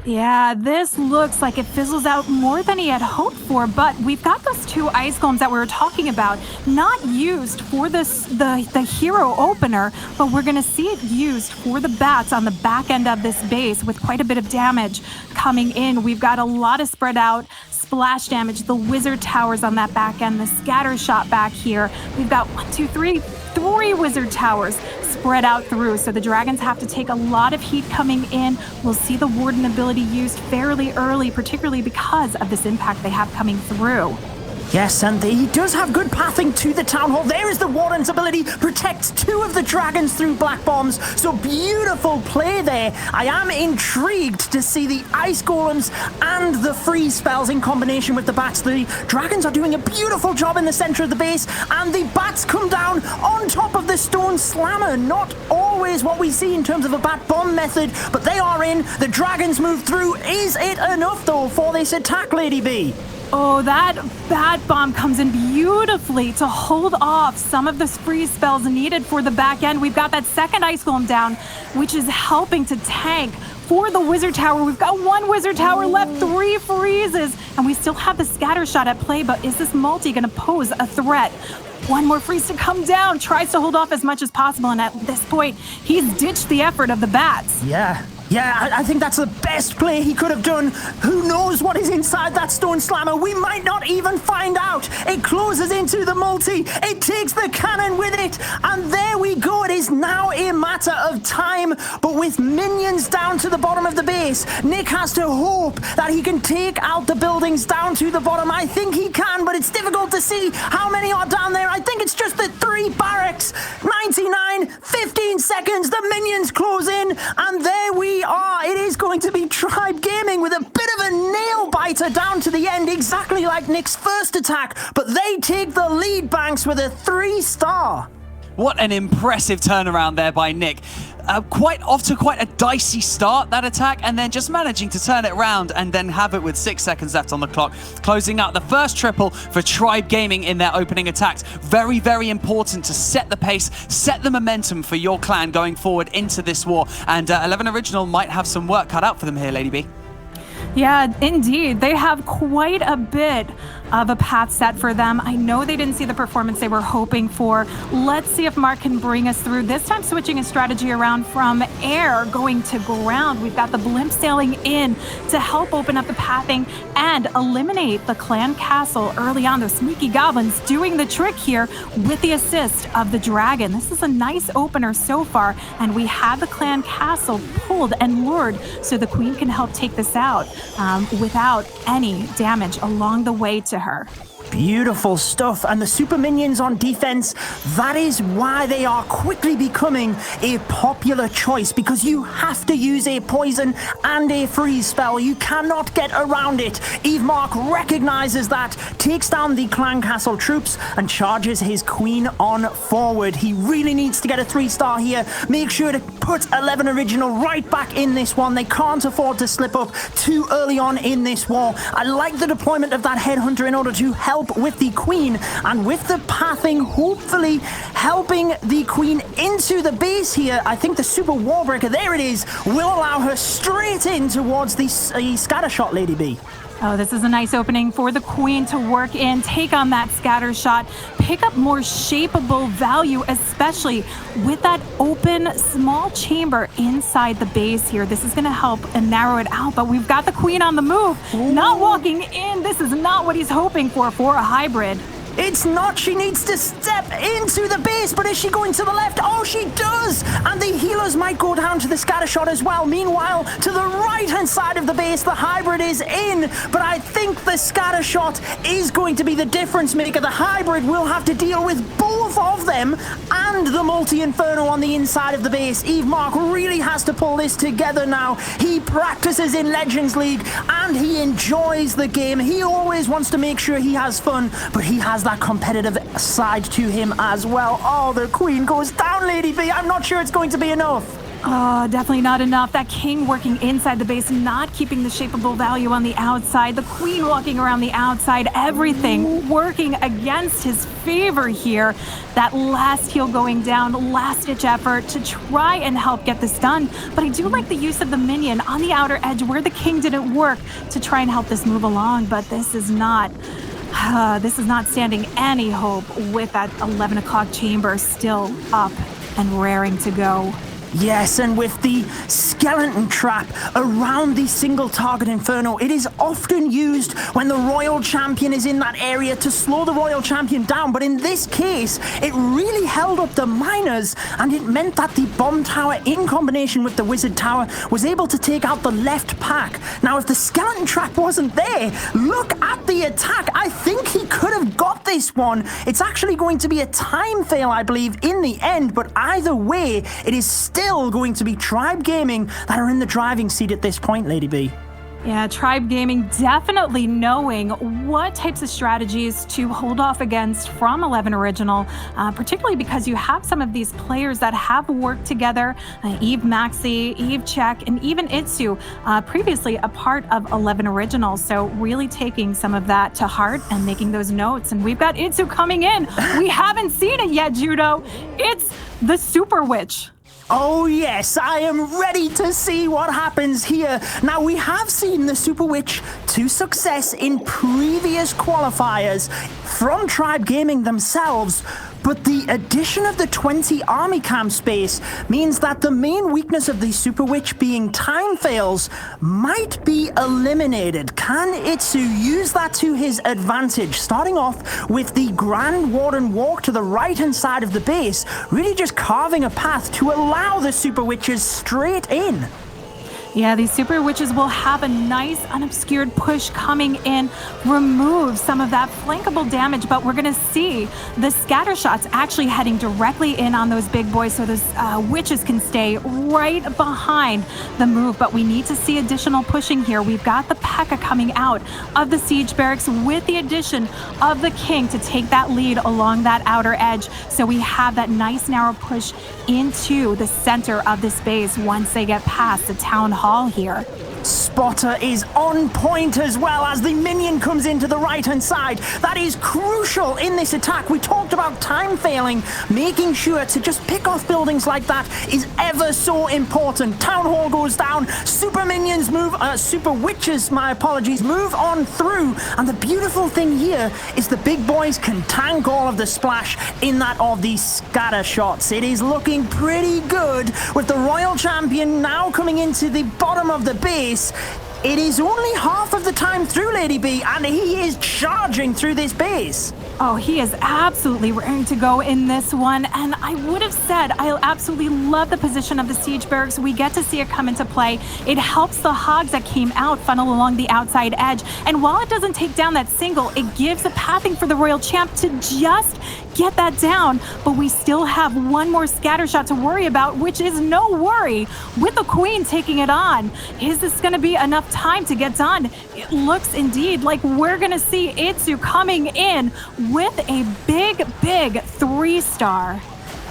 Yeah, this looks like it fizzles out more than he had hoped for, but we've got those 2 ice golems that we were talking about, not used for the hero opener, but we're going to see it used for the bats on the back end of this base with quite a bit of damage coming in. We've got a lot of spread out splash damage, the wizard towers on that back end, the scatter shot back here. We've got 3 wizard towers spread out through, so the dragons have to take a lot of heat coming in. We'll see the warden ability used fairly early, particularly because of this impact they have coming through. Yes, and he does have good pathing to the town hall. There is the warden's ability, protects 2 of the dragons through black bombs. So beautiful play there. I am intrigued to see the ice golems and the freeze spells in combination with the bats. The dragons are doing a beautiful job in the center of the base, and the bats come down on top of the stone slammer. Not always what we see in terms of a bat bomb method, but they are in. The dragons move through. Is it enough though for this attack, Lady B? Oh, that bat bomb comes in beautifully to hold off some of the freeze spells needed for the back end. We've got that second ice golem down, which is helping to tank for the wizard tower. We've got 1 wizard tower left, 3 freezes, and we still have the scatter shot at play, but is this multi going to pose a threat? 1 more freeze to come down, tries to hold off as much as possible, and at this point, he's ditched the effort of the bats. Yeah, I think that's the best play he could have done. Who knows what is inside that stone slammer? We might not even find out. It closes into the multi. It takes the cannon with it. And there we go. It is now a matter of time. But with minions down to the bottom of the base, Nick has to hope that he can take out the buildings down to the bottom. I think he can, but it's difficult to see how many are down there. I think it's just the 3 barracks. 99, 15 seconds. The minions close in. And there we are. It is going to be Tribe Gaming with a bit of a nail biter down to the end, exactly like Nick's first attack, but they take the lead, Banks, with a 3-star. What an impressive turnaround there by Nick. Quite a dicey start, that attack, and then just managing to turn it around and then have it with 6 seconds left on the clock, closing out the first triple for Tribe Gaming in their opening attacks. Very, very important to set the pace, set the momentum for your clan going forward into this war, and 11 Original might have some work cut out for them here, Lady B. Yeah, indeed. They have quite a bit of a path set for them. I know they didn't see the performance they were hoping for. Let's see if Mark can bring us through. This time switching his strategy around from air going to ground. We've got the blimp sailing in to help open up the pathing and eliminate the clan castle early on. Those sneaky goblins doing the trick here with the assist of the dragon. This is a nice opener so far, and we have the clan castle pulled and lured so the queen can help take this out without any damage along the way to her. Beautiful stuff. And the super minions on defense, that is why they are quickly becoming a popular choice, because you have to use a poison and a freeze spell. You cannot get around it. Eve Mark recognizes that, takes down the clan castle troops and charges his queen on forward. He really needs to get a 3-star here. Make sure to put 11 Original right back in this one. They can't afford to slip up too early on in this war. I like the deployment of that headhunter in order to help with the queen, and with the pathing hopefully helping the queen into the base here. I think the super warbreaker, there it is, will allow her straight in towards the scatter shot, Lady B. Oh, this is a nice opening for the queen to work in, take on that scatter shot, pick up more shapeable value, especially with that open small chamber inside the base here. This is going to help and narrow it out, but we've got the queen on the move, not walking in. This is not what he's hoping for a hybrid. It's not. She needs to step into the base, but is she going to the left? Oh, she does! And the healers might go down to the scatter shot as well. Meanwhile, to the right-hand side of the base, the hybrid is in, but I think the scatter shot is going to be the difference maker. The hybrid will have to deal with both of them and the multi-inferno on the inside of the base. Eve Mark really has to pull this together now. He practices in Legends League and he enjoys the game. He always wants to make sure he has fun, but he has that competitive side to him as well. Oh, the queen goes down, Lady B. I'm not sure it's going to be enough. Oh, definitely not enough. That king working inside the base, not keeping the shapeable value on the outside. The queen walking around the outside. Everything working against his favor here. That last heal going down, last-ditch effort to try and help get this done. But I do like the use of the minion on the outer edge where the king didn't work to try and help this move along. But this is not standing any hope with that 11 o'clock chamber still up and raring to go. Yes, and with the skeleton trap around the single target Inferno, it is often used when the Royal Champion is in that area to slow the Royal Champion down. But in this case, it really held up the miners, and it meant that the Bomb Tower, in combination with the Wizard Tower, was able to take out the left pack. Now, if the skeleton trap wasn't there, look at the attack. I think he could have got this one. It's actually going to be a time fail, I believe, in the end. But either way, it is still going to be Tribe Gaming that are in the driving seat at this point, Lady B. Yeah, Tribe Gaming definitely knowing what types of strategies to hold off against from 11 Original, particularly because you have some of these players that have worked together, Eve Maxi, Eve Check, and even Itsu, previously a part of 11 Original. So really taking some of that to heart and making those notes. And we've got Itsu coming in. We haven't seen it yet, Judo. It's the Super Witch. Oh yes, I am ready to see what happens here. Now, we have seen the Super Witch to success in previous qualifiers from Tribe Gaming themselves, but the addition of the 20 army camp space means that the main weakness of the Super Witch being time fails might be eliminated. Can Itsu use that to his advantage? Starting off with the Grand Warden walk to the right-hand side of the base, really just carving a path to allow the Super Witches straight in. Yeah, these Super Witches will have a nice unobscured push coming in, remove some of that flankable damage, but we're going to see the scatter shots actually heading directly in on those big boys so those witches can stay right behind the move. But we need to see additional pushing here. We've got the P.E.K.K.A coming out of the siege barracks with the addition of the king to take that lead along that outer edge. So we have that nice narrow push into the center of this base once they get past the town hall here. Spotter is on point as well as the minion comes into the right-hand side. That is crucial in this attack. We talked about time failing. Making sure to just pick off buildings like that is ever so important. Town Hall goes down. Super minions move, Super Witches, my apologies, move on through. And the beautiful thing here is the big boys can tank all of the splash in that of these scatter shots. It is looking pretty good with the Royal Champion now coming into the bottom of the base. It is only half of the time through, Lady B, and he is charging through this base. Oh, he is absolutely ready to go in this one. And I would have said I absolutely love the position of the siege barracks. We get to see it come into play. It helps the hogs that came out funnel along the outside edge. And while it doesn't take down that single, it gives a pathing for the Royal Champ to just get that down. But we still have one more scatter shot to worry about, which is no worry with the queen taking it on. Is this going to be enough time to get done? It looks indeed like we're going to see Itsu coming in with a big 3-star.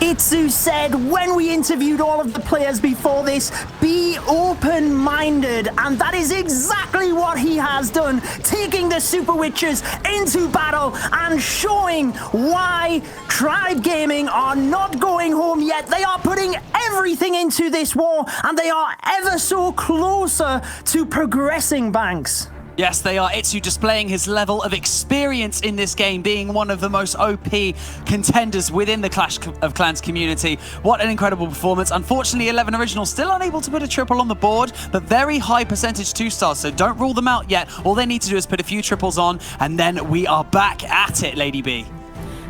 Itsu said when we interviewed all of the players before this, be open-minded, and that is exactly what he has done, taking the Super Witches into battle and showing why Tribe Gaming are not going home yet. They are putting everything into this war, and they are ever so closer to progressing, Banks. Yes, they are. Itsu displaying his level of experience in this game, being one of the most OP contenders within the Clash of Clans community. What an incredible performance. Unfortunately, 11 Original still unable to put a triple on the board, but very high percentage 2-stars, so don't rule them out yet. All they need to do is put a few triples on, and then we are back at it, Lady B.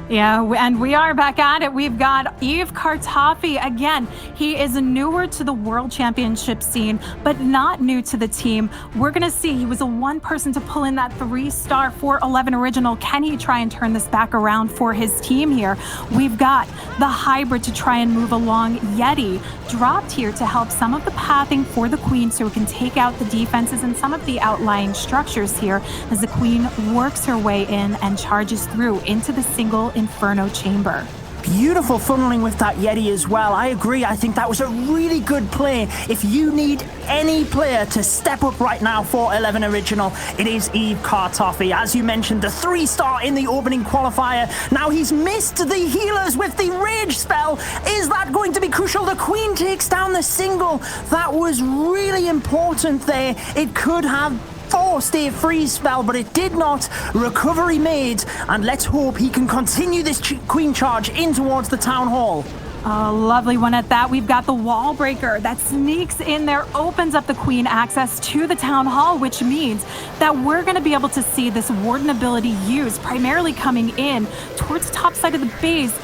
Yeah, and we are back at it. We've got Eve Kartoffy. Again, he is newer to the World Championship scene, but not new to the team. We're going to see he was a one person to pull in that 3-star for 11 Original. Can he try and turn this back around for his team here? We've got the hybrid to try and move along. Yeti dropped here to help some of the pathing for the queen so it can take out the defenses and some of the outlying structures here as the queen works her way in and charges through into the single Inferno chamber. Beautiful funneling with that Yeti as well. I agree. I think that was a really good play. If you need any player to step up right now for 11 Original, it is Eve Kartoffee. As you mentioned, the 3-star in the opening qualifier. Now he's missed the healers with the rage spell. Is that going to be crucial? The Queen takes down the single. That was really important there. It could have forced a freeze spell, but it did not. Recovery made, and let's hope he can continue this Queen charge in towards the Town Hall. A lovely one at that. We've got the wall breaker that sneaks in there, opens up the Queen access to the Town Hall, which means that we're going to be able to see this Warden ability used, primarily coming in towards the top side of the base.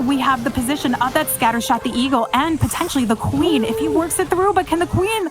We have the position of that scatter shot, the Eagle, and potentially the Queen if he works it through. But can the Queen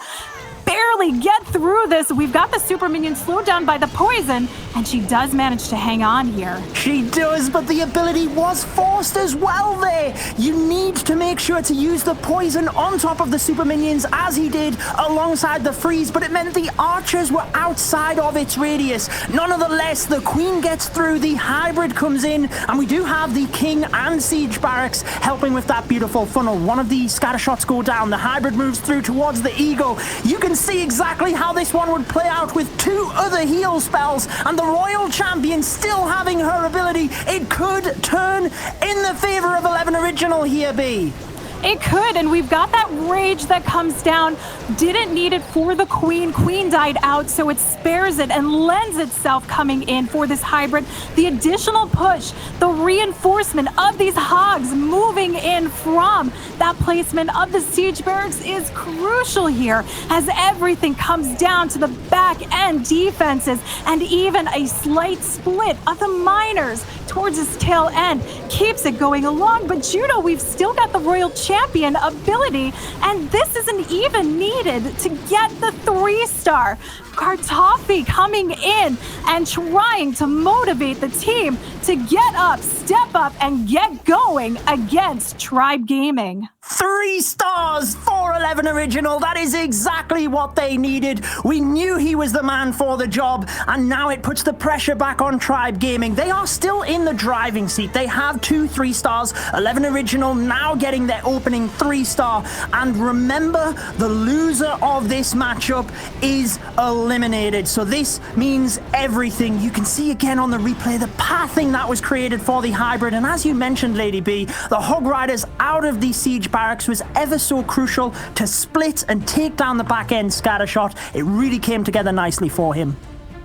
barely get through this? We've got the super minion slowed down by the poison, and she does manage to hang on here. She does, but the ability was forced as well there. You need to make sure to use the poison on top of the super minions, as he did alongside the freeze, but it meant the archers were outside of its radius. Nonetheless, the Queen gets through, the hybrid comes in, and we do have the King and Siege Barracks helping with that beautiful funnel. One of the scatter shots go down, the hybrid moves through towards the Eagle. You can see exactly how this one would play out with 2 other heal spells, and the Royal Champion still having her ability. It could turn in the favor of 11 Original here, B. It could, and we've got that rage that comes down. Didn't need it for the Queen. Queen died out, so it spares it and lends itself coming in for this hybrid. The additional push, the reinforcement of these hogs moving in from that placement of the siege barracks is crucial here, as everything comes down to the back end defenses, and even a slight split of the miners towards his tail end keeps it going along. But Judo, we've still got the Royal Champion ability, and this isn't even needed to get the 3-star. Kartoffee coming in and trying to motivate the team to get up, step up, and get going against Tribe Gaming. 3 stars for 11 Original. That is exactly what they needed. We knew he was the man for the job, and now it puts the pressure back on Tribe Gaming. They are still in the driving seat. They have 2 3-stars. 11 Original now getting their opening 3-star. And remember, the loser of this matchup is eliminated. So this means everything. You can see again on the replay the pathing that was created for the hybrid. And as you mentioned, Lady B, the Hog Riders out of the siege barracks was ever so crucial to split and take down the back end scatter shot. It really came together nicely for him.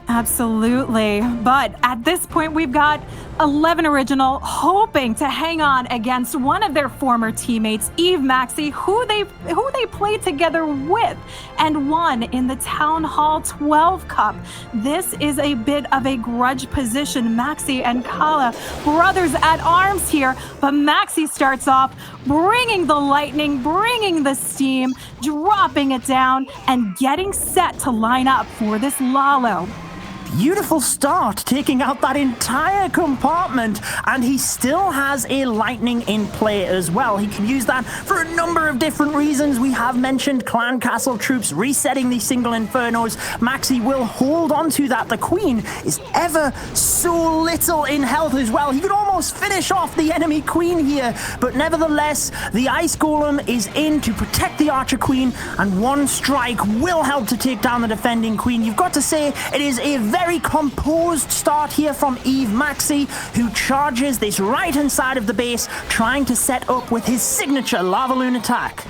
Absolutely. But at this point, we've got 11 Original hoping to hang on against one of their former teammates, M.K.M.A, who they played together with and won in the Town Hall 12 Cup. This is a bit of a grudge position. Maxi and Kala, brothers at arms here, but Maxi starts off bringing the lightning, bringing the steam, dropping it down, and getting set to line up for this Lalo. Beautiful start, taking out that entire compartment, and he still has a lightning in play as well. He can use that for a number of different reasons. We have mentioned clan castle troops resetting the single infernos. Maxi will hold on to that. The Queen is ever so little in health as well. He could almost finish off the enemy Queen here, but nevertheless, the Ice Golem is in to protect the Archer Queen, and one strike will help to take down the defending Queen. You've got to say it is a very composed start here from M.K.M.A, who charges this right-hand side of the base, trying to set up with his signature Lava Loon attack.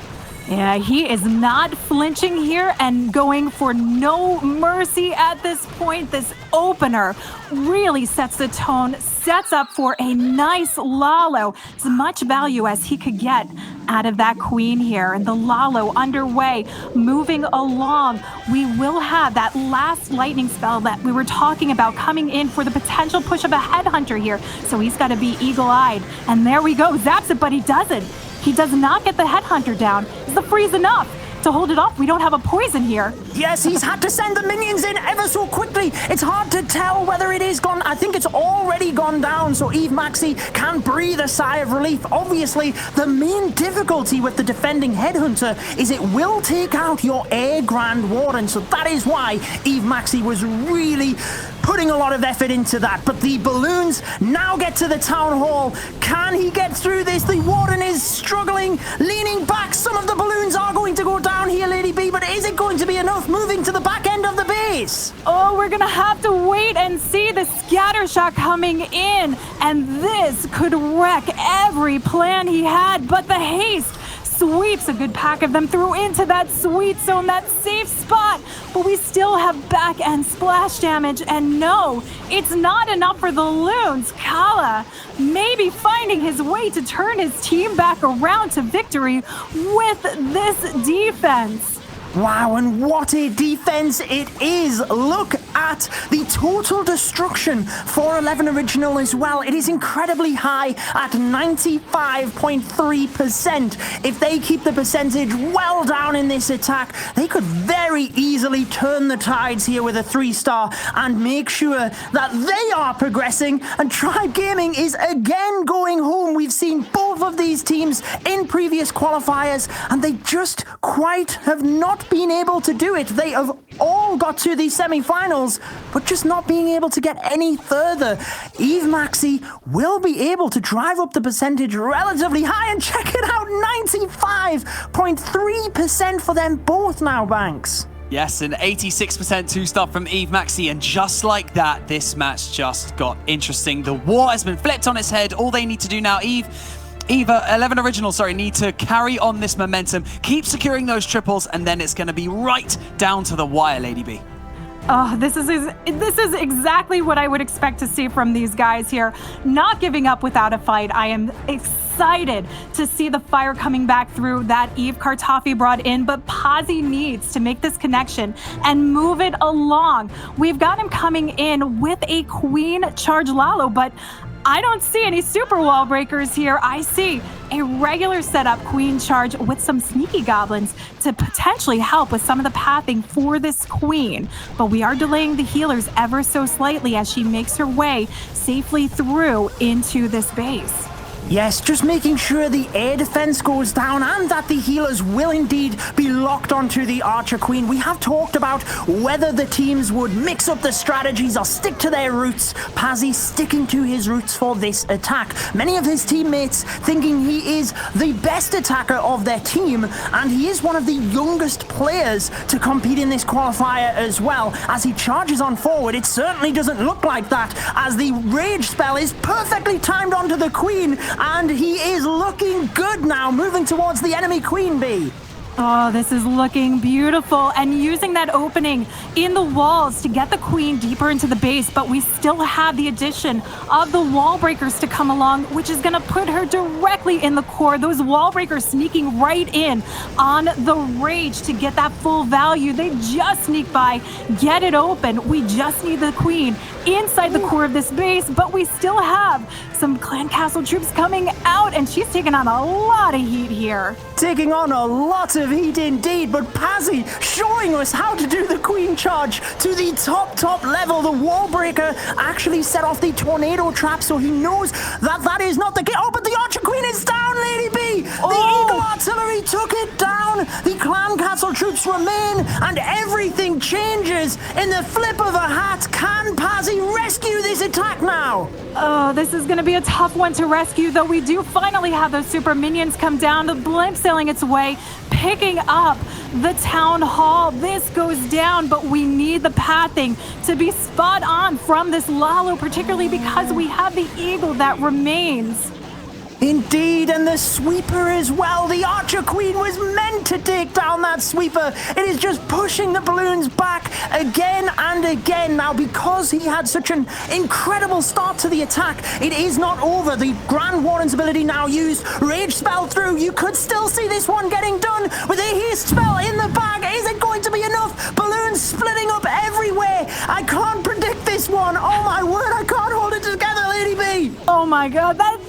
Yeah, he is not flinching here and going for no mercy at this point. This opener really sets the tone, sets up for a nice Lalo. As much value as he could get out of that Queen here. And the Lalo underway, moving along. We will have that last lightning spell that we were talking about coming in for the potential push of a headhunter here. So he's got to be eagle-eyed. And there we go. Zaps it, but he doesn't. He does not get the headhunter down. Is the freeze enough to hold it off. We don't have a poison here. Yes, he's had to send the minions in ever so quickly. It's hard to tell whether it is gone. I think it's already gone down, so Eve.MK.A can breathe a sigh of relief. Obviously, the main difficulty with the defending Headhunter is it will take out your Air Grand Warden, so that is why Eve.MK.A was really putting a lot of effort into that. But the balloons now get to the town hall. Can he get through this? The Warden is struggling, leaning back. Some of the balloons are going to go down here, Lady B, but is it going to be enough moving to the back end of the base? Oh, we're gonna have to wait and see the scatter shot coming in, and this could wreck every plan he had. But the haste sweeps a good pack of them through into that sweet zone, that safe spot. But we still have back end splash damage, and no, it's not enough for the Loons. Kala maybe finding his way to turn his team back around to victory with this defense. Wow, and what a defense it is. Look at the total destruction for 11 Original as well. It is incredibly high at 95.3%. If they keep the percentage well down in this attack, they could very easily turn the tides here with a 3-star and make sure that they are progressing. And Tribe Gaming is again going home. We've seen both of these teams in previous qualifiers, and they just quite have not been able to do it. They have all got to the semi-finals, but just not being able to get any further. Eve.MK.A will be able to drive up the percentage relatively high, and check it out, 95.3% for them both now, Banks. Yes, an 86% 2-star from Eve.MK.A, and just like that, this match just got interesting. The war has been flipped on its head. All they need to do now, 11 Original, need to carry on this momentum, keep securing those triples, and then it's going to be right down to the wire, Lady B. Oh, this is exactly what I would expect to see from these guys here. Not giving up without a fight. I am excited to see the fire coming back through that Eve Kartoffee brought in, but Pazzi needs to make this connection and move it along. We've got him coming in with a Queen Charge Lalo, but I don't see any super wall breakers here. I see a regular setup Queen Charge with some sneaky goblins to potentially help with some of the pathing for this Queen. But we are delaying the healers ever so slightly as she makes her way safely through into this base. Yes, just making sure the air defense goes down and that the healers will indeed be locked onto the Archer Queen. We have talked about whether the teams would mix up the strategies or stick to their roots. Pazzi sticking to his roots for this attack. Many of his teammates thinking he is the best attacker of their team, and he is one of the youngest players to compete in this qualifier as well. As he charges on forward, it certainly doesn't look like that, as the rage spell is perfectly timed onto the Queen, and he is looking good now, moving towards the enemy Queen Bee. Oh, this is looking beautiful, and using that opening in the walls to get the Queen deeper into the base, but we still have the addition of the wall breakers to come along, which is going to put her directly in the core. Those wall breakers sneaking right in on the rage to get that full value. They just sneak by, get it open. We just need the Queen inside the core of this base, but we still have some Clan Castle troops coming out, and she's taking on a lot of heat here. Taking on a lot of heat indeed, but Pazzi showing us how to do the Queen Charge to the top level. The wall breaker actually set off the tornado trap, so he knows that that is not the case. Oh, but the Archer Queen is down, Lady B! The Eagle Artillery took it down. The Clan Castle troops remain, and everything changes in the flip of a hat. Can Pazzi rescue this attack now? Oh, this is going to be a tough one to rescue, though we do finally have those super minions come down. The blimp sailing its way, picking up the town hall. This goes down, but we need the pathing to be spot on from this Lalo, particularly because we have the Eagle that remains. Indeed, and the sweeper as well. The Archer Queen was meant to take down that sweeper. It is just pushing the balloons back again and again. Now, because he had such an incredible start to the attack, it is not over. The Grand Warden's ability now used. Rage spell through. You could still see this one getting done with a haste spell in the bag. Is it going to be enough? Balloons splitting up everywhere. I can't predict this one. Oh my word, I can't hold it together, Lady B. Oh my god, that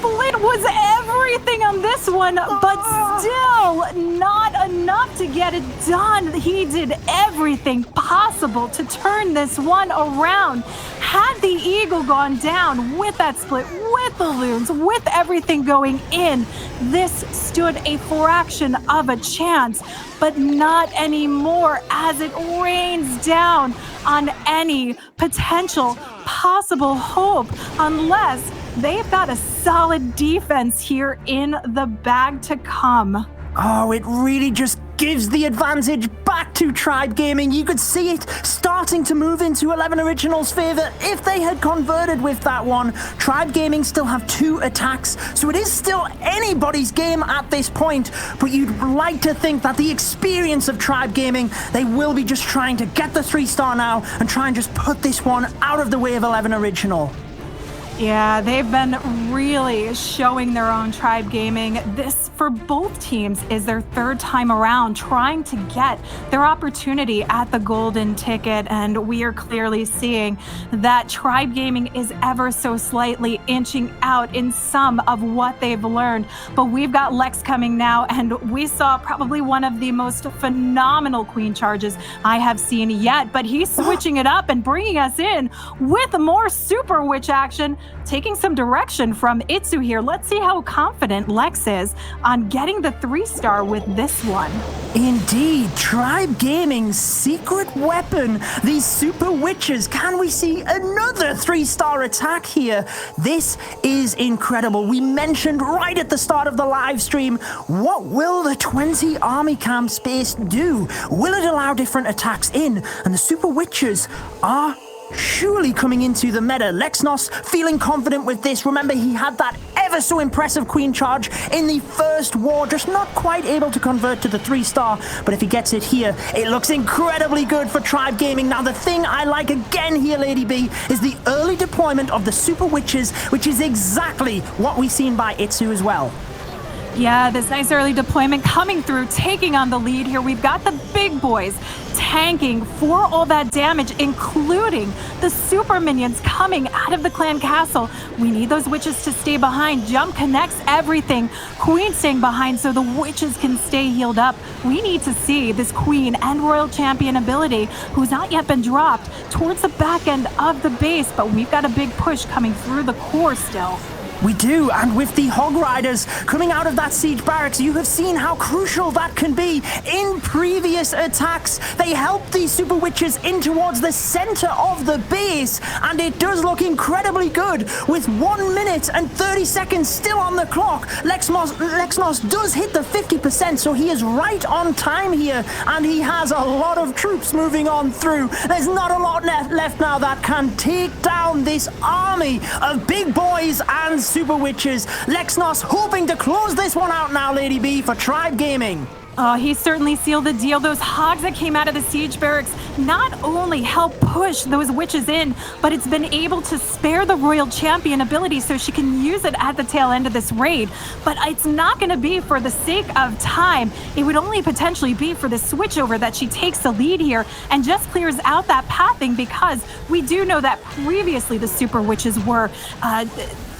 split was everything on this one, but still not enough to get it done. He did everything possible to turn this one around. Had the Eagle gone down with that split, with the loons, with everything going in, this stood a fraction of a chance, but not anymore as it rains down on any potential possible hope unless they've got a solid defense here in the bag to come. Oh, it really just gives the advantage back to Tribe Gaming. You could see it starting to move into 11 Originals' favor if they had converted with that one. Tribe Gaming still have 2 attacks, so it is still anybody's game at this point, but you'd like to think that the experience of Tribe Gaming, they will be just trying to get the 3-star now and try and just put this one out of the way of 11 Original. Yeah, they've been really showing their own. Tribe Gaming. This, for both teams, is their 3rd time around trying to get their opportunity at the golden ticket, and we are clearly seeing that Tribe Gaming is ever so slightly inching out in some of what they've learned. But we've got Lex coming now, and we saw probably one of the most phenomenal queen charges I have seen yet, but he's switching it up and bringing us in with more super witch action, taking some direction from Itzu here. Let's see how confident Lex is on getting the 3-star with this one. Indeed, Tribe Gaming's secret weapon, these super witches. Can we see another 3-star attack here? This is incredible. We mentioned right at the start of the live stream, what will the 20 army camp space do? Will it allow different attacks in? And the super witches are surely coming into the meta. Lexnos feeling confident with this. Remember, he had that ever so impressive queen charge in the first war, just not quite able to convert to the 3-star, but if he gets it here, it looks incredibly good for Tribe Gaming. Now, the thing I like again here, Lady B, is the early deployment of the super witches, which is exactly what we've seen by Itzu as well. Yeah, this nice early deployment coming through, taking on the lead here. We've got the big boys tanking for all that damage, including the super minions coming out of the clan castle. We need those witches to stay behind. Jump connects everything. Queen staying behind so the witches can stay healed up. We need to see this queen and royal champion ability, who's not yet been dropped, towards the back end of the base, but we've got a big push coming through the core still. We do, and with the Hog Riders coming out of that siege barracks, you have seen how crucial that can be. In previous attacks, they helped these super witches in towards the center of the base, and it does look incredibly good. With 1 minute and 30 seconds still on the clock, Lexnos does hit the 50%, so he is right on time here, and he has a lot of troops moving on through. There's not a lot left now that can take down this army of big boys and super witches. Lexnos hoping to close this one out now, Lady B, for Tribe Gaming. Oh, he certainly sealed the deal. Those hogs that came out of the siege barracks not only help push those witches in, but it's been able to spare the royal champion ability so she can use it at the tail end of this raid. But it's not going to be for the sake of time. It would only potentially be for the switchover that she takes the lead here and just clears out that pathing, because we do know that previously the super witches were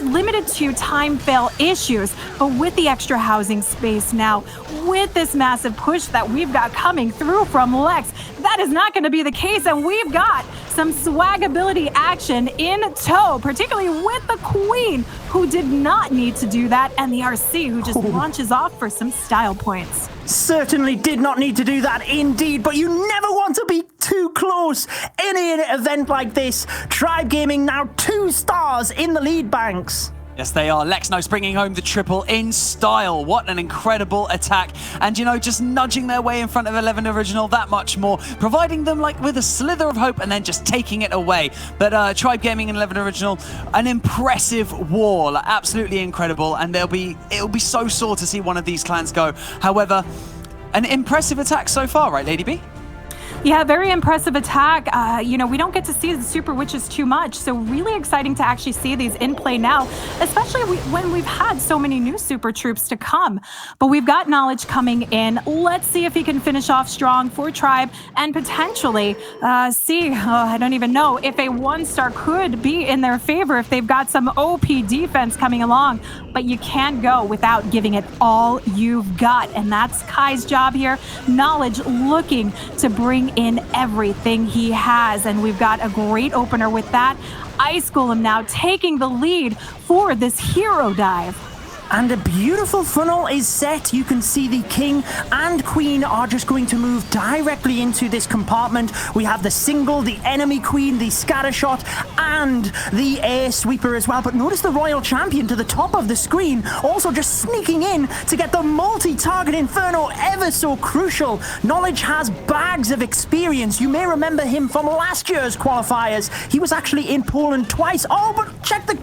limited to time fail issues, but with the extra housing space now, with this massive push that we've got coming through from Lex, that is not going to be the case, and we've got some swagability action in tow, particularly with the Queen, who did not need to do that, and the RC, who just launches off for some style points. Certainly did not need to do that indeed, but you never want to be too close in an event like this. Tribe Gaming now 2 stars in the lead banks. Yes, they are. Lexnos bringing home the triple in style. What an incredible attack. And, you know, just nudging their way in front of 11 Original that much more, providing them like with a slither of hope and then just taking it away. But Tribe Gaming and 11 Original, an impressive war, like, absolutely incredible. And it'll be so sore to see one of these clans go. However, an impressive attack so far, right, Lady B? Yeah, very impressive attack. You know, we don't get to see the Super Witches too much, so really exciting to actually see these in play now, especially when we've had so many new Super Troops to come. But we've got Knowledge coming in. Let's see if he can finish off strong for Tribe and potentially I don't even know if a 1-star could be in their favor if they've got some OP defense coming along. But you can't go without giving it all you've got, and that's Kai's job here. Knowledge looking to bring in everything he has, and we've got a great opener with that. Ice Golem now taking the lead for this hero dive. And a beautiful funnel is set. You can see the king and queen are just going to move directly into this compartment. We have the single, the enemy queen, the scatter shot, and the air sweeper as well. But notice the royal champion to the top of the screen, also just sneaking in to get the multi-target inferno, ever so crucial. Knowledge has bags of experience. You may remember him from last year's qualifiers. He was actually in Poland twice. Oh, but check the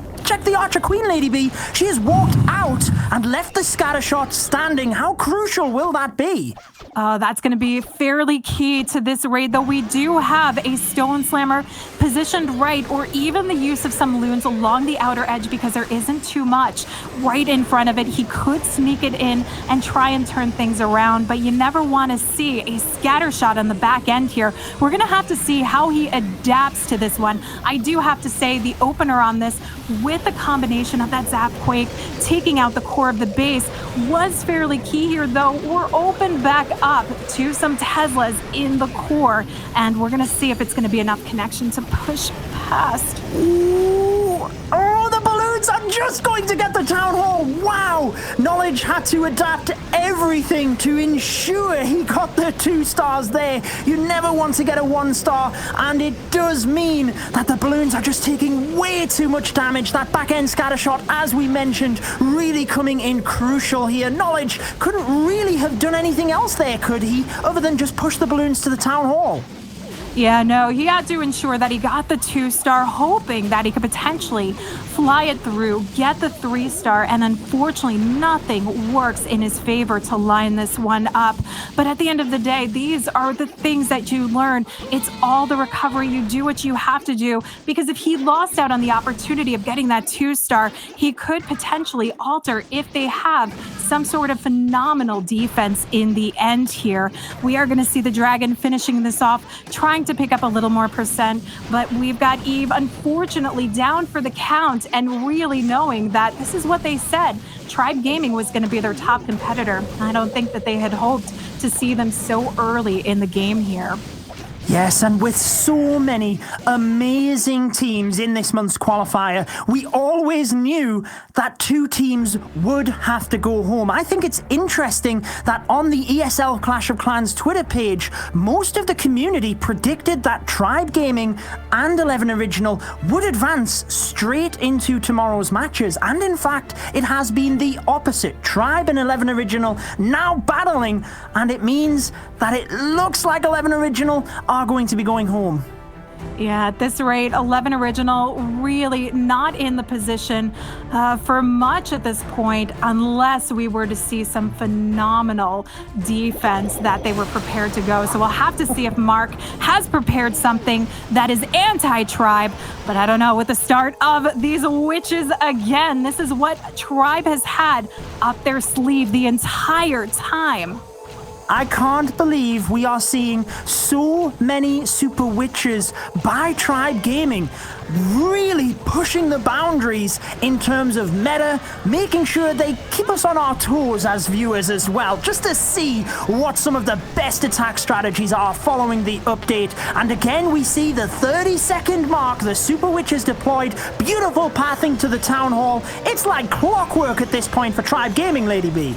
Archer Queen, Lady B. She has walked out and left the scatter shot standing. How crucial will that be? That's going to be fairly key to this raid, though we do have a Stone Slammer positioned right, or even the use of some loons along the outer edge because there isn't too much right in front of it. He could sneak it in and try and turn things around, but you never want to see a scatter shot on the back end here. We're going to have to see how he adapts to this one. I do have to say the opener on this, with the combination of that Zap Quake taking out the core of the base, was fairly key here, though. We're open back up to some Teslas in the core, and we're going to see if it's going to be enough connection to push past. Ooh. Oh, the balloons are just going to get the town hall. Wow. Knowledge had to adapt everything to ensure he got the 2 stars there. You never want to get a 1-star, and it does mean that the balloons are just taking way too much damage. That back-end scatter shot, as we mentioned, really coming in crucial here. Knowledge couldn't really have done anything else there, could he, other than just push the balloons to the town hall? Yeah, no, he had to ensure that he got the 2-star, hoping that he could potentially fly it through, get the 3-star, and unfortunately nothing works in his favor to line this one up. But at the end of the day, these are the things that you learn. It's all the recovery. You do what you have to do, because if he lost out on the opportunity of getting that 2-star, he could potentially alter if they have some sort of phenomenal defense in the end here. We are going to see the Dragon finishing this off, trying to pick up a little more percent, but we've got Eve unfortunately down for the count, and really knowing that this is what they said. Tribe Gaming was going to be their top competitor. I don't think that they had hoped to see them so early in the game here. Yes, and with so many amazing teams in this month's qualifier, we always knew that 2 teams would have to go home. I think it's interesting that on the ESL Clash of Clans Twitter page, most of the community predicted that Tribe Gaming and 11 Original would advance straight into tomorrow's matches. And in fact, it has been the opposite. Tribe and 11 Original now battling, and it means that it looks like 11 Original are going to be going home. Yeah, at this rate, 11 Original really not in the position for much at this point, unless we were to see some phenomenal defense that they were prepared to go. So we'll have to see if Mark has prepared something that is anti-Tribe. But I don't know, with the start of these witches again, this is what Tribe has had up their sleeve the entire time. I can't believe we are seeing so many Super Witches by Tribe Gaming, really pushing the boundaries in terms of meta, making sure they keep us on our toes as viewers as well, just to see what some of the best attack strategies are following the update. And again, we see the 30-second mark, the Super Witches deployed, beautiful pathing to the Town Hall. It's like clockwork at this point for Tribe Gaming, Lady B.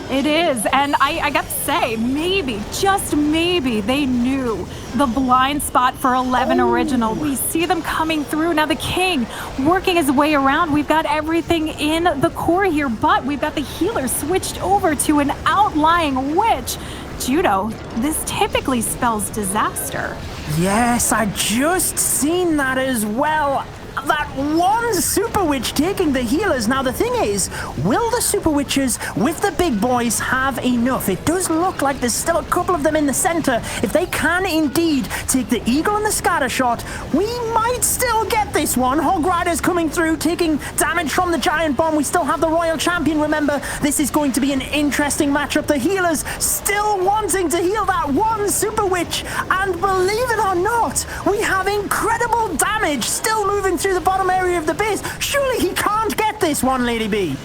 It is, and I got to say, maybe, just maybe, they knew the blind spot for 11 Original. We see them coming through. Now the King working his way around. We've got everything in the core here, but we've got the healer switched over to an outlying witch. Judo, this typically spells disaster. Yes, I just seen that as well. that one Super Witch taking the healers. Now, the thing is, will the Super Witches with the big boys have enough? It does look like there's still a couple of them in the center. If they can indeed take the Eagle and the Scatter Shot, we might still get this one. Hog Riders coming through, taking damage from the Giant Bomb. We still have the Royal Champion, remember. This is going to be an interesting matchup. The healers still wanting to heal that one Super Witch. And believe it or not, we have incredible damage still moving through the bottom area of the base. Surely he can't get this one, Lady B.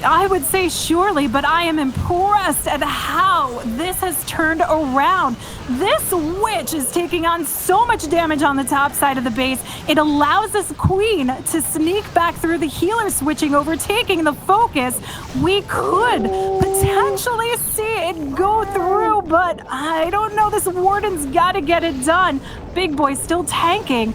I would say surely, but I am impressed at how this has turned around. This witch is taking on so much damage on the top side of the base. It allows this queen to sneak back through the healer, switching over, taking the focus. We could potentially see it go through, but I don't know. This warden's got to get it done. Big boy still tanking.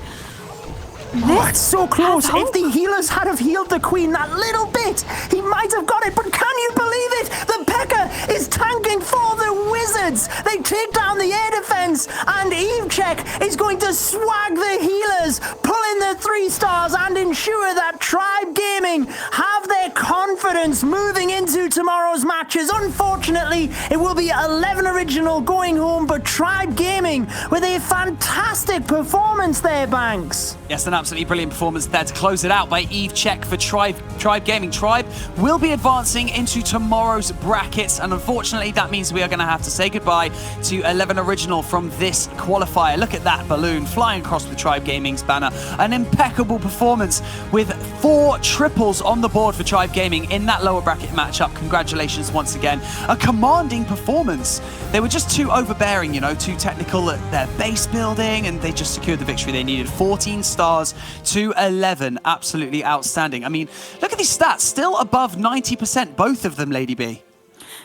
Oh, it's so close. If the healers had have healed the queen that little bit, he might have got it. But can you believe it? The P.E.K.K.A is tanking for the Wizards. They take down the air defense, and Evechek is going to swag the healers, pull in the 3 stars, and ensure that Tribe Gaming have their confidence moving into tomorrow's matches. Unfortunately, it will be 11 original going home, but Tribe Gaming with a fantastic performance there, Banks. Yes, an absolutely brilliant performance there to close it out by Evechek for Tribe Gaming. Tribe will be advancing into tomorrow's brackets, and unfortunately that means we are going to have to say goodbye to 11 original from this qualifier. Look at that balloon flying across the Tribe Gaming's banner. An impeccable performance with 4 triples on the board for Tribe Gaming in that lower bracket matchup. Congratulations once again. A commanding performance. They were just too overbearing, you know, too technical at their base building, and they just secured the victory they needed. 14 stars to 11. Absolutely outstanding. I mean, look at these stats. Still above 90%, both of them, Lady B.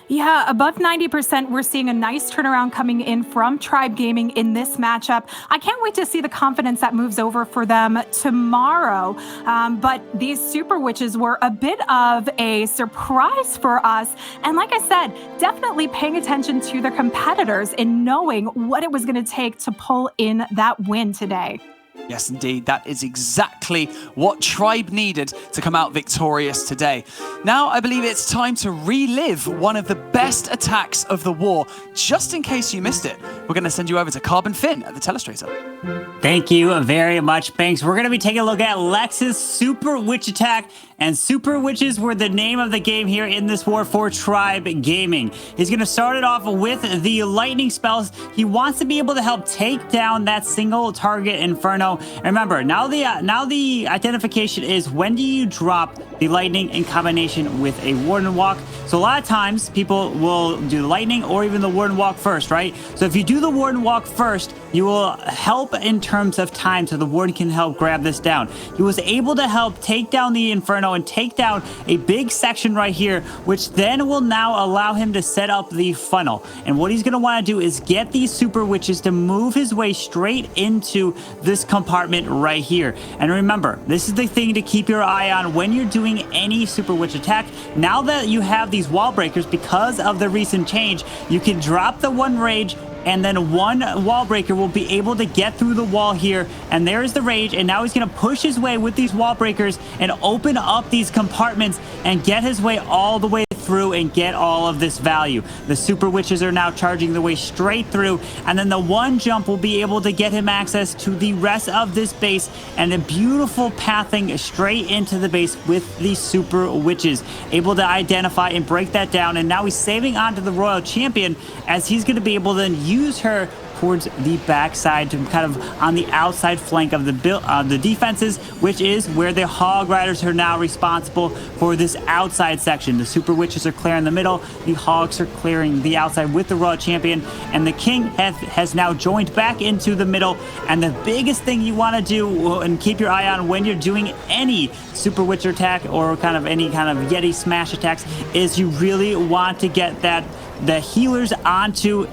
Yeah, above 90%. We're seeing a nice turnaround coming in from Tribe Gaming in this matchup. I can't wait to see the confidence that moves over for them tomorrow. But these Super Witches were a bit of a surprise for us. And like I said, definitely paying attention to their competitors and knowing what it was going to take to pull in that win today. Yes, indeed. That is exactly what Tribe needed to come out victorious today. Now, I believe it's time to relive one of the best attacks of the war. Just in case you missed it, we're going to send you over to Carbon Finn at the Telestrator. Thank you very much, Banks. We're going to be taking a look at Lex's Super Witch attack. And Super Witches were the name of the game here in this war for Tribe Gaming. He's going to start it off with the lightning spells. He wants to be able to help take down that single target Inferno. And remember, now the identification is when do you drop the lightning in combination with a Warden Walk. So a lot of times people will do the lightning or even the Warden Walk first, right? So if you do the Warden Walk first, you will help in terms of time so the Warden can help grab this down. He was able to help take down the Inferno and take down a big section right here, which then will now allow him to set up the funnel. And what he's going to want to do is get these Super Witches to move his way straight into this compartment right here. And remember, this is the thing to keep your eye on when you're doing any Super Witch attack. Now that you have these wall breakers, because of the recent change, you can drop the one rage and then one wall breaker will be able to get through the wall here. And there's the rage, and now he's going to push his way with these wall breakers and open up these compartments and get his way all the way through and get all of this value. The Super Witches are now charging the way straight through, and then the one jump will be able to get him access to the rest of this base and a beautiful pathing straight into the base with the Super Witches, able to identify and break that down. And now he's saving onto the Royal Champion as he's going to be able to use her towards the backside to kind of on the outside flank of the defenses, which is where the Hog Riders are now responsible for this outside section. The Super Witches are clearing the middle, the Hogs are clearing the outside with the Royal Champion, and the King has now joined back into the middle. And the biggest thing you want to do and keep your eye on when you're doing any Super Witch attack or kind of any kind of Yeti smash attacks is you really want to get the healers onto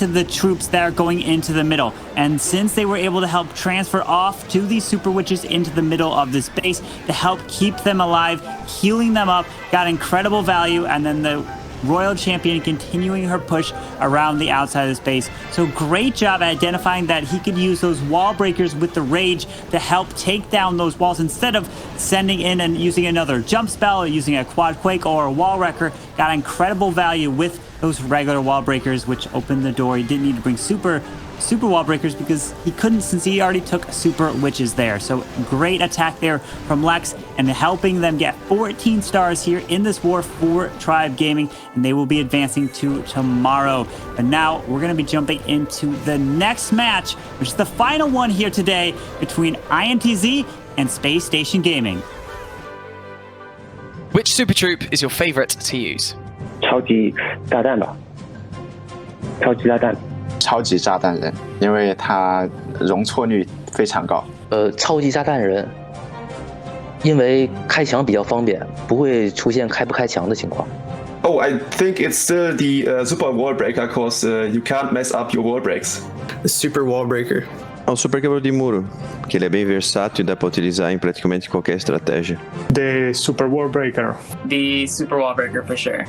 the troops that are going into the middle. And since they were able to help transfer off to these Super Witches into the middle of this base to help keep them alive, healing them up, got incredible value. And then Royal Champion continuing her push around the outside of the space. So great job at identifying that he could use those wall breakers with the rage to help take down those walls instead of sending in and using another jump spell or using a quad quake or a wall wrecker. Got incredible value with those regular wall breakers, which opened the door. He didn't need to bring super wall breakers because he couldn't, since he already took super witches there. So great attack there from Lex and helping them get 14 stars here in this war for Tribe Gaming, and they will be advancing to tomorrow. But now we're going to be jumping into the next match, which is the final one here today between INTZ and SpaceStation Gaming. Which super troop is your favorite to use? 超级炸弹吧，超级炸弹。超级炸弹人，因为他容错率非常高。超级炸弹人，因为开墙比较方便，不会出现开不开墙的情况。Oh, I think it's still the super wall breaker, cause you can't mess up your wall breaks. The super wall breaker. É um super quebrador de muro, que ele é bem versátil e dá para utilizar em praticamente qualquer estratégia. The super wall breaker. The super wall breaker for sure.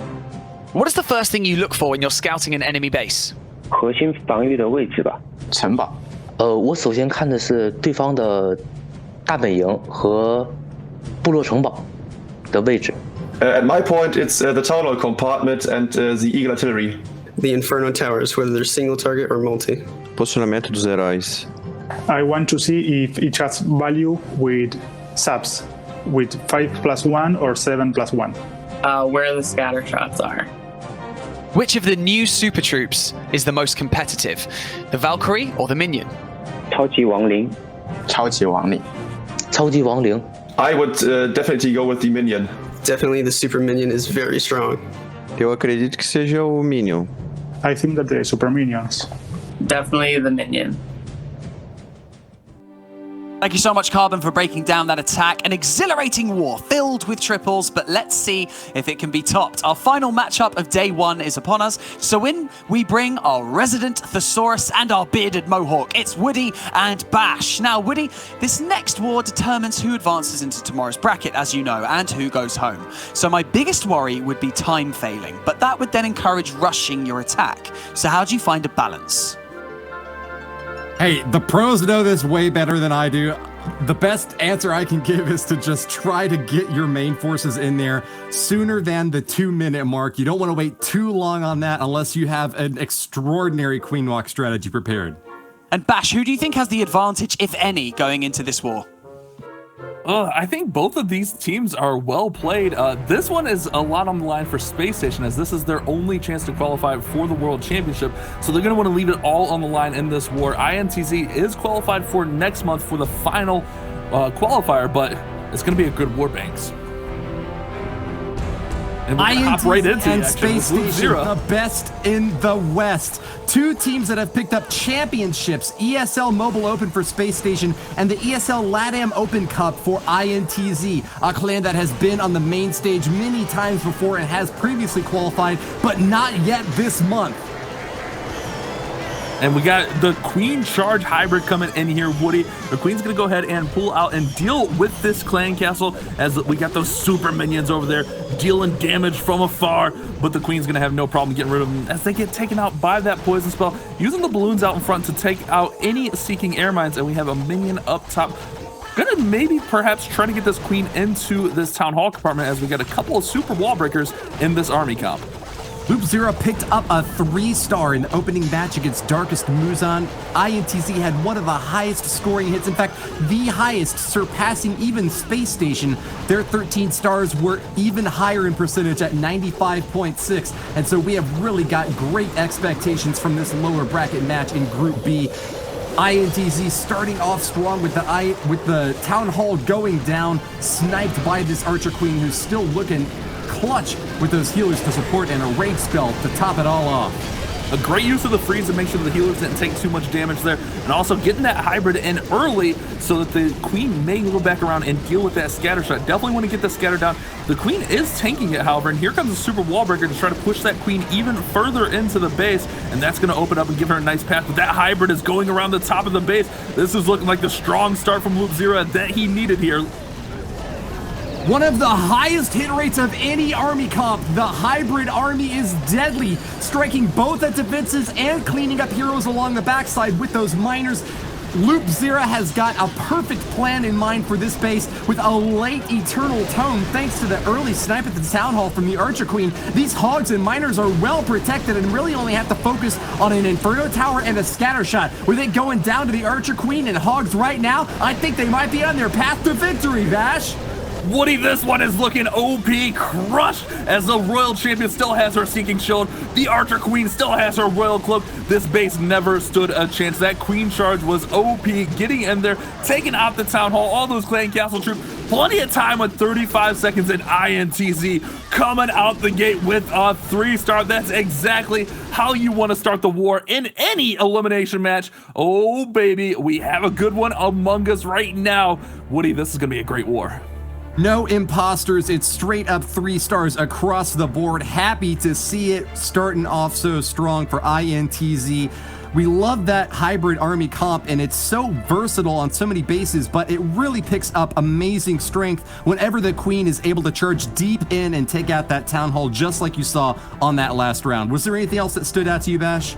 What is the first thing you look for when you're scouting an enemy base? 核心防御的位置吧。城堡。我首先看的是对方的大本营和部落城堡的位置。At my point, it's the town hall compartment and the Eagle Artillery. The Inferno Towers, whether they're single target or multi. Posicionamento dos heróis. I want to see if each has value with subs, with 5+1 or 7+1. Where the scatter shots are. Which of the new super troops is the most competitive? The Valkyrie or the Minion? 超级亡灵。超级亡灵。超级亡灵。I would definitely go with the Minion. Definitely the super minion is very strong. Eu acredito que seja o Minion. I think that the super minions. Definitely the Minion. Thank you so much, Carbon, for breaking down that attack. An exhilarating war filled with triples, but let's see if it can be topped. Our final matchup of day one is upon us. So in we bring our resident thesaurus and our bearded mohawk. It's Woody and Bash. Now, Woody, this next war determines who advances into tomorrow's bracket, as you know, and who goes home. So my biggest worry would be time failing, but that would then encourage rushing your attack. So how do you find a balance? Hey, the pros know this way better than I do. The best answer I can give is to just try to get your main forces in there sooner than the 2-minute mark. You don't want to wait too long on that unless you have an extraordinary queen walk strategy prepared. And Bash, who do you think has the advantage, if any, going into this war? I think both of these teams are well played. This one is a lot on the line for SpaceStation, as this is their only chance to qualify for the World Championship. So they're going to want to leave it all on the line in this war. INTZ is qualified for next month for the final qualifier, but it's going to be a good war banks. And we're gonna hop right into and the action with SpaceStation, the best in the West. Two teams that have picked up championships, ESL Mobile Open for SpaceStation and the ESL LATAM Open Cup for INTZ, a clan that has been on the main stage many times before and has previously qualified, but not yet this month. And we got the Queen Charge Hybrid coming in here, Woody. The Queen's gonna go ahead and pull out and deal with this clan castle, as we got those super minions over there dealing damage from afar, but the Queen's gonna have no problem getting rid of them as they get taken out by that poison spell, using the balloons out in front to take out any seeking air mines, and we have a minion up top. Gonna maybe perhaps try to get this Queen into this town hall compartment, as we got a couple of super wall breakers in this army comp. Loop Zero picked up a 3-star in the opening match against Darkest MuZhan. INTZ had one of the highest scoring hits, in fact, the highest, surpassing even SpaceStation. Their 13 stars were even higher in percentage at 95.6, and so we have really got great expectations from this lower bracket match in Group B. INTZ starting off strong with the Town Hall going down, sniped by this Archer Queen who's still looking clutch with those healers to support and a rage spell to top it all off. A great use of the freeze to make sure the healers didn't take too much damage there, and also getting that hybrid in early so that the Queen may go back around and deal with that scatter shot. Definitely want to get the scatter down. The Queen is tanking it, however, and here comes the super wall breaker to try to push that Queen even further into the base, and that's going to open up and give her a nice path. But that hybrid is going around the top of the base. This is looking like the strong start from Loop Zero that he needed here. One of the highest hit rates of any army comp, the hybrid army is deadly, striking both at defenses and cleaning up heroes along the backside with those miners. Loop Zera has got a perfect plan in mind for this base with a late Eternal Tome thanks to the early snipe at the Town Hall from the Archer Queen. These hogs and miners are well protected and really only have to focus on an Inferno Tower and a scatter shot. With it going down to the Archer Queen and hogs right now, I think they might be on their path to victory, Vash. Woody, this one is looking OP crushed as the Royal Champion still has her Seeking Shield. The Archer Queen still has her Royal Cloak. This base never stood a chance. That Queen charge was OP, getting in there, taking out the Town Hall, all those Clan Castle troops. Plenty of time with 35 seconds in INTZ coming out the gate with a 3-star. That's exactly how you want to start the war in any elimination match. Oh, baby, we have a good one among us right now. Woody, this is going to be a great war. No imposters, it's straight up 3 stars across the board. Happy to see it starting off so strong for INTZ. We love that hybrid army comp, and it's so versatile on so many bases, but it really picks up amazing strength whenever the Queen is able to charge deep in and take out that Town Hall, just like you saw on that last round. Was there anything else that stood out to you, Bash?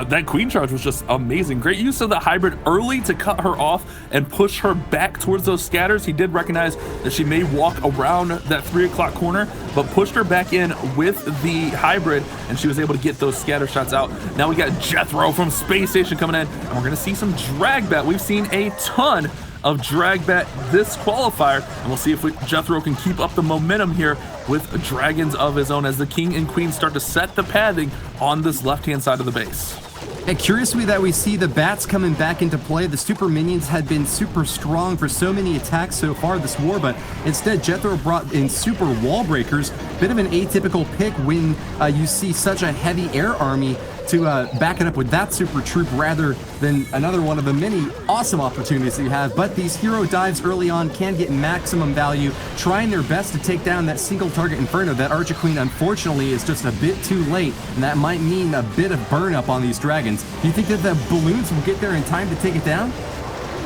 That Queen charge was just amazing. Great use of the hybrid early to cut her off and push her back towards those scatters. He did recognize that she may walk around that 3 o'clock corner, but pushed her back in with the hybrid, and she was able to get those scatter shots out. Now we got Jethro from SpaceStation coming in, and we're going to see some drag bat. We've seen a ton of drag bat this qualifier, and we'll see if Jethro can keep up the momentum here with dragons of his own as the King and Queen start to set the pathing on this left-hand side of the base. And curiously that we see the bats coming back into play. The super minions had been super strong for so many attacks so far this war, but instead Jethro brought in super wall breakers. Bit of an atypical pick when you see such a heavy air army to back it up with that super troop rather than another one of the many awesome opportunities that you have. But these hero dives early on can get maximum value, trying their best to take down that single target Inferno. That Archer Queen unfortunately is just a bit too late, and that might mean a bit of burn up on these dragons. Do you think that the balloons will get there in time to take it down?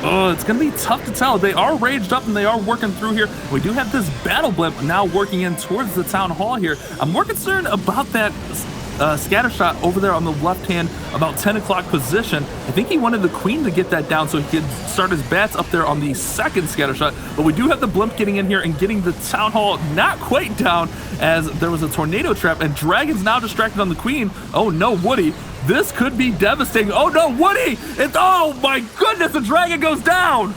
Oh, it's going to be tough to tell. They are raged up and they are working through here. We do have this battle blimp now working in towards the Town Hall here. I'm more concerned about that scatter shot over there on the left hand, about 10 o'clock position. I think he wanted the Queen to get that down so he could start his bats up there on the second scatter shot. But we do have the blimp getting in here and getting the Town Hall not quite down, as there was a tornado trap, and Dragon's now distracted on the Queen. Oh no, Woody. This could be devastating. Oh no, Woody! Oh my goodness, the Dragon goes down!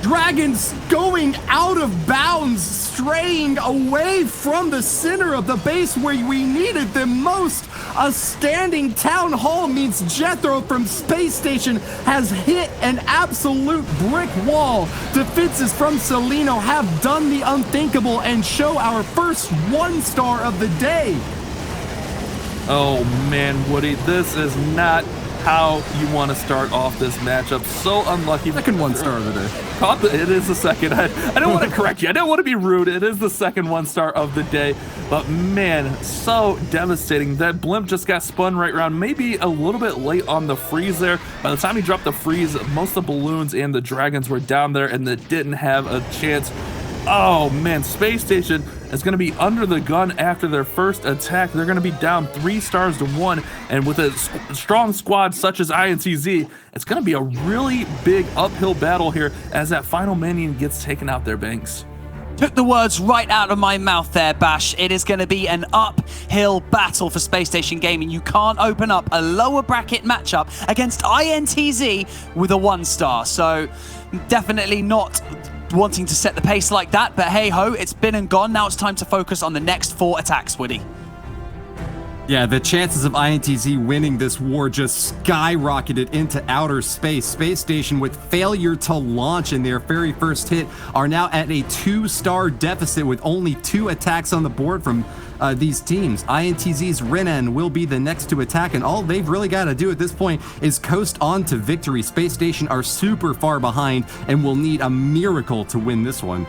Dragons going out of bounds, straying away from the center of the base where we needed them most. A standing Town Hall means Jethro from SpaceStation has hit an absolute brick wall. Defenses from Celino have done the unthinkable and show our first 1-star of the day. Oh man, Woody, this is not how you want to start off this matchup. So unlucky. Second 1-star of the day. It is the second. I don't want to correct you. I don't want to be rude. It is the second 1-star of the day. But man, so devastating. That blimp just got spun right around. Maybe a little bit late on the freeze there. By the time he dropped the freeze, most of the balloons and the dragons were down there and they didn't have a chance. Oh man, SpaceStation is going to be under the gun after their first attack. They're going to be down 3 stars to 1, and with a strong squad such as INTZ, it's going to be a really big uphill battle here as that final minion gets taken out there, Banks. Took the words right out of my mouth there, Bash. It is going to be an uphill battle for SpaceStation Gaming. You can't open up a lower bracket matchup against INTZ with a 1-star, so definitely not wanting to set the pace like that, but hey ho, it's been and gone. Now it's time to focus on the next 4 attacks, Woody. Yeah, the chances of INTZ winning this war just skyrocketed into outer space. SpaceStation, with failure to launch in their very first hit, are now at a 2-star deficit with only 2 attacks on the board from these teams. INTZ's Renan will be the next to attack, and all they've really got to do at this point is coast on to victory. SpaceStation are super far behind and will need a miracle to win this one.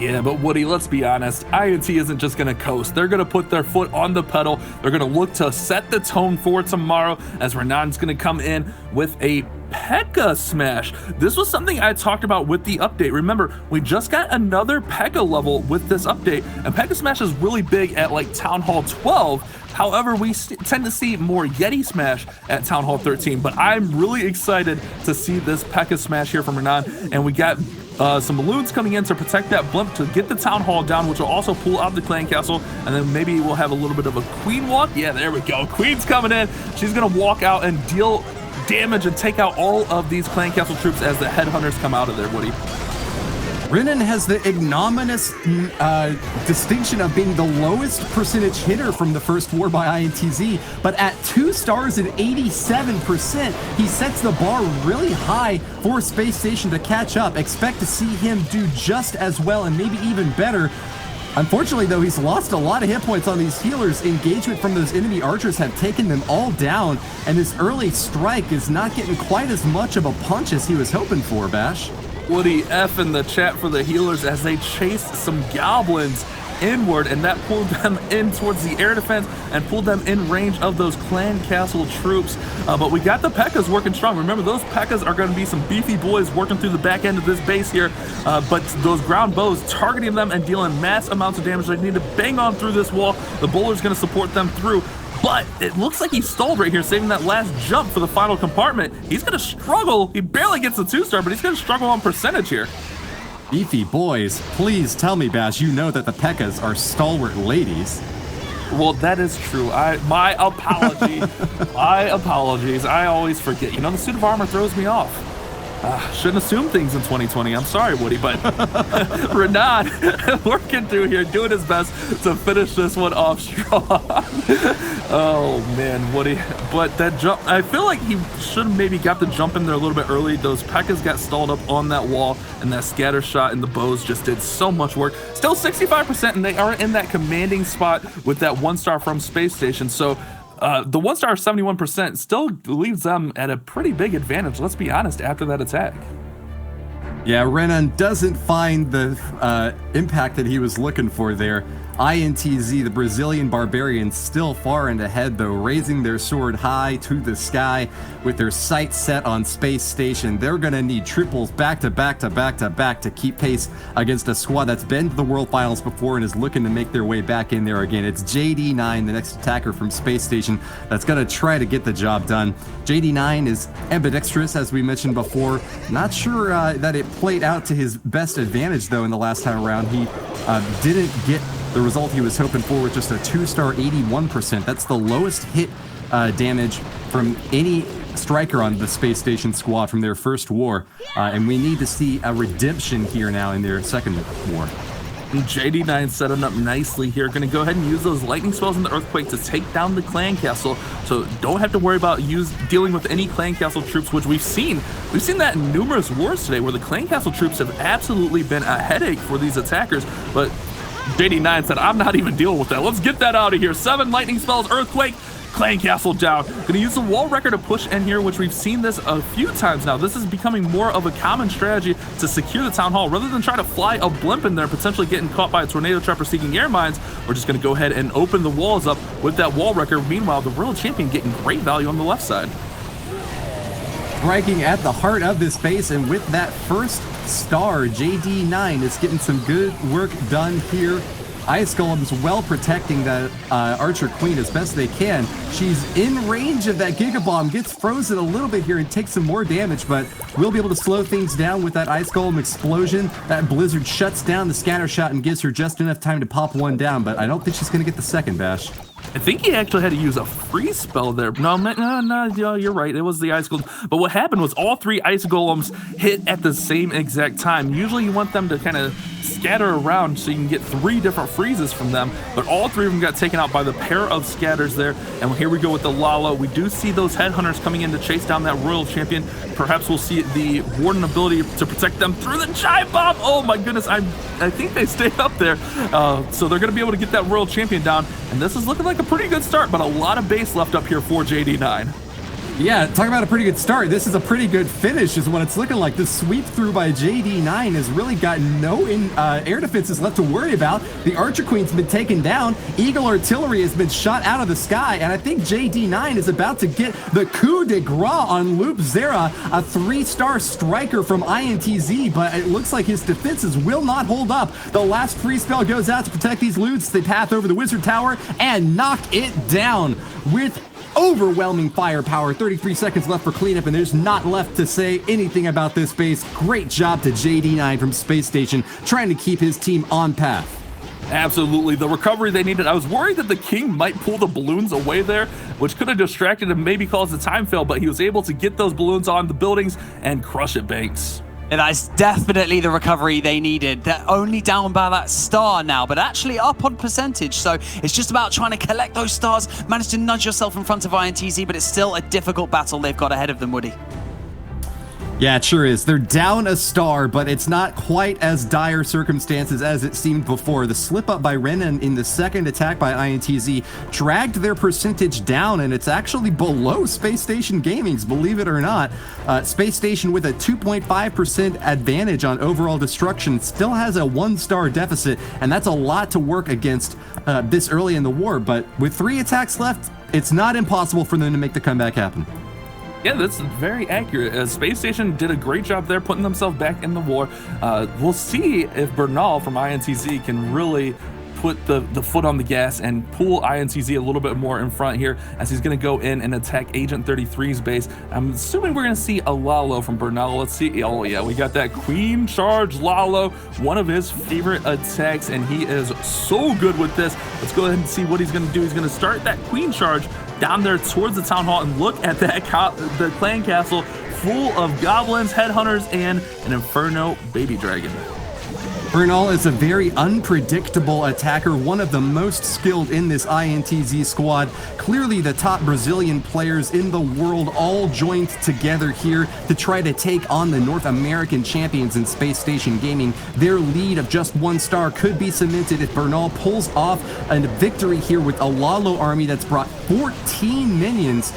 Yeah, but Woody, let's be honest, INT isn't just going to coast. They're going to put their foot on the pedal. They're going to look to set the tone for tomorrow as Renan's going to come in with a P.E.K.K.A smash. This was something I talked about with the update. Remember, we just got another P.E.K.K.A level with this update, and P.E.K.K.A smash is really big at like Town Hall 12. However, we tend to see more Yeti smash at Town Hall 13, but I'm really excited to see this P.E.K.K.A smash here from Renan, and we got some balloons coming in to protect that blimp to get the Town Hall down, which will also pull out the Clan Castle, and then maybe we'll have a little bit of a Queen walk. Yeah, there we go. Queen's coming in. She's going to walk out and deal damage and take out all of these Clan Castle troops as the headhunters come out of there, Woody. Renan has the ignominious distinction of being the lowest percentage hitter from the first war by INTZ, but at 2 stars and 87%, he sets the bar really high for SpaceStation to catch up. Expect to see him do just as well and maybe even better. Unfortunately, though, he's lost a lot of hit points on these healers. Engagement from those enemy archers have taken them all down, and his early strike is not getting quite as much of a punch as he was hoping for, Bash. Woody, F in the chat for the healers as they chased some goblins inward, and that pulled them in towards the air defense and pulled them in range of those Clan Castle troops. But we got the P.E.K.K.As working strong. Remember, those P.E.K.K.As are going to be some beefy boys working through the back end of this base here, but those ground bows targeting them and dealing mass amounts of damage. They need to bang on through this wall. The bowler's going to support them through. But it looks like he stalled right here, saving that last jump for the final compartment. He's going to struggle. He barely gets the 2-star, but he's going to struggle on percentage here. Beefy boys, please tell me, Bash, you know that the P.E.K.K.As are stalwart ladies. Well, that is true. My apology. My apologies. I always forget. You know, the suit of armor throws me off. Shouldn't assume things in 2020. I'm sorry, Woody, but Renan working through here, doing his best to finish this one off strong. Oh, man, Woody. But that jump, I feel like he should have maybe got the jump in there a little bit early. Those P.E.K.K.As got stalled up on that wall, and that scatter shot and the bows just did so much work. Still 65%, and they are in that commanding spot with that 1-star from SpaceStation. So the 1-star 71% still leaves them at a pretty big advantage, let's be honest, after that attack. Yeah, Renan doesn't find the impact that he was looking for there. INTZ, the Brazilian barbarians, still far and ahead, though, raising their sword high to the sky with their sights set on SpaceStation. They're going to need triples back to back to back to back to keep pace against a squad that's been to the World Finals before and is looking to make their way back in there again. It's JD9, the next attacker from SpaceStation, that's going to try to get the job done. JD9 is ambidextrous, as we mentioned before. Not sure that it played out to his best advantage, though, in the last time around. He didn't get the result he was hoping for with just a 2-star 81%. That's the lowest hit damage from any striker on the SpaceStation squad from their first war. And we need to see a redemption here now in their second war. JD9 setting up nicely here. Going to go ahead and use those lightning spells in the earthquake to take down the Clan Castle. So don't have to worry about dealing with any Clan Castle troops, which we've seen. We've seen that in numerous wars today where the Clan Castle troops have absolutely been a headache for these attackers. But JD9 said, I'm not even dealing with that. Let's get that out of here. 7 lightning spells, earthquake, Clan Castle down. Gonna use the wall wrecker to push in here, which we've seen this a few times now. This is becoming more of a common strategy to secure the town hall. Rather than try to fly a blimp in there, potentially getting caught by a tornado trap or seeking air mines, we're just gonna go ahead and open the walls up with that wall wrecker. Meanwhile, the world champion getting great value on the left side. Striking at the heart of this base, and with that first star, JD9 is getting some good work done here. Ice Golem's well protecting that Archer Queen as best they can. She's in range of that Giga Bomb, gets frozen a little bit here and takes some more damage, but we'll be able to slow things down with that Ice Golem explosion. That Blizzard shuts down the scatter shot and gives her just enough time to pop one down, but I don't think she's going to get the second, Bash. I think he actually had to use a freeze spell there. No, you're right. It was the Ice Golem. But what happened was all 3 Ice Golems hit at the same exact time. Usually you want them to kind of scatter around so you can get 3 different freezes from them, but all 3 of them got taken out by the pair of scatters there. And here we go with the Lala. We do see those headhunters coming in to chase down that Royal Champion. Perhaps we'll see the Warden ability to protect them through the Giant Bomb. Oh my goodness, I think they stayed up there. So they're going to be able to get that Royal Champion down. And this is looking like a pretty good start, but a lot of base left up here for JD9. Yeah, talk about a pretty good start. This is a pretty good finish is what it's looking like. The sweep through by JD9 has really got no air defenses left to worry about. The Archer Queen's been taken down. Eagle Artillery has been shot out of the sky, and I think JD9 is about to get the coup de grace on Loop Zera, a 3-star striker from INTZ, but it looks like his defenses will not hold up. The last free spell goes out to protect these loots. They path over the Wizard Tower and knock it down with overwhelming firepower. 33 seconds left for cleanup, and there's not left to say anything about this base. Great job to JD9 from SpaceStation, trying to keep his team on path. Absolutely. The recovery they needed. I was worried that the King might pull the balloons away there, which could have distracted him, maybe caused a time fail, but he was able to get those balloons on the buildings and crush it, Banks. And that's definitely the recovery they needed. They're only down by that star now, but actually up on percentage. So it's just about trying to collect those stars, manage to nudge yourself in front of INTZ, but it's still a difficult battle they've got ahead of them, Woody. Yeah, it sure is. They're down a star, but it's not quite as dire circumstances as it seemed before. The slip up by Renan in the second attack by INTZ dragged their percentage down, and it's actually below SpaceStation Gaming's, believe it or not. SpaceStation with a 2.5% advantage on overall destruction still has a 1-star deficit, and that's a lot to work against this early in the war. But with 3 attacks left, it's not impossible for them to make the comeback happen. Yeah, that's very accurate. SpaceStation did a great job there putting themselves back in the war. We'll see if Bernal from INTZ can really put the foot on the gas and pull INTZ a little bit more in front here as he's going to go in and attack Agent 33's base. I'm assuming we're going to see a Lalo from Bernal. Let's see. Oh, yeah, we got that Queen Charge Lalo, one of his favorite attacks, and he is so good with this. Let's go ahead and see what he's going to do. He's going to start that Queen Charge down there towards the Town Hall, and look at that the clan castle full of goblins, headhunters, and an Inferno baby dragon. Bernal is a very unpredictable attacker, one of the most skilled in this INTZ squad. Clearly the top Brazilian players in the world all joined together here to try to take on the North American champions in SpaceStation Gaming. Their lead of just 1 star could be cemented if Bernal pulls off a victory here with a Lalo army that's brought 14 minions.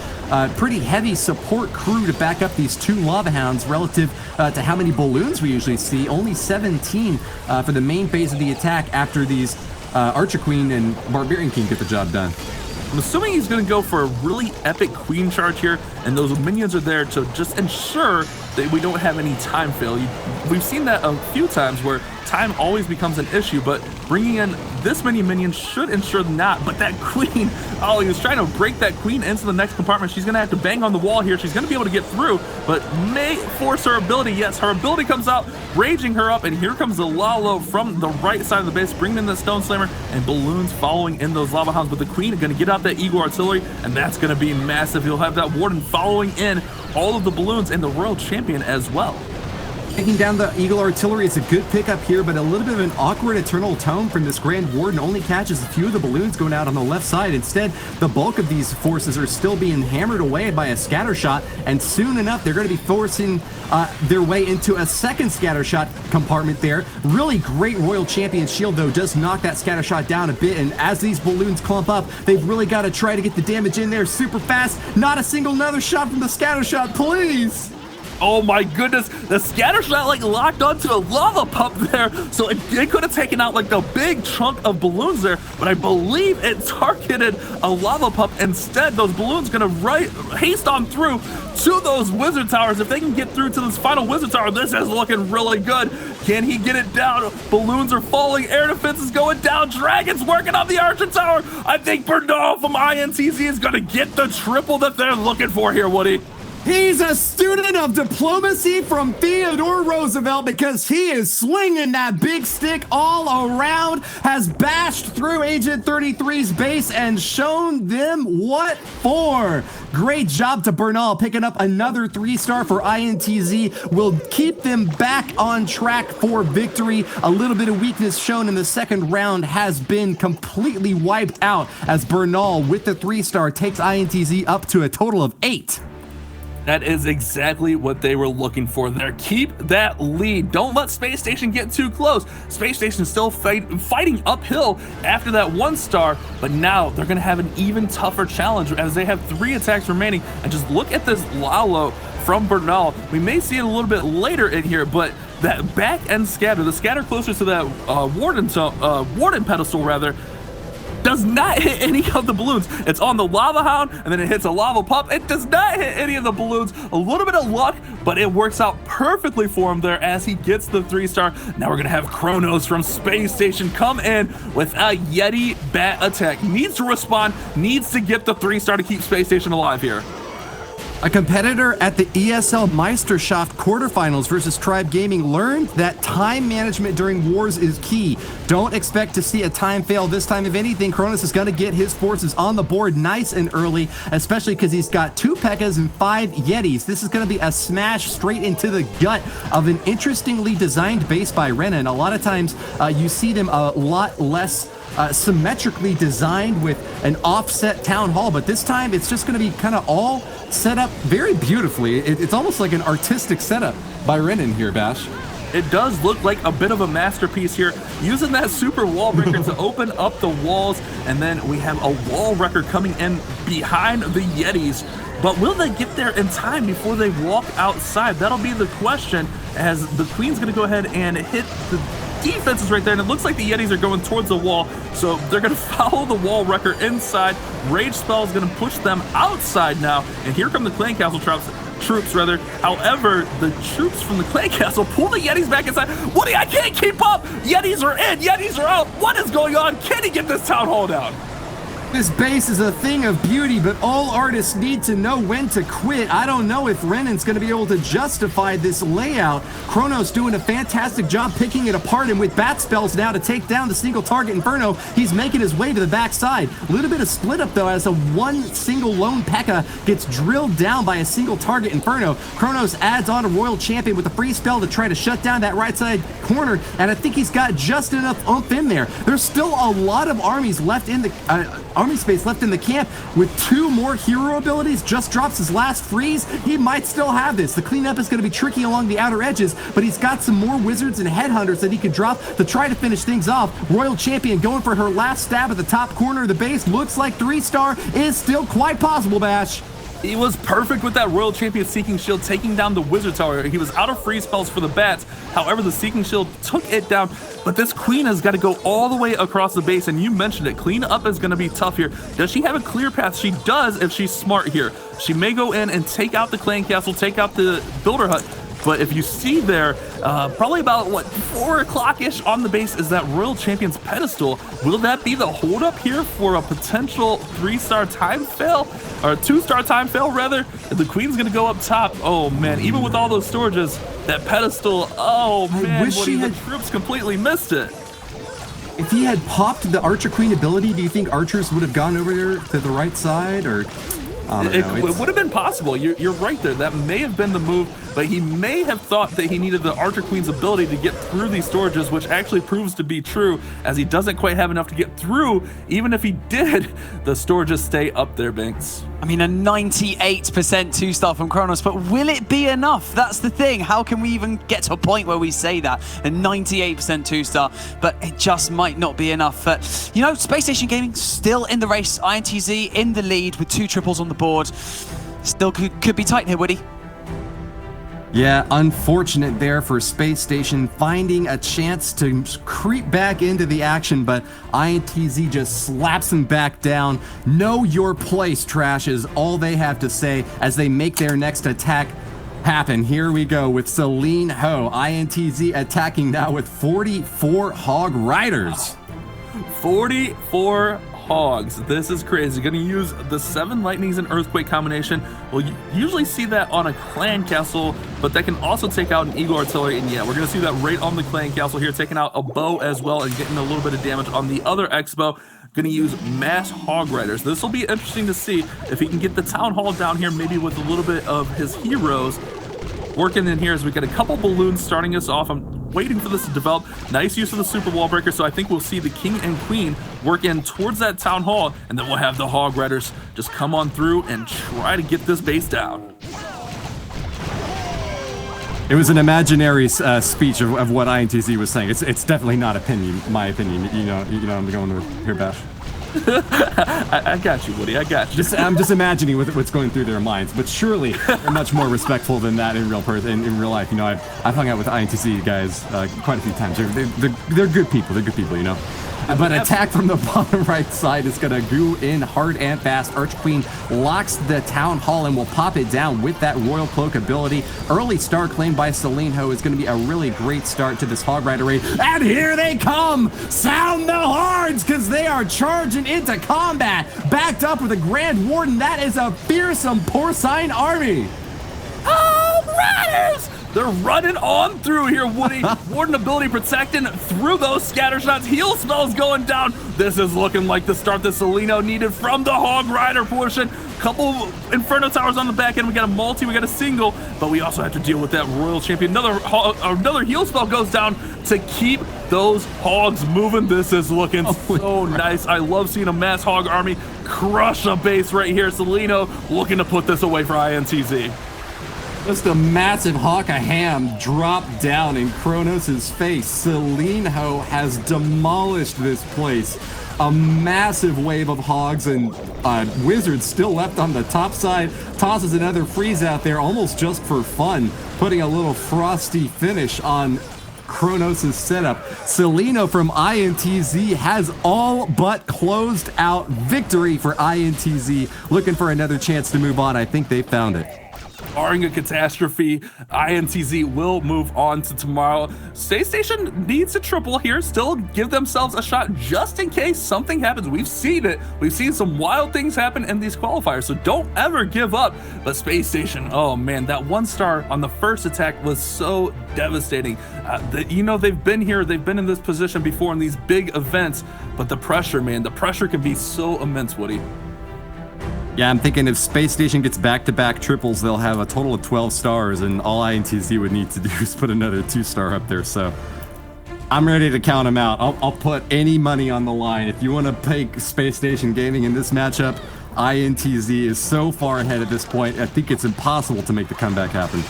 Pretty heavy support crew to back up these 2 Lava Hounds relative to how many balloons we usually see. Only 17 for the main phase of the attack after these Archer Queen and Barbarian King get the job done. I'm assuming he's going to go for a really epic Queen Charge here, and those minions are there to just ensure that we don't have any time fail. We've seen that a few times where time always becomes an issue, but bringing in this many minions should ensure not. But that Queen, oh, he was trying to break that Queen into the next compartment. She's going to have to bang on the wall here. She's going to be able to get through, but may force her ability. Yes, her ability comes out, raging her up, and here comes the Lalo from the right side of the base, bringing in the Stone Slammer, and balloons following in those Lava Hounds. But the Queen is going to get out that Eagle Artillery, and that's going to be massive. He'll have that Warden following in all of the balloons and the Royal Champion as well. Taking down the Eagle Artillery is a good pickup here, but a little bit of an awkward Eternal Tome from this Grand Warden. Only catches a few of the balloons going out on the left side. Instead, the bulk of these forces are still being hammered away by a scatter shot, and soon enough, they're going to be forcing their way into a second scatter shot compartment there. Really great Royal Champion shield, though, does knock that scatter shot down a bit, and as these balloons clump up, they've really got to try to get the damage in there super fast. Not a single another shot from the scatter shot, please! Oh my goodness, the scatter shot like locked onto a lava pump there, so it could have taken out like the big chunk of balloons there, but I believe it targeted a lava pump instead. Those balloons gonna haste on through to those wizard towers. If they can get through to this final wizard tower, this is looking really good. Can he get it down? Balloons are falling, air defense is going down, dragons working on the Archer Tower. I think Bernal from INTZ is gonna get the triple that they're looking for here, Woody. He's a student of diplomacy from Theodore Roosevelt because he is swinging that big stick all around, has bashed through Agent 33's base and shown them what for. Great job to Bernal picking up another 3-star for INTZ. Will keep them back on track for victory. A little bit of weakness shown in the second round has been completely wiped out as Bernal with the 3-star takes INTZ up to a total of 8. That is exactly what they were looking for there. Keep that lead. Don't let SpaceStation get too close. SpaceStation is still fighting uphill after that 1 star, but now they're going to have an even tougher challenge as they have 3 attacks remaining. And just look at this Lalo from Bernal. We may see it a little bit later in here, but that back end scatter, the scatter closer to that Warden pedestal rather, does not hit any of the balloons. It's on the Lava Hound, and then it hits a Lava Pup. It does not hit any of the balloons. A little bit of luck, but it works out perfectly for him there as he gets the 3 star. Now we're gonna have Kronos from SpaceStation come in with a Yeti bat attack. Needs to respond, needs to get the 3 star to keep SpaceStation alive here. A competitor at the ESL Meisterschaft quarterfinals versus Tribe Gaming learned that time management during wars is key. Don't expect to see a time fail this time. If anything, Kronos is going to get his forces on the board nice and early, especially because he's got 2 P.E.K.K.A.s and 5 Yetis. This is going to be a smash straight into the gut of an interestingly designed base by Renan. A lot of times you see them a lot less symmetrically designed with an offset town hall, but this time it's just going to be kind of all set up very beautifully. It's almost like an artistic setup by Renan here, Bash. It does look like a bit of a masterpiece here, using that super wall breaker to open up the walls, and then we have a wall wrecker coming in behind the Yetis. But will they get there in time before they walk outside? That'll be the question, as the Queen's going to go ahead and hit the defenses right there, and it looks like the Yetis are going towards the wall, so they're going to follow the wall wrecker inside. Rage Spell is going to push them outside now, and here come the Clan Castle troops rather. However, the troops from the Clan Castle pull the Yetis back inside. Woody, I can't keep up! Yetis are in, Yetis are out! What is going on? Can he get this town hall down? This base is a thing of beauty, but all artists need to know when to quit. I don't know if Renan's going to be able to justify this layout. Kronos doing a fantastic job picking it apart, and with bat spells now to take down the single target Inferno, he's making his way to the backside. A little bit of split up though, as a one single lone P.E.K.K.A. gets drilled down by a single target Inferno. Kronos adds on a Royal Champion with a free spell to try to shut down that right side corner, and I think he's got just enough oomph in there. There's still a lot of armies left in the army space left in the camp. With 2 more hero abilities, just drops his last freeze. He might still have this. The cleanup is going to be tricky along the outer edges, but he's got some more wizards and headhunters that he could drop to try to finish things off. Royal Champion going for her last stab at the top corner of the base. Looks like 3-star is still quite possible, Bash. He was perfect with that Royal Champion Seeking Shield, taking down the Wizard Tower. He was out of free spells for the bats. However, the Seeking Shield took it down. But this Queen has got to go all the way across the base, and you mentioned it. Clean up is going to be tough here. Does she have a clear path? She does if she's smart here. She may go in and take out the Clan Castle, take out the Builder Hut. But if you see there, probably about, 4 o'clock-ish on the base is that Royal Champion's pedestal. Will that be the holdup here for a potential 3-star time fail? Or a 2-star time fail, rather? The Queen's going to go up top. Oh, man. Even with all those storages, that pedestal, oh, man. The troops completely missed it. If he had popped the Archer Queen ability, do you think archers would have gone over there to the right side? Or... It would have been possible. You're right there. That may have been the move, but he may have thought that he needed the Archer Queen's ability to get through these storages, which actually proves to be true, as he doesn't quite have enough to get through. Even if he did, the storages stay up there, Binks. I mean, a 98% 2-star from Kronos, but will it be enough? That's the thing. How can we even get to a point where we say that? A 98% 2-star, but it just might not be enough. But, you know, SpaceStation Gaming still in the race. INTZ in the lead with 2 triples on the board. Still could be tight here, Woody. Yeah, unfortunate there for SpaceStation, finding a chance to creep back into the action, but INTZ just slaps him back down. Know your place, Trash, is all they have to say as they make their next attack happen. Here we go with Celine Ho. INTZ attacking now with 44 Hog Riders. 44 Hogs. This is crazy. Going to use the 7 Lightnings and Earthquake combination. We'll usually see that on a Clan Castle, but that can also take out an Eagle Artillery. And yeah, we're going to see that right on the Clan Castle here, taking out a bow as well and getting a little bit of damage on the other Expo. Going to use mass Hog Riders. This will be interesting to see if he can get the Town Hall down here, maybe with a little bit of his heroes working in here, as we get a couple balloons starting us off. I'm waiting for this to develop. Nice use of the super wall breaker, so I think we'll see the King and Queen work in towards that Town Hall, and then we'll have the Hog Riders just come on through and try to get this base down. It was an imaginary speech of what INTZ was saying. It's definitely not my opinion. You know I'm going with here, Bash. I got you, Woody. I got you. I'm just imagining what's going through their minds, but surely they're much more respectful than that in real life. You know, I've hung out with INTZ guys quite a few times. They're good people. They're good people. You know. But attack from the bottom right side is going to go in hard and fast. Archqueen locks the Town Hall and will pop it down with that Royal Cloak ability. Early star claimed by Ho is going to be a really great start to this Hog Rider raid. And here they come! Sound the horns, because they are charging into combat. Backed up with a Grand Warden. That is a fearsome porcine army. Hog Riders! They're running on through here, Woody. Warden ability protecting through those scatter shots. Heal spells going down. This is looking like the start that Seleno needed from the Hog Rider portion. Couple Inferno Towers on the back end. We got a multi, we got a single, but we also have to deal with that Royal Champion. Another heal spell goes down to keep those hogs moving. This is looking so nice. I love seeing a mass hog army crush a base right here. Seleno looking to put this away for INTZ. Just a massive hawk of ham dropped down in Kronos' face. Seleno has demolished this place. A massive wave of hogs and Wizards still left on the top side. Tosses another freeze out there almost just for fun, putting a little frosty finish on Kronos' setup. Seleno from INTZ has all but closed out. Victory for INTZ. Looking for another chance to move on. I think they found it. Barring a catastrophe, INTZ will move on to tomorrow. SpaceStation needs a triple here, still give themselves a shot just in case something happens. We've seen it. We've seen some wild things happen in these qualifiers, so don't ever give up. But SpaceStation, oh man, that 1 star on the first attack was so devastating. You know, they've been here, they've been in this position before in these big events, but the pressure, man, the pressure can be so immense, Woody. Yeah, I'm thinking if SpaceStation gets back-to-back triples, they'll have a total of 12 stars, and all INTZ would need to do is put another 2-star up there, so I'm ready to count them out. I'll put any money on the line. If you want to pick SpaceStation Gaming in this matchup, INTZ is so far ahead at this point, I think it's impossible to make the comeback happen.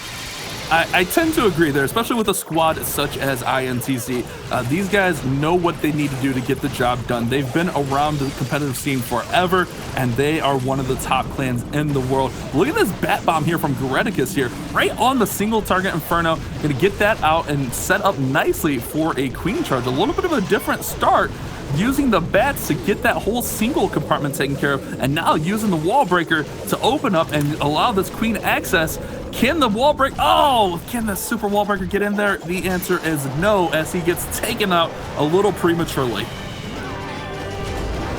I tend to agree there, especially with a squad such as INTZ. These guys know what they need to do to get the job done. They've been around the competitive scene forever, and they are one of the top clans in the world. Look at this bat bomb here from Goreticus here, right on the single target Inferno. Gonna get that out and set up nicely for a queen charge. A little bit of a different start, using the bats to get that whole single compartment taken care of, and now using the wall breaker to open up and allow this queen access. Can the wall break? Oh, can the super wall breaker get in there? The answer is no, as he gets taken out a little prematurely.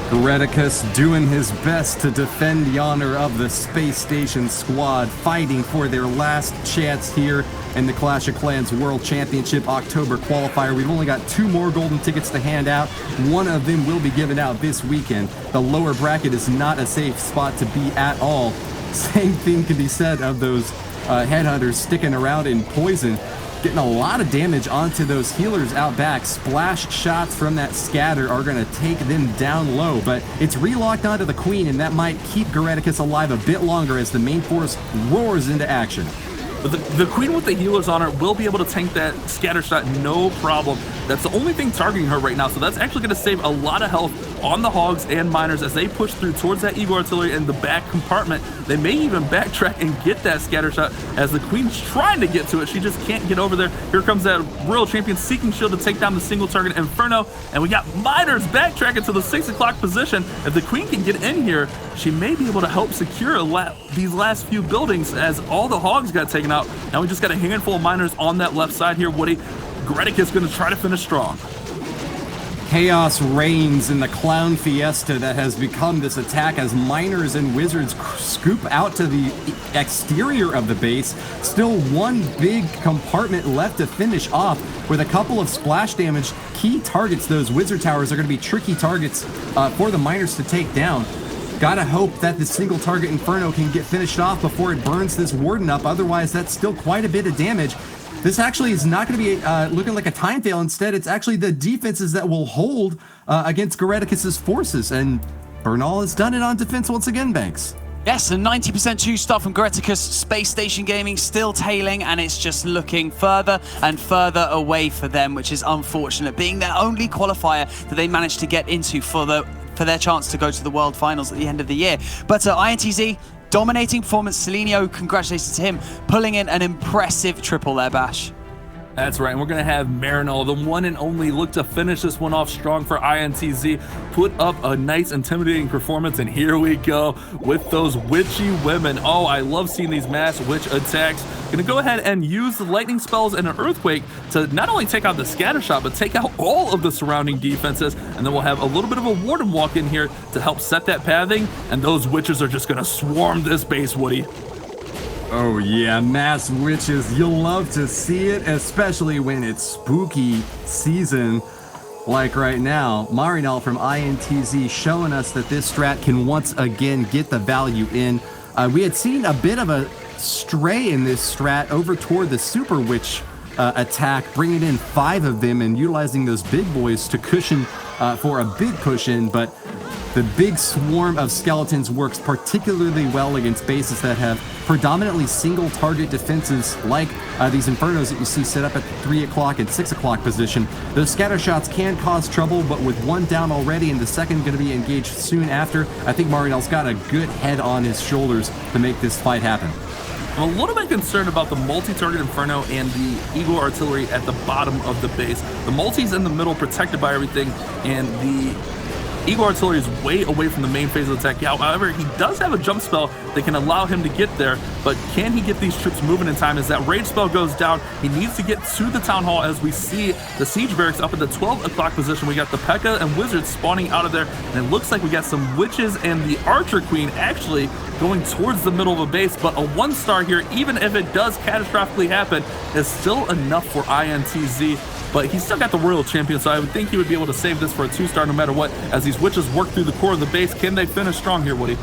Goreticus doing his best to defend the honor of the SpaceStation squad, fighting for their last chance here in the Clash of Clans World Championship October qualifier. We've only got 2 more golden tickets to hand out. One of them will be given out this weekend. The lower bracket is not a safe spot to be at all. Same thing can be said of those headhunters sticking around in poison, getting a lot of damage onto those healers out back. Splash shots from that scatter are going to take them down low, but it's relocked onto the queen, and that might keep Goreticus alive a bit longer as the main force roars into action. But the queen with the healers on her will be able to tank that scatter shot no problem. That's the only thing targeting her right now, so that's actually going to save a lot of health on the hogs and miners as they push through towards that Eagle Artillery in the back compartment. They may even backtrack and get that scatter shot as the queen's trying to get to it. She just can't get over there. Here comes that Royal Champion seeking shield to take down the single target Inferno, and we got miners backtracking to the 6 o'clock position. If the queen can get in here, she may be able to help secure these last few buildings as all the hogs got taken out. Now we just got a handful of miners on that left side here, Woody. Goreticus going to try to finish strong. Chaos reigns in the clown fiesta that has become this attack as miners and wizards scoop out to the exterior of the base. Still one big compartment left to finish off with a couple of splash damage. Key targets, those wizard towers, are going to be tricky targets for the miners to take down. Gotta hope that the single target Inferno can get finished off before it burns this warden up. Otherwise, that's still quite a bit of damage. This actually is not going to be looking like a time fail. Instead, it's actually the defenses that will hold against Goreticus's forces. And Bernal has done it on defense once again, Banks. Yes, a 90% 2-star from Greticus. SpaceStation Gaming still tailing, and it's just looking further and further away for them, which is unfortunate, being their only qualifier that they managed to get into for their chance to go to the World Finals at the end of the year. But INTZ, dominating performance. Celinio, congratulations to him, pulling in an impressive triple there, Bash. That's right, and we're going to have Marinol, the one and only, look to finish this one off strong for INTZ, put up a nice intimidating performance, and here we go with those witchy women. Oh, I love seeing these mass witch attacks. Going to go ahead and use the lightning spells and an earthquake to not only take out the scatter shot, but take out all of the surrounding defenses, and then we'll have a little bit of a warden walk in here to help set that pathing, and those witches are just going to swarm this base, Woody. Oh yeah, mass witches. You'll love to see it, especially when it's spooky season like right now. Marinol from INTZ showing us that this strat can once again get the value in. We had seen a bit of a stray in this strat over toward the super witch attack, bringing in 5 of them and utilizing those big boys to cushion for a big push in, but the big swarm of skeletons works particularly well against bases that have predominantly single target defenses like these Infernos that you see set up at the 3 o'clock and 6 o'clock position. Those scatter shots can cause trouble, but with one down already and the second going to be engaged soon after, I think Marinol's got a good head on his shoulders to make this fight happen. I'm a little bit concerned about the multi-target Inferno and the Eagle Artillery at the bottom of the base. The multi's in the middle, protected by everything, and the Eagle Artillery is way away from the main phase of the attack. However, he does have a jump spell that can allow him to get there, but can he get these troops moving in time? As that rage spell goes down, he needs to get to the town hall. As we see the siege barracks up at the 12 o'clock position, we got the P.E.K.K.A. and wizards spawning out of there, and it looks like we got some witches and the archer queen actually going towards the middle of a base, but a 1-star here, even if it does catastrophically happen, is still enough for INTZ. But he's still got the Royal Champion, so I would think he would be able to save this for a 2-star no matter what. As these witches work through the core of the base, can they finish strong here, Woody?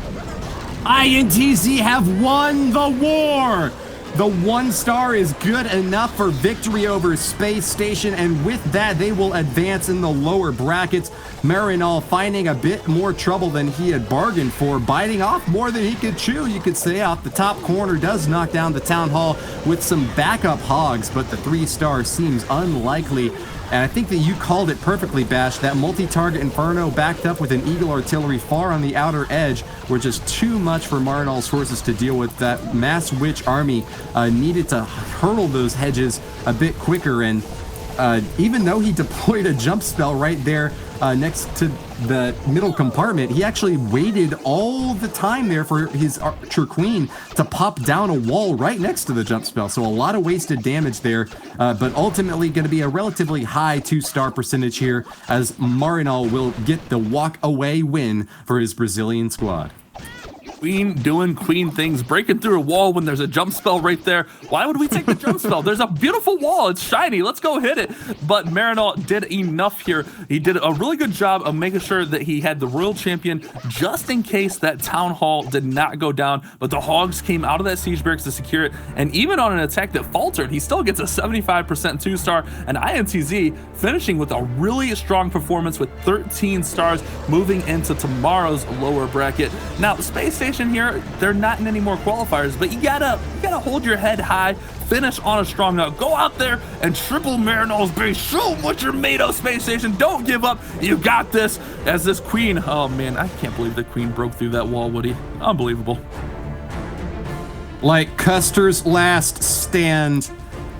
INTZ have won the war! The 1-star is good enough for victory over SpaceStation, and with that, they will advance in the lower brackets. Marinol finding a bit more trouble than he had bargained for, biting off more than he could chew, you could say. Off the top corner, does knock down the town hall with some backup hogs, but the 3-star seems unlikely. And I think that you called it perfectly, Bash. That multi-target Inferno backed up with an Eagle Artillery far on the outer edge were just too much for Marinol's forces to deal with. That Mass Witch army needed to hurdle those hedges a bit quicker, and even though he deployed a jump spell right there next to the middle compartment, he actually waited all the time there for his Archer Queen to pop down a wall right next to the jump spell. So a lot of wasted damage there, but ultimately going to be a relatively high 2-star percentage here, as Marinol will get the walk-away win for his Brazilian squad. Queen doing queen things, breaking through a wall when there's a jump spell right there. Why would we take the jump spell? There's a beautiful wall. It's shiny. Let's go hit it. But Marinol did enough here. He did a really good job of making sure that he had the Royal Champion just in case that town hall did not go down. But the hogs came out of that siege barracks to secure it. And even on an attack that faltered, he still gets a 75% 2-star. And INTZ finishing with a really strong performance with 13 stars moving into tomorrow's lower bracket. Now, SpaceStation here, they're not in any more qualifiers, but you gotta hold your head high, finish on a strong note, go out there and triple Marinol's base, show them what you're made of, SpaceStation. Don't give up, you got this. As this queen, oh man, I can't believe the queen broke through that wall, Woody. Unbelievable. Like Custer's last stand,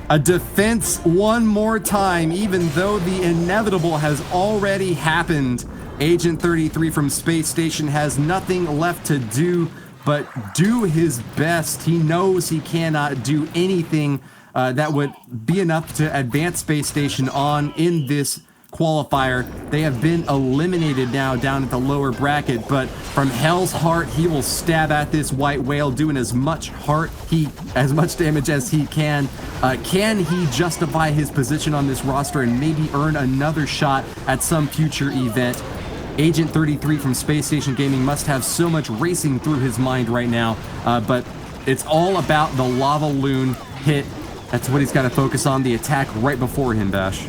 a defense one more time, even though the inevitable has already happened. Agent 33 from SpaceStation has nothing left to do but do his best. He knows he cannot do anything that would be enough to advance SpaceStation on in this qualifier. They have been eliminated now down at the lower bracket, but from Hell's Heart, he will stab at this white whale, doing as much damage as he can. Can he justify his position on this roster and maybe earn another shot at some future event? Agent 33 from SpaceStation Gaming must have so much racing through his mind right now, but it's all about the lava loon hit. That's what he's got to focus on, the attack right before him, Bash.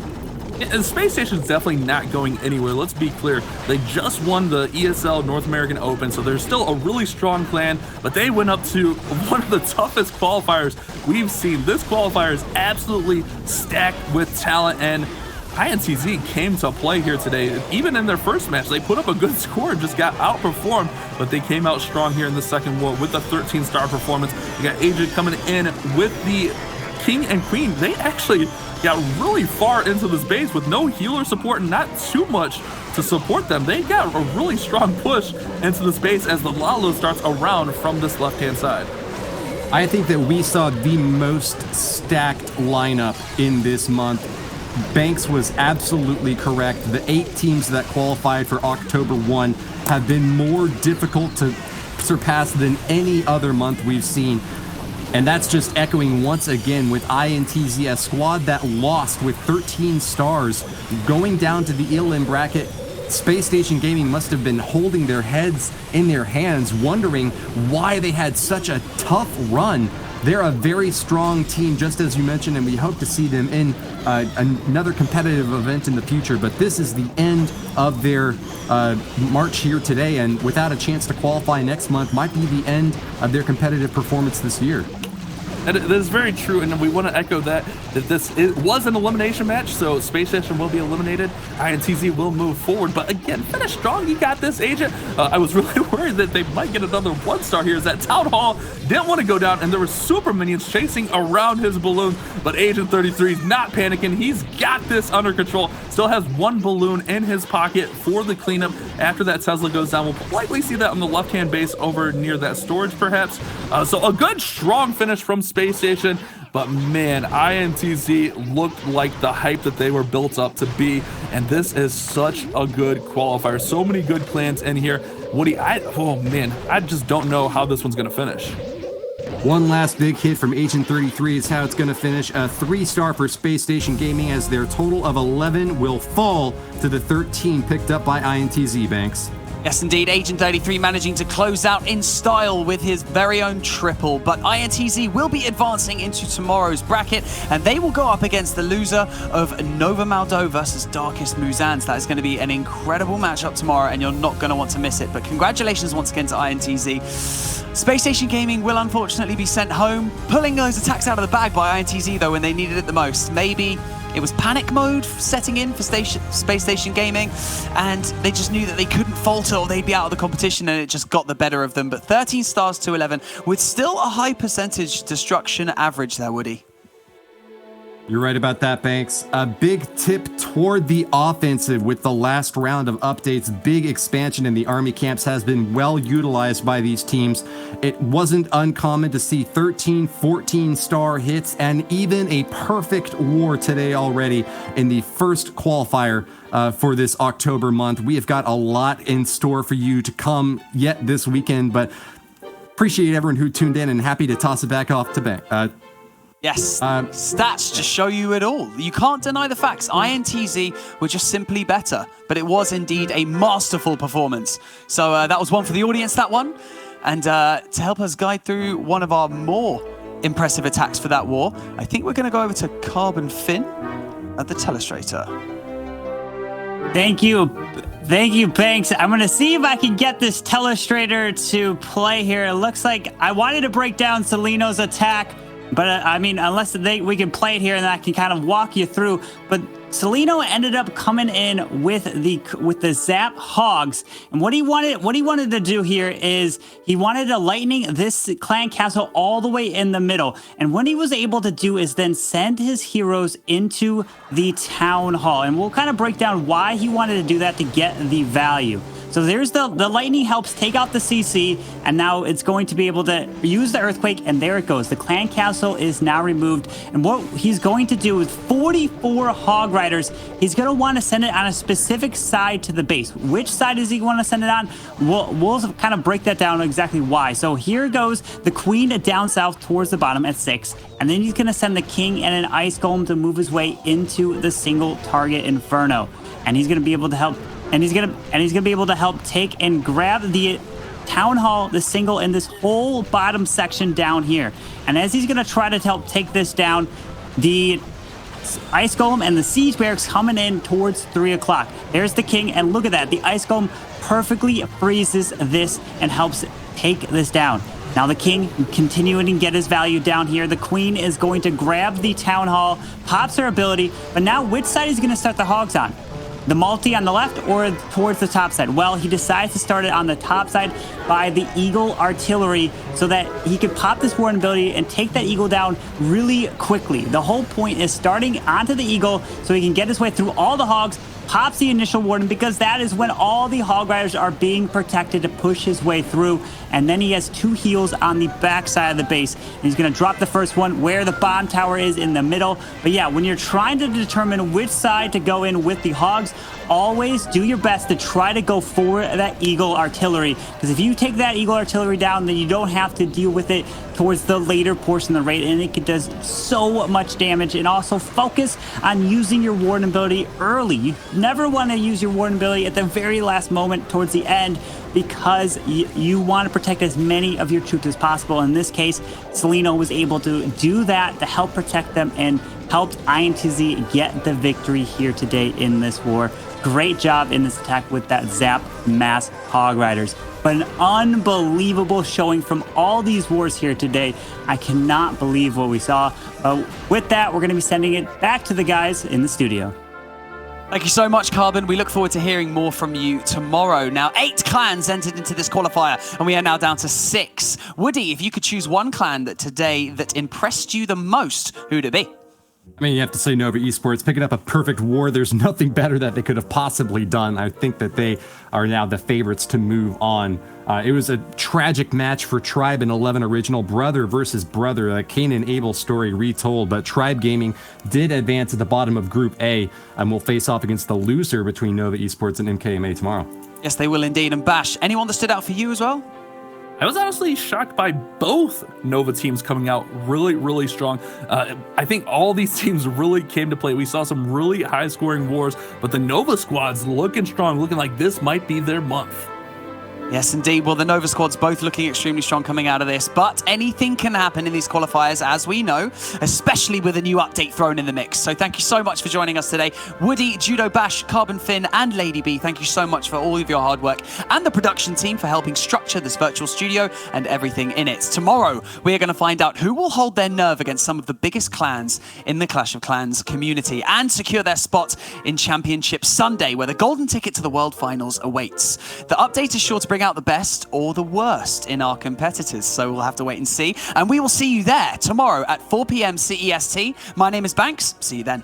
And SpaceStation's definitely not going anywhere. Let's be clear. They just won the ESL North American Open, so they're still a really strong clan, but they went up to one of the toughest qualifiers we've seen. This qualifier is absolutely stacked with talent, and INTZ came to play here today. Even in their first match, they put up a good score and just got outperformed, but they came out strong here in the second war with a 13-star performance. You got Agent coming in with the King and Queen. They actually got really far into this base with no healer support and not too much to support them. They got a really strong push into the space as the Lalo starts around from this left-hand side. I think that we saw the most stacked lineup in this month. Banks was absolutely correct. The 8 teams that qualified for October 1 have been more difficult to surpass than any other month we've seen. And that's just echoing once again with INTZ, a squad that lost with 13 stars going down to the elim bracket. SpaceStation Gaming must have been holding their heads in their hands, wondering why they had such a tough run. They're a very strong team, just as you mentioned, and we hope to see them in another competitive event in the future. But this is the end of their march here today, and without a chance to qualify next month, might be the end of their competitive performance this year. And it is very true, and we want to echo that this was an elimination match, so SpaceStation will be eliminated. INTZ will move forward, but again, finish strong. You got this, Agent. I was really worried that they might get another 1-star here, as that Town Hall didn't want to go down, and there were super minions chasing around his balloon, but Agent 33 is not panicking. He's got this under control. Still has 1 balloon in his pocket for the cleanup. After that Tesla goes down, we'll likely see that on the left-hand base over near that storage, perhaps. So a good, strong finish from SpaceStation, but man, INTZ looked like the hype that they were built up to be, and this is such a good qualifier. So many good clans in here. Woody, oh man, I just don't know how this one's gonna finish. One last big hit from Agent 33 is how it's going to finish. A 3-star for SpaceStation Gaming, as their total of 11 will fall to the 13 picked up by INTZ, Banks. Yes, indeed. Agent 33 managing to close out in style with his very own triple. But INTZ will be advancing into tomorrow's bracket, and they will go up against the loser of Nova Maodou versus Darkest MuZhan. So that is going to be an incredible matchup tomorrow, and you're not going to want to miss it. But congratulations once again to INTZ. SpaceStation Gaming will unfortunately be sent home, pulling those attacks out of the bag by INTZ, though, when they needed it the most. Maybe it was panic mode setting in for SpaceStation Gaming, and they just knew that they couldn't falter or they'd be out of the competition, and it just got the better of them. But 13 stars to 11 with still a high percentage destruction average there, Woody. You're right about that, Banks. A big tip toward the offensive with the last round of updates. Big expansion in the army camps has been well utilized by these teams. It wasn't uncommon to see 13, 14-star hits and even a perfect war today already in the first qualifier for this October month. We have got a lot in store for you to come yet this weekend, but appreciate everyone who tuned in and happy to toss it back off to Banks. Yes, stats just show you it all. You can't deny the facts. INTZ were just simply better, but it was indeed a masterful performance. So that was one for the audience, that one. And to help us guide through one of our more impressive attacks for that war, I think we're going to go over to Carbon Finn at the Telestrator. Thank you. Thank you, Banks. I'm going to see if I can get this Telestrator to play here. It looks like I wanted to break down Celino's attack, but I mean, unless we can play it here and I can kind of walk you through. But Celino ended up coming in with the Zap Hogs, and what he wanted to do here is he wanted to lightning this clan castle all the way in the middle. And what he was able to do is then send his heroes into the town hall, and we'll kind of break down why he wanted to do that to get the value. So there's the lightning helps take out the CC, and now it's going to be able to use the earthquake, and there it goes. The clan castle is now removed, and what he's going to do with 44 hog riders, he's going to want to send it on a specific side to the base. Which side does he want to send it on? We'll kind of break that down exactly why. So here goes the queen down south towards the bottom at 6, and then he's going to send the king and an ice golem to move his way into the single target inferno, and he's going to be able to help. And he's gonna be able to help take and grab the town hall, the single, in this whole bottom section down here. And as he's gonna try to help take this down, the Ice Golem and the Siege Barracks coming in towards 3 o'clock. There's the King, and look at that. The Ice Golem perfectly freezes this and helps take this down. Now the King continuing to get his value down here. The Queen is going to grab the Town Hall, pops her ability, but now which side is going to start the Hogs on? The multi on the left or towards the top side? Well, he decides to start it on the top side by the Eagle Artillery so that he could pop this Warden ability and take that Eagle down really quickly. The whole point is starting onto the Eagle so he can get his way through all the Hogs, pops the initial Warden because that is when all the Hog Riders are being protected to push his way through. And then he has 2 heals on the back side of the base. And he's going to drop the first one where the bomb tower is in the middle. But yeah, when you're trying to determine which side to go in with the Hogs, always do your best to try to go for that Eagle Artillery. Because if you take that Eagle Artillery down, then you don't have to deal with it towards the later portion of the raid, and it does so much damage. And also focus on using your Warden ability early. You never want to use your Warden ability at the very last moment towards the end, because you want to protect as many of your troops as possible. In this case, Seleno was able to do that to help protect them and helped INTZ get the victory here today in this war. Great job in this attack with that Zap Mass Hog Riders. But an unbelievable showing from all these wars here today. I cannot believe what we saw. With that, we're going to be sending it back to the guys in the studio. Thank you so much, Carbon. We look forward to hearing more from you tomorrow. Now, 8 clans entered into this qualifier, and we are now down to 6. Woody, if you could choose one clan that today that impressed you the most, who would it be? I mean, you have to say Nova Esports picking up a perfect war. There's nothing better that they could have possibly done. I think that they are now the favorites to move on. It was a tragic match for Tribe and 11 Original, brother versus brother, a Cain and Abel story retold, but Tribe Gaming did advance at the bottom of Group A and will face off against the loser between Nova Esports and M.K.M.A tomorrow. Yes, they will indeed. And Bash, anyone that stood out for you as well? I was honestly shocked by both Nova teams coming out really, really strong. I think all these teams really came to play. We saw some really high-scoring wars, but the Nova squad's looking strong, looking like this might be their month. Yes, indeed. Well, the Nova squad's both looking extremely strong coming out of this, but anything can happen in these qualifiers, as we know, especially with a new update thrown in the mix. So thank you so much for joining us today. Woody, Judo Bash, Carbon Finn, and Lady B, thank you so much for all of your hard work, and the production team for helping structure this virtual studio and everything in it. Tomorrow, we are going to find out who will hold their nerve against some of the biggest clans in the Clash of Clans community and secure their spot in Championship Sunday, where the golden ticket to the World Finals awaits. The update is sure to bring out the best or the worst in our competitors, so we'll have to wait and see. And we will see you there tomorrow at 4 p.m. CEST. My name is Banks. See you then.